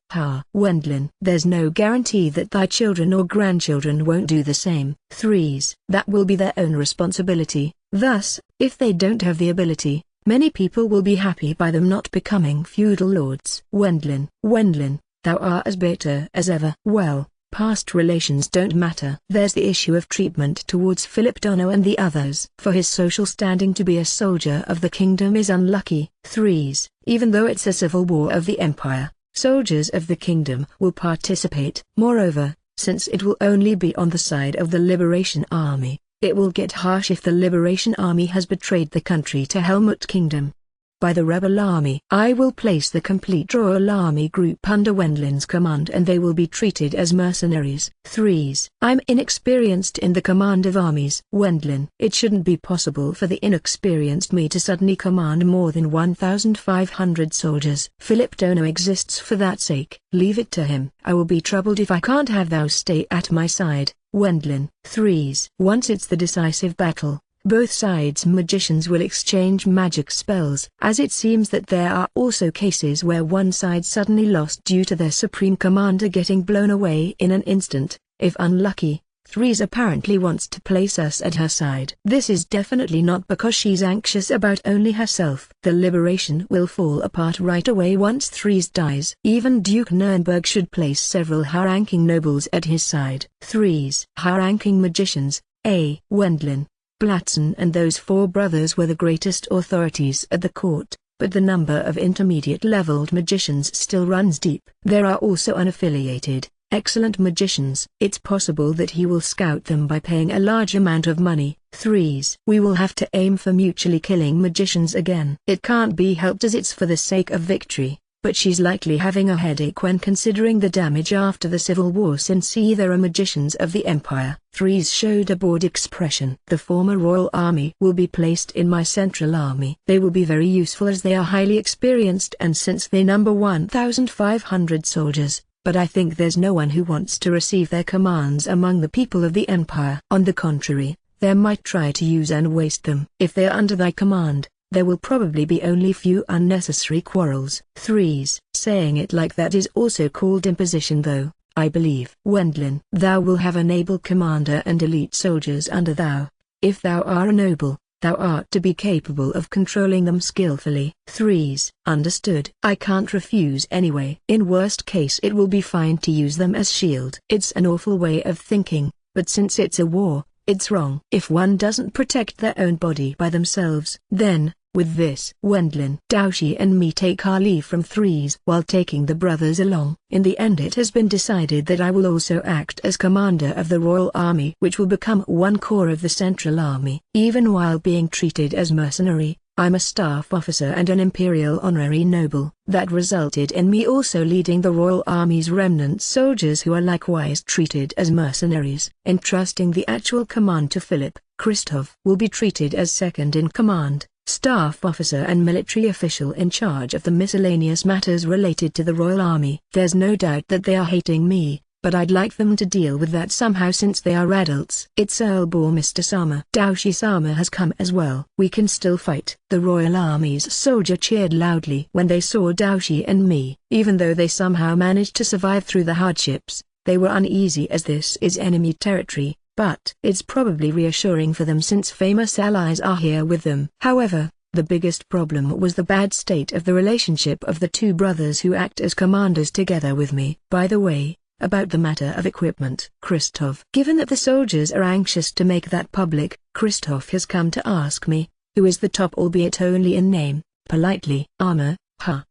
Wendlin, there's no guarantee that thy children or grandchildren won't do the same. Three's, that will be their own responsibility. Thus, if they don't have the ability, many people will be happy by them not becoming feudal lords. Wendlin, thou art as bitter as ever. Well, past relations don't matter. There's the issue of treatment towards Philip Dono and the others. For his social standing to be a soldier of the kingdom is unlucky. Three's, even though it's a civil war of the empire, soldiers of the kingdom will participate. Moreover, since it will only be on the side of the Liberation Army, it will get harsh if the Liberation Army has betrayed the country to Helmut Kingdom by the rebel army. I will place the complete Royal Army group under Wendlin's command, and they will be treated as mercenaries. Three's, I'm inexperienced in the command of armies. Wendlin, it shouldn't be possible for the inexperienced me to suddenly command more than 1,500 soldiers. Philip Dono exists for that sake. Leave it to him. I will be troubled if I can't have thou stay at my side. Wendlin. Three's, once it's the decisive battle, both sides' magicians will exchange magic spells, as it seems that there are also cases where one side suddenly lost due to their supreme commander getting blown away in an instant. If unlucky, Three's apparently wants to place us at her side. This is definitely not because she's anxious about only herself. The liberation will fall apart right away once Three's dies. Even Duke Nurnberg should place several high-ranking nobles at his side. Three's high-ranking magicians, A. Wendlin, Blatzen and those four brothers were the greatest authorities at the court, but the number of intermediate-leveled magicians still runs deep. There are also unaffiliated, excellent magicians. It's possible that he will scout them by paying a large amount of money. Three's, we will have to aim for mutually killing magicians again. It can't be helped as it's for the sake of victory, but she's likely having a headache when considering the damage after the Civil War, since there are magicians of the Empire. Three's showed a bored expression. The former Royal Army will be placed in my Central Army. They will be very useful as they are highly experienced and since they number 1,500 soldiers, but I think there's no one who wants to receive their commands among the people of the Empire. On the contrary, they might try to use and waste them. If they are under thy command, there will probably be only few unnecessary quarrels. Three's, saying it like that is also called imposition though, I believe. Wendlin, thou will have an able commander and elite soldiers under thou. If thou art a noble, thou art to be capable of controlling them skillfully. Three's, understood. I can't refuse anyway. In worst case it will be fine to use them as shield. It's an awful way of thinking, but since it's a war, it's wrong. If one doesn't protect their own body by themselves, then, with this, Wendlin, Daoshi and me take our leave from Three's while taking the brothers along. In the end it has been decided that I will also act as commander of the Royal Army, which will become one corps of the Central Army. Even while being treated as mercenary, I'm a staff officer and an imperial honorary noble. That resulted in me also leading the Royal Army's remnant soldiers who are likewise treated as mercenaries. Entrusting the actual command to Philip, Christoph will be treated as second in command, staff officer and military official in charge of the miscellaneous matters related to the Royal Army. There's no doubt that they are hating me, but I'd like them to deal with that somehow since they are adults. It's Earl Boar Mr. Sama. Daoshi-sama has come as well. We can still fight. The Royal Army's soldier cheered loudly when they saw Daoshi and me. Even though they somehow managed to survive through the hardships, they were uneasy as this is enemy territory. But it's probably reassuring for them since famous allies are here with them. However, the biggest problem was the bad state of the relationship of the two brothers who act as commanders together with me. By the way, about the matter of equipment, Christoph. Given that the soldiers are anxious to make that public, Christoph has come to ask me, who is the top albeit only in name, politely. Armor,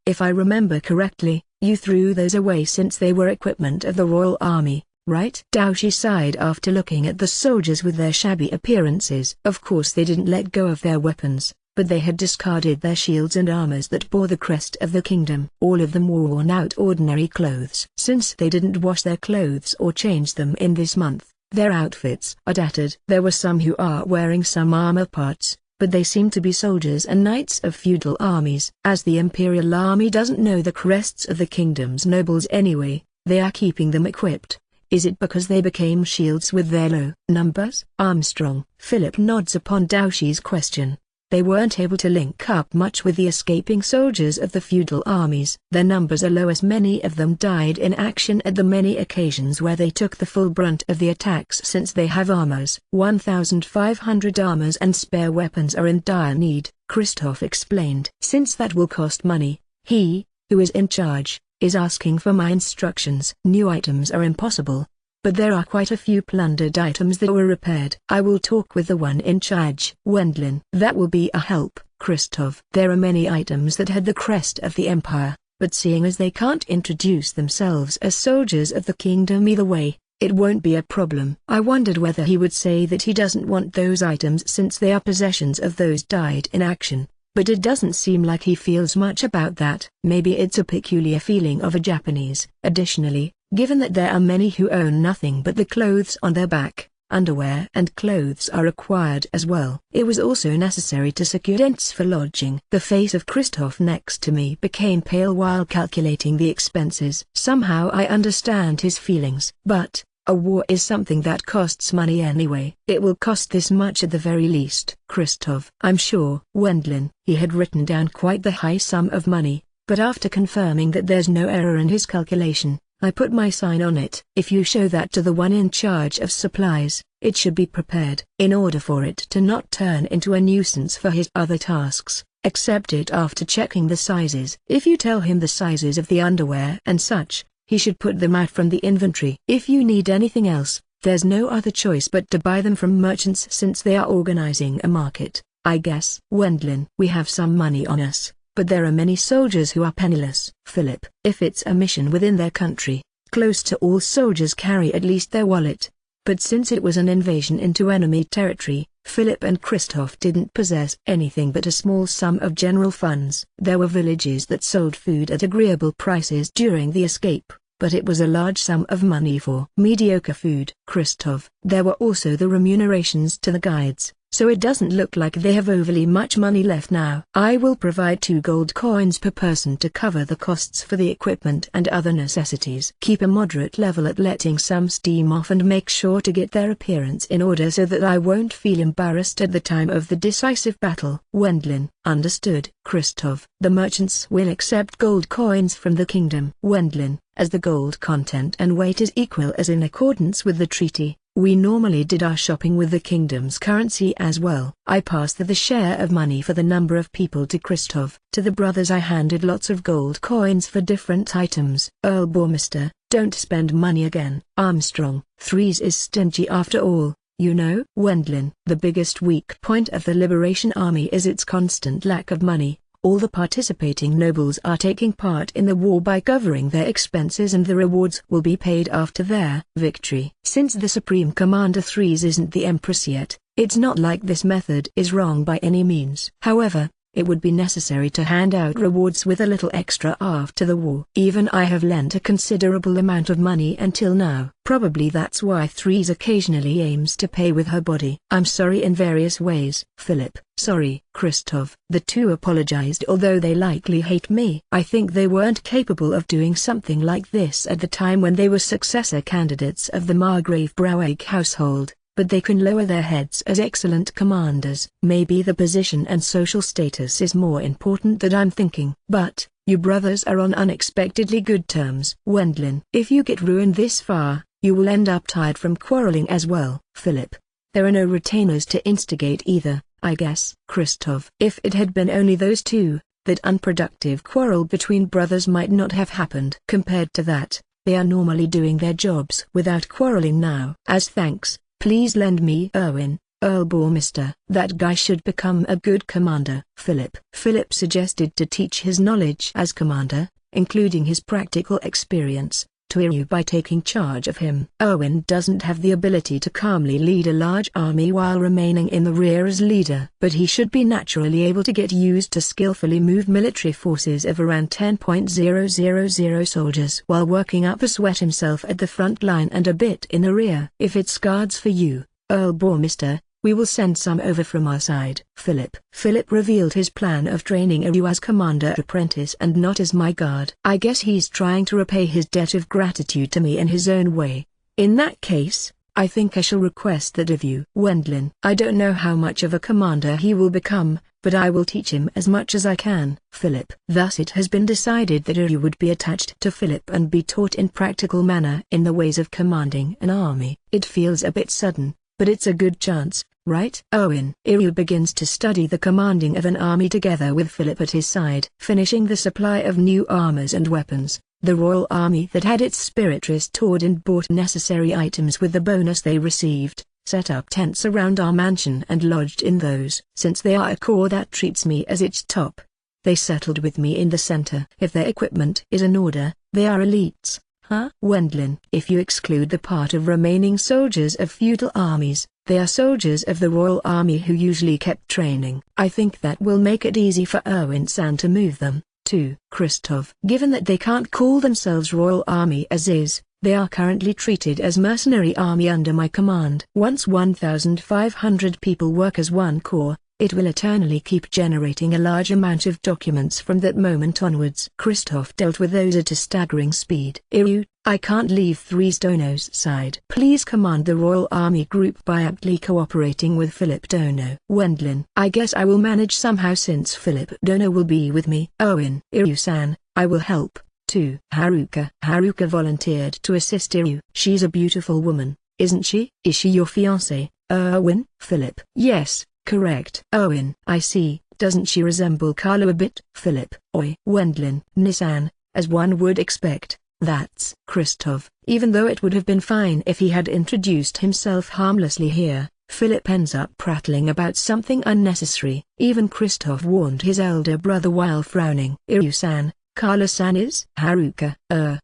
if I remember correctly, You threw those away since they were equipment of the royal army, right? Daoshi sighed after looking at the soldiers with their shabby appearances. Of course they didn't let go of their weapons, but they had discarded their shields and armors that bore the crest of the kingdom. All of them wore worn-out ordinary clothes. Since they didn't wash their clothes or change them in this month, their outfits are tattered. There were some who are wearing some armor parts, but they seem to be soldiers and knights of feudal armies. As the imperial army doesn't know the crests of the kingdom's nobles anyway, they are keeping them equipped. Is it because they became shields with their low numbers? Armstrong. Philip nods upon Daoshi's question. They weren't able to link up much with the escaping soldiers of the feudal armies. Their numbers are low as many of them died in action at the many occasions where they took the full brunt of the attacks. Since they have armors, 1,500 armors and spare weapons are in dire need, Christoph explained. Since that will cost money, he, who is in charge, is asking for my instructions. New items are impossible, but there are quite a few plundered items that were repaired. I will talk with the one in charge. Wendlin. That will be a help, Christoph. There are many items that had the crest of the empire, but seeing as they can't introduce themselves as soldiers of the kingdom either way, it won't be a problem. I wondered whether he would say that he doesn't want those items since they are possessions of those died in action. But it doesn't seem like he feels much about that. Maybe it's a peculiar feeling of a Japanese. Additionally, given that there are many who own nothing but the clothes on their back, underwear and clothes are required as well. It was also necessary to secure tents for lodging. The face of Christoph next to me became pale while calculating the expenses. Somehow I understand his feelings. But a war is something that costs money anyway. It will cost this much at the very least. Christoph. I'm sure. Wendlin. He had written down quite the high sum of money, but after confirming that there's no error in his calculation, I put my sign on it. If you show that to the one in charge of supplies, it should be prepared. In order for it to not turn into a nuisance for his other tasks, accept it after checking the sizes. If you tell him the sizes of the underwear and such, he should put them out from the inventory. If you need anything else, there's no other choice but to buy them from merchants since they are organizing a market, I guess. Wendlin. We have some money on us, but there are many soldiers who are penniless. Philip. If it's a mission within their country, close to all soldiers carry at least their wallet. But since it was an invasion into enemy territory, Philip and Christoph didn't possess anything but a small sum of general funds. There were villages that sold food at agreeable prices during the escape, but it was a large sum of money for mediocre food. Christoph. There were also the remunerations to the guides, so it doesn't look like they have overly much money left now. I will provide 2 gold coins per person to cover the costs for the equipment and other necessities. Keep a moderate level at letting some steam off and make sure to get their appearance in order so that I won't feel embarrassed at the time of the decisive battle. Wendlin. Understood. Christoph. The merchants will accept gold coins from the kingdom. Wendlin. As the gold content and weight is equal as in accordance with the treaty, we normally did our shopping with the kingdom's currency as well. I passed the share of money for the number of people to Christoph. To the brothers I handed lots of gold coins for different items. Earl Bormister. Don't spend money again. Armstrong. Threes is stingy after all, you know. Wendlin. The biggest weak point of the Liberation Army is its constant lack of money. All the participating nobles are taking part in the war by covering their expenses and the rewards will be paid after their victory. Since the Supreme Commander Threes isn't the Empress yet, it's not like this method is wrong by any means. However, it would be necessary to hand out rewards with a little extra after the war. Even I have lent a considerable amount of money until now. Probably that's why Threes occasionally aims to pay with her body. I'm sorry in various ways. Philip. Sorry. Christoph. The two apologized although they likely hate me. I think they weren't capable of doing something like this at the time when they were successor candidates of the Margrave Braueg household. But they can lower their heads as excellent commanders. Maybe the position and social status is more important than I'm thinking. But, you brothers are on unexpectedly good terms. Wendlin. If you get ruined this far, you will end up tired from quarreling as well. Philip. There are no retainers to instigate either, I guess. Christoph. If it had been only those two, that unproductive quarrel between brothers might not have happened. Compared to that, they are normally doing their jobs without quarreling now. As thanks, please lend me Erwin, Earl Bormister. That guy should become a good commander. Philip. Philip suggested to teach his knowledge as commander, including his practical experience, to Iryu by taking charge of him. Owen doesn't have the ability to calmly lead a large army while remaining in the rear as leader, but he should be naturally able to get used to skillfully move military forces of around 10,000 soldiers while working up a sweat himself at the front line and a bit in the rear. If it's guards for you, Earl Bormister, we will send some over from our side. Philip revealed his plan of training Iryu as commander apprentice and not as my guard. I guess he's trying to repay his debt of gratitude to me in his own way. In that case, I think I shall request that of you. Wendlin. I don't know how much of a commander he will become, but I will teach him as much as I can. Philip. Thus it has been decided that Iryu would be attached to Philip and be taught in practical manner in the ways of commanding an army. It feels a bit sudden, but it's a good chance, right? Owen. Iryu begins to study the commanding of an army together with Philip at his side. Finishing the supply of new armors and weapons, the royal army that had its spirit restored and bought necessary items with the bonus they received, set up tents around our mansion and lodged in those. Since they are a corps that treats me as its top, they settled with me in the center. If their equipment is in order, they are elites. Huh? Wendlin. If you exclude the part of remaining soldiers of feudal armies, they are soldiers of the royal army who usually kept training. I think that will make it easy for Erwin-san to move them, too. Christoph. Given that they can't call themselves royal army as is, they are currently treated as mercenary army under my command. Once 1,500 people work as one corps, it will eternally keep generating a large amount of documents from that moment onwards. Christoph dealt with those at a staggering speed. Iryu, I can't leave Three Stono's side. Please command the Royal Army group by aptly cooperating with Philip Dono. Wendlin. I guess I will manage somehow since Philip Dono will be with me. Owen. Iryu-san, I will help, too. Haruka. Haruka volunteered to assist Iryu. She's a beautiful woman, isn't she? Is she your fiancé, Erwin? Philip. Yes. Correct. Owen. I see. Doesn't she resemble Carlo a bit? Philip. Oi. Wendlin. Nissan, as one would expect, that's Christoph. Even though it would have been fine if he had introduced himself harmlessly here, Philip ends up prattling about something unnecessary. Even Christoph warned his elder brother while frowning. Iryu-san, Carlo-san is? Haruka.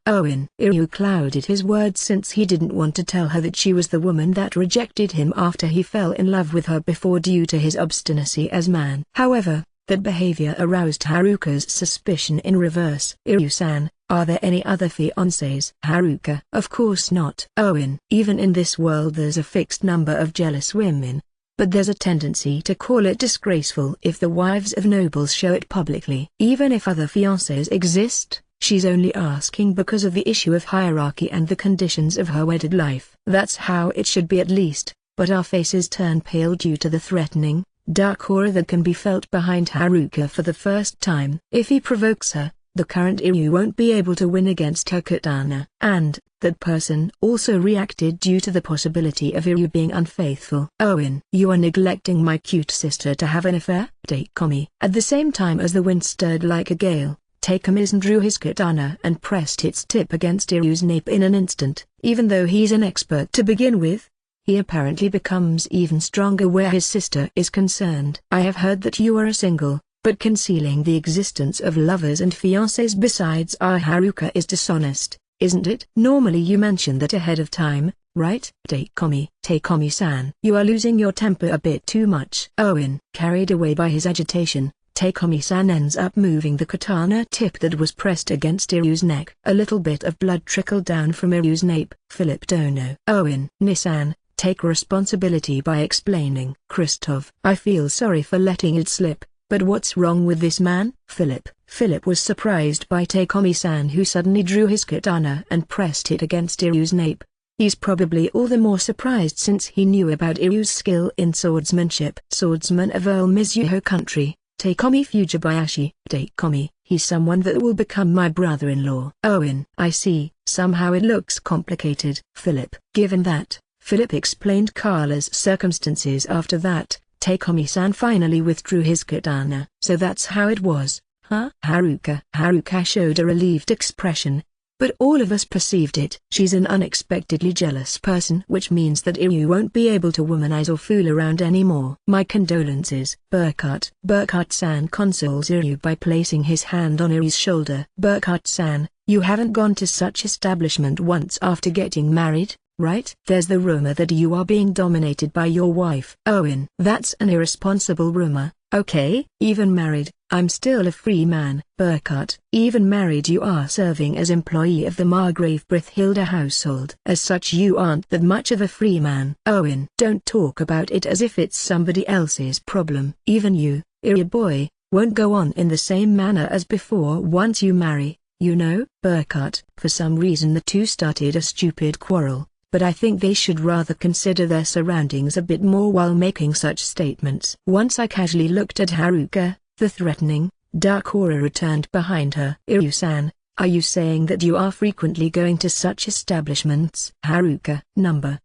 Owen. Iryu clouded his words since he didn't want to tell her that she was the woman that rejected him after he fell in love with her before due to his obstinacy as man. However, that behavior aroused Haruka's suspicion in reverse. Iryu-san, are there any other fiancés? Haruka. Of course not. Owen. Even in this world there's a fixed number of jealous women, but there's a tendency to call it disgraceful if the wives of nobles show it publicly. Even if other fiancés exist, she's only asking because of the issue of hierarchy and the conditions of her wedded life. That's how it should be at least, but our faces turn pale due to the threatening, dark aura that can be felt behind Haruka for the first time. If he provokes her, the current Iryu won't be able to win against her katana. And that person also reacted due to the possibility of Iryu being unfaithful. Owen. You are neglecting my cute sister to have an affair? Takekomi. At the same time as the wind stirred like a gale, Takekomi drew his katana and pressed its tip against Iryu's nape in an instant. Even though he's an expert to begin with, he apparently becomes even stronger where his sister is concerned. I have heard that you are a single, but concealing the existence of lovers and fiancés besides our Haruka is dishonest, isn't it? Normally you mention that ahead of time, right? Takekomi-san. You are losing your temper a bit too much. Owen. Carried away by his agitation, Takekomi-san ends up moving the katana tip that was pressed against Iryu's neck. A little bit of blood trickled down from Iryu's nape. Philip Dono. Owen. Nissan, take responsibility by explaining. Christoph. I feel sorry for letting it slip. But what's wrong with this man? Philip. Philip was surprised by Takekomi-san who suddenly drew his katana and pressed it against Iryu's nape. He's probably all the more surprised since he knew about Iryu's skill in swordsmanship. Swordsman of Earl Mizuho country, Takekomi Fujibayashi. Takekomi, he's someone that will become my brother-in-law. Owen. I see, somehow it looks complicated. Philip. Given that, Philip explained Carla's circumstances after that. Takekomi-san finally withdrew his katana. So that's how it was, huh? Haruka. Haruka showed a relieved expression, but all of us perceived it. She's an unexpectedly jealous person, which means that Iryu won't be able to womanize or fool around anymore. My condolences, Burkhardt. Burkhardt-san consoles Iryu by placing his hand on Iryu's shoulder. Burkhardt-san, you haven't gone to such establishment once after getting married, right? There's the rumor that you are being dominated by your wife. Owen. That's an irresponsible rumor. Okay, even married, I'm still a free man. Burkhardt. Even married, you are serving as employee of the Margrave Brithhilda household. As such, you aren't that much of a free man. Owen. Don't talk about it as if it's somebody else's problem. Even you, Iryu boy, won't go on in the same manner as before once you marry, you know? Burkhardt. For some reason the two started a stupid quarrel, but I think they should rather consider their surroundings a bit more while making such statements. Once I casually looked at Haruka, the threatening, dark aura returned behind her. Iryu-san, are you saying that you are frequently going to such establishments? Haruka.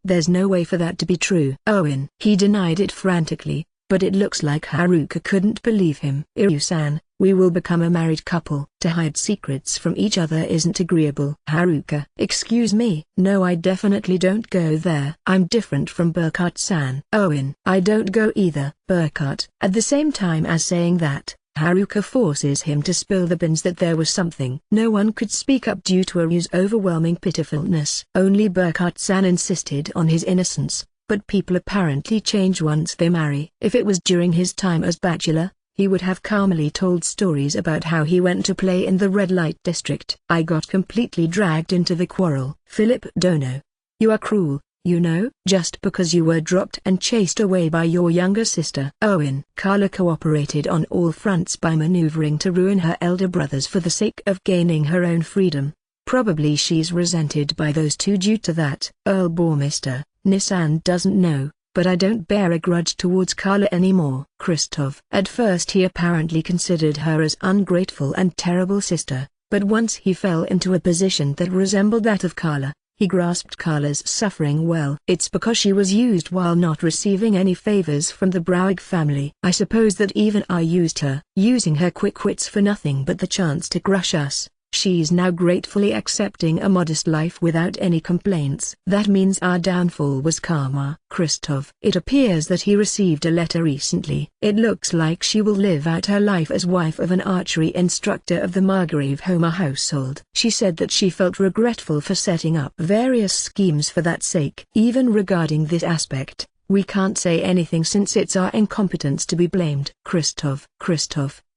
There's no way for that to be true. Owen. He denied it frantically, but it looks like Haruka couldn't believe him. Iryu-san, we will become a married couple. To hide secrets from each other isn't agreeable. Haruka. Excuse me. No, I definitely don't go there. I'm different from Burkhardt-san. Owen. I don't go either. Burkhardt. At the same time as saying that, Haruka forces him to spill the beans that there was something. No one could speak up due to Iryu's overwhelming pitifulness. Only Burkhardt-san insisted on his innocence, but people apparently change once they marry. If it was during his time as bachelor, he would have calmly told stories about how he went to play in the red light district. I got completely dragged into the quarrel. Philip Dono. You are cruel, you know. Just because you were dropped and chased away by your younger sister. Owen. Carla cooperated on all fronts by maneuvering to ruin her elder brothers for the sake of gaining her own freedom. Probably she's resented by those two due to that. Earl Bormister. Nissan doesn't know, but I don't bear a grudge towards Carla anymore. Christoph. At first he apparently considered her as ungrateful and terrible sister, but once he fell into a position that resembled that of Carla, he grasped Carla's suffering well. It's because she was used while not receiving any favors from the Browig family. I suppose that even I used her, using her quick wits for nothing but the chance to crush us. She's now gratefully accepting a modest life without any complaints. That means our downfall was karma. Christoph. It appears that he received a letter recently. It looks like she will live out her life as wife of an archery instructor of the Margrave Homer household. She said that she felt regretful for setting up various schemes for that sake. Even regarding this aspect, we can't say anything since it's our incompetence to be blamed. Christoph.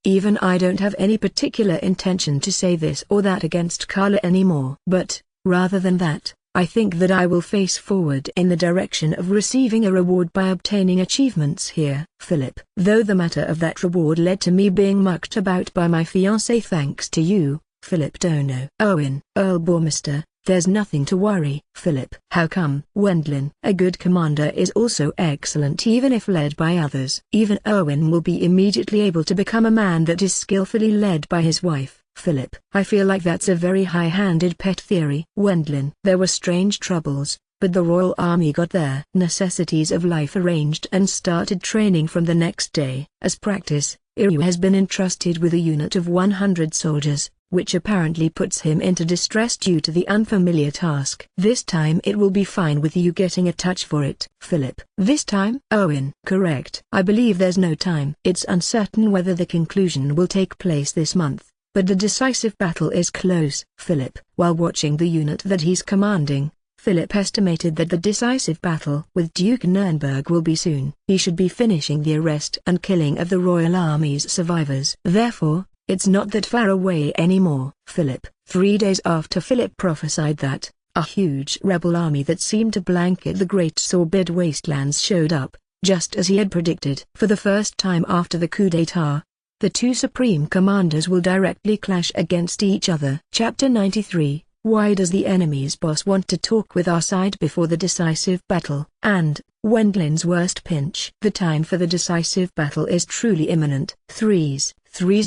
Even I don't have any particular intention to say this or that against Carla anymore. But, rather than that, I think that I will face forward in the direction of receiving a reward by obtaining achievements here. Philip. Though the matter of that reward led to me being mucked about by my fiancé thanks to you, Philip Dono. Owen. Earl Bormister. There's nothing to worry. Philip. How come? Wendlin. A good commander is also excellent even if led by others. Even Owen will be immediately able to become a man that is skillfully led by his wife. Philip. I feel like that's a very high-handed pet theory. Wendlin. There were strange troubles, but the royal army got their necessities of life arranged and started training from the next day. As practice, Iryu has been entrusted with a unit of 100 soldiers, which apparently puts him into distress due to the unfamiliar task. This time it will be fine with you getting a touch for it. Philip. This time? Owen. Correct. I believe there's no time. It's uncertain whether the conclusion will take place this month, but the decisive battle is close. Philip. While watching the unit that he's commanding, Philip estimated that the decisive battle with Duke Nurnberg will be soon. He should be finishing the arrest and killing of the Royal Army's survivors. Therefore, it's not that far away anymore. Philip. 3 days after Philip prophesied that, a huge rebel army that seemed to blanket the Great Sorbid Wastelands showed up, just as he had predicted. For the first time after the coup d'état, the two supreme commanders will directly clash against each other. Chapter 93. Why does the enemy's boss want to talk with our side before the decisive battle? And, Wendlin's worst pinch. The time for the decisive battle is truly imminent. Threes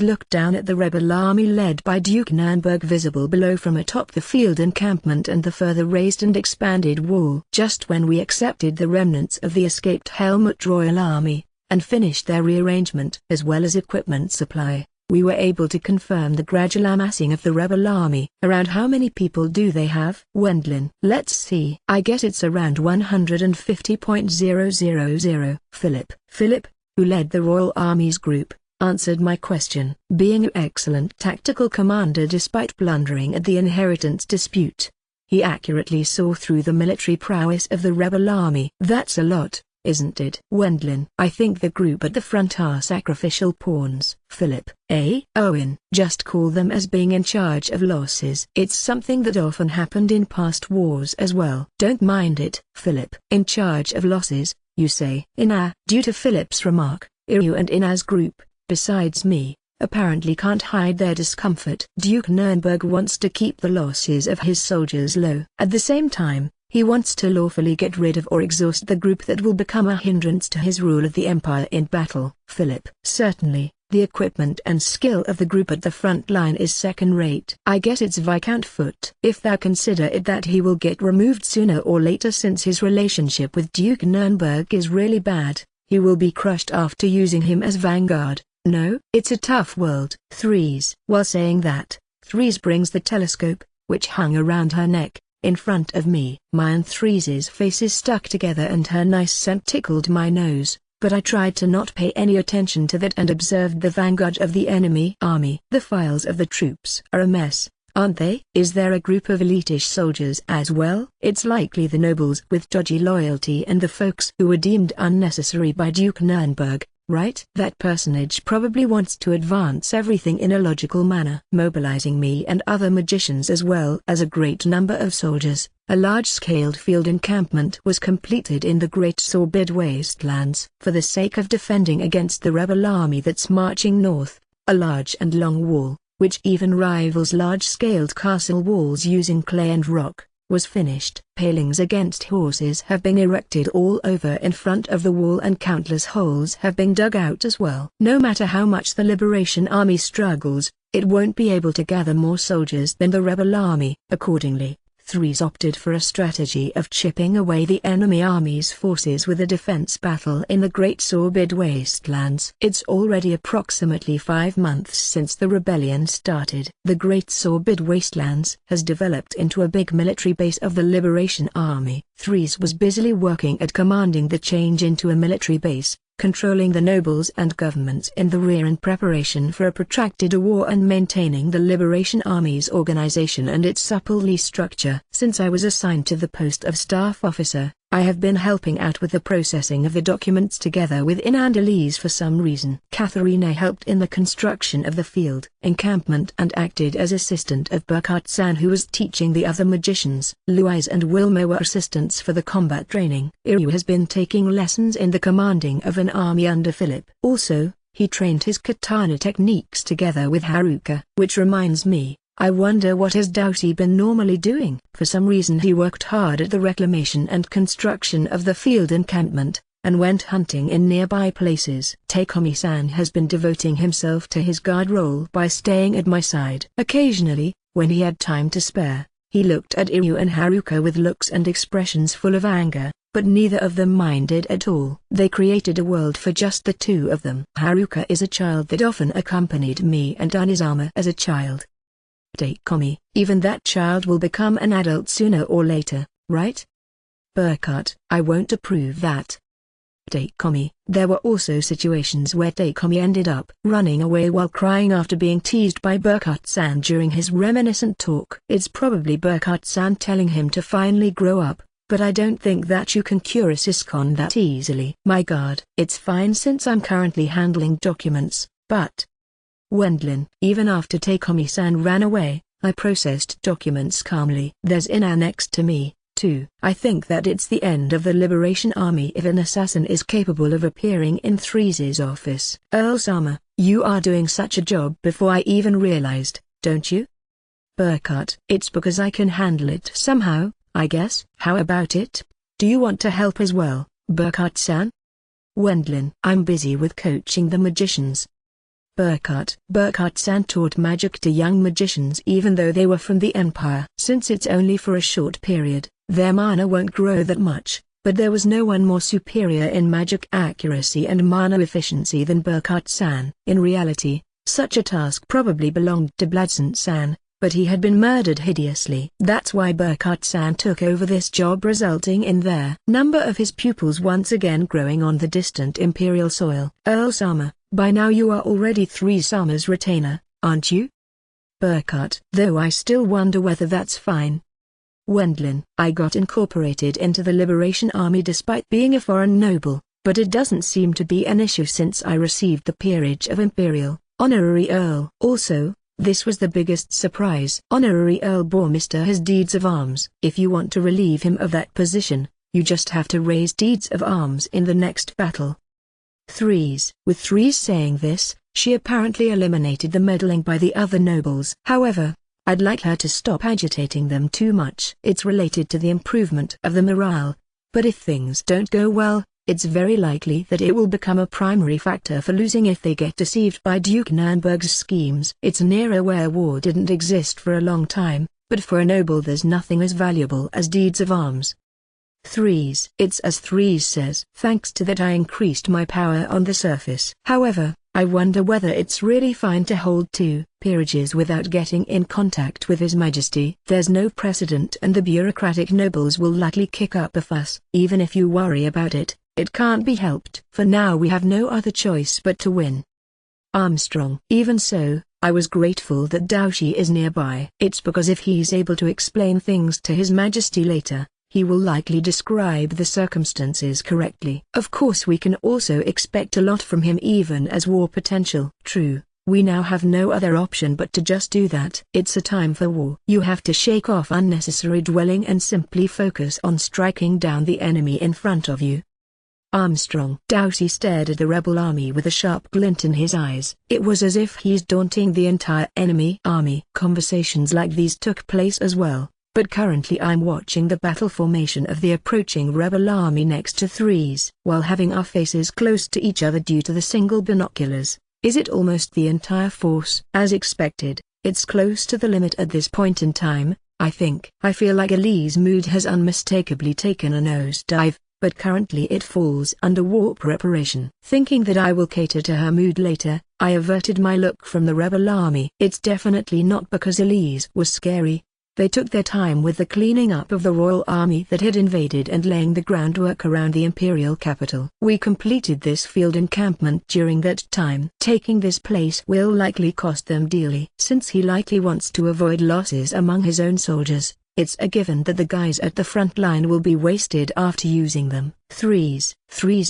looked down at the rebel army led by Duke Nurnberg visible below from atop the field encampment and the further raised and expanded wall. Just when we accepted the remnants of the escaped Helmut Royal Army, and finished their rearrangement as well as equipment supply, we were able to confirm the gradual amassing of the rebel army. Around how many people do they have? Wendlin. Let's see. I guess it's around 150,000. Philip, who led the Royal Army's group, answered my question. Being an excellent tactical commander despite blundering at the inheritance dispute, he accurately saw through the military prowess of the rebel army. That's a lot, isn't it? Wendlin. I think the group at the front are sacrificial pawns. Philip. Owen. Just call them as being in charge of losses. It's something that often happened in past wars as well. Don't mind it. Philip. In charge of losses, you say? Due to Philip's remark, Iryu and Ina's group, besides me, apparently can't hide their discomfort. Duke Nurnberg wants to keep the losses of his soldiers low. At the same time, he wants to lawfully get rid of or exhaust the group that will become a hindrance to his rule of the empire in battle. Philip. Certainly, the equipment and skill of the group at the front line is second-rate. I guess it's Viscount Foot. If thou consider it that he will get removed sooner or later since his relationship with Duke Nurnberg is really bad, he will be crushed after using him as vanguard. No, it's a tough world. Threes. While saying that, Threes brings the telescope, which hung around her neck, in front of me. My and Threes's faces stuck together and her nice scent tickled my nose, but I tried to not pay any attention to that and observed the vanguard of the enemy army. The files of the troops are a mess, aren't they? Is there a group of elitish soldiers as well? It's likely the nobles with dodgy loyalty and the folks who were deemed unnecessary by Duke Nurnberg, right? That personage probably wants to advance everything in a logical manner. Mobilizing me and other magicians as well as a great number of soldiers, a large-scale field encampment was completed in the Great Sorbid Wastelands. For the sake of defending against the rebel army that's marching north, a large and long wall, which even rivals large-scaled castle walls using clay and rock, was finished. Palings against horses have been erected all over in front of the wall and countless holes have been dug out as well. No matter how much the Liberation Army struggles, it won't be able to gather more soldiers than the rebel army. Accordingly, Threes opted for a strategy of chipping away the enemy army's forces with a defense battle in the Great Sorbid Wastelands. It's already approximately 5 months since the rebellion started. The Great Sorbid Wastelands has developed into a big military base of the Liberation Army. Threes was busily working at commanding the change into a military base, controlling the nobles and governments in the rear in preparation for a protracted war and maintaining the Liberation Army's organization and its supple structure. Since I was assigned to the post of staff officer, I have been helping out with the processing of the documents together with Ina and Elise. For some reason, Katharina helped in the construction of the field encampment and acted as assistant of Burkhard-san, who was teaching the other magicians. Louise and Wilma were assistants for the combat training. Iryu has been taking lessons in the commanding of an army under Philip. Also, he trained his katana techniques together with Haruka. Which reminds me, I wonder what has Doughty been normally doing. For some reason he worked hard at the reclamation and construction of the field encampment, and went hunting in nearby places. Takeomi-san has been devoting himself to his guard role by staying at my side. Occasionally, when he had time to spare, he looked at Iryu and Haruka with looks and expressions full of anger, but neither of them minded at all. They created a world for just the two of them. Haruka is a child that often accompanied me and Anizama as a child. Takeomi, even that child will become an adult sooner or later, right? Burkhard, I won't approve that. Takeomi, there were also situations where Takeomi ended up running away while crying after being teased by Burkhard-san during his reminiscent talk. It's probably Burkhard-san telling him to finally grow up, but I don't think that you can cure a Siscon that easily. My god, it's fine since I'm currently handling documents, but Wendlin. Even after Takeomi-san ran away, I processed documents calmly. There's Ina next to me, too. I think that it's the end of the Liberation Army if an assassin is capable of appearing in Threes' office. Earl-sama, you are doing such a job before I even realized, don't you? Burkhard. It's because I can handle it somehow, I guess. How about it? Do you want to help as well, Burkhard-san? Wendlin. I'm busy with coaching the magicians. Burkhard-san taught magic to young magicians even though they were from the Empire. Since it's only for a short period, their mana won't grow that much, but there was no one more superior in magic accuracy and mana efficiency than Burkhard-san. In reality, Such a task probably belonged to Bladson-san, but he had been murdered hideously. That's why Burkhardt-san took over this job, resulting in their number of his pupils once again growing on the distant imperial soil. Earl-sama, by now you are already 3-sama's retainer, aren't you? Burkhardt, though I still wonder whether that's fine. Wendlin, I got incorporated into the Liberation Army despite being a foreign noble, but it doesn't seem to be an issue since I received the peerage of Imperial, Honorary Earl. Also, this was the biggest surprise. Honorary Earl Bormister has deeds of arms. If you want to relieve him of that position, you just have to raise deeds of arms in the next battle. Threes. With Threes saying this, she apparently eliminated the meddling by the other nobles. However, I'd like her to stop agitating them too much. It's related to the improvement of the morale, but if things don't go well, it's very likely that it will become a primary factor for losing if they get deceived by Duke Nurnberg's schemes. It's an era where war didn't exist for a long time, but for a noble there's nothing as valuable as deeds of arms. Threes. It's as Threes says. Thanks to that I increased my power on the surface. However, I wonder whether it's really fine to hold 2 peerages without getting in contact with His Majesty. There's no precedent and the bureaucratic nobles will likely kick up a fuss. Even if you worry about it, it can't be helped. For now we have no other choice but to win. Armstrong. Even so, I was grateful that Daoshi is nearby. It's because if he's able to explain things to His Majesty later, he will likely describe the circumstances correctly. Of course we can also expect a lot from him even as war potential. True, we now have no other option but to just do that. It's a time for war. You have to shake off unnecessary dwelling and simply focus on striking down the enemy in front of you. Armstrong. Daoshi stared at the rebel army with a sharp glint in his eyes. It was as if he's daunting the entire enemy army. Conversations like these took place as well, but currently I'm watching the battle formation of the approaching rebel army next to Threes. While having our faces close to each other due to the single binoculars, is it almost the entire force? As expected, it's close to the limit at this point in time, I think. I feel like Elie's mood has unmistakably taken a nosedive, but currently it falls under war preparation. Thinking that I will cater to her mood later, I averted my look from the rebel army. It's definitely not because Elise was scary. They took their time with the cleaning up of the royal army that had invaded and laying the groundwork around the imperial capital. We completed this field encampment during that time. Taking this place will likely cost them dearly. Since he likely wants to avoid losses among his own soldiers, it's a given that the guys at the front line will be wasted after using them. Threes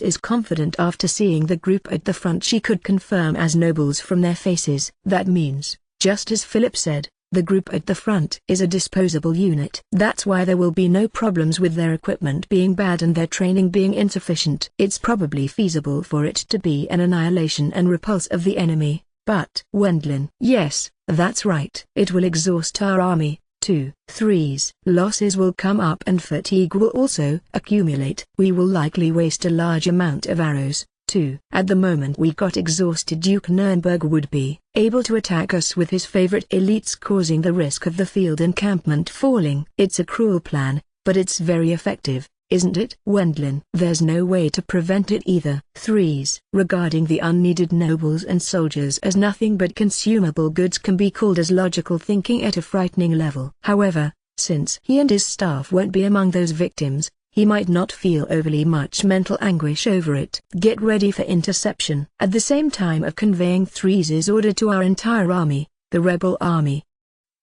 is confident after seeing the group at the front she could confirm as nobles from their faces. That means, just as Philip said, the group at the front is a disposable unit. That's why there will be no problems with their equipment being bad and their training being insufficient. It's probably feasible for it to be an annihilation and repulse of the enemy, but Wendlin. Yes, that's right. It will exhaust our army. 2. Threes. Losses will come up and fatigue will also accumulate. We will likely waste a large amount of arrows. 2. At the moment we got exhausted. Duke Nurnberg would be able to attack us with his favorite elites, causing the risk of the field encampment falling. It's a cruel plan, but it's very effective, isn't it? Wendlin. There's no way to prevent it either. Threes. Regarding the unneeded nobles and soldiers as nothing but consumable goods can be called as logical thinking at a frightening level. However, since he and his staff won't be among those victims, he might not feel overly much mental anguish over it. Get ready for interception. At the same time of conveying Threes' order to our entire army, the rebel army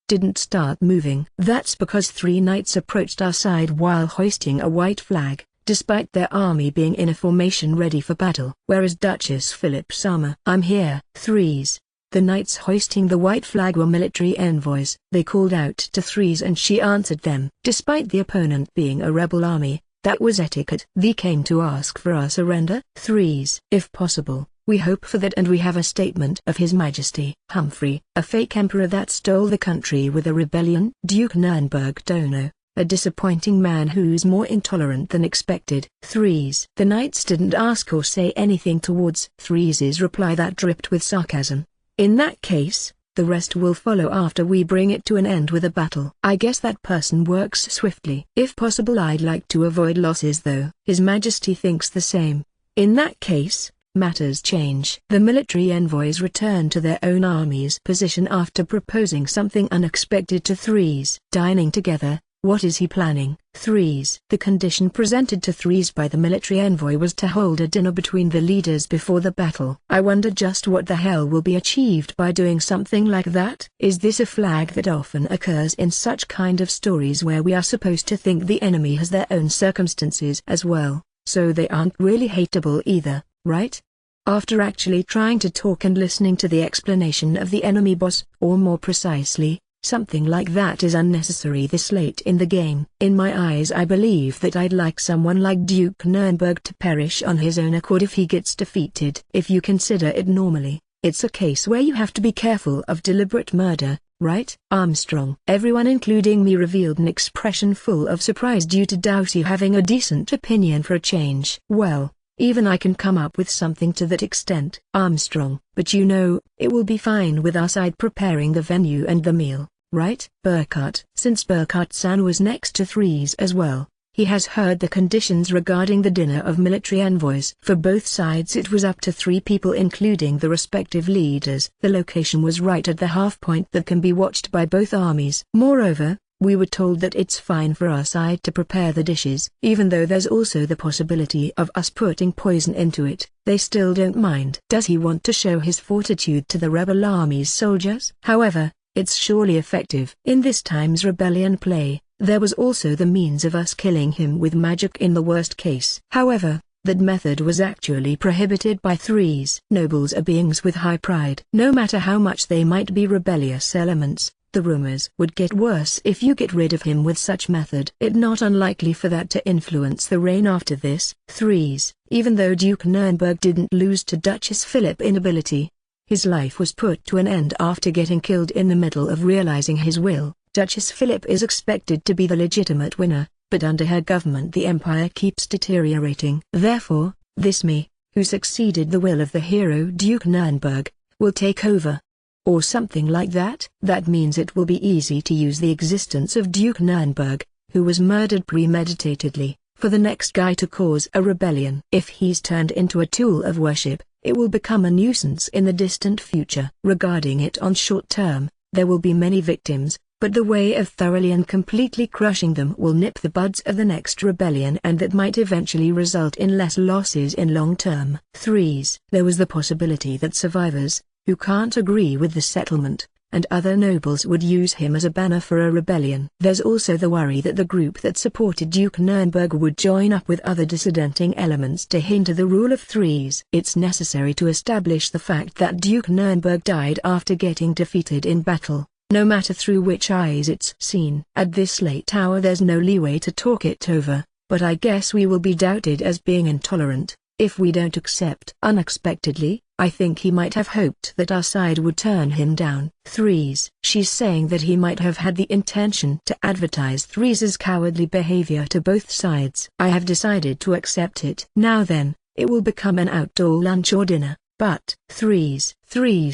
didn't start moving. That's because 3 knights approached our side while hoisting a white flag, despite their army being in a formation ready for battle. Whereas Duchess Philip-sama. I'm here. Threes. The knights hoisting the white flag were military envoys. They called out to Threes and she answered them. Despite the opponent being a rebel army, that was etiquette. They came to ask for our surrender. Threes. If possible, we hope for that and we have a statement of His Majesty Humphrey, a fake emperor that stole the country with a rebellion. Duke Nurnberg Dono, a disappointing man who's more intolerant than expected. Threes. The knights didn't ask or say anything towards Threes' reply that dripped with sarcasm. In that case, the rest will follow after we bring it to an end with a battle. I guess that person works swiftly. If possible I'd like to avoid losses though. His Majesty thinks the same. In that case, matters change. The military envoys return to their own army's position after proposing something unexpected to Threes. Dining together, what is he planning? Threes. The condition presented to Threes by the military envoy was to hold a dinner between the leaders before the battle. I wonder just what the hell will be achieved by doing something like that? Is this a flag that often occurs in such kind of stories where we are supposed to think the enemy has their own circumstances as well, so they aren't really hateable either, right? After actually trying to talk and listening to the explanation of the enemy boss, or more precisely, something like that is unnecessary this late in the game. In my eyes, I believe that I'd like someone like Duke Nurnberg to perish on his own accord if he gets defeated. If you consider it normally, it's a case where you have to be careful of deliberate murder, right? Armstrong. Everyone including me revealed an expression full of surprise due to Doughty having a decent opinion for a change. Well, even I can come up with something to that extent. Armstrong. But you know, it will be fine with our side preparing the venue and the meal, right? Burkhart. Since Burkhart-san was next to Threes as well, he has heard the conditions regarding the dinner of military envoys. For both sides it was up to 3 people including the respective leaders. The location was right at the half point that can be watched by both armies. Moreover, we were told that it's fine for our side to prepare the dishes. Even though there's also the possibility of us putting poison into it, they still don't mind. Does he want to show his fortitude to the rebel army's soldiers? However, it's surely effective. In this time's rebellion play, there was also the means of us killing him with magic in the worst case. However, that method was actually prohibited by Threes. Nobles are beings with high pride. No matter how much they might be rebellious elements, the rumors would get worse if you get rid of him with such method. It's not unlikely for that to influence the reign after this. Threes. Even though Duke Nurnberg didn't lose to Duchess Philip in ability, his life was put to an end after getting killed in the middle of realizing his will. Duchess Philip is expected to be the legitimate winner, but under her government the empire keeps deteriorating. Therefore, this me, who succeeded the will of the hero Duke Nurnberg, will take over. Or something like that. That means it will be easy to use the existence of Duke Nurnberg, who was murdered premeditatedly, for the next guy to cause a rebellion. If he's turned into a tool of worship, it will become a nuisance in the distant future. Regarding it on short term, there will be many victims, but the way of thoroughly and completely crushing them will nip the buds of the next rebellion, and that might eventually result in less losses in long term. Threes. There was the possibility that survivors, who can't agree with the settlement, and other nobles would use him as a banner for a rebellion. There's also the worry that the group that supported Duke Nurnberg would join up with other dissidenting elements to hinder the rule of Threes. It's necessary to establish the fact that Duke Nurnberg died after getting defeated in battle, no matter through which eyes it's seen. At this late hour there's no leeway to talk it over, but I guess we will be doubted as being intolerant, if we don't accept. Unexpectedly, I think he might have hoped that our side would turn him down. Threes. She's saying that he might have had the intention to advertise Threes' cowardly behavior to both sides. I have decided to accept it. Now then, it will become an outdoor lunch or dinner, but Threes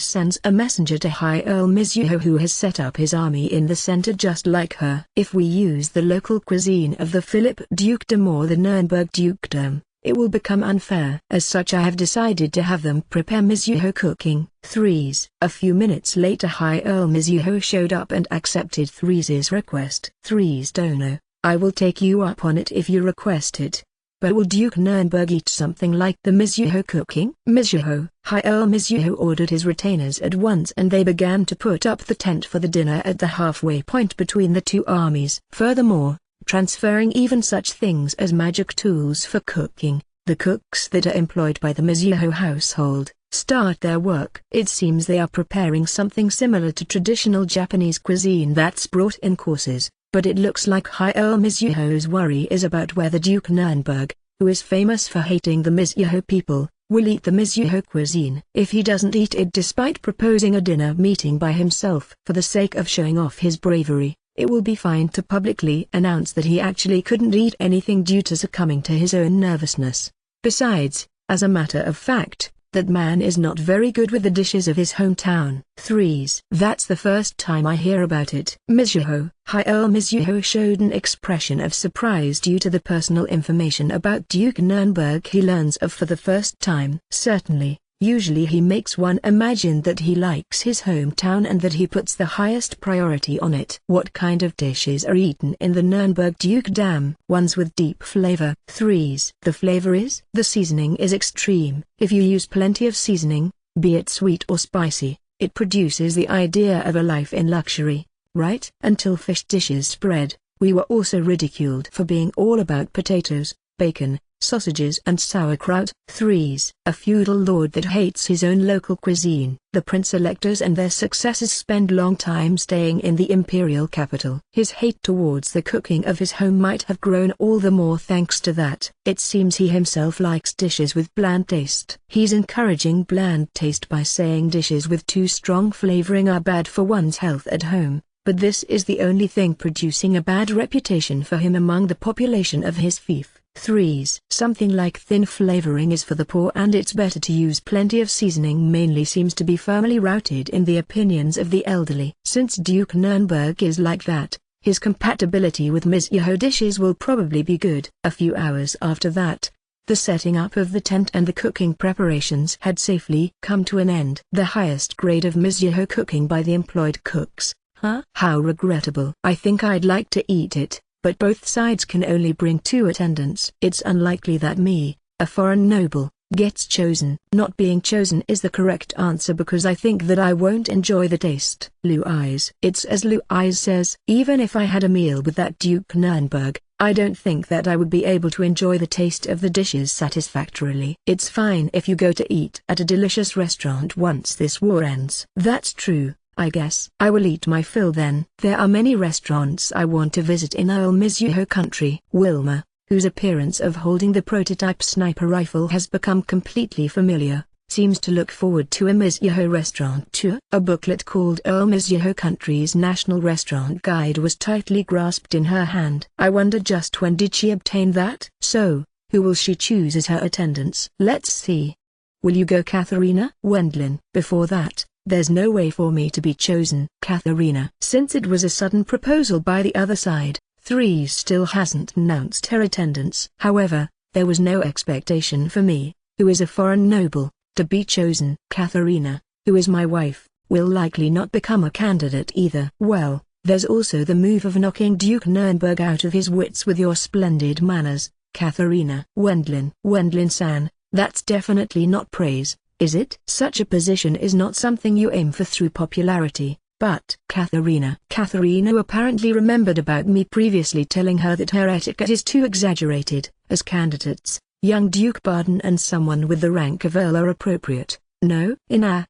sends a messenger to High Earl Mizuho, who has set up his army in the center just like her. If we use the local cuisine of the Philip Dukedom or the Nurnberg Dukedom, it will become unfair. As such, I have decided to have them prepare Mizuho cooking. Threes. A few minutes later High Earl Mizuho showed up and accepted Threes' request. Threes Dono, I will take you up on it if you request it. But will Duke Nurnberg eat something like the Mizuho cooking? Mizuho. High Earl Mizuho ordered his retainers at once, and they began to put up the tent for the dinner at the halfway point between the two armies. Furthermore, transferring even such things as magic tools for cooking, the cooks that are employed by the Mizuho household start their work. It seems they are preparing something similar to traditional Japanese cuisine that's brought in courses, but it looks like High Earl Mizuho's worry is about whether Duke Nurnberg, who is famous for hating the Mizuho people, will eat the Mizuho cuisine. If he doesn't eat it despite proposing a dinner meeting by himself for the sake of showing off his bravery, it will be fine to publicly announce that he actually couldn't eat anything due to succumbing to his own nervousness. Besides, as a matter of fact, that man is not very good with the dishes of his hometown. 3s. That's the first time I hear about it. Mizuho. Hi Earl. Mizuho showed an expression of surprise due to the personal information about Duke Nurnberg he learns of for the first time. Certainly. Usually he makes one imagine that he likes his hometown and that he puts the highest priority on it. What kind of dishes are eaten in the Nuremberg Dukedom? Ones with deep flavor. 3s. The flavor is? The seasoning is extreme. If you use plenty of seasoning, be it sweet or spicy, it produces the idea of a life in luxury, right? Until fish dishes spread, we were also ridiculed for being all about potatoes, bacon, sausages and sauerkraut. 3s. A feudal lord that hates his own local cuisine. The prince-electors and their successors spend long time staying in the imperial capital. His hate towards the cooking of his home might have grown all the more thanks to that. It seems he himself likes dishes with bland taste. He's encouraging bland taste by saying dishes with too strong flavoring are bad for one's health at home. But this is the only thing producing a bad reputation for him among the population of his fief. 3s. Something like thin flavoring is for the poor and it's better to use plenty of seasoning mainly seems to be firmly rooted in the opinions of the elderly. Since Duke Nurnberg is like that, his compatibility with Mizuho dishes will probably be good. A few hours after that, the setting up of the tent and the cooking preparations had safely come to an end. The highest grade of Mizuho cooking by the employed cooks. Huh? How regrettable. I think I'd like to eat it, but both sides can only bring 2 attendants. It's unlikely that me, a foreign noble, gets chosen. Not being chosen is the correct answer because I think that I won't enjoy the taste. Louise. It's as Louise says. Even if I had a meal with that Duke Nurnberg, I don't think that I would be able to enjoy the taste of the dishes satisfactorily. It's fine if you go to eat at a delicious restaurant once this war ends. That's true. I guess I will eat my fill then. There are many restaurants I want to visit in Earl Mizuho country. Wilma, whose appearance of holding the prototype sniper rifle has become completely familiar, seems to look forward to a Mizuho restaurant tour. A booklet called Earl Mizuho Country's National Restaurant Guide was tightly grasped in her hand. I wonder just when did she obtain that? So, who will she choose as her attendants? Let's see. Will you go Katharina? Wendlin. Before that, there's no way for me to be chosen. Katharina. Since it was a sudden proposal by the other side, 3 still hasn't announced her attendance. However, there was no expectation for me, who is a foreign noble, to be chosen. Katharina, who is my wife, will likely not become a candidate either. Well, there's also the move of knocking Duke Nurnberg out of his wits with your splendid manners, Katharina. Wendlin. Wendlin-san, that's definitely not praise, is it? Such a position is not something you aim for through popularity, but Katharina. Katharina apparently remembered about me previously telling her that her etiquette is too exaggerated. As candidates, young Duke Baden and someone with the rank of Earl are appropriate. No?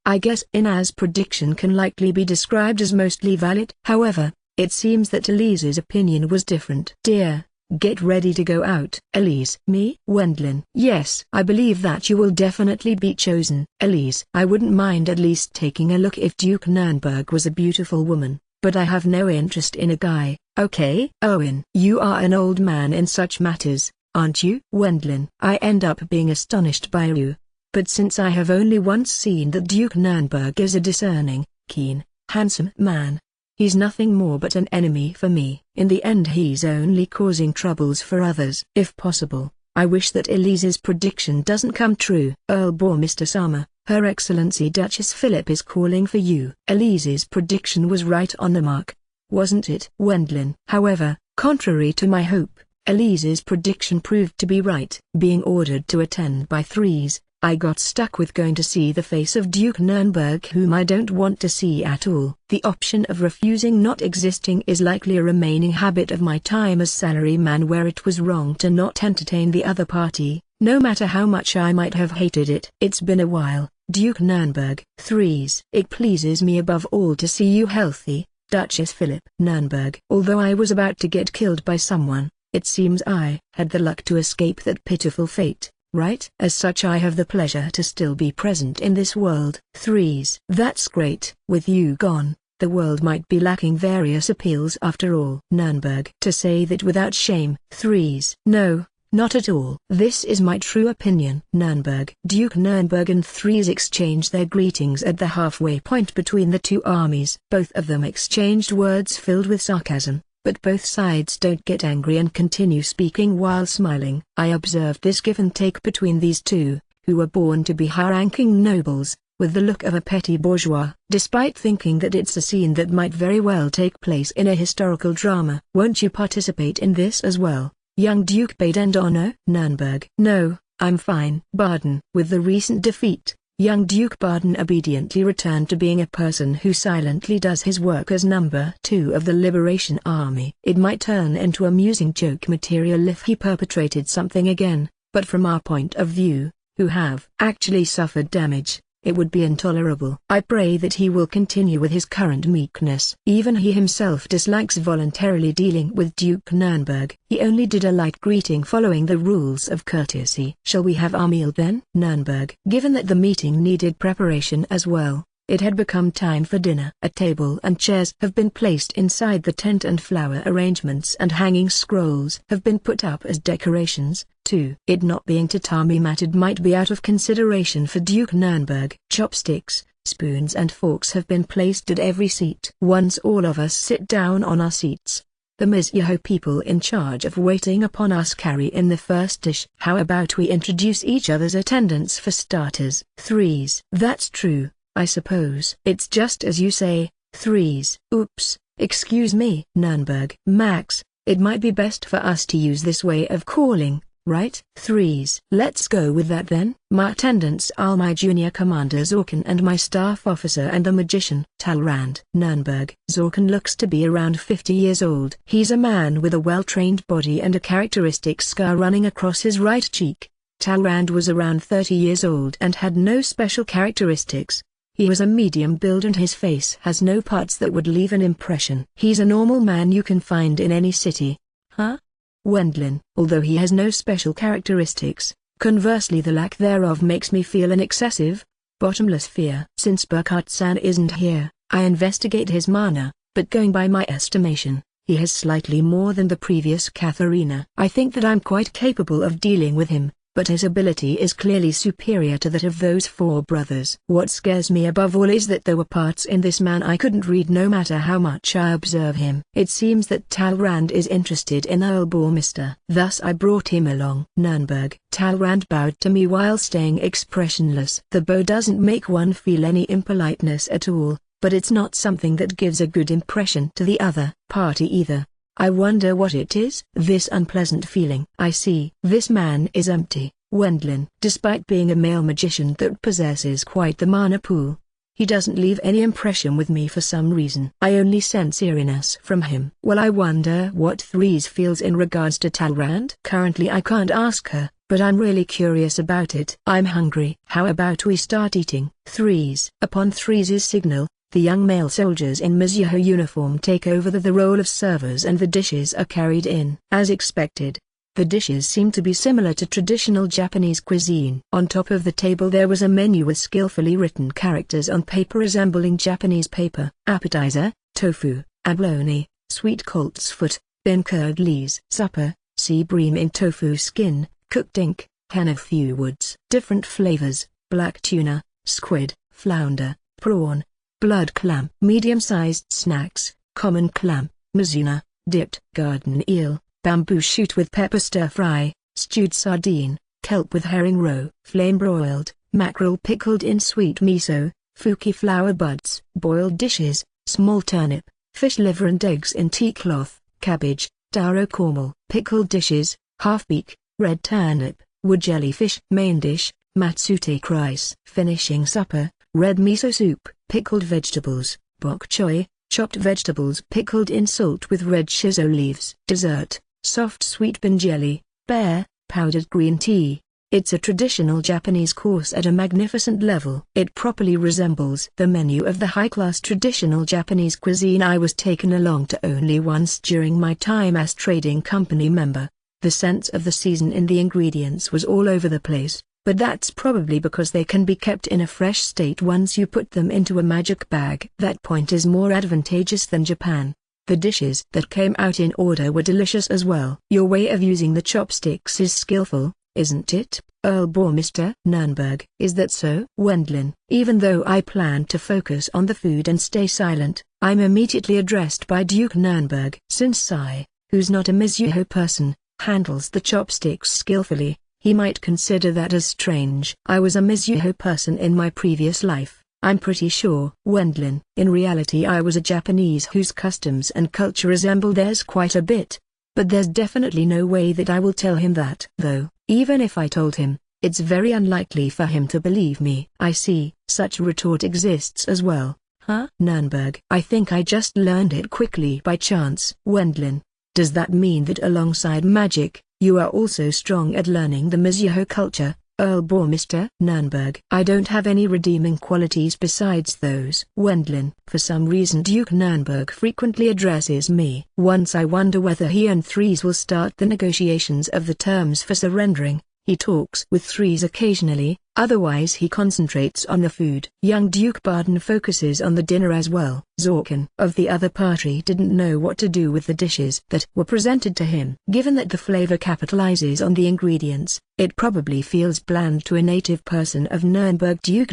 I guess Ina's prediction can likely be described as mostly valid. However, it seems that Elise's opinion was different. Dear, get ready to go out. Elise. Me? Wendlin. Yes. I believe that you will definitely be chosen. Elise. I wouldn't mind at least taking a look if Duke Nurnberg was a beautiful woman, but I have no interest in a guy. Okay? Owen. You are an old man in such matters, aren't you? Wendlin. I end up being astonished by you. But since I have only once seen that Duke Nurnberg is a discerning, keen, handsome man, he's nothing more but an enemy for me. In the end he's only causing troubles for others. If possible, I wish that Elise's prediction doesn't come true. Earl Boar. Mr. Sama, Her Excellency Duchess Philip is calling for you. Elise's prediction was right on the mark, wasn't it? Wendlin. However, contrary to my hope, Elise's prediction proved to be right. Being ordered to attend by 3s, I got stuck with going to see the face of Duke Nurnberg whom I don't want to see at all. The option of refusing not existing is likely a remaining habit of my time as salaryman where it was wrong to not entertain the other party, no matter how much I might have hated it. It's been a while, Duke Nurnberg. 3s. It pleases me above all to see you healthy, Duchess Philip. Nurnberg. Although I was about to get killed by someone, it seems I had the luck to escape that pitiful fate. Right? As such I have the pleasure to still be present in this world. 3s. That's great. With you gone, the world might be lacking various appeals after all. Nurnberg. To say that without shame. 3s. No, Not at all. This is my true opinion. Nurnberg. Duke Nurnberg and Threes exchange their greetings at the halfway point between the two armies. Both of them exchanged words filled with sarcasm, but both sides don't get angry and continue speaking while smiling. I observed this give and take between these two, who were born to be high-ranking nobles, with the look of a petty bourgeois, despite thinking that it's a scene that might very well take place in a historical drama. Won't you participate in this as well, young Duke Badendono? Nurnberg. No, I'm fine. Baden. With the recent defeat, young Duke Baden obediently returned to being a person who silently does his work as number 2 of the Liberation Army. It might turn into amusing joke material if he perpetrated something again, but from our point of view, who have actually suffered damage, it would be intolerable. I pray that he will continue with his current meekness. Even he himself dislikes voluntarily dealing with Duke Nurnberg. He only did a light greeting following the rules of courtesy. Shall we have our meal then? Nurnberg. Given that the meeting needed preparation as well, it had become time for dinner. A table and chairs have been placed inside the tent and flower arrangements and hanging scrolls have been put up as decorations, too. It not being tatami matted might be out of consideration for Duke Nurnberg. Chopsticks, spoons and forks have been placed at every seat. Once all of us sit down on our seats, the Mizuho people in charge of waiting upon us carry in the first dish. How about we introduce each other's attendants for starters? Threes. That's true, I suppose. It's just as you say, Threes. Oops, excuse me. Nurnberg. Max, it might be best for us to use this way of calling, right? Threes. Let's go with that then. My attendants are my junior commander Zorkan and my staff officer and the magician Talrand. Nurnberg. Zorkan looks to be around 50 years old. He's a man with a well-trained body and a characteristic scar running across his right cheek. Talrand was around 30 years old and had no special characteristics. He was a medium build and his face has no parts that would leave an impression. He's a normal man you can find in any city. Huh? Wendlin. Although he has no special characteristics, conversely the lack thereof makes me feel an excessive, bottomless fear. Since Burkhardt-san isn't here, I investigate his mana, but going by my estimation, he has slightly more than the previous Katharina. I think that I'm quite capable of dealing with him, but his ability is clearly superior to that of those 4 brothers. What scares me above all is that there were parts in this man I couldn't read no matter how much I observe him. It seems that Talrand is interested in Earl Bormister. Thus I brought him along. Nurnberg. Talrand bowed to me while staying expressionless. The bow doesn't make one feel any impoliteness at all, but it's not something that gives a good impression to the other party either. I wonder what it is. This unpleasant feeling. I see. This man is empty. Wendlin. Despite being a male magician that possesses quite the mana pool, he doesn't leave any impression with me for some reason. I only sense eeriness from him. Well, I wonder what Threes feels in regards to Talrand. Currently I can't ask her, but I'm really curious about it. I'm hungry. How about we start eating? Threes. Upon Threes' signal, the young male soldiers in Mizuho uniform take over the role of servers and the dishes are carried in. As expected, the dishes seem to be similar to traditional Japanese cuisine. On top of the table there was a menu with skillfully written characters on paper resembling Japanese paper. Appetizer, tofu, abalone, sweet colt's foot, bin curd lees. Supper, sea bream in tofu skin, cooked ink, hen of few woods. Different flavors, black tuna, squid, flounder, prawn, blood clam. Medium-sized snacks, common clam, mizuna, dipped garden eel, bamboo shoot with pepper stir-fry, stewed sardine, kelp with herring roe, flame-broiled, mackerel pickled in sweet miso, fuki flower buds. Boiled dishes, small turnip, fish liver and eggs in tea cloth, cabbage, taro caramel. Pickled dishes, half-beak, red turnip, wood jellyfish. Main dish, matsute rice. Finishing supper, red miso soup, pickled vegetables, bok choy, chopped vegetables pickled in salt with red shiso leaves. Dessert, soft sweet bean jelly, pear, powdered green tea. It's a traditional Japanese course at a magnificent level. It properly resembles the menu of the high-class traditional Japanese cuisine I was taken along to only once during my time as trading company member. The sense of the season in the ingredients was all over the place, but that's probably because they can be kept in a fresh state once you put them into a magic bag. That point is more advantageous than Japan. The dishes that came out in order were delicious as well. Your way of using the chopsticks is skillful, isn't it, Earl Mr. Nurnberg? Is that so? Wendlin. Even though I plan to focus on the food and stay silent, I'm immediately addressed by Duke Nurnberg. Since I, who's not a Mizuho person, handles the chopsticks skillfully, he might consider that as strange. I was a Mizuho person in my previous life, I'm pretty sure. Wendlin. In reality I was a Japanese whose customs and culture resemble theirs quite a bit. But there's definitely no way that I will tell him that. Though, even if I told him, it's very unlikely for him to believe me. I see, such a retort exists as well. Huh? Nurnberg. I think I just learned it quickly by chance. Wendlin. Does that mean that alongside magic, you are also strong at learning the Mizuho culture, Earl Mr. Nurnberg? I don't have any redeeming qualities besides those. Wendlin. For some reason Duke Nurnberg frequently addresses me. Once I wonder whether he and Threes will start the negotiations of the terms for surrendering. He talks with Threes occasionally, otherwise he concentrates on the food. Young Duke Barden focuses on the dinner as well. Zorkin of the other party didn't know what to do with the dishes that were presented to him. Given that the flavor capitalizes on the ingredients, it probably feels bland to a native person of Nurnberg. Duke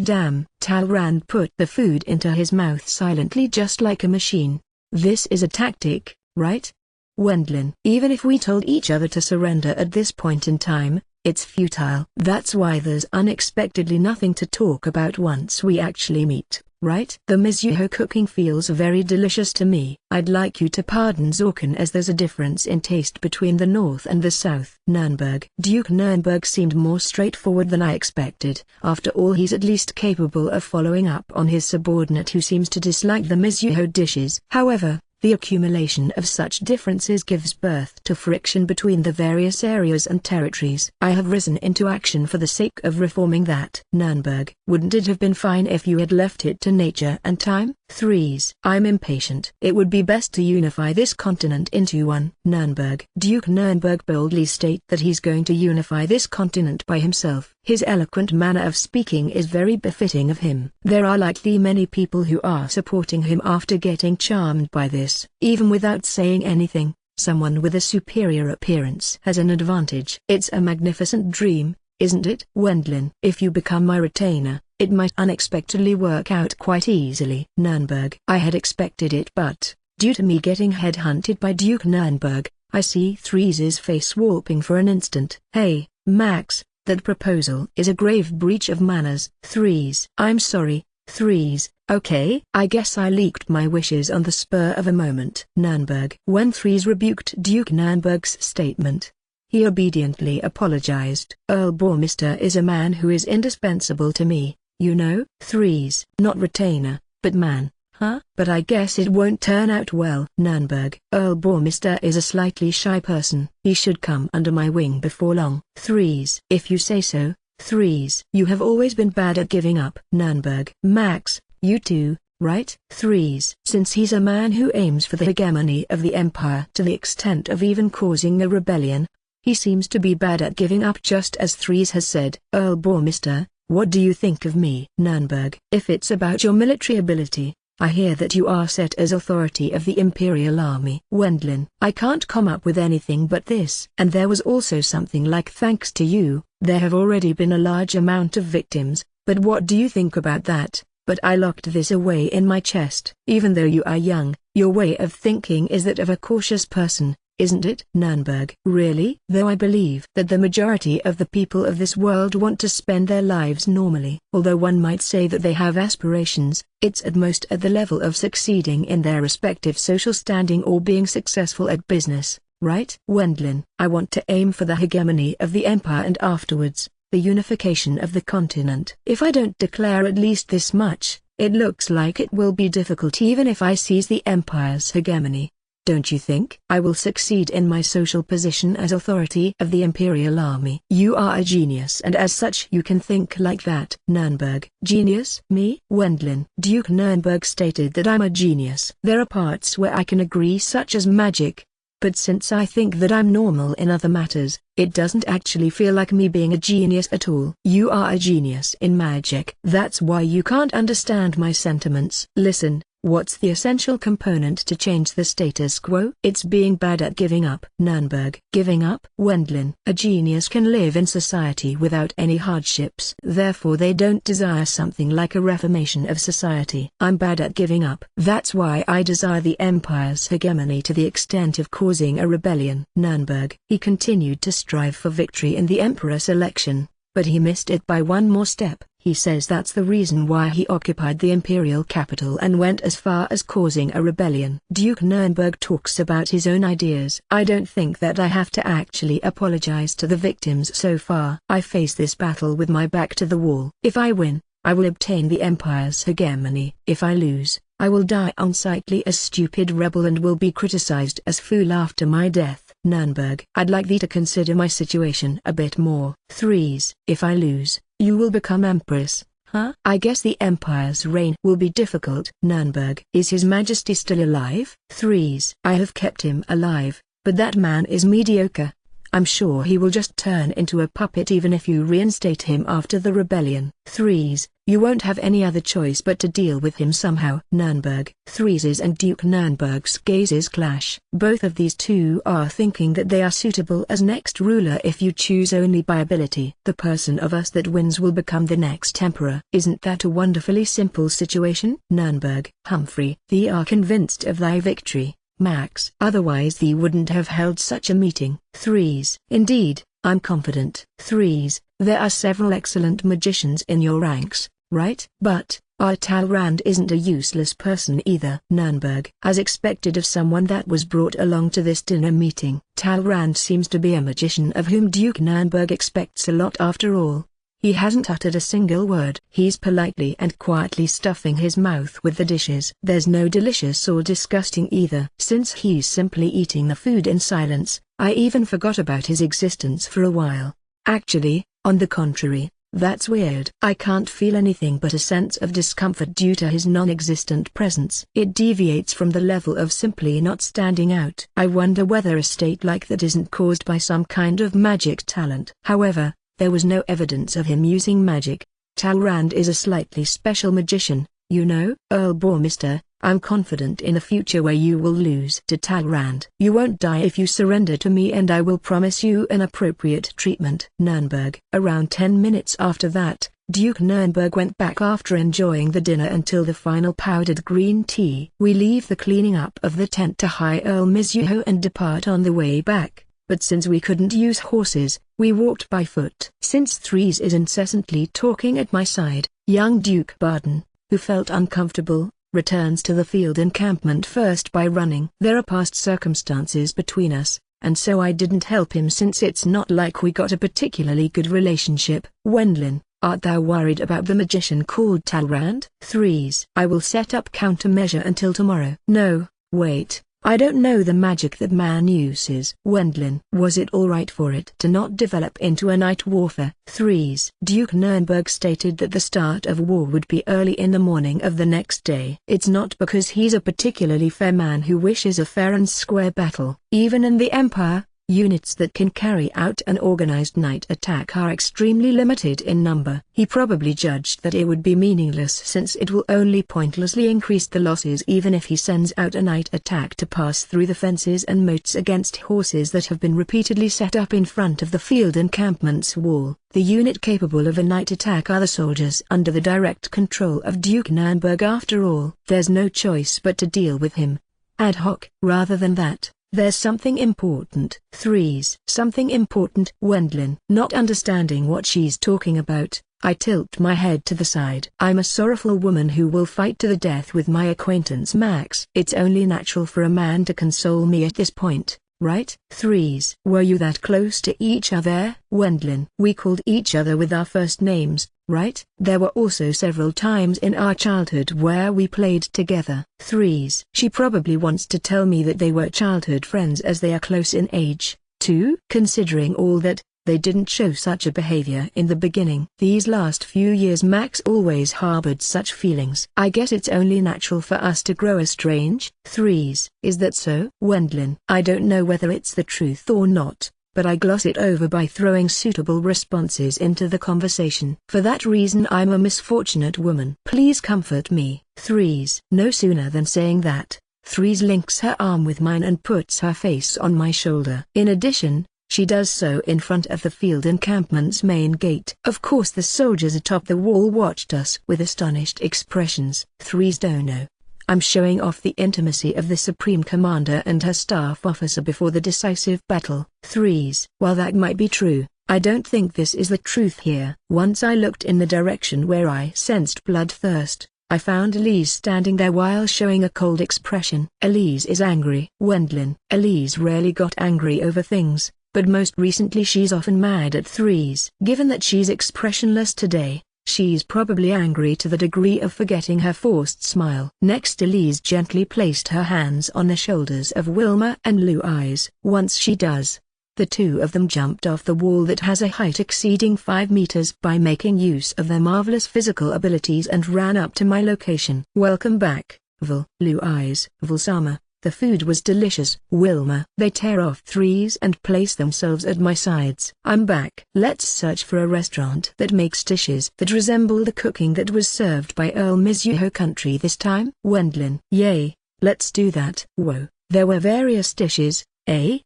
Talrand put the food into his mouth silently just like a machine. This is a tactic, right? Wendlin. Even if we told each other to surrender at this point in time, it's futile. That's why there's unexpectedly nothing to talk about once we actually meet, right? The Mizuho cooking feels very delicious to me. I'd like you to pardon Zorkin as there's a difference in taste between the North and the South. Nurnberg. Duke Nurnberg seemed more straightforward than I expected. After all, he's at least capable of following up on his subordinate who seems to dislike the Mizuho dishes. However, the accumulation of such differences gives birth to friction between the various areas and territories. I have risen into action for the sake of reforming that. Nurnberg. Wouldn't it have been fine if you had left it to nature and time? Threes. I'm impatient. It would be best to unify this continent into one. Nurnberg. Duke Nurnberg boldly state that he's going to unify this continent by himself. His eloquent manner of speaking is very befitting of him. There are likely many people who are supporting him after getting charmed by this. Even without saying anything, someone with a superior appearance has an advantage. It's a magnificent dream, isn't it? Wendlin. If you become my retainer, it might unexpectedly work out quite easily. Nurnberg. I had expected it, but, due to me getting headhunted by Duke Nurnberg, I see Threes' face warping for an instant. Hey, Max, that proposal is a grave breach of manners. Threes. I'm sorry, Threes. Okay. I guess I leaked my wishes on the spur of a moment. Nurnberg. When Threes rebuked Duke Nurnberg's statement, he obediently apologized. Earl Mr. is a man who is indispensable to me, you know. Threes. Not retainer, but man. Huh? But I guess it won't turn out well. Nurnberg. Earl Mr. is a slightly shy person. He should come under my wing before long. Threes. If you say so, Threes. You have always been bad at giving up. Nurnberg. Max, you too, right? Threes. Since he's a man who aims for the hegemony of the Empire to the extent of even causing a rebellion, he seems to be bad at giving up, just as Threes has said. Earl Mr., what do you think of me? Nurnberg. If it's about your military ability, I hear that you are set as authority of the Imperial Army. Wendlin. I can't come up with anything but this. And there was also something like, thanks to you, there have already been a large amount of victims, but what do you think about that? But I locked this away in my chest. Even though you are young, your way of thinking is that of a cautious person, isn't it? Nurnberg. Really? Though I believe that the majority of the people of this world want to spend their lives normally. Although one might say that they have aspirations, it's at most at the level of succeeding in their respective social standing or being successful at business, right? Wendlin. I want to aim for the hegemony of the Empire and afterwards, the unification of the continent. If I don't declare at least this much, it looks like it will be difficult even if I seize the Empire's hegemony. Don't you think? I will succeed in my social position as authority of the Imperial Army. You are a genius, and as such you can think like that. Nurnberg. Genius? Me? Wendlin. Duke Nurnberg stated that I'm a genius. There are parts where I can agree, such as magic. But since I think that I'm normal in other matters, it doesn't actually feel like me being a genius at all. You are a genius in magic. That's why you can't understand my sentiments. Listen, What's the essential component to change the status quo? It's being bad at giving up. Nurnberg. Giving up? Wendlin. A genius can live in society without any hardships. Therefore they don't desire something like a reformation of society. I'm bad at giving up. That's why I desire the Empire's hegemony to the extent of causing a rebellion. Nurnberg. He continued to strive for victory in the Emperor's election, but he missed it by one more step. He says that's the reason why he occupied the imperial capital and went as far as causing a rebellion. Duke Nurnberg talks about his own ideas. I don't think that I have to actually apologize to the victims so far. I face this battle with my back to the wall. If I win, I will obtain the Empire's hegemony. If I lose, I will die unsightly as stupid rebel and will be criticized as fool after my death. Nurnberg. I'd like thee to consider my situation a bit more. Threes. If I lose, you will become empress, huh? I guess the Empire's reign will be difficult. Nurnberg. Is His Majesty still alive? Threes. I have kept him alive, but that man is mediocre. I'm sure he will just turn into a puppet even if you reinstate him after the rebellion. Threes. You won't have any other choice but to deal with him somehow. Nurnberg. Threes and Duke Nurnberg's gazes clash. Both of these two are thinking that they are suitable as next ruler if you choose only by ability. The person of us that wins will become the next emperor. Isn't that a wonderfully simple situation? Nurnberg. Humphrey. Thee are convinced of thy victory, Max. Otherwise thee wouldn't have held such a meeting. Threes. Indeed, I'm confident. Threes. There are several excellent magicians in your ranks, right? But, our Talrand isn't a useless person either. Nurnberg. As expected of someone that was brought along to this dinner meeting, Talrand seems to be a magician of whom Duke Nurnberg expects a lot after all. He hasn't uttered a single word. He's politely and quietly stuffing his mouth with the dishes. There's no delicious or disgusting either. Since he's simply eating the food in silence, I even forgot about his existence for a while. Actually, on the contrary, that's weird. I can't feel anything but a sense of discomfort due to his non-existent presence. It deviates from the level of simply not standing out. I wonder whether a state like that isn't caused by some kind of magic talent. However, there was no evidence of him using magic. Talrand is a slightly special magician, you know. Earl Bormister, I'm confident in a future where you will lose to Talrand. You won't die if you surrender to me and I will promise you an appropriate treatment. Nurnberg. Around 10 minutes after that, Duke Nurnberg went back after enjoying the dinner until the final powdered green tea. We leave the cleaning up of the tent to High Earl Mizuho and depart on the way back. But since we couldn't use horses, we walked by foot. Since Threes is incessantly talking at my side, young Duke Barden, who felt uncomfortable, returns to the field encampment first by running. There are past circumstances between us, and so I didn't help him since it's not like we got a particularly good relationship. Wendlin, art thou worried about the magician called Talrand? Threes. I will set up countermeasure until tomorrow. No, wait. I don't know the magic that man uses. Wendlin. Was it alright for it to not develop into a night warfare? Threes. Duke Nurnberg stated that the start of war would be early in the morning of the next day. It's not because he's a particularly fair man who wishes a fair and square battle. Even in the Empire, units that can carry out an organized night attack are extremely limited in number. He probably judged that it would be meaningless since it will only pointlessly increase the losses even if he sends out a night attack to pass through the fences and moats against horses that have been repeatedly set up in front of the field encampment's wall. The unit capable of a night attack are the soldiers under the direct control of Duke Nurnberg. After all, there's no choice but to deal with him ad hoc. Rather than that, there's something important. Threes. Something important. Wendlin. Not understanding what she's talking about, I tilt my head to the side. I'm a sorrowful woman who will fight to the death with my acquaintance Max. It's only natural for a man to console me at this point, right? Threes. Were you that close to each other? Wendlin. We called each other with our first names, right? There were also several times in our childhood where we played together. Threes. She probably wants to tell me that they were childhood friends as they are close in age, too. Considering all that, they didn't show such a behavior in the beginning. These last few years Max always harbored such feelings. I guess it's only natural for us to grow estranged. Threes. Is that so? Wendlin. I don't know whether it's the truth or not, but I gloss it over by throwing suitable responses into the conversation. For that reason I'm a misfortunate woman. Please comfort me, Threes. No sooner than saying that, Threes links her arm with mine and puts her face on my shoulder. In addition, she does so in front of the field encampment's main gate. Of course the soldiers atop the wall watched us with astonished expressions. Threes don't know. I'm showing off the intimacy of the Supreme Commander and her staff officer before the decisive battle. Threes. While that might be true, I don't think this is the truth here. Once I looked in the direction where I sensed bloodthirst. I found Elise standing there while showing a cold expression. Elise is angry. Wendlin. Elise rarely got angry over things, but most recently she's often mad at Threes. Given that she's expressionless today, she's probably angry to the degree of forgetting her forced smile. Next Elise gently placed her hands on the shoulders of Wilma and Blue Eyes. Once she does, the two of them jumped off the wall that has a height exceeding 5 meters by making use of their marvelous physical abilities and ran up to my location. Welcome back, Blue Eyes. Sama, the food was delicious. Wilma. They tear off Threes and place themselves at my sides. I'm back. Let's search for a restaurant that makes dishes that resemble the cooking that was served by Earl Mizuho country this time. Wendlin. Yay, let's do that. Whoa, there were various dishes.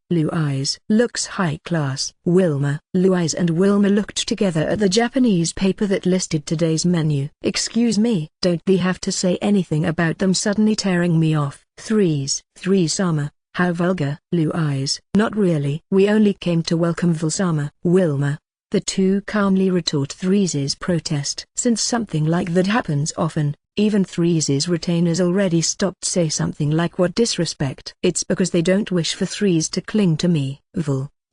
Blue Eyes looks high class. Wilma. Blue Eyes and Wilma looked together at the Japanese paper that listed today's menu. Excuse me, don't they have to say anything about them suddenly tearing me off? Threes. Sama, how vulgar. Blue Eyes. Not really. We only came to welcome Sama. Wilma. The two calmly retort Threes' protest. Since something like that happens often, even Threes' retainers already stopped say something like what disrespect. It's because they don't wish for Threes to cling to me.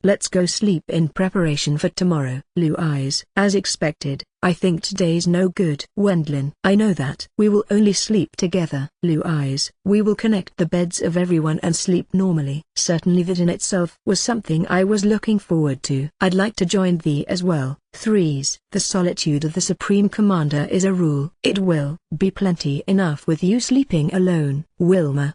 Let's go sleep in preparation for tomorrow. Blue Eyes. As expected, I think today's no good. Wendlin. I know that. We will only sleep together. Blue Eyes. We will connect the beds of everyone and sleep normally. Certainly that in itself was something I was looking forward to. I'd like to join thee as well. Threes. The solitude of the Supreme Commander is a rule. It will be plenty enough with you sleeping alone. Wilma.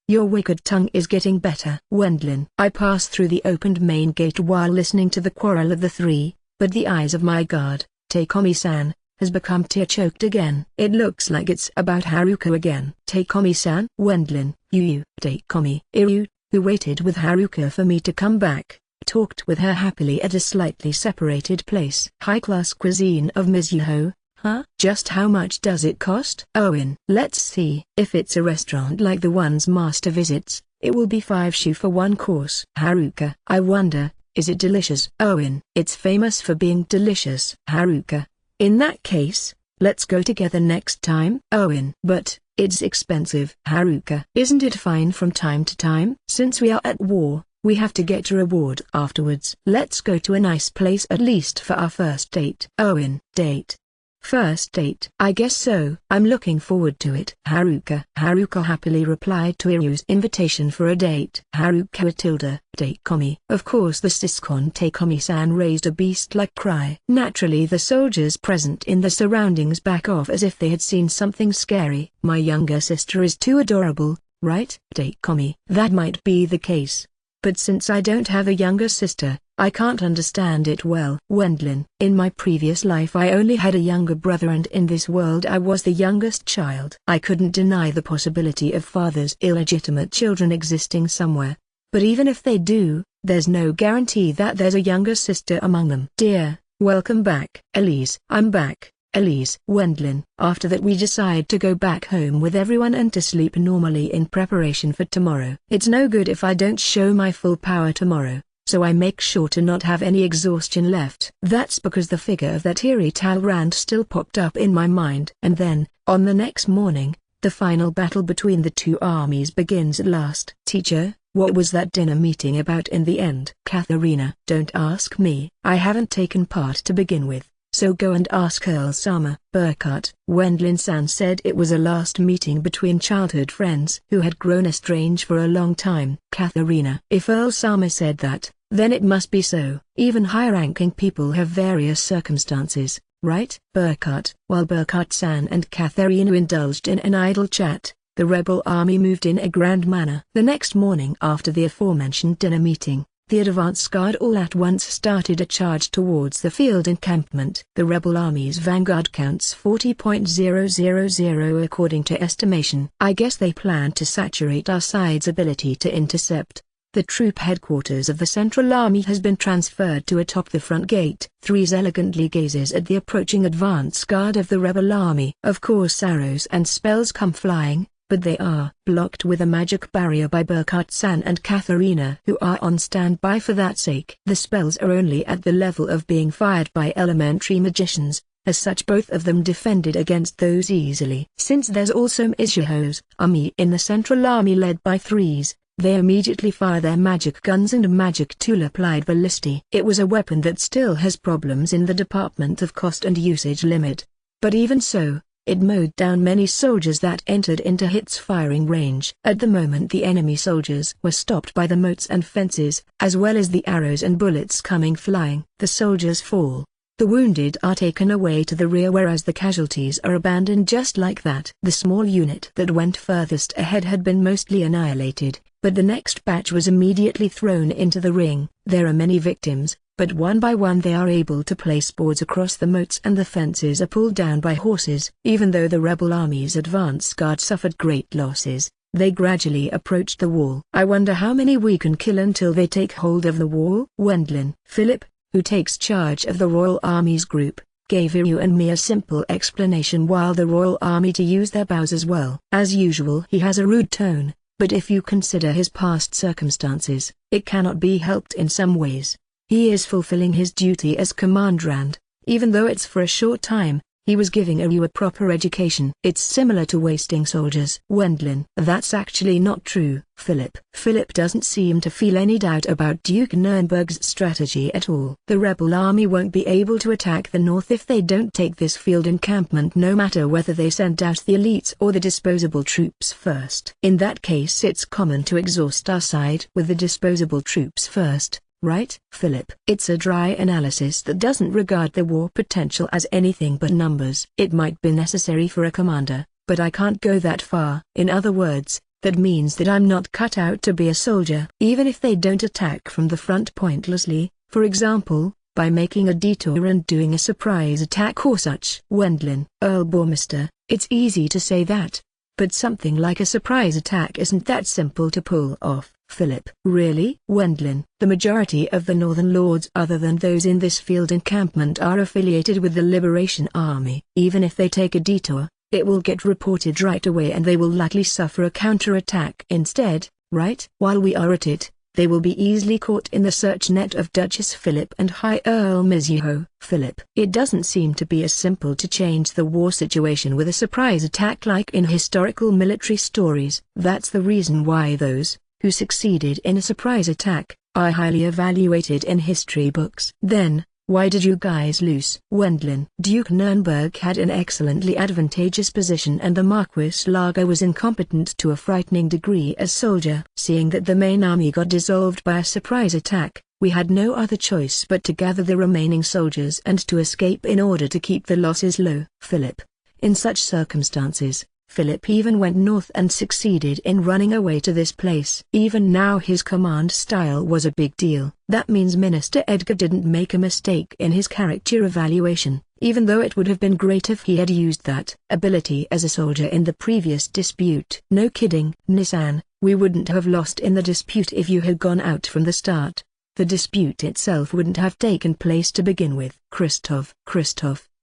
Your wicked tongue is getting better. Wendlin. I passed through the opened main gate while listening to the quarrel of the three, but the eyes of my guard, Takeomi-san, has become tear-choked again. It looks like it's about Haruka again. Takeomi-san? Wendlin. You, Takeomi. Iryu, who waited with Haruka for me to come back, talked with her happily at a slightly separated place. High-class cuisine of Mizuho. Huh? Just how much does it cost? Owen. Let's see. If it's a restaurant like the ones Master visits, it will be 5 shu for one course. Haruka. I wonder, is it delicious? Owen. It's famous for being delicious. Haruka. In that case, let's go together next time. Owen. But, it's expensive. Haruka. Isn't it fine from time to time? Since we are at war, we have to get a reward afterwards. Let's go to a nice place at least for our first date. Owen. Date. First date. I guess so. I'm looking forward to it. Haruka. Haruka happily replied to Iryu's invitation for a date. Haruka tilde, Takeomi. Of course the Siscon Takeomi-san raised a beast-like cry. Naturally the soldiers present in the surroundings back off as if they had seen something scary. My younger sister is too adorable, right? Takeomi. That might be the case. But since I don't have a younger sister, I can't understand it well. Wendlin. In my previous life I only had a younger brother and in this world I was the youngest child. I couldn't deny the possibility of father's illegitimate children existing somewhere. But even if they do, there's no guarantee that there's a younger sister among them. Dear, welcome back. Elise. I'm back. Elise. Wendlin. After that we decide to go back home with everyone and to sleep normally in preparation for tomorrow. It's no good if I don't show my full power tomorrow, so I make sure to not have any exhaustion left. That's because the figure of that eerie Talrand still popped up in my mind. And then, on the next morning, the final battle between the two armies begins at last. Teacher, what was that dinner meeting about in the end? Katharina. Don't ask me. I haven't taken part to begin with. So go and ask Earl Sama. Burkhardt. Wendlin-san said it was a last meeting between childhood friends who had grown estranged for a long time. Katharina. If Earl Sama said that, then it must be so. Even high-ranking people have various circumstances, right? Burkhardt. While Burkhardt-san and Katharina indulged in an idle chat, the rebel army moved in a grand manner. The next morning after the aforementioned dinner meeting, The advance guard all at once started a charge towards the field encampment. The rebel army's vanguard counts 40.000 according to estimation. I guess they plan to saturate our side's ability to intercept. The troop headquarters of the Central Army has been transferred to atop the front gate. Threes elegantly gazes at the approaching advance guard of the rebel army. Of course arrows and spells come flying, but they are blocked with a magic barrier by Burkhardt-san and Katharina, who are on standby for that sake. The spells are only at the level of being fired by elementary magicians. As such, both of them defended against those easily. Since there's also Mizuho's army in the Central Army led by Threes, they immediately fire their magic guns and a magic tool-applied ballistae. It was a weapon that still has problems in the department of cost and usage limit. But even so, it mowed down many soldiers that entered into its firing range. At the moment the enemy soldiers were stopped by the moats and fences, as well as the arrows and bullets coming flying. The soldiers fall. The wounded are taken away to the rear, whereas the casualties are abandoned just like that. The small unit that went furthest ahead had been mostly annihilated, but the next batch was immediately thrown into the ring. There are many victims, but one by one they are able to place boards across the moats and the fences are pulled down by horses. Even though the rebel army's advance guard suffered great losses, they gradually approached the wall. I wonder how many we can kill until they take hold of the wall. Wendlin, Philip, who takes charge of the Royal Army's group, gave you and me a simple explanation while the Royal Army to use their bows as well. As usual he has a rude tone, but if you consider his past circumstances, it cannot be helped in some ways. He is fulfilling his duty as commander and, even though it's for a short time, he was giving you a proper education. It's similar to wasting soldiers. Wendlin. That's actually not true, Philip. Philip doesn't seem to feel any doubt about Duke Nurnberg's strategy at all. The rebel army won't be able to attack the north if they don't take this field encampment, no matter whether they send out the elites or the disposable troops first. In that case it's common to exhaust our side with the disposable troops first. Right, Philip? It's a dry analysis that doesn't regard the war potential as anything but numbers. It might be necessary for a commander, but I can't go that far. In other words, that means that I'm not cut out to be a soldier. Even if they don't attack from the front pointlessly, for example, by making a detour and doing a surprise attack or such. Wendlin. Earl Bormister, it's easy to say that, but something like a surprise attack isn't that simple to pull off. Philip. Really? Wendlin. The majority of the Northern Lords other than those in this field encampment are affiliated with the Liberation Army. Even if they take a detour, it will get reported right away and they will likely suffer a counterattack instead, right? While we are at it, they will be easily caught in the search net of Duchess Philip and High Earl Mizuho. Philip. It doesn't seem to be as simple to change the war situation with a surprise attack like in historical military stories. That's the reason why those who succeeded in a surprise attack are highly evaluated in history books. Then, why did you guys lose? Wendlin. Duke Nurnberg had an excellently advantageous position and the Marquis Lager was incompetent to a frightening degree as soldier. Seeing that the main army got dissolved by a surprise attack, we had no other choice but to gather the remaining soldiers and to escape in order to keep the losses low. Philip. In such circumstances, Philip even went north and succeeded in running away to this place. Even now his command style was a big deal. That means Minister Edgar didn't make a mistake in his character evaluation, even though it would have been great if he had used that ability as a soldier in the previous dispute. No kidding. Nissan, we wouldn't have lost in the dispute if you had gone out from the start. The dispute itself wouldn't have taken place to begin with. Christoph,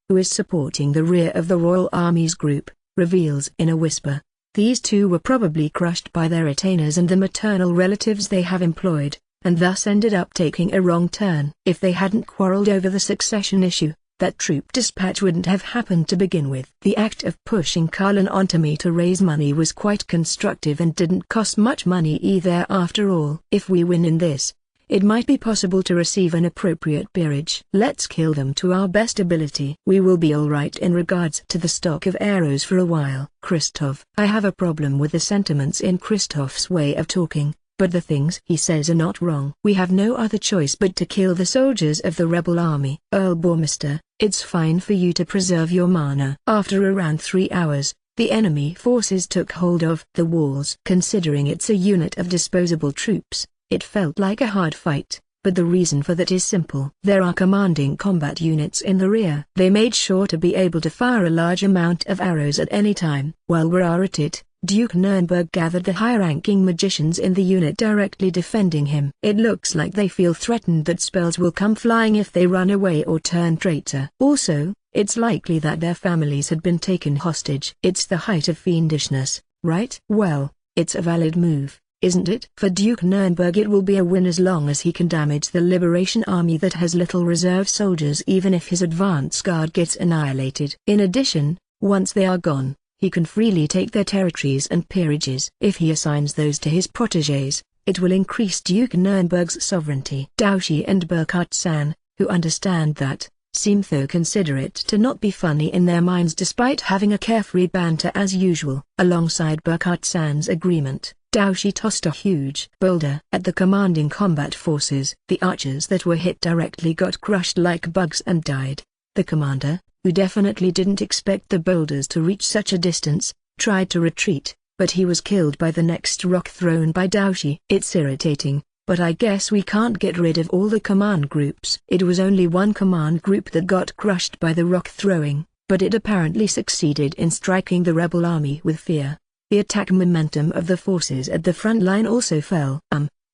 who is supporting the rear of the Royal Army's group, reveals in a whisper. These two were probably crushed by their retainers and the maternal relatives they have employed, and thus ended up taking a wrong turn. If they hadn't quarreled over the succession issue, that troop dispatch wouldn't have happened to begin with. The act of pushing Carlin onto me to raise money was quite constructive and didn't cost much money either after all. If we win in this, it might be possible to receive an appropriate peerage. Let's kill them to our best ability. We will be alright in regards to the stock of arrows for a while. Christoph. I have a problem with the sentiments in Christoph's way of talking, but the things he says are not wrong. We have no other choice but to kill the soldiers of the rebel army. Earl Bormister, it's fine for you to preserve your mana. After around 3 hours, the enemy forces took hold of the walls. Considering it's a unit of disposable troops, It felt like a hard fight, but the reason for that is simple. There are commanding combat units in the rear. They made sure to be able to fire a large amount of arrows at any time. While we're at it, Duke Nurnberg gathered the high-ranking magicians in the unit directly defending him. It looks like they feel threatened that spells will come flying if they run away or turn traitor. Also, it's likely that their families had been taken hostage. It's the height of fiendishness, right? Well, it's a valid move, isn't it? For Duke Nurnberg it will be a win as long as he can damage the Liberation Army that has little reserve soldiers even if his advance guard gets annihilated. In addition, once they are gone, he can freely take their territories and peerages. If he assigns those to his protégés, it will increase Duke Nurnberg's sovereignty. Daoshi and Burkhardt-san, who understand that, seem though considerate to not be funny in their minds despite having a carefree banter as usual. Alongside Burkhardt-san's agreement, Daoshi tossed a huge boulder at the commanding combat forces. The archers that were hit directly got crushed like bugs and died. The commander, who definitely didn't expect the boulders to reach such a distance, tried to retreat, but he was killed by the next rock thrown by Daoshi. It's irritating, but I guess we can't get rid of all the command groups. It was only one command group that got crushed by the rock throwing, but it apparently succeeded in striking the rebel army with fear. The attack momentum of the forces at the front line also fell.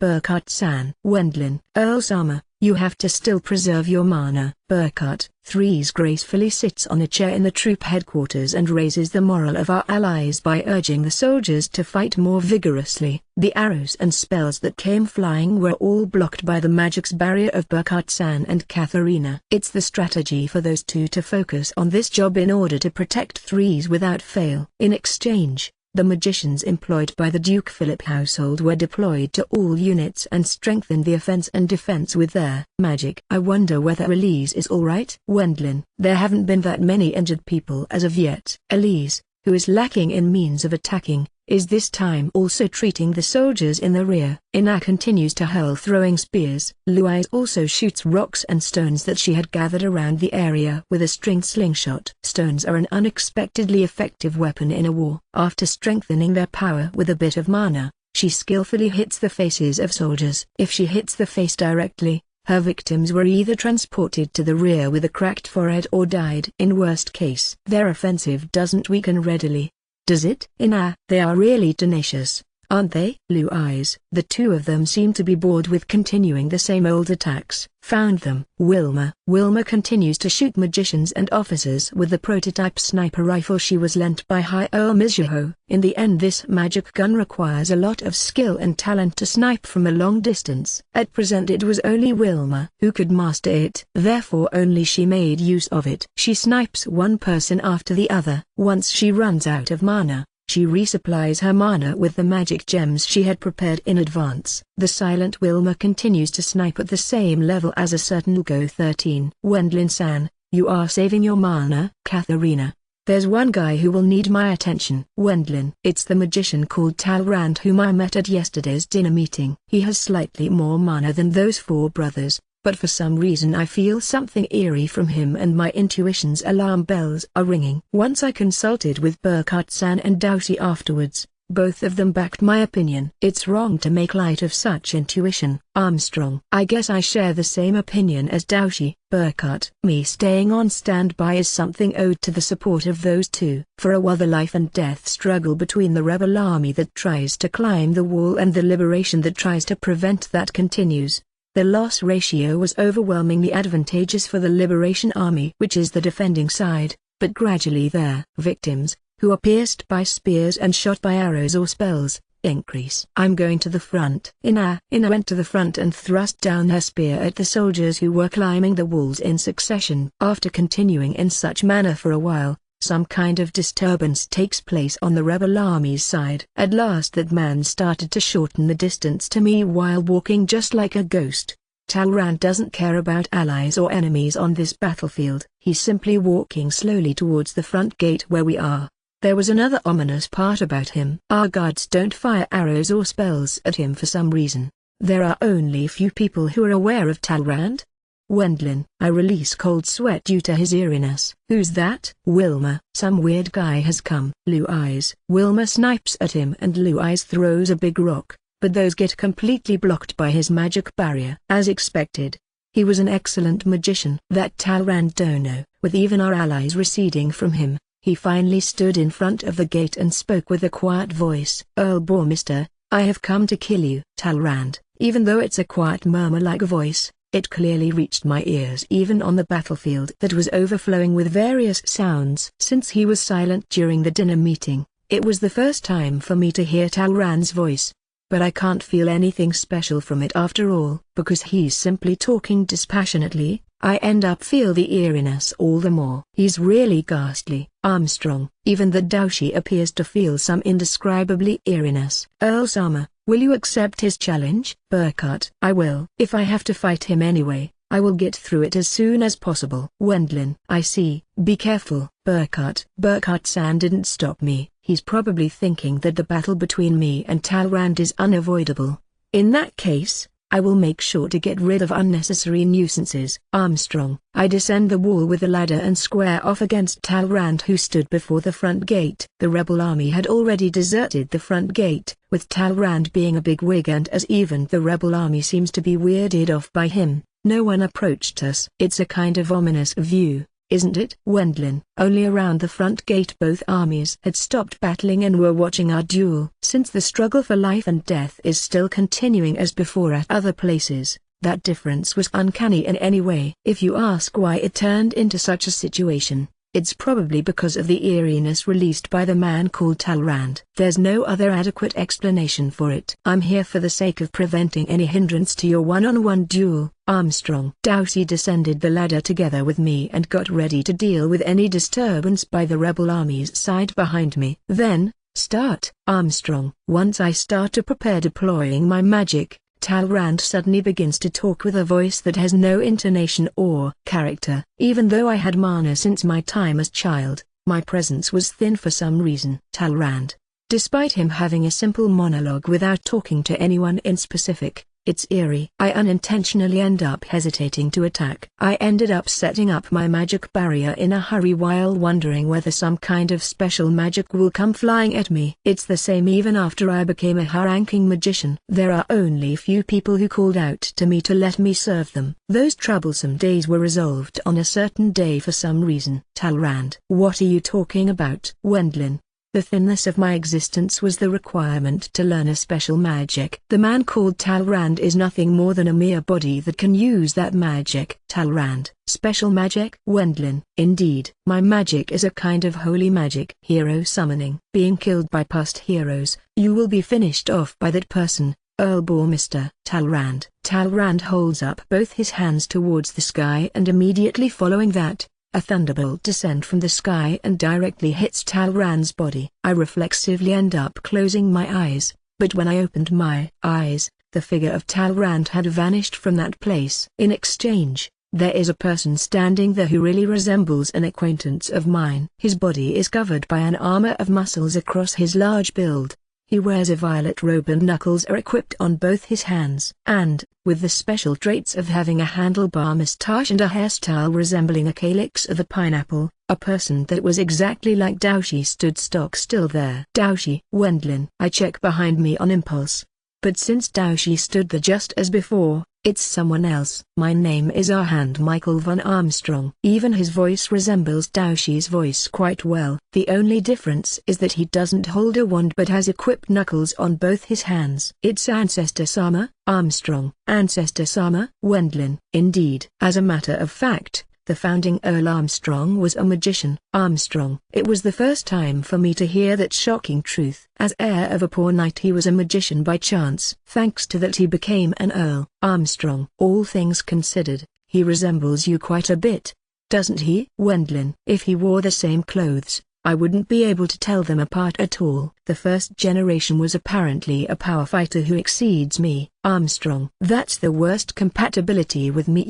Burkhardt-san. Wendlin. Earl-sama, you have to still preserve your mana. Burkhardt. Threes gracefully sits on a chair in the troop headquarters and raises the morale of our allies by urging the soldiers to fight more vigorously. The arrows and spells that came flying were all blocked by the magic's barrier of Burkhardt-san and Katharina. It's the strategy for those two to focus on this job in order to protect Threes without fail. In exchange, the magicians employed by the Duke Philip household were deployed to all units and strengthened the offense and defense with their magic. I wonder whether Elise is alright? Wendlin. There haven't been that many injured people as of yet. Elise, who is lacking in means of attacking, is this time also treating the soldiers in the rear. Ina continues to hurl throwing spears. Luai also shoots rocks and stones that she had gathered around the area with a string slingshot. Stones are an unexpectedly effective weapon in a war. After strengthening their power with a bit of mana, she skillfully hits the faces of soldiers. If she hits the face directly, her victims were either transported to the rear with a cracked forehead or died. In worst case, their offensive doesn't weaken readily. Does it? They are really tenacious, aren't they? Blue eyes. The two of them seem to be bored with continuing the same old attacks. Found them. Wilma. Wilma continues to shoot magicians and officers with the prototype sniper rifle she was lent by High Earl Mizuho. In the end, this magic gun requires a lot of skill and talent to snipe from a long distance. At present it was only Wilma who could master it. Therefore only she made use of it. She snipes one person after the other. Once she runs out of mana, she resupplies her mana with the magic gems she had prepared in advance. The silent Wilma continues to snipe at the same level as a certain Go-13. Wendlin-san, you are saving your mana. Katharina. There's one guy who will need my attention. Wendlin. It's the magician called Talrand whom I met at yesterday's dinner meeting. He has slightly more mana than those four brothers, but for some reason I feel something eerie from him and my intuition's alarm bells are ringing. Once I consulted with Burkhardt-san and Daoshi afterwards, both of them backed my opinion. It's wrong to make light of such intuition. Armstrong. I guess I share the same opinion as Daoshi. Burkhardt. Me staying on standby is something owed to the support of those two. For a while the life and death struggle between the rebel army that tries to climb the wall and the liberation that tries to prevent that continues. The loss ratio was overwhelmingly advantageous for the Liberation Army, which is the defending side, but gradually their victims, who are pierced by spears and shot by arrows or spells, increase. I'm going to the front. Ina went to the front and thrust down her spear at the soldiers who were climbing the walls in succession. After continuing in such manner for a while, some kind of disturbance takes place on the rebel army's side. At last that man started to shorten the distance to me while walking just like a ghost. Talrand doesn't care about allies or enemies on this battlefield. He's simply walking slowly towards the front gate where we are. There was another ominous part about him. Our guards don't fire arrows or spells at him for some reason. There are only few people who are aware of Talrand. Wendlin. I release cold sweat due to his eeriness. Who's that? Wilma. Some weird guy has come. Blue eyes. Wilma snipes at him and Blue eyes throws a big rock, but those get completely blocked by his magic barrier. As expected, he was an excellent magician. That Talrand Dono, with even our allies receding from him, he finally stood in front of the gate and spoke with a quiet voice. Earl Bormister, I have come to kill you. Talrand, even though it's a quiet murmur-like voice, it clearly reached my ears even on the battlefield that was overflowing with various sounds. Since he was silent during the dinner meeting, it was the first time for me to hear Talrand's voice. But I can't feel anything special from it after all. Because he's simply talking dispassionately, I end up feel the eeriness all the more. He's really ghastly. Armstrong. Even the Doushi appears to feel some indescribably eeriness. Earl Sama, will you accept his challenge? Burkhart. I will. If I have to fight him anyway, I will get through it as soon as possible. Wendlin. I see. Be careful. Burkhart. Burkhart-san didn't stop me. He's probably thinking that the battle between me and Talrand is unavoidable. In that case, I will make sure to get rid of unnecessary nuisances. Armstrong. I descend the wall with the ladder and square off against Talrand, who stood before the front gate. The rebel army had already deserted the front gate, with Talrand being a big wig, and as even the rebel army seems to be weirded off by him, no one approached us. It's a kind of ominous view, isn't it? Wendlin. Only around the front gate both armies had stopped battling and were watching our duel. Since the struggle for life and death is still continuing as before at other places, that difference was uncanny in any way. If you ask why it turned into such a situation, it's probably because of the eeriness released by the man called Talrand. There's no other adequate explanation for it. I'm here for the sake of preventing any hindrance to your one-on-one duel. Armstrong. Doushi descended the ladder together with me and got ready to deal with any disturbance by the rebel army's side behind me. Then, start. Armstrong. Once I start to prepare deploying my magic, Talrand suddenly begins to talk with a voice that has no intonation or character. Even though I had mana since my time as child, my presence was thin for some reason. Talrand. Despite him having a simple monologue without talking to anyone in specific, it's eerie. I unintentionally end up hesitating to attack. I ended up setting up my magic barrier in a hurry while wondering whether some kind of special magic will come flying at me. It's the same even after I became a high-ranking magician. There are only few people who called out to me to let me serve them. Those troublesome days were resolved on a certain day for some reason. Talrand. What are you talking about? Wendlin. The thinness of my existence was the requirement to learn a special magic. The man called Talrand is nothing more than a mere body that can use that magic. Talrand. Special magic? Wendlin. Indeed. My magic is a kind of holy magic. Hero summoning. Being killed by past heroes, you will be finished off by that person. Earl Bormister. Talrand. Talrand holds up both his hands towards the sky, and immediately following that, a thunderbolt descends from the sky and directly hits Talrand's body. I reflexively end up closing my eyes, but when I opened my eyes, the figure of Talrand had vanished from that place. In exchange, there is a person standing there who really resembles an acquaintance of mine. His body is covered by an armor of muscles across his large build. He wears a violet robe and knuckles are equipped on both his hands. And, with the special traits of having a handlebar mustache and a hairstyle resembling a calyx of a pineapple, a person that was exactly like Doushi stood stock still there. Doushi. Wendlin. I check behind me on impulse. But since Doushi stood there just as before, it's someone else. My name is Arhand Michael von Armstrong. Even his voice resembles Doushi's voice quite well. The only difference is that he doesn't hold a wand but has equipped knuckles on both his hands. It's Ancestor Sama. Armstrong. Ancestor Sama. Wendlin. Indeed. As a matter of fact, the founding Earl Armstrong was a magician. Armstrong. It was the first time for me to hear that shocking truth. As heir of a poor knight, he was a magician by chance. Thanks to that he became an earl. Armstrong. All things considered, he resembles you quite a bit, doesn't he? Wendlin. If he wore the same clothes, I wouldn't be able to tell them apart at all. The first generation was apparently a power fighter who exceeds me. Armstrong. That's the worst compatibility with me.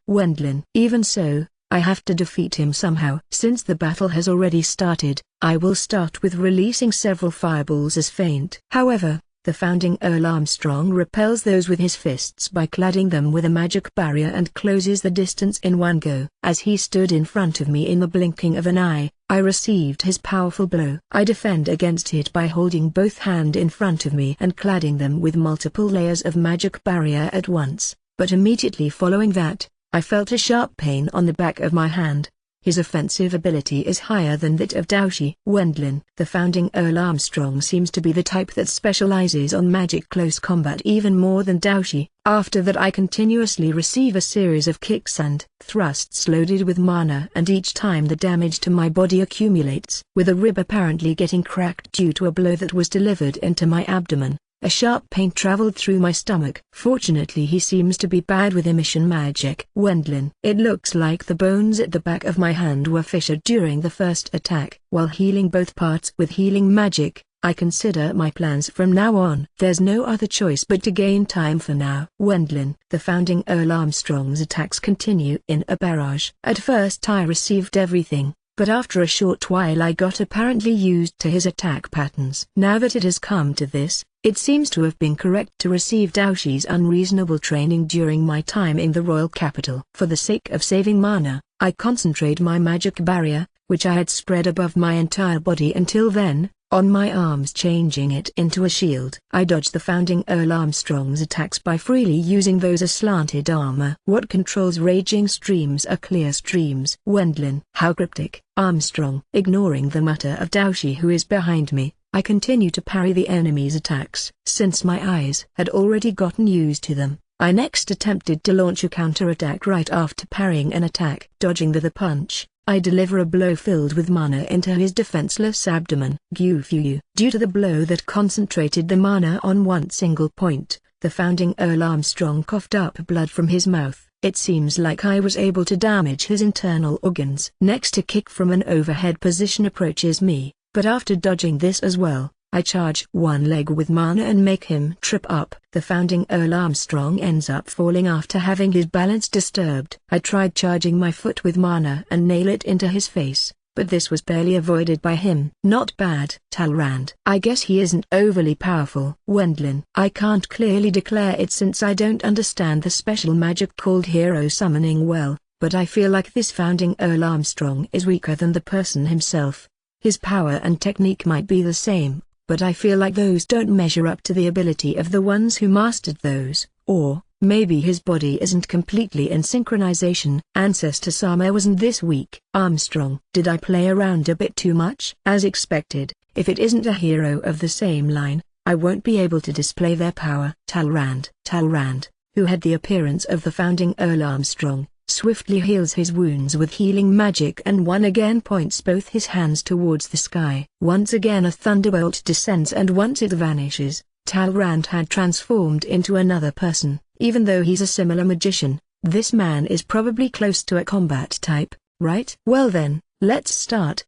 Wendlin. Even so, I have to defeat him somehow. Since the battle has already started, I will start with releasing several fireballs as feint. However, The founding Earl Armstrong repels those with his fists by cladding them with a magic barrier and closes the distance in one go. As he stood in front of me in the blinking of an eye, I received his powerful blow. I defend against it by holding both hands in front of me and cladding them with multiple layers of magic barrier at once, but immediately following that, I felt a sharp pain on the back of my hand. His offensive ability is higher than that of Daoshi. Wendlin. The founding Earl Armstrong seems to be the type that specializes on magic close combat even more than Daoshi. After that I continuously receive a series of kicks and thrusts loaded with mana, and each time the damage to my body accumulates. With a rib apparently getting cracked due to a blow that was delivered into my abdomen, a sharp pain traveled through my stomach. Fortunately he seems to be bad with emission magic. Wendlin. It looks like the bones at the back of my hand were fissured during the first attack. While healing both parts with healing magic, I consider my plans from now on. There's no other choice but to gain time for now. Wendlin. The founding Earl Armstrong's attacks continue in a barrage. At first I received everything, but after a short while I got apparently used to his attack patterns. Now that it has come to this, it seems to have been correct to receive Daoshi's unreasonable training during my time in the royal capital. For the sake of saving mana, I concentrate my magic barrier, which I had spread above my entire body until then, on my arms, changing it into a shield. I dodge the founding Earl Armstrong's attacks by freely using those as slanted armor. What controls raging streams are clear streams. Wendlin. How cryptic. Armstrong. Ignoring the mutter of Daoshi who is behind me, I continue to parry the enemy's attacks. Since my eyes had already gotten used to them, I next attempted to launch a counterattack right after parrying an attack. Dodging the punch, I deliver a blow filled with mana into his defenseless abdomen. Gyufuyu. Due to the blow that concentrated the mana on one single point, the founding Earl Armstrong coughed up blood from his mouth. It seems like I was able to damage his internal organs. Next a kick from an overhead position approaches me, but after dodging this as well, I charge one leg with mana and make him trip up. The founding Earl Armstrong ends up falling after having his balance disturbed. I tried charging my foot with mana and nail it into his face, but this was barely avoided by him. Not bad. Talrand. I guess he isn't overly powerful. Wendlin. I can't clearly declare it since I don't understand the special magic called hero summoning well, but I feel like this founding Earl Armstrong is weaker than the person himself. His power and technique might be the same, but I feel like those don't measure up to the ability of the ones who mastered those, or maybe his body isn't completely in synchronization. Ancestor Sama wasn't this weak. Armstrong. Did I play around a bit too much? As expected, if it isn't a hero of the same line, I won't be able to display their power. Talrand. Talrand, who had the appearance of the founding Earl Armstrong, swiftly heals his wounds with healing magic and one again points both his hands towards the sky. Once again a thunderbolt descends and once it vanishes, Talrand had transformed into another person. Even though he's a similar magician, this man is probably close to a combat type, right? Well then, let's start.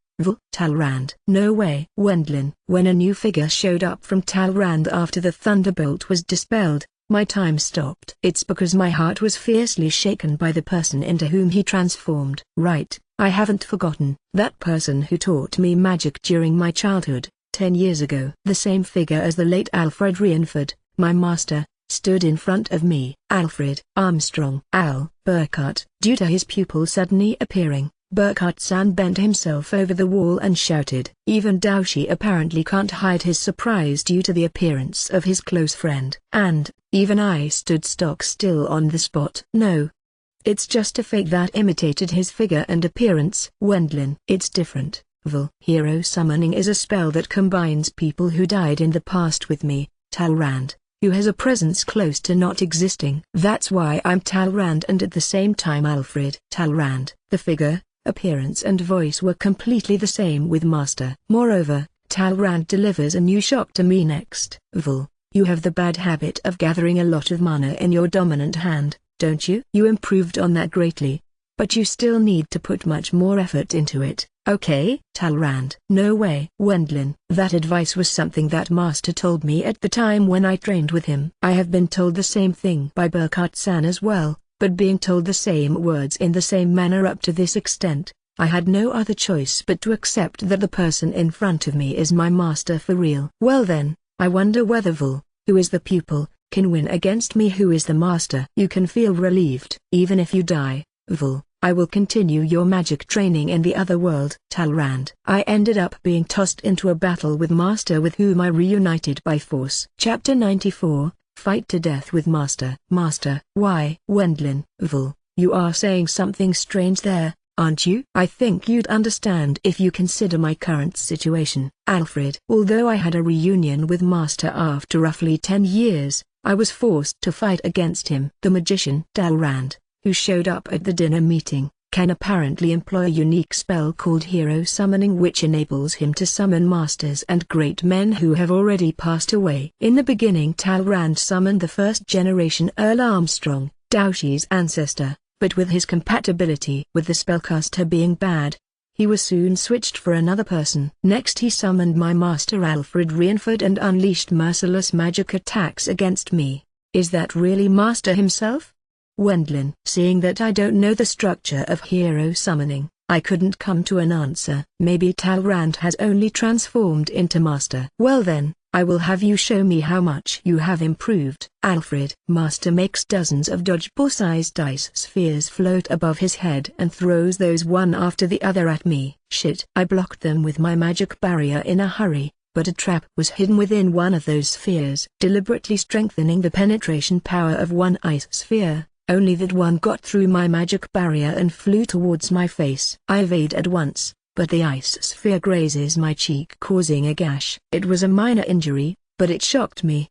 Talrand. No way. Wendlin. When a new figure showed up from Talrand after the thunderbolt was dispelled, my time stopped. It's because my heart was fiercely shaken by the person into whom he transformed. Right, I haven't forgotten. That person who taught me magic during my childhood, 10 years ago. The same figure as the late Alfred Rienford, my master, stood in front of me. Alfred Armstrong. Al Burkhart. Due to his pupil suddenly appearing, Burkhart-san bent himself over the wall and shouted. Even Daoshi apparently can't hide his surprise due to the appearance of his close friend. And, even I stood stock still on the spot. No. It's just a fake that imitated his figure and appearance. Wendlin. It's different. Hero summoning is a spell that combines people who died in the past with me, Talrand, who has a presence close to not existing. That's why I'm Talrand and at the same time Alfred. Talrand. The figure, appearance and voice were completely the same with Master. Moreover, Talrand delivers a new shock to me next. You have the bad habit of gathering a lot of mana in your dominant hand, don't you? You improved on that greatly, but you still need to put much more effort into it, okay? Talrand. No way. Wendlin. That advice was something that Master told me at the time when I trained with him. I have been told the same thing by Burkhart-san as well, but being told the same words in the same manner up to this extent, I had no other choice but to accept that the person in front of me is my master for real. Well then, I wonder whether who is the pupil, can win against me who is the master. You can feel relieved. Even if you die, Vul, I will continue your magic training in the other world. Talrand. I ended up being tossed into a battle with Master with whom I reunited by force. Chapter 94, Fight to Death with Master. Master. Why? Wendlin. Vul, you are saying something strange there, aren't you? I think you'd understand if you consider my current situation. Alfred. Although I had a reunion with Master after roughly 10 years, I was forced to fight against him. The magician Talrand, who showed up at the dinner meeting, can apparently employ a unique spell called Hero Summoning which enables him to summon masters and great men who have already passed away. In the beginning Talrand summoned the first-generation Earl Armstrong, Daoshi's ancestor, but with his compatibility with the spellcaster being bad, he was soon switched for another person. Next he summoned my master Alfred Reinford and unleashed merciless magic attacks against me. Is that really Master himself? Wendlin. Seeing that I don't know the structure of hero summoning, I couldn't come to an answer. Maybe Talrand has only transformed into Master. Well then, I will have you show me how much you have improved. Alfred. Master makes dozens of dodgeball-sized dice spheres float above his head and throws those one after the other at me. Shit. I blocked them with my magic barrier in a hurry, but a trap was hidden within one of those spheres. Deliberately strengthening the penetration power of one ice sphere, only that one got through my magic barrier and flew towards my face. I evade at once, but the ice sphere grazes my cheek causing a gash. It was a minor injury, but it shocked me.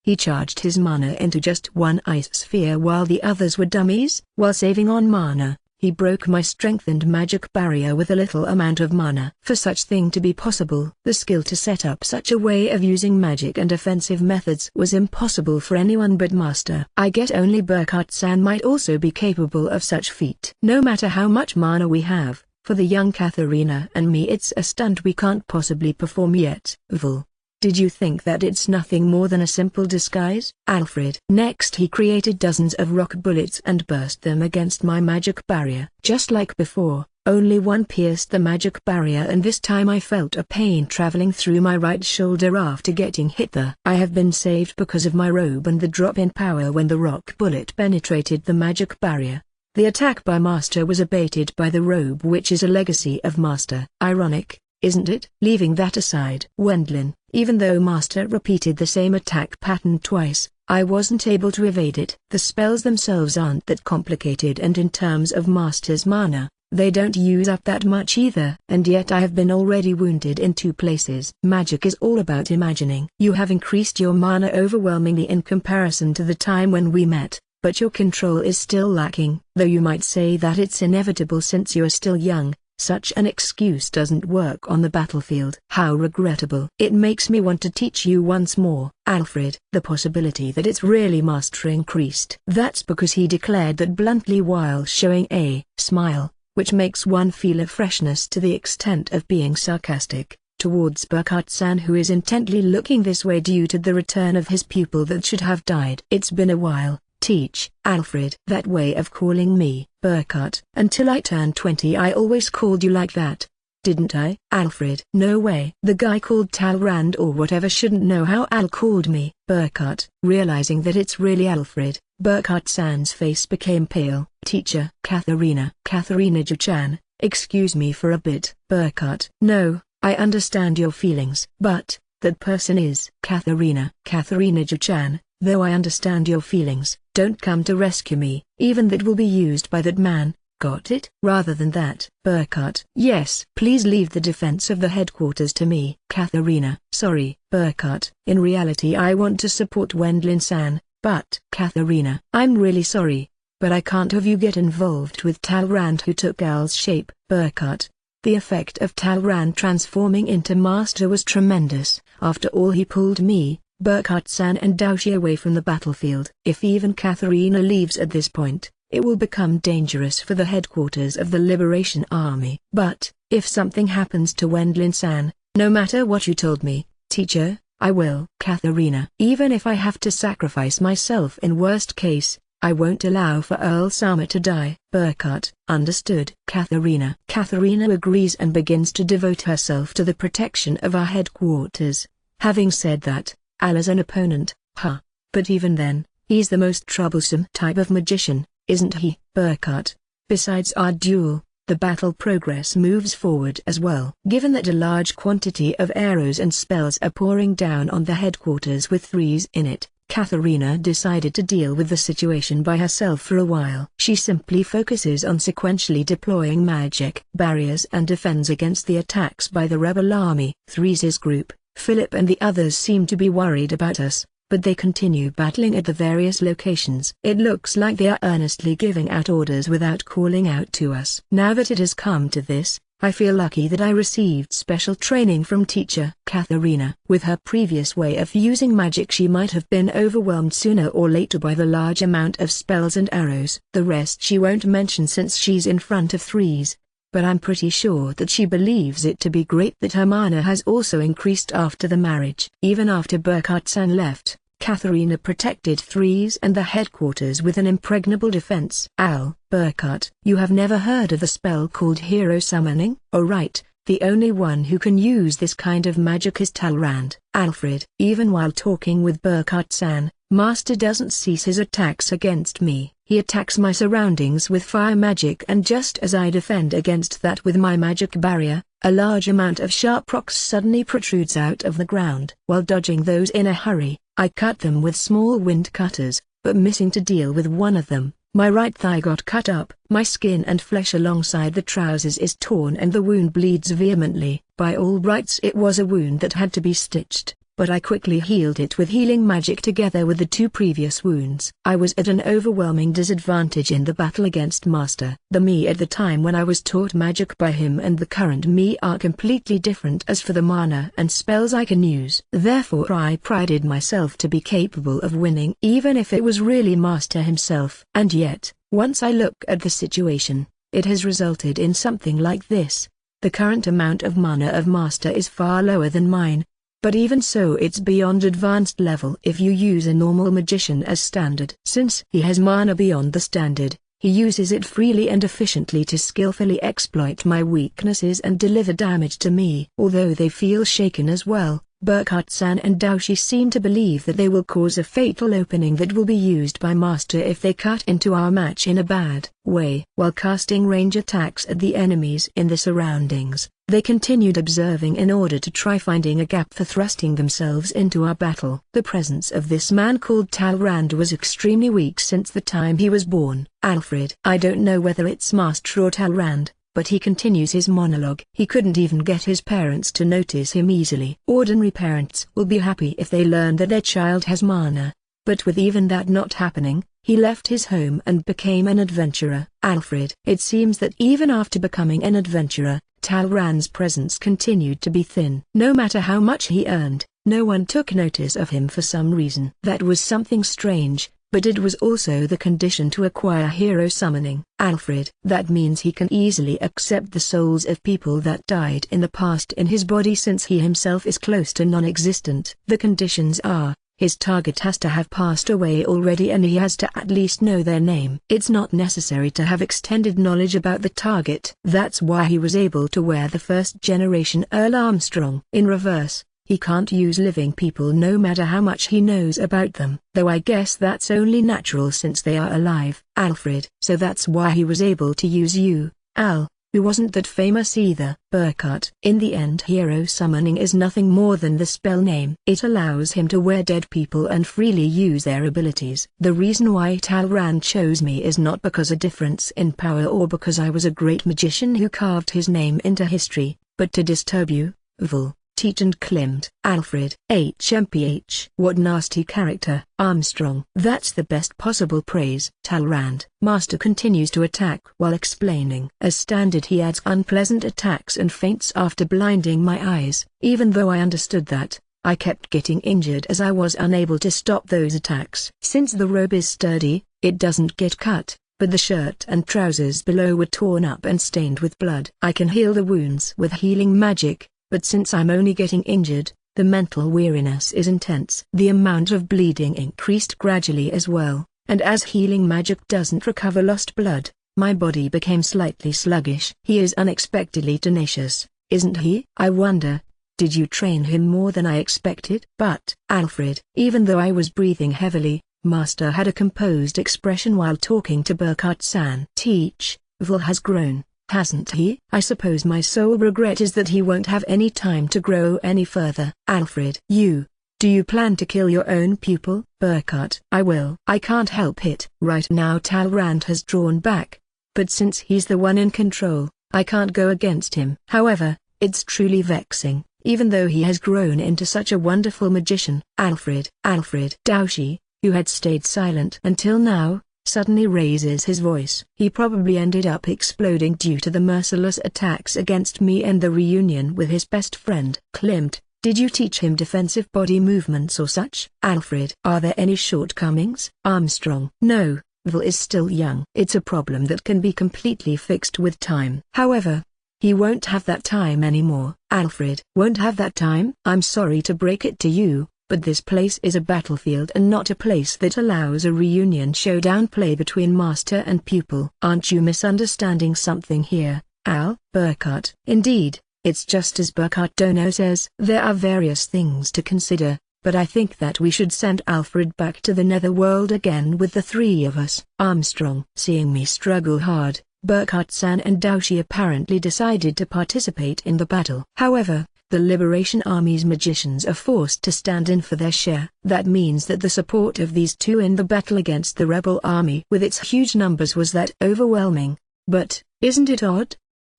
He charged his mana into just one ice sphere while the others were dummies. While saving on mana, he broke my strengthened magic barrier with a little amount of mana. For such thing to be possible, the skill to set up such a way of using magic and offensive methods was impossible for anyone but Master. I get only Burkhart-san might also be capable of such feat. No matter how much mana we have, for the young Katharina and me it's a stunt we can't possibly perform yet. Vul. Did you think that it's nothing more than a simple disguise? Alfred. Next he created dozens of rock bullets and burst them against my magic barrier. Just like before, only one pierced the magic barrier and this time I felt a pain traveling through my right shoulder after getting hit there. I have been saved because of my robe and the drop in power when the rock bullet penetrated the magic barrier. The attack by Master was abated by the robe which is a legacy of Master. Ironic, isn't it? Leaving that aside. Wendlin. Even though Master repeated the same attack pattern twice, I wasn't able to evade it. The spells themselves aren't that complicated and in terms of Master's mana, they don't use up that much either. And yet I have been already wounded in 2 places. Magic is all about imagining. You have increased your mana overwhelmingly in comparison to the time when we met, but your control is still lacking. Though you might say that it's inevitable since you're still young, such an excuse doesn't work on the battlefield. How regrettable. It makes me want to teach you once more. Alfred. The possibility that it's really Master increased. That's because he declared that bluntly while showing a smile, which makes one feel a freshness to the extent of being sarcastic, towards Burkhart-san who is intently looking this way due to the return of his pupil that should have died. It's been a while. Teach. Alfred. That way of calling me, Burkhart. Until I turned 20 I always called you like that. Didn't I? Alfred. No way. The guy called Talrand or whatever shouldn't know how Al called me. Burkhart. Realizing that it's really Alfred, Burkhart-san's face became pale. Teacher. Katharina. Katharina Ju-chan, excuse me for a bit. Burkhart. No, I understand your feelings. But, that person is Katharina. Katharina Ju-chan. Though I understand your feelings, don't come to rescue me. Even that will be used by that man, got it? Rather than that. Burkhart. Yes. Please leave the defense of the headquarters to me. Katharina. Sorry. Burkhart. In reality I want to support Wendlin-san, but. Katharina. I'm really sorry, but I can't have you get involved with Talrand who took Al's shape. Burkhart. The effect of Talrand transforming into Master was tremendous. After all he pulled me, Burkhart-san and Daoshi away from the battlefield. If even Katharina leaves at this point, it will become dangerous for the headquarters of the Liberation Army. But, if something happens to Wendlin-san, no matter what you told me, teacher, I will. Katharina. Even if I have to sacrifice myself in worst case, I won't allow for Earl Sama to die. Burkhart. Understood. Katharina. Katharina agrees and begins to devote herself to the protection of our headquarters. Having said that, Al as an opponent, Huh. But even then, he's the most troublesome type of magician, isn't he? Burkhart. Besides our duel, the battle progress moves forward as well. Given that a large quantity of arrows and spells are pouring down on the headquarters with threes in it, Katharina decided to deal with the situation by herself for a while. She simply focuses on sequentially deploying magic barriers and defends against the attacks by the rebel army. Threes' group, Philip and the others seem to be worried about us, but they continue battling at the various locations. It looks like they are earnestly giving out orders without calling out to us. Now that it has come to this, I feel lucky that I received special training from teacher Katharina. With her previous way of using magic, she might have been overwhelmed sooner or later by the large amount of spells and arrows. The rest she won't mention since she's in front of threes, but I'm pretty sure that she believes it to be great that her mana has also increased after the marriage. Even after Burkhart-san left, Katharina protected threes and the headquarters with an impregnable defense. Burkhart, you have never heard of the spell called hero summoning? Oh right, the only one who can use this kind of magic is Talrand. Alfred. Even while talking with Burkhart-san, Master doesn't cease his attacks against me. He attacks my surroundings with fire magic, and just as I defend against that with my magic barrier, a large amount of sharp rocks suddenly protrudes out of the ground. While dodging those in a hurry, I cut them with small wind cutters, but missing to deal with one of them, my right thigh got cut up. My skin and flesh alongside the trousers is torn and the wound bleeds vehemently. By all rights it was a wound that had to be stitched, but I quickly healed it with healing magic together with the two previous wounds. I was at an overwhelming disadvantage in the battle against Master. The me at the time when I was taught magic by him and the current me are completely different as for the mana and spells I can use. Therefore I prided myself to be capable of winning even if it was really Master himself. And yet, once I look at the situation, it has resulted in something like this. The current amount of mana of Master is far lower than mine. But even so it's beyond advanced level if you use a normal magician as standard. Since he has mana beyond the standard, he uses it freely and efficiently to skillfully exploit my weaknesses and deliver damage to me. Although they feel shaken as well, Burkhart-san and Daoshi seem to believe that they will cause a fatal opening that will be used by Master if they cut into our match in a bad way. While casting range attacks at the enemies in the surroundings, they continued observing in order to try finding a gap for thrusting themselves into our battle. The presence of this man called Talrand was extremely weak since the time he was born. Alfred. I don't know whether it's Master or Talrand, but he continues his monologue. He couldn't even get his parents to notice him easily. Ordinary parents will be happy if they learn that their child has mana, but with even that not happening, he left his home and became an adventurer. Alfred. It seems that even after becoming an adventurer, Talrand's presence continued to be thin. No matter how much he earned, no one took notice of him for some reason. That was something strange, but it was also the condition to acquire hero summoning. Alfred. That means he can easily accept the souls of people that died in the past in his body since he himself is close to non-existent. The conditions are, his target has to have passed away already and he has to at least know their name. It's not necessary to have extended knowledge about the target. That's why he was able to wear the first generation Earl Armstrong. In reverse, he can't use living people no matter how much he knows about them. Though I guess that's only natural since they are alive. Alfred. So that's why he was able to use you, Al, who wasn't that famous either. Burkhart. In the end, hero summoning is nothing more than the spell name. It allows him to wear dead people and freely use their abilities. The reason why Talrand chose me is not because a difference in power or because I was a great magician who carved his name into history, but to disturb you, Vul, Teach and Klimt. Alfred. HMPH. What nasty character. Armstrong. That's the best possible praise. Talrand. Master continues to attack while explaining. As standard he adds unpleasant attacks and feints after blinding my eyes. Even though I understood that, I kept getting injured as I was unable to stop those attacks. Since the robe is sturdy, it doesn't get cut, but the shirt and trousers below were torn up and stained with blood. I can heal the wounds with healing magic, but since I'm only getting injured, the mental weariness is intense. The amount of bleeding increased gradually as well, and as healing magic doesn't recover lost blood, my body became slightly sluggish. He is unexpectedly tenacious, isn't he? I wonder, Did you train him more than I expected? But, Alfred, even though I was breathing heavily, Master had a composed expression while talking to Burkhardt-san. Teach, Vil has grown, hasn't he? I suppose my sole regret is that he won't have any time to grow any further. Alfred. Do you plan to kill your own pupil? Burkhardt. I will. I can't help it. Right now Talrand has drawn back. But since he's the one in control, I can't go against him. However, it's truly vexing, even though he has grown into such a wonderful magician. Alfred. Daoshi, who had stayed silent until now, suddenly raises his voice. He probably ended up exploding due to the merciless attacks against me and the reunion with his best friend. Klimt, did you teach him defensive body movements or such? Alfred. Are there any shortcomings? Armstrong. No, Vil is still young. It's a problem that can be completely fixed with time. However, he won't have that time anymore. Alfred. Won't have that time? I'm sorry to break it to you, but this place is a battlefield and not a place that allows a reunion showdown play between master and pupil. Aren't you misunderstanding something here, Al? Burkhardt. Indeed, it's just as Burkhardt Dono says. There are various things to consider, but I think that we should send Alfred back to the netherworld again with the three of us. Armstrong. Seeing me struggle hard, Burkhardt-san and Daoshi apparently decided to participate in the battle. However, the Liberation Army's magicians are forced to stand in for their share. That means that the support of these two in the battle against the rebel army with its huge numbers was that overwhelming. But, isn't it odd?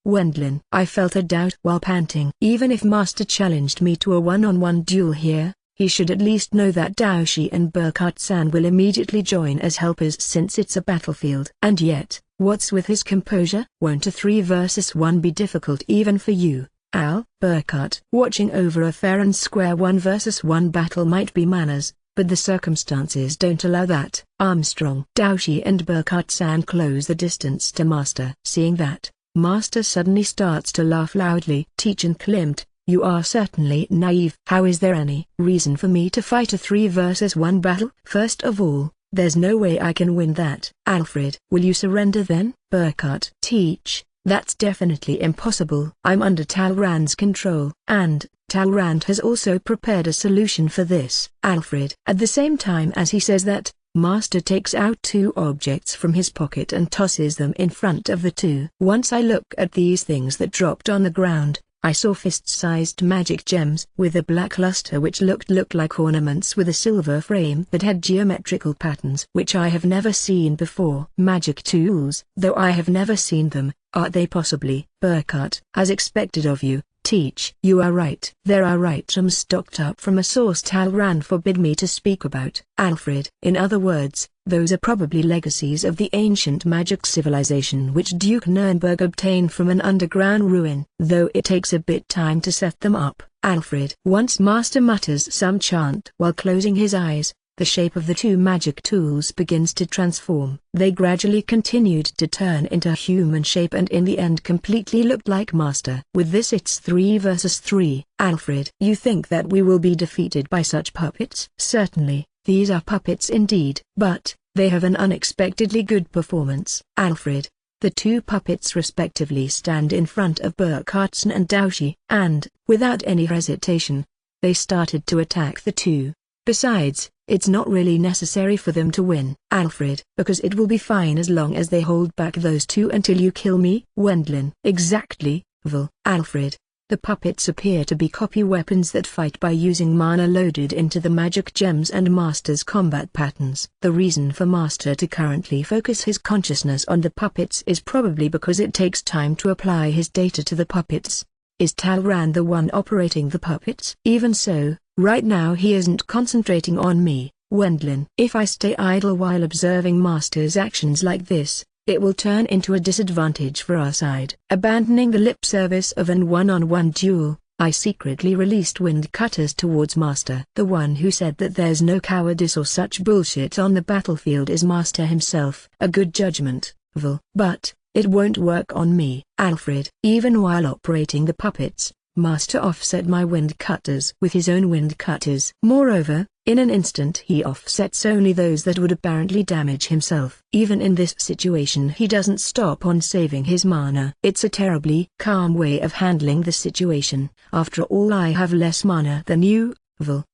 Wendlin. I felt a doubt while panting. Even if Master challenged me to a one-on-one duel here, he should at least know that Daoshi and Burkhardt-san will immediately join as helpers since it's a battlefield. And yet, what's with his composure? Won't a 3 versus 1 be difficult even for you, Al? Burkhardt. Watching over a fair and square 1 versus 1 battle might be manners, but the circumstances don't allow that. Armstrong. Daoshi and Burkhardt-san close the distance to Master. Seeing that, Master suddenly starts to laugh loudly. Teacher Klimt, you are certainly naive. How is there any reason for me to fight a 3 versus 1 battle? First of all, there's no way I can win that. Alfred. Will you surrender then? Burkhardt. Teach, that's definitely impossible. I'm under Talrand's control, and Talrand has also prepared a solution for this. Alfred. At the same time as he says that, Master takes out 2 objects from his pocket and tosses them in front of the two. Once I look at these things that dropped on the ground, I saw fist-sized magic gems with a black luster which looked like ornaments with a silver frame that had geometrical patterns which I have never seen before. Magic tools, though I have never seen them, are they possibly? Burkhardt. As expected of you, Teach. You are right. There are items stocked up from a source Talrand forbid me to speak about. Alfred. In other words, those are probably legacies of the ancient magic civilization which Duke Nurnberg obtained from an underground ruin, though it takes a bit time to set them up. Alfred. Once Master mutters some chant while closing his eyes, the shape of the 2 magic tools begins to transform. They gradually continued to turn into human shape and in the end completely looked like Master. With this it's 3 versus 3. Alfred. You think that we will be defeated by such puppets? Certainly, these are puppets indeed. But, they have an unexpectedly good performance. Alfred. The 2 puppets respectively stand in front of Burkhardt and Daoshi, and, without any hesitation, they started to attack the 2. Besides, it's not really necessary for them to win. Alfred. Because it will be fine as long as they hold back those 2 until you kill me. Wendlin. Exactly, Vil. Alfred. The puppets appear to be copy weapons that fight by using mana loaded into the magic gems and Master's combat patterns. The reason for Master to currently focus his consciousness on the puppets is probably because it takes time to apply his data to the puppets. Is Talrand the one operating the puppets? Even so, right now he isn't concentrating on me, Wendlin. If I stay idle while observing Master's actions like this, it will turn into a disadvantage for our side. Abandoning the lip service of an one-on-one duel, I secretly released wind cutters towards Master. The one who said that there's no cowardice or such bullshit on the battlefield is Master himself. A good judgment, Vil. But, it won't work on me. Alfred. Even while operating the puppets, Master offset my wind cutters with his own wind cutters. Moreover, in an instant he offsets only those that would apparently damage himself. Even in this situation he doesn't stop on saving his mana. It's a terribly calm way of handling the situation. After all, I have less mana than you,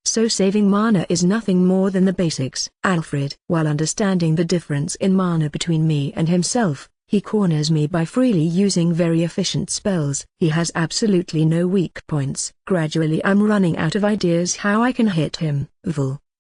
so saving mana is nothing more than the basics. Alfred, while understanding the difference in mana between me and himself, he corners me by freely using very efficient spells. He has absolutely no weak points. Gradually I'm running out of ideas how I can hit him.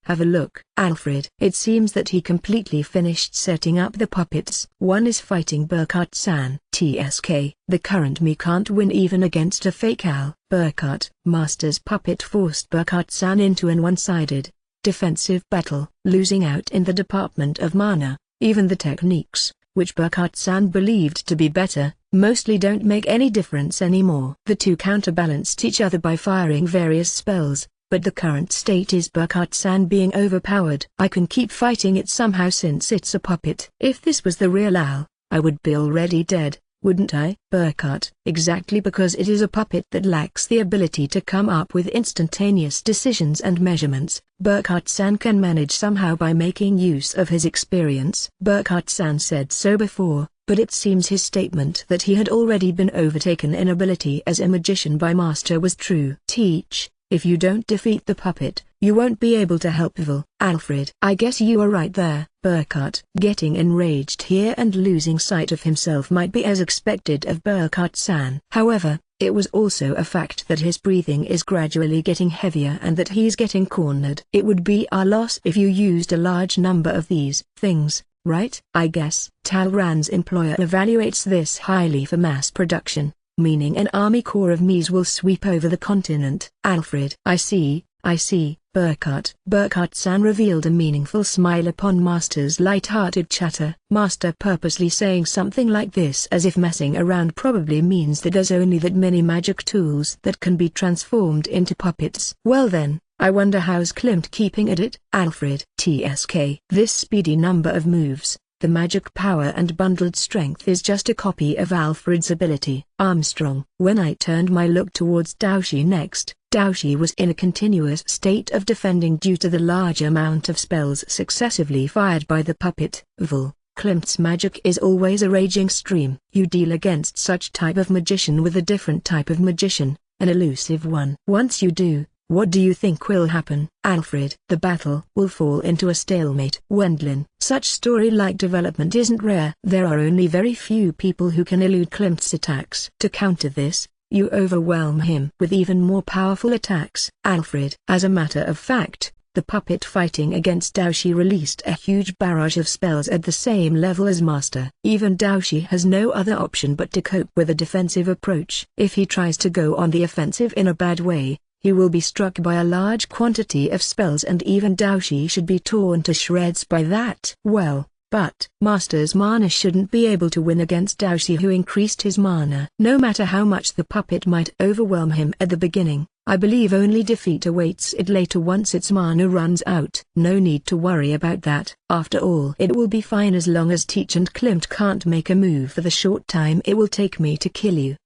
Have a look. Alfred. It seems that he completely finished setting up the puppets. One is fighting Burkhardt-san. TSK. The current me can't win even against a fake Al. Burkhardt. Master's puppet forced Burkhardt-san into an one-sided, defensive battle, losing out in the department of mana. Even the techniques, which Burkhardt-san believed to be better, mostly don't make any difference anymore. The two counterbalanced each other by firing various spells, but the current state is Burkhardt-san being overpowered. I can keep fighting it somehow since it's a puppet. If this was the real Al, I would be already dead, wouldn't I? Burkhardt. Exactly, because it is a puppet that lacks the ability to come up with instantaneous decisions and measurements. Burkhardt-san can manage somehow by making use of his experience. Burkhardt-san said so before, but it seems his statement that he had already been overtaken in ability as a magician by Master was true. If you don't defeat the puppet, you won't be able to help Alfred. I guess you are right there. Burkhardt. Getting enraged here and losing sight of himself might be as expected of Burkhardt-san. However, it was also a fact that his breathing is gradually getting heavier and that he's getting cornered. It would be our loss if you used a large number of these things, right? I guess. Talran's employer evaluates this highly for mass production, meaning an army corps of Mies will sweep over the continent. Alfred. I see. Burkhardt. Burkhardt-san revealed a meaningful smile upon Master's light-hearted chatter. Master purposely saying something like this as if messing around probably means that there's only that many magic tools that can be transformed into puppets. Well then, I wonder how's Klimt keeping at it? Alfred. TSK. This speedy number of moves, the magic power and bundled strength is just a copy of Alfred's ability. Armstrong. When I turned my look towards Daoshi next, Daoshi was in a continuous state of defending due to the large amount of spells successively fired by the puppet. Klimt's magic is always a raging stream. You deal against such type of magician with a different type of magician, an elusive one. Once you do, what do you think will happen? Alfred. The battle will fall into a stalemate. Wendlin. Such story-like development isn't rare. There are only very few people who can elude Klimt's attacks. To counter this, you overwhelm him with even more powerful attacks. Alfred. As a matter of fact, the puppet fighting against Daoshi released a huge barrage of spells at the same level as Master. Even Daoshi has no other option but to cope with a defensive approach. If he tries to go on the offensive in a bad way, he will be struck by a large quantity of spells and even Daoshi should be torn to shreds by that. Well, but Master's mana shouldn't be able to win against Daoshi who increased his mana. No matter how much the puppet might overwhelm him at the beginning, I believe only defeat awaits it later once its mana runs out. No need to worry about that. After all, it will be fine as long as Teach and Klimt can't make a move for the short time it will take me to kill you.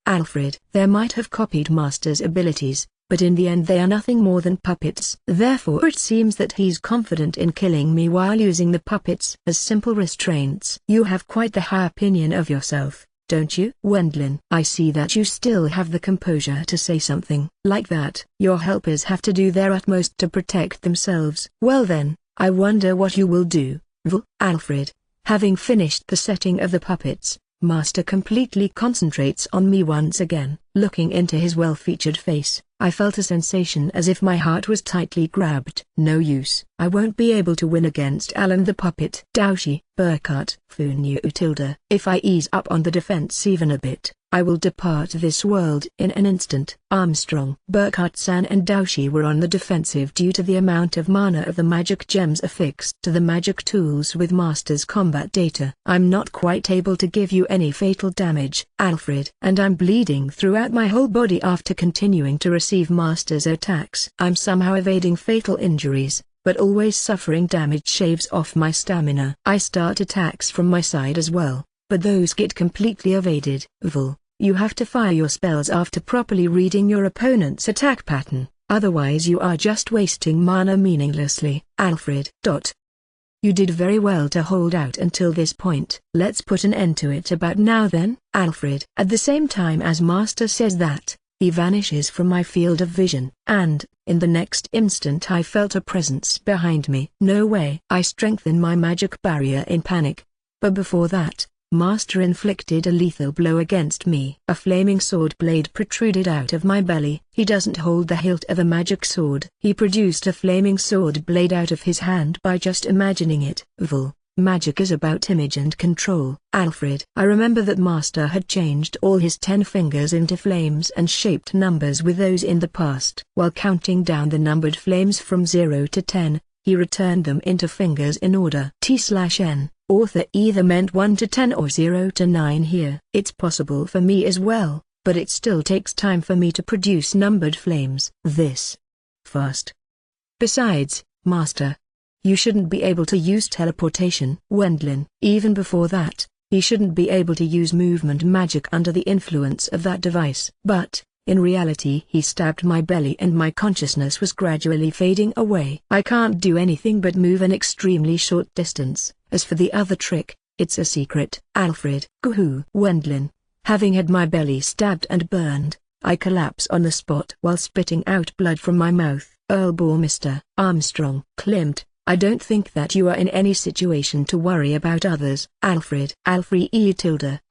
Alfred. They might have copied Master's abilities, but in the end they are nothing more than puppets. Therefore it seems that he's confident in killing me while using the puppets as simple restraints. You have quite the high opinion of yourself, don't you? Wendlin. I see that you still have the composure to say something like that. Your helpers have to do their utmost to protect themselves. Well then, I wonder what you will do. Alfred. Having finished the setting of the puppets, Master completely concentrates on me once again. Looking into his well-featured face, I felt a sensation as if my heart was tightly grabbed. No use. I won't be able to win against Alan the puppet. Daoshi. Burkhardt. Fuzi. If I ease up on the defense even a bit, I will depart this world in an instant. Armstrong. Burkhardt-san and Daoshi were on the defensive due to the amount of mana of the magic gems affixed to the magic tools with Master's combat data. I'm not quite able to give you any fatal damage, Alfred. And I'm bleeding throughout my whole body after continuing to receive Master's attacks. I'm somehow evading fatal injuries, but always suffering damage shaves off my stamina. I start attacks from my side as well, but those get completely evaded. You have to fire your spells after properly reading your opponent's attack pattern, otherwise you are just wasting mana meaninglessly. Alfred. You did very well to hold out until this point. Let's put an end to it about now then, Alfred. At the same time as Master says that, he vanishes from my field of vision, and, in the next instant I felt a presence behind me. No way. I strengthened my magic barrier in panic. But before that, Master inflicted a lethal blow against me. A flaming sword blade protruded out of my belly. He doesn't hold the hilt of a magic sword. He produced a flaming sword blade out of his hand by just imagining it. Magic is about image and control. Alfred. I remember that Master had changed all his 10 fingers into flames and shaped numbers with those in the past. While counting down the numbered flames from 0 to 10, he returned them into fingers in order. T/N. Author either meant 1 to 10 or 0 to 9 here. It's possible for me as well, but it still takes time for me to produce numbered flames this fast. Besides, Master, you shouldn't be able to use teleportation. Wendlin. Even before that, he shouldn't be able to use movement magic under the influence of that device. But, in reality he stabbed my belly and my consciousness was gradually fading away. I can't do anything but move an extremely short distance. As for the other trick, it's a secret. Alfred. Goohoo. Wendlin. Having had my belly stabbed and burned, I collapse on the spot while spitting out blood from my mouth. Earlbore. Mr. Armstrong. Klimt. I don't think that you are in any situation to worry about others. Alfred. Alfred E.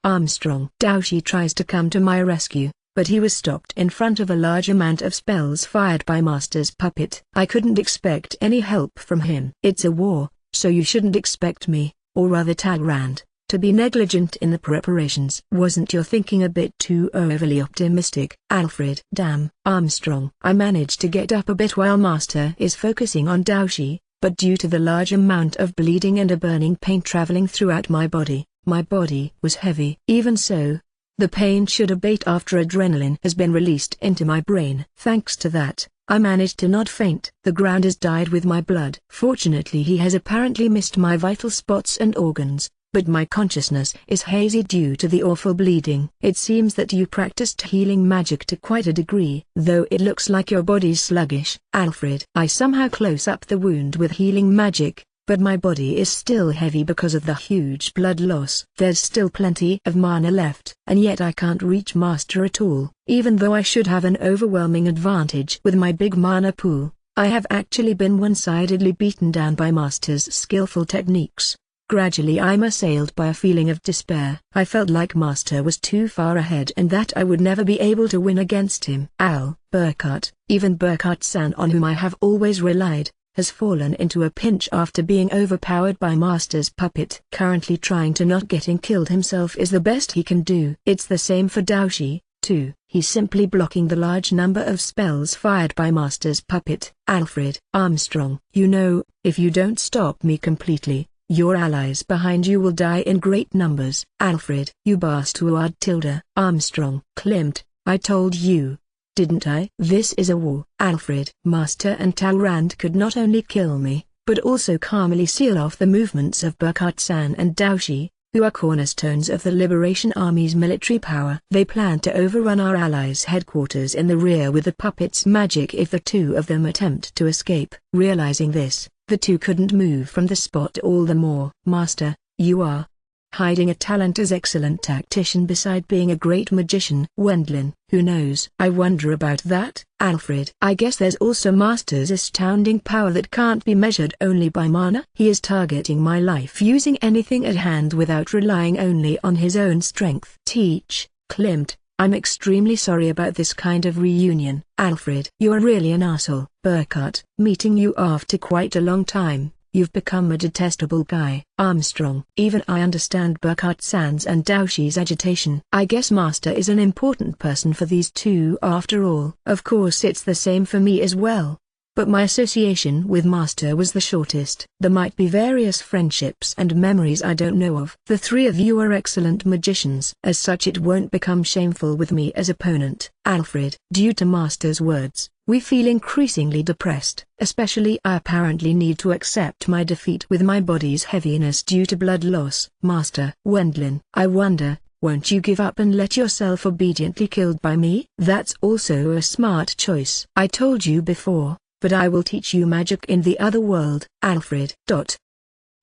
Armstrong. Daoshi tries to come to my rescue, but he was stopped in front of a large amount of spells fired by Master's puppet. I couldn't expect any help from him. It's a war, so you shouldn't expect me, or rather Talrand, to be negligent in the preparations. Wasn't your thinking a bit too overly optimistic? Alfred. Damn. Armstrong. I managed to get up a bit while Master is focusing on Daoshi, but due to the large amount of bleeding and a burning pain traveling throughout my body was heavy. Even so, the pain should abate after adrenaline has been released into my brain. Thanks to that, I managed to not faint. The ground is dyed with my blood. Fortunately he has apparently missed my vital spots and organs, but my consciousness is hazy due to the awful bleeding. It seems that you practiced healing magic to quite a degree, though it looks like your body's sluggish. Alfred. I somehow close up the wound with healing magic, but my body is still heavy because of the huge blood loss. There's still plenty of mana left, and yet I can't reach Master at all. Even though I should have an overwhelming advantage with my big mana pool, I have actually been one-sidedly beaten down by Master's skillful techniques. Gradually I'm assailed by a feeling of despair. I felt like Master was too far ahead and that I would never be able to win against him. Burkhart. Even Burkhart-san, on whom I have always relied, has fallen into a pinch after being overpowered by Master's puppet. Currently trying to not getting killed himself is the best he can do. It's the same for Daoshi, too. He's simply blocking the large number of spells fired by Master's puppet. Alfred. Armstrong. You know, if you don't stop me completely, your allies behind you will die in great numbers. Alfred. You bastard. Armstrong. Klimt. I told you, didn't I? This is a war. Alfred. Master and Talrand could not only kill me, but also calmly seal off the movements of Burkhart-san and Daoshi, who are cornerstones of the Liberation Army's military power. They plan to overrun our allies' headquarters in the rear with the puppet's magic if the two of them attempt to escape. Realizing this, the two couldn't move from the spot all the more. Master, you are hiding a talent as excellent tactician beside being a great magician. Wendlin. Who knows? I wonder about that. Alfred. I guess there's also Master's astounding power that can't be measured only by mana. He is targeting my life using anything at hand without relying only on his own strength. Teach. Klimt. I'm extremely sorry about this kind of reunion. Alfred. You are really an asshole. Burkhart. Meeting you after quite a long time, you've become a detestable guy. Armstrong. Even I understand Burkhart-san's and Daoshi's agitation. I guess Master is an important person for these two after all. Of course it's the same for me as well. But my association with Master was the shortest. There might be various friendships and memories I don't know of. The three of you are excellent magicians. As such it won't become shameful with me as opponent. Alfred. Due to Master's words, we feel increasingly depressed. Especially I apparently need to accept my defeat with my body's heaviness due to blood loss. Master. Wendlin. I wonder, Won't you give up and let yourself obediently killed by me? That's also a smart choice. I told you before, but I will teach you magic in the other world, Alfred.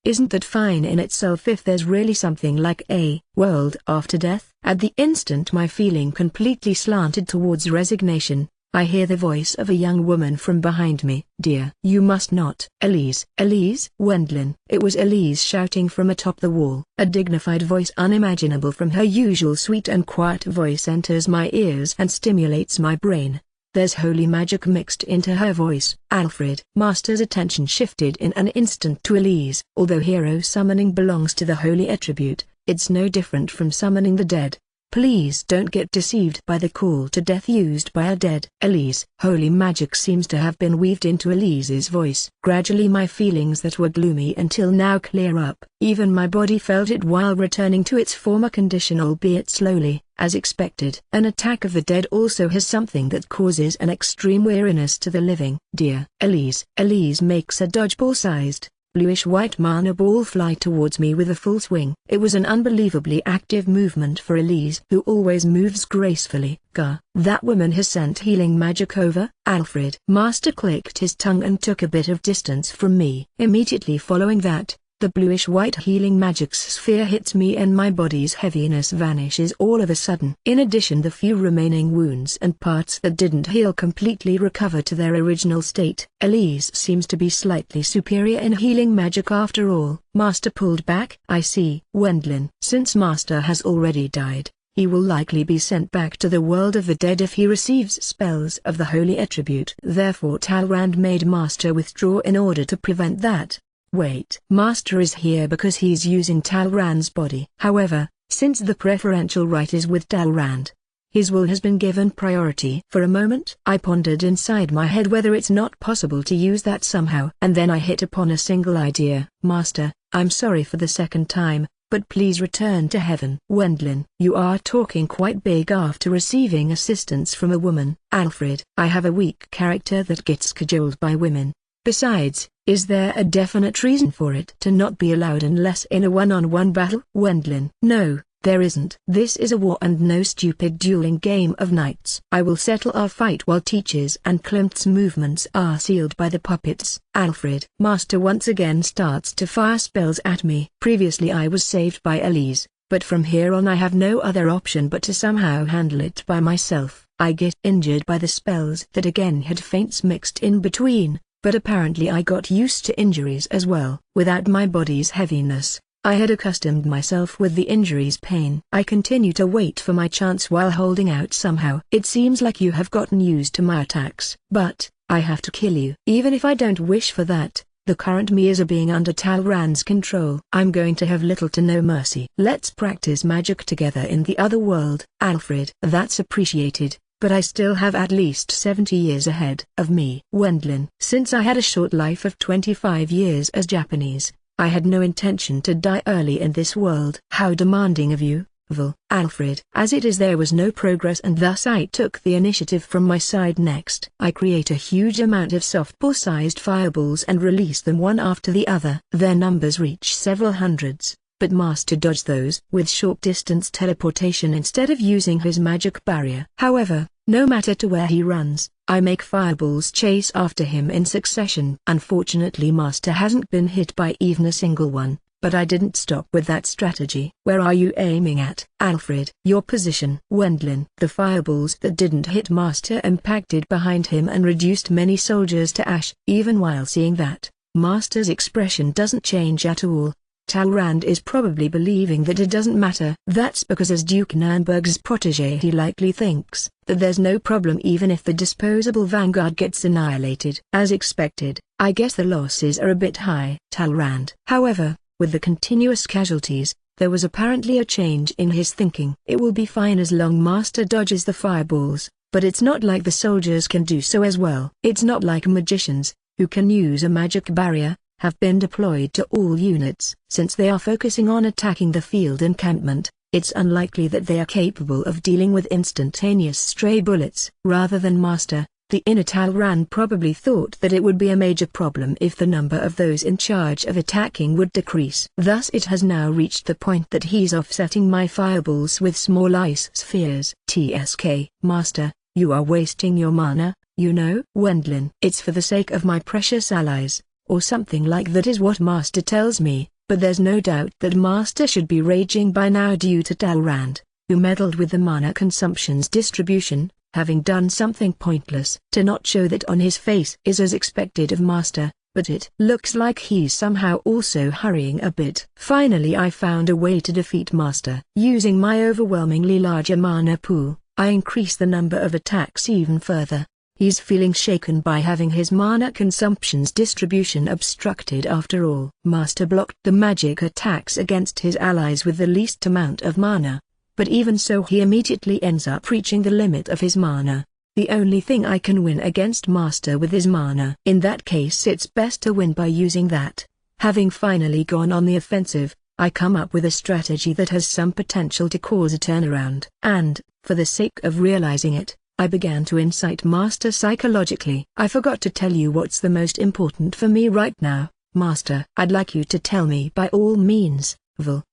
Isn't that fine in itself if there's really something like a world after death? At the instant my feeling completely slanted towards resignation, I hear the voice of a young woman from behind me. Dear, you must not. Elise. Elise? Wendlin. It was Elise shouting from atop the wall. A dignified voice unimaginable from her usual sweet and quiet voice enters my ears and stimulates my brain. There's holy magic mixed into her voice. Alfred. Master's attention shifted in an instant to Elise. Although hero summoning belongs to the holy attribute, it's no different from summoning the dead. Please don't get deceived by the call to death used by a dead. Elise. Holy magic seems to have been weaved into Elise's voice. Gradually my feelings that were gloomy until now clear up. Even my body felt it while returning to its former condition, albeit slowly, as expected. An attack of the dead also has something that causes an extreme weariness to the living. Dear Elise. Elise makes a dodgeball-sized, bluish-white mana ball fly towards me with a full swing. It was an unbelievably active movement for Elise, who always moves gracefully. Gah, that woman has sent healing magic over. Alfred. Master clicked his tongue and took a bit of distance from me. Immediately following that, the bluish-white healing magic sphere hits me and my body's heaviness vanishes all of a sudden. In addition, the few remaining wounds and parts that didn't heal completely recover to their original state. Elise seems to be slightly superior in healing magic after all. Master pulled back. I see. Wendlin. Since Master has already died, he will likely be sent back to the world of the dead if he receives spells of the holy attribute. Therefore Talrand made Master withdraw in order to prevent that. Wait. Master is here because he's using Talrand's body. However, since the preferential right is with Talrand, his will has been given priority. For a moment I pondered inside my head whether it's not possible to use that somehow. And then I hit upon a single idea. Master, I'm sorry for the second time, but please return to heaven. Wendlin. You are talking quite big after receiving assistance from a woman. Alfred. I have a weak character that gets cajoled by women. Besides, is there a definite reason for it to not be allowed unless in a one-on-one battle? Wendlin. No, there isn't. This is a war and no stupid dueling game of knights. I will settle our fight while Teach's and Klimt's movements are sealed by the puppets. Alfred. Master once again starts to fire spells at me. Previously I was saved by Elise, but from here on I have no other option but to somehow handle it by myself. I get injured by the spells that again had feints mixed in between. But apparently I got used to injuries as well. Without my body's heaviness, I had accustomed myself with the injury's pain. I continue to wait for my chance while holding out somehow. It seems like you have gotten used to my attacks. But, I have to kill you. Even if I don't wish for that, the current me is being under Talrand's control. I'm going to have little to no mercy. Let's practice magic together in the other world. Alfred. That's appreciated. But I still have at least 70 years ahead of me. Wendlin. Since I had a short life of 25 years as Japanese, I had no intention to die early in this world. How demanding of you, Vil. Alfred. As it is, there was no progress and thus I took the initiative from my side next. I create a huge amount of softball-sized fireballs and release them one after the other. Their numbers reach several hundreds. But Master dodged those with short-distance teleportation instead of using his magic barrier. However, no matter to where he runs, I make fireballs chase after him in succession. Unfortunately Master hasn't been hit by even a single one, but I didn't stop with that strategy. Where are you aiming at? Alfred. Your position. Wendlin. The fireballs that didn't hit Master impacted behind him and reduced many soldiers to ash. Even while seeing that, Master's expression doesn't change at all. Talrand is probably believing that it doesn't matter. That's because as Duke Nurnberg's protégé he likely thinks that there's no problem even if the disposable vanguard gets annihilated. As expected, I guess the losses are a bit high. Talrand. However, with the continuous casualties, there was apparently a change in his thinking. It will be fine as long Master dodges the fireballs, but it's not like the soldiers can do so as well. It's not like magicians, who can use a magic barrier, have been deployed to all units. Since they are focusing on attacking the field encampment, it's unlikely that they are capable of dealing with instantaneous stray bullets. Rather than Master, The inner Talran probably thought that it would be a major problem if the number of those in charge of attacking would decrease. Thus it has now reached the point that he's offsetting my fireballs with small ice spheres. TSK, Master, you are wasting your mana, you know. Wendlin. It's for the sake of my precious allies, or something like that is what Master tells me, but there's no doubt that Master should be raging by now due to Talrand, who meddled with the mana consumption's distribution, having done something pointless. To not show that on his face is as expected of Master, but it looks like he's somehow also hurrying a bit. Finally I found a way to defeat Master. Using my overwhelmingly larger mana pool, I increase the number of attacks even further. He's feeling shaken by having his mana consumption's distribution obstructed after all. Master blocked the magic attacks against his allies with the least amount of mana. But even so he immediately ends up reaching the limit of his mana. The only thing I can win against Master with is mana. In that case it's best to win by using that. Having finally gone on the offensive, I come up with a strategy that has some potential to cause a turnaround. And, for the sake of realizing it, I began to incite Master psychologically. I forgot to tell you what's the most important for me right now, Master. I'd like you to tell me by all means.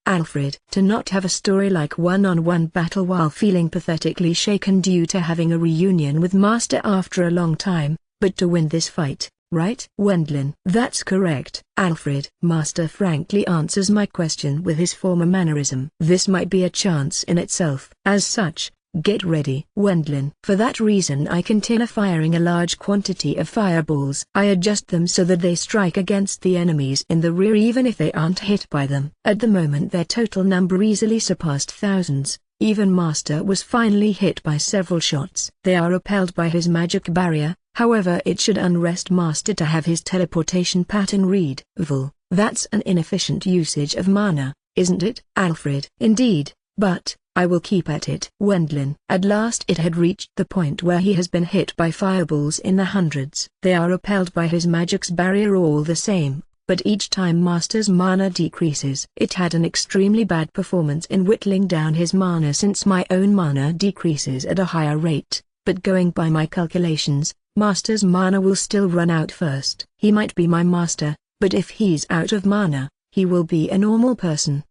Alfred. To not have a story like one-on-one battle while feeling pathetically shaken due to having a reunion with Master after a long time, but to win this fight, right? Wendlin. That's correct, Alfred. Master frankly answers my question with his former mannerism. This might be a chance in itself. As such, get ready. Wendlin. For that reason I continue firing a large quantity of fireballs. I adjust them so that they strike against the enemies in the rear even if they aren't hit by them. At the moment their total number easily surpassed thousands. Even Master was finally hit by several shots. They are repelled by his magic barrier, however it should unrest Master to have his teleportation pattern read. That's an inefficient usage of mana, isn't it? Alfred. Indeed, but I will keep at it. Wendlin. At last it had reached the point where he has been hit by fireballs in the hundreds. They are repelled by his magic's barrier all the same, but each time Master's mana decreases. It had an extremely bad performance in whittling down his mana since my own mana decreases at a higher rate, but going by my calculations, Master's mana will still run out first. He might be my Master, but if he's out of mana, he will be a normal person.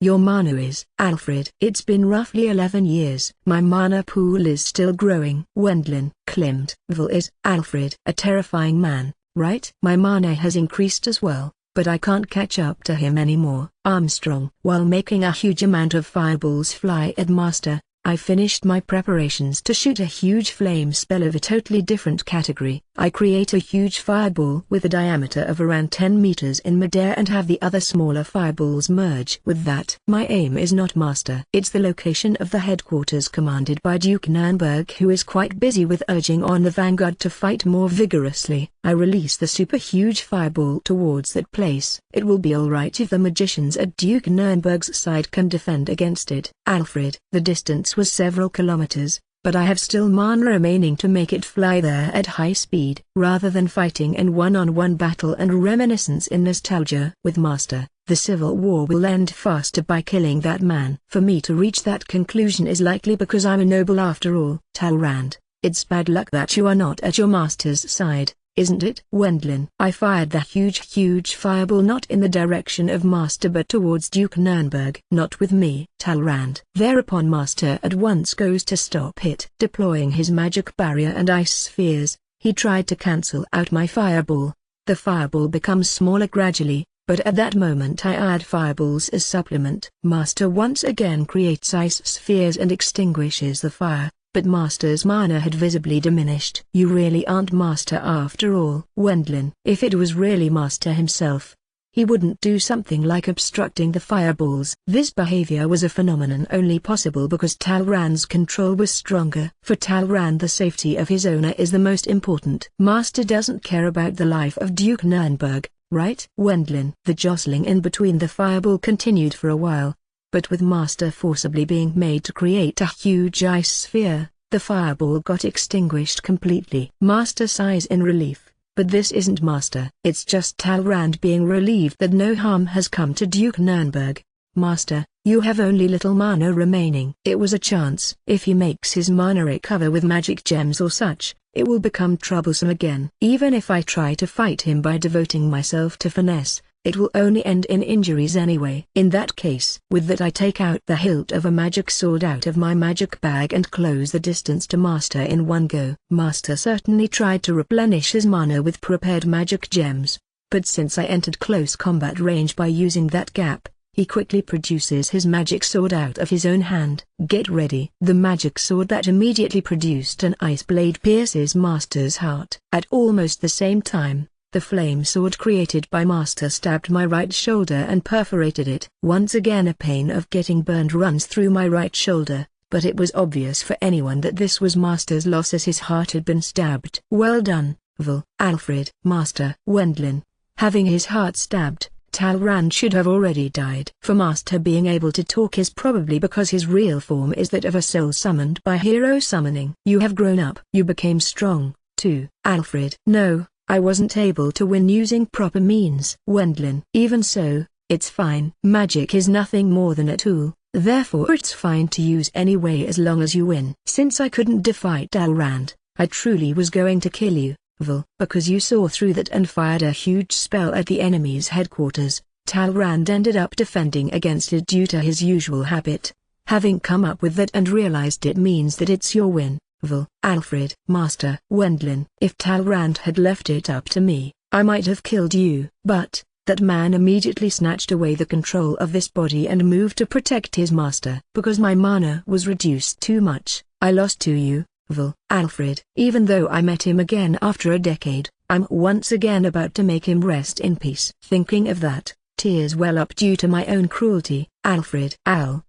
Your mana is? Alfred. It's been roughly 11 years. My mana pool is still growing. Wendlin. Klimt. Is Alfred a terrifying man, right? My mana has increased as well, but I can't catch up to him anymore. Armstrong. While making a huge amount of fireballs fly at Master, I finished my preparations to shoot a huge flame spell of a totally different category. I create a huge fireball with a diameter of around 10 meters in midair and have the other smaller fireballs merge with that. My aim is not Master. It's the location of the headquarters commanded by Duke Nurnberg, who is quite busy with urging on the vanguard to fight more vigorously. I release the super huge fireball towards that place. It will be alright if the magicians at Duke Nurnberg's side can defend against it. Alfred. The distance was several kilometers, but I have still mana remaining to make it fly there at high speed. Rather than fighting in one-on-one battle and reminiscence in nostalgia with Master, the civil war will end faster by killing that man. For me to reach that conclusion is likely because I'm a noble after all. Talrand, it's bad luck that you are not at your Master's side, isn't it? Wendlin. I fired the huge fireball not in the direction of Master but towards Duke Nurnberg. Not with me. Talrand. Thereupon Master at once goes to stop it. Deploying his magic barrier and ice spheres, he tried to cancel out my fireball. The fireball becomes smaller gradually, but at that moment I add fireballs as supplement. Master once again creates ice spheres and extinguishes the fire. But Master's mana had visibly diminished. You really aren't Master after all. Wendlin. If it was really Master himself, he wouldn't do something like obstructing the fireballs. This behavior was a phenomenon only possible because Talrand's control was stronger. For Talrand the safety of his owner is the most important. Master doesn't care about the life of Duke Nurnberg, right? Wendlin. The jostling in between the fireball continued for a while. But with Master forcibly being made to create a huge ice sphere, the fireball got extinguished completely. Master sighs in relief, but this isn't Master. It's just Talrand being relieved that no harm has come to Duke Nurnberg. Master, you have only little mana remaining. It was a chance. If he makes his mana recover with magic gems or such, it will become troublesome again. Even if I try to fight him by devoting myself to finesse, it will only end in injuries anyway. In that case, with that I take out the hilt of a magic sword out of my magic bag and close the distance to Master in one go. Master certainly tried to replenish his mana with prepared magic gems, but since I entered close combat range by using that gap, he quickly produces his magic sword out of his own hand. Get ready. The magic sword that immediately produced an ice blade pierces Master's heart. At almost the same time, the flame sword created by Master stabbed my right shoulder and perforated it. Once again a pain of getting burned runs through my right shoulder, but it was obvious for anyone that this was Master's loss as his heart had been stabbed. Well done, Val, Alfred. Master Wendlin. Having his heart stabbed, Talrand should have already died. For Master being able to talk is probably because his real form is that of a soul summoned by hero summoning. You have grown up. You became strong, too. Alfred. No, I wasn't able to win using proper means. Wendlin. Even so, it's fine. Magic is nothing more than a tool, therefore it's fine to use anyway as long as you win. Since I couldn't defeat Talrand, I truly was going to kill you, Val, because you saw through that and fired a huge spell at the enemy's headquarters. Talrand ended up defending against it due to his usual habit. Having come up with that and realized it means that it's your win, Val. Alfred. Master Wendlin. If Talrand had left it up to me, I might have killed you. But that man immediately snatched away the control of this body and moved to protect his master. Because my mana was reduced too much, I lost to you, Val. Alfred. Even though I met him again after a decade, I'm once again about to make him rest in peace. Thinking of that, tears well up due to my own cruelty. Alfred.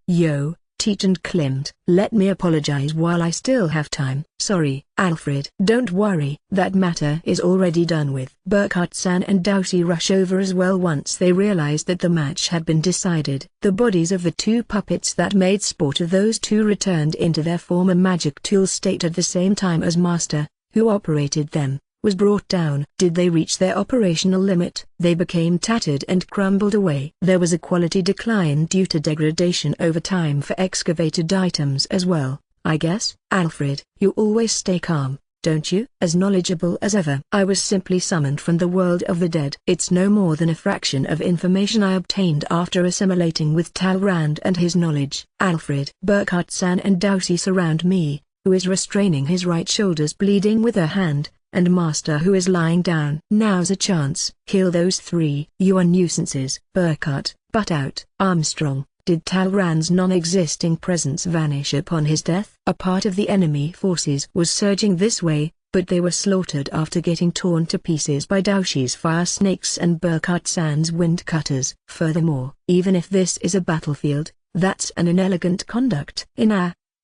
Yo, Teach and Klimt. Let me apologize while I still have time. Sorry, Alfred. Don't worry. That matter is already done with. Burkhart-san and Dousi rush over as well once they realize that the match had been decided. The bodies of the two puppets that made sport of those two returned into their former magic tool state at the same time as Master, who operated them, was brought down. Did they reach their operational limit? They became tattered and crumbled away. There was a quality decline due to degradation over time for excavated items as well, I guess. Alfred. You always stay calm, don't you? As knowledgeable as ever. I was simply summoned from the world of the dead. It's no more than a fraction of information I obtained after assimilating with Talrand and his knowledge. Alfred. Burkhart-san and Dousi surround me, who is restraining his right shoulders bleeding with her hand, and Master who is lying down. Now's a chance. Kill those three. You are nuisances. Burkhart. Butt out. Armstrong. Did Talrand's non-existing presence vanish upon his death? A part of the enemy forces was surging this way, but they were slaughtered after getting torn to pieces by Dousi's fire snakes and Burkhart-san's wind cutters. Furthermore, even if this is a battlefield, that's an inelegant conduct.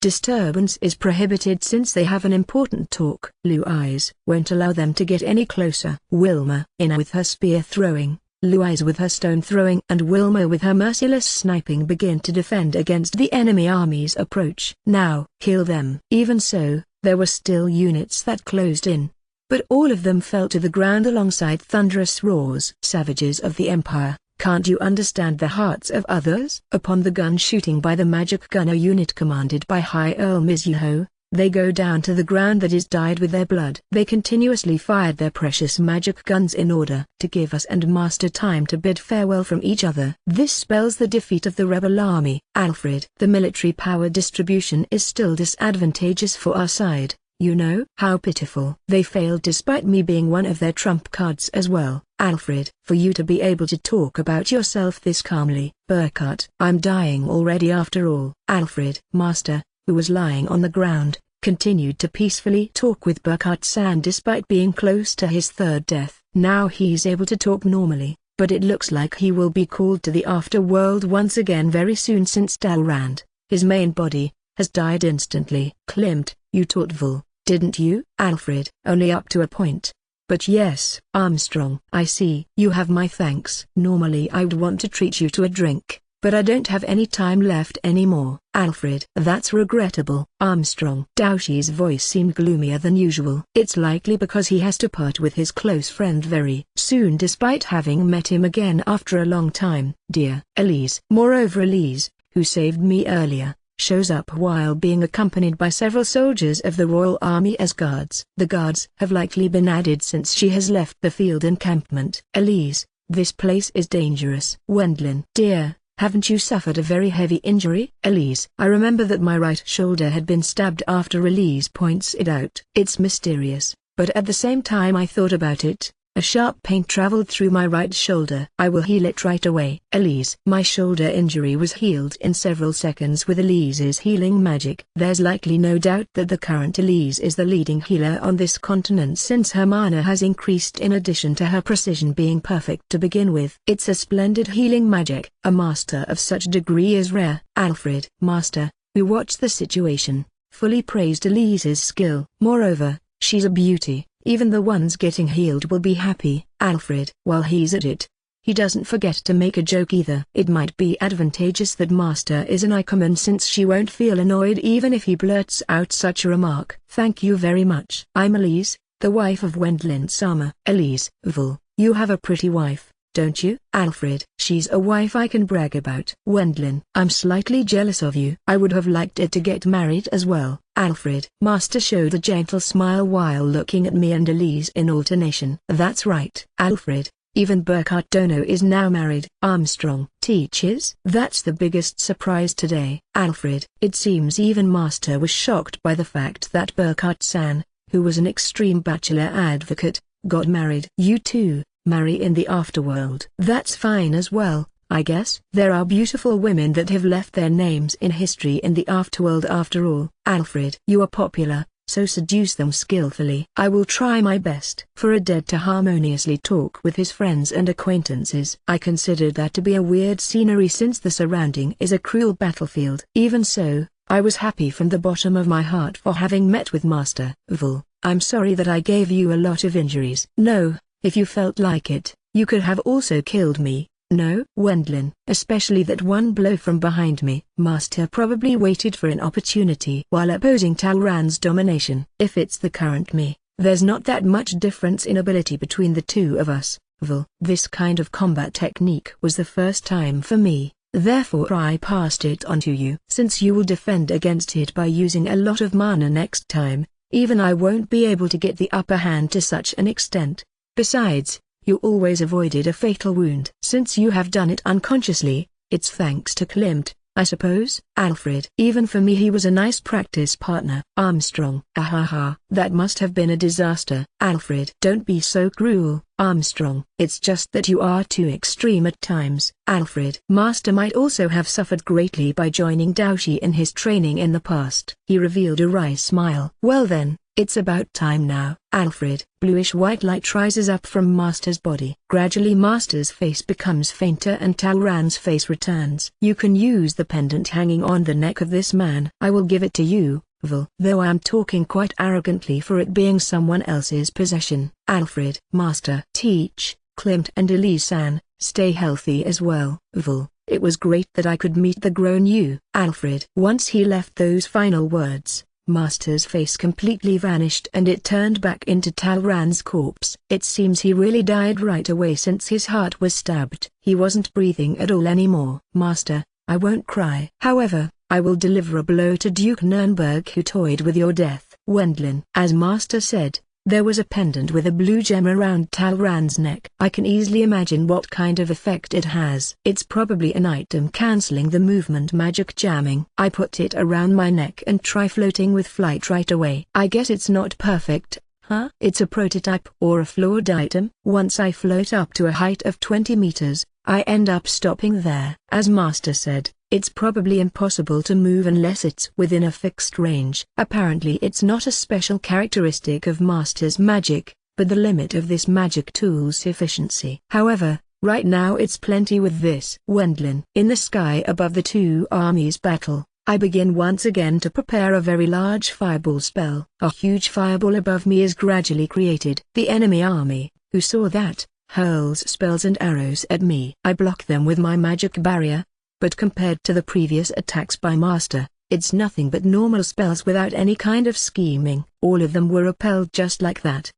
Disturbance is prohibited since they have an important talk. Blue Eyes won't allow them to get any closer. Wilma. With her spear throwing, Blue Eyes with her stone throwing and Wilma with her merciless sniping begin to defend against the enemy army's approach. Now, kill them. Even so, there were still units that closed in, but all of them fell to the ground alongside thunderous roars. Savages of the Empire. Can't you understand the hearts of others? Upon the gun shooting by the magic gunner unit commanded by High Earl Mizuho, they go down to the ground that is dyed with their blood. They continuously fired their precious magic guns in order to give us and Master time to bid farewell from each other. This spells the defeat of the rebel army. Alfred. The military power distribution is still disadvantageous for our side, you know. How pitiful. They failed despite me being one of their trump cards as well. Alfred. For you to be able to talk about yourself this calmly. Burkhart. I'm dying already after all. Alfred. Master, who was lying on the ground, continued to peacefully talk with Burkhart-san despite being close to his third death. Now he's able to talk normally, but it looks like he will be called to the afterworld once again very soon since Talrand, his main body, has died instantly. Klimt, you taught Val, didn't you? Alfred. Only up to a point. But yes. Armstrong. I see. You have my thanks. Normally I'd want to treat you to a drink, but I don't have any time left anymore. Alfred. That's regrettable. Armstrong. Dousi's voice seemed gloomier than usual. It's likely because he has to part with his close friend very soon despite having met him again after a long time. Dear Elise. Moreover Elise, who saved me earlier, shows up while being accompanied by several soldiers of the Royal Army as guards. The guards have likely been added since she has left the field encampment. Elise, this place is dangerous. Wendlin, dear, haven't you suffered a very heavy injury? Elise, I remember that my right shoulder had been stabbed after. Elise points it out. It's mysterious, but at the same time I thought about it. A sharp pain traveled through my right shoulder. I will heal it right away. Elise, my shoulder injury was healed in several seconds with Elise's healing magic. There's likely no doubt that the current Elise is the leading healer on this continent since her mana has increased in addition to her precision being perfect to begin with. It's a splendid healing magic. A master of such degree is rare. Alfred, master, who watched the situation, fully praised Elise's skill. Moreover, she's a beauty. Even the ones getting healed will be happy. Alfred, while he's at it, he doesn't forget to make a joke either. It might be advantageous that Master is an Ikoman since she won't feel annoyed even if he blurts out such a remark. Thank you very much. I'm Elise, the wife of Wendlin Sama. Elise, Vul, you have a pretty wife, don't you? Alfred, she's a wife I can brag about. Wendlin, I'm slightly jealous of you. I would have liked it to get married as well. Alfred, Master showed a gentle smile while looking at me and Elise in alternation. That's right. Alfred, even Burkhart Dono is now married. Armstrong teaches. That's the biggest surprise today. Alfred, it seems even Master was shocked by the fact that Burkhart-san, who was an extreme bachelor advocate, got married. You too, marry in the afterworld. That's fine as well, I guess. There are beautiful women that have left their names in history in the afterworld after all. Alfred, you are popular, so seduce them skillfully. I will try my best. For a dead to harmoniously talk with his friends and acquaintances. I considered that to be a weird scenery since the surrounding is a cruel battlefield. Even so, I was happy from the bottom of my heart for having met with Master. Vul, I'm sorry that I gave you a lot of injuries. No, if you felt like it, you could have also killed me. No, Wendlin, especially that one blow from behind me. Master probably waited for an opportunity while opposing Talran's domination. If it's the current me, there's not that much difference in ability between the two of us. Vul, this kind of combat technique was the first time for me, therefore I passed it on to you. Since you will defend against it by using a lot of mana next time, even I won't be able to get the upper hand to such an extent. Besides, you always avoided a fatal wound. Since you have done it unconsciously, it's thanks to Klimt, I suppose. Alfred, even for me he was a nice practice partner. Armstrong, ahaha, that must have been a disaster. Alfred, don't be so cruel, Armstrong. It's just that you are too extreme at times. Alfred, Master might also have suffered greatly by joining Daoshi in his training in the past. He revealed a wry smile. Well then, it's about time now. Alfred, bluish-white light rises up from Master's body. Gradually Master's face becomes fainter and Talran's face returns. You can use the pendant hanging on the neck of this man. I will give it to you, Vul. Though I am talking quite arrogantly for it being someone else's possession. Alfred, Master. Teach, Klimt and Elise-san, stay healthy as well. Vul, it was great that I could meet the grown you. Alfred. Once he left those final words, Master's face completely vanished and it turned back into Talran's corpse. It seems he really died right away since his heart was stabbed. He wasn't breathing at all anymore. Master, I won't cry. However, I will deliver a blow to Duke Nurnberg who toyed with your death. Wendlin. As Master said, there was a pendant with a blue gem around Talran's neck. I can easily imagine what kind of effect it has. It's probably an item cancelling the movement magic jamming. I put it around my neck and try floating with flight right away. I guess it's not perfect, huh? It's a prototype or a flawed item. Once I float up to a height of 20 meters, I end up stopping there. As Master said, it's probably impossible to move unless it's within a fixed range. Apparently it's not a special characteristic of Master's magic, but the limit of this magic tool's efficiency. However, right now it's plenty with this. Wendlin. In the sky above the two armies battle, I begin once again to prepare a very large fireball spell. A huge fireball above me is gradually created. The enemy army, who saw that, hurls spells and arrows at me. I block them with my magic barrier, but compared to the previous attacks by Master, it's nothing but normal spells without any kind of scheming. All of them were repelled just like that.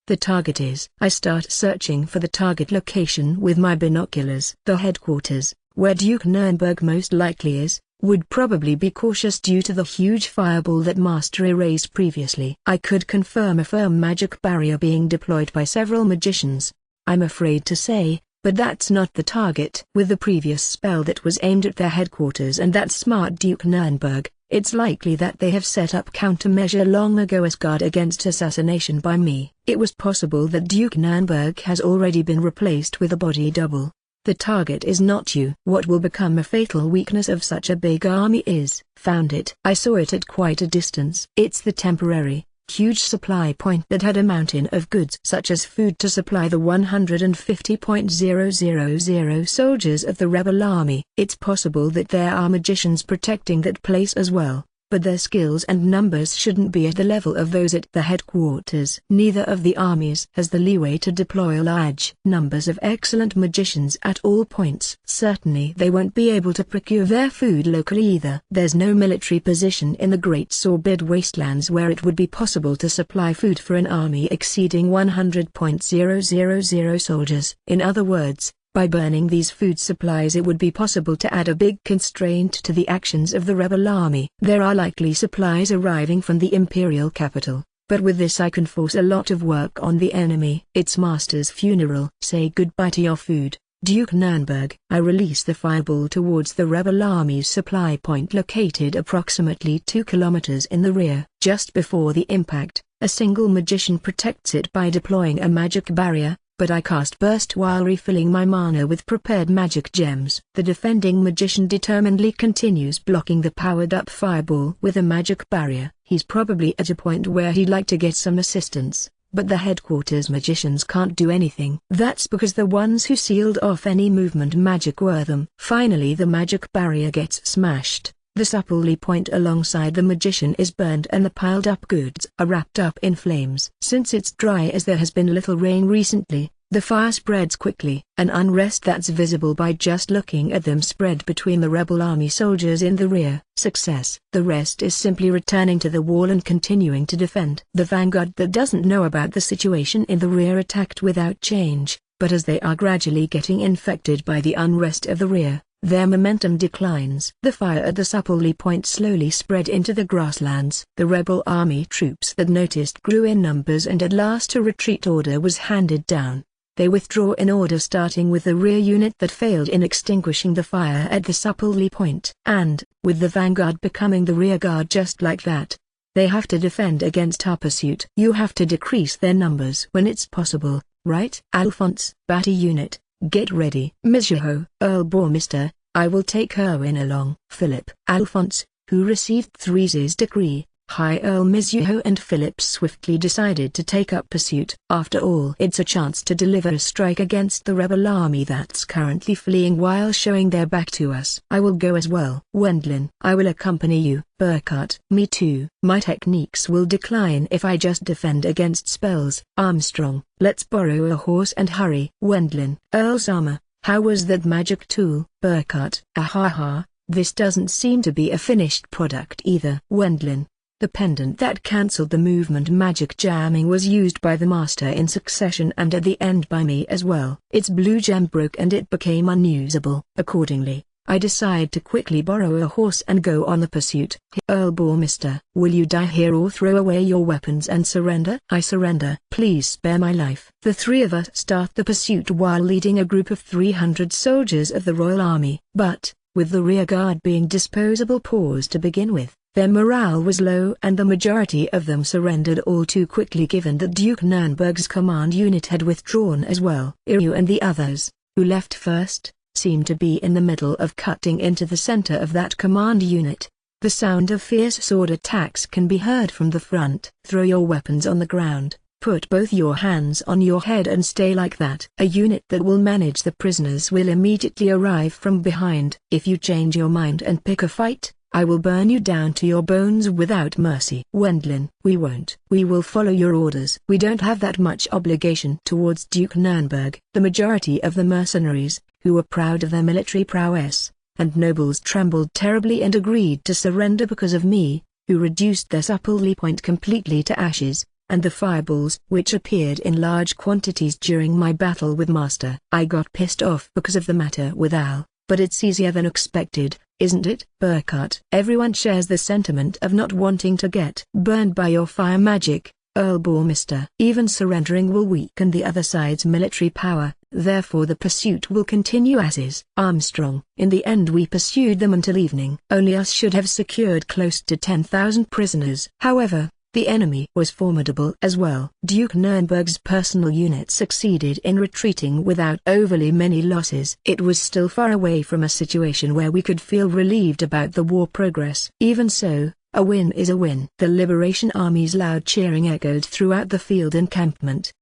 The target is. I start searching for the target location with my binoculars. The headquarters, where Duke Nurnberg most likely is, would probably be cautious due to the huge fireball that Master erased previously. I could confirm a firm magic barrier being deployed by several magicians, I'm afraid to say, but that's not the target. With the previous spell that was aimed at their headquarters and that smart Duke Nurnberg, it's likely that they have set up countermeasure long ago as guard against assassination by me. It was possible that Duke Nurnberg has already been replaced with a body double. The target is not you. What will become a fatal weakness of such a big army is, found it. I saw it at quite a distance. It's the temporary, huge supply point that had a mountain of goods such as food to supply the 150,000 soldiers of the rebel army. It's possible that there are magicians protecting that place as well, but their skills and numbers shouldn't be at the level of those at the headquarters. Neither of the armies has the leeway to deploy large numbers of excellent magicians at all points. Certainly they won't be able to procure their food locally either. There's no military position in the Great Sorbid Wastelands where it would be possible to supply food for an army exceeding 100,000 soldiers. In other words, by burning these food supplies it would be possible to add a big constraint to the actions of the rebel army. There are likely supplies arriving from the imperial capital, but with this I can force a lot of work on the enemy. It's Master's funeral. Say goodbye to your food, Duke Nurnberg. I release the fireball towards the rebel army's supply point located approximately 2 kilometers in the rear. Just before the impact, a single magician protects it by deploying a magic barrier, but I cast Burst while refilling my mana with prepared magic gems. The defending magician determinedly continues blocking the powered-up fireball with a magic barrier. He's probably at a point where he'd like to get some assistance, but the headquarters magicians can't do anything. That's because the ones who sealed off any movement magic were them. Finally the magic barrier gets smashed. The supply point alongside the magician is burned and the piled-up goods are wrapped up in flames. Since it's dry as there has been little rain recently, the fire spreads quickly. An unrest that's visible by just looking at them spread between the rebel army soldiers in the rear. Success. The rest is simply returning to the wall and continuing to defend. The vanguard that doesn't know about the situation in the rear attacked without change, but as they are gradually getting infected by the unrest of the rear, their momentum declines. The fire at the supply point slowly spread into the grasslands. The rebel army troops that noticed grew in numbers and at last a retreat order was handed down. They withdraw in order starting with the rear unit that failed in extinguishing the fire at the supply point. And, with the vanguard becoming the rear guard just like that, they have to defend against our pursuit. You have to decrease their numbers when it's possible, right? Alphonse, Batty unit. Get ready. Mizuho, Earl Bormister, I will take Erwin along. Philip. Alphonse, who received Three's decree, High Earl Mizuho and Philip swiftly decided to take up pursuit. After all, it's a chance to deliver a strike against the rebel army that's currently fleeing while showing their back to us. I will go as well. Wendlin. I will accompany you. Burkhart. Me too. My techniques will decline if I just defend against spells. Armstrong. Let's borrow a horse and hurry. Wendlin. Earl Sama, how was that magic tool? Burkhart. Ahaha, this doesn't seem to be a finished product either. Wendlin. The pendant that cancelled the movement magic jamming was used by the master in succession and at the end by me as well. Its blue gem broke and it became unusable. Accordingly, I decide to quickly borrow a horse and go on the pursuit. Earl Bormister, will you die here or throw away your weapons and surrender? I surrender. Please spare my life. The three of us start the pursuit while leading a group of 300 soldiers of the Royal Army. But, with the rear guard being disposable pawns to begin with, their morale was low and the majority of them surrendered all too quickly given that Duke Nurnberg's command unit had withdrawn as well. Iryu and the others, who left first, seemed to be in the middle of cutting into the center of that command unit. The sound of fierce sword attacks can be heard from the front. Throw your weapons on the ground, put both your hands on your head and stay like that. A unit that will manage the prisoners will immediately arrive from behind. If you change your mind and pick a fight, I will burn you down to your bones without mercy. Wendlin. We won't. We will follow your orders. We don't have that much obligation towards Duke Nurnberg. The majority of the mercenaries, who were proud of their military prowess, and nobles trembled terribly and agreed to surrender because of me, who reduced their supply point completely to ashes, and the fireballs which appeared in large quantities during my battle with Master. I got pissed off because of the matter with Al, but it's easier than expected, isn't it? Burkhart. Everyone shares the sentiment of not wanting to get burned by your fire magic, Earl Bormister. Even surrendering will weaken the other side's military power, therefore the pursuit will continue as is. Armstrong. In the end we pursued them until evening. Only us should have secured close to 10,000 prisoners. However, the enemy was formidable as well. Duke Nurnberg's personal unit succeeded in retreating without overly many losses. It was still far away from a situation where we could feel relieved about the war progress. Even so, a win is a win. The Liberation Army's loud cheering echoed throughout the field encampment.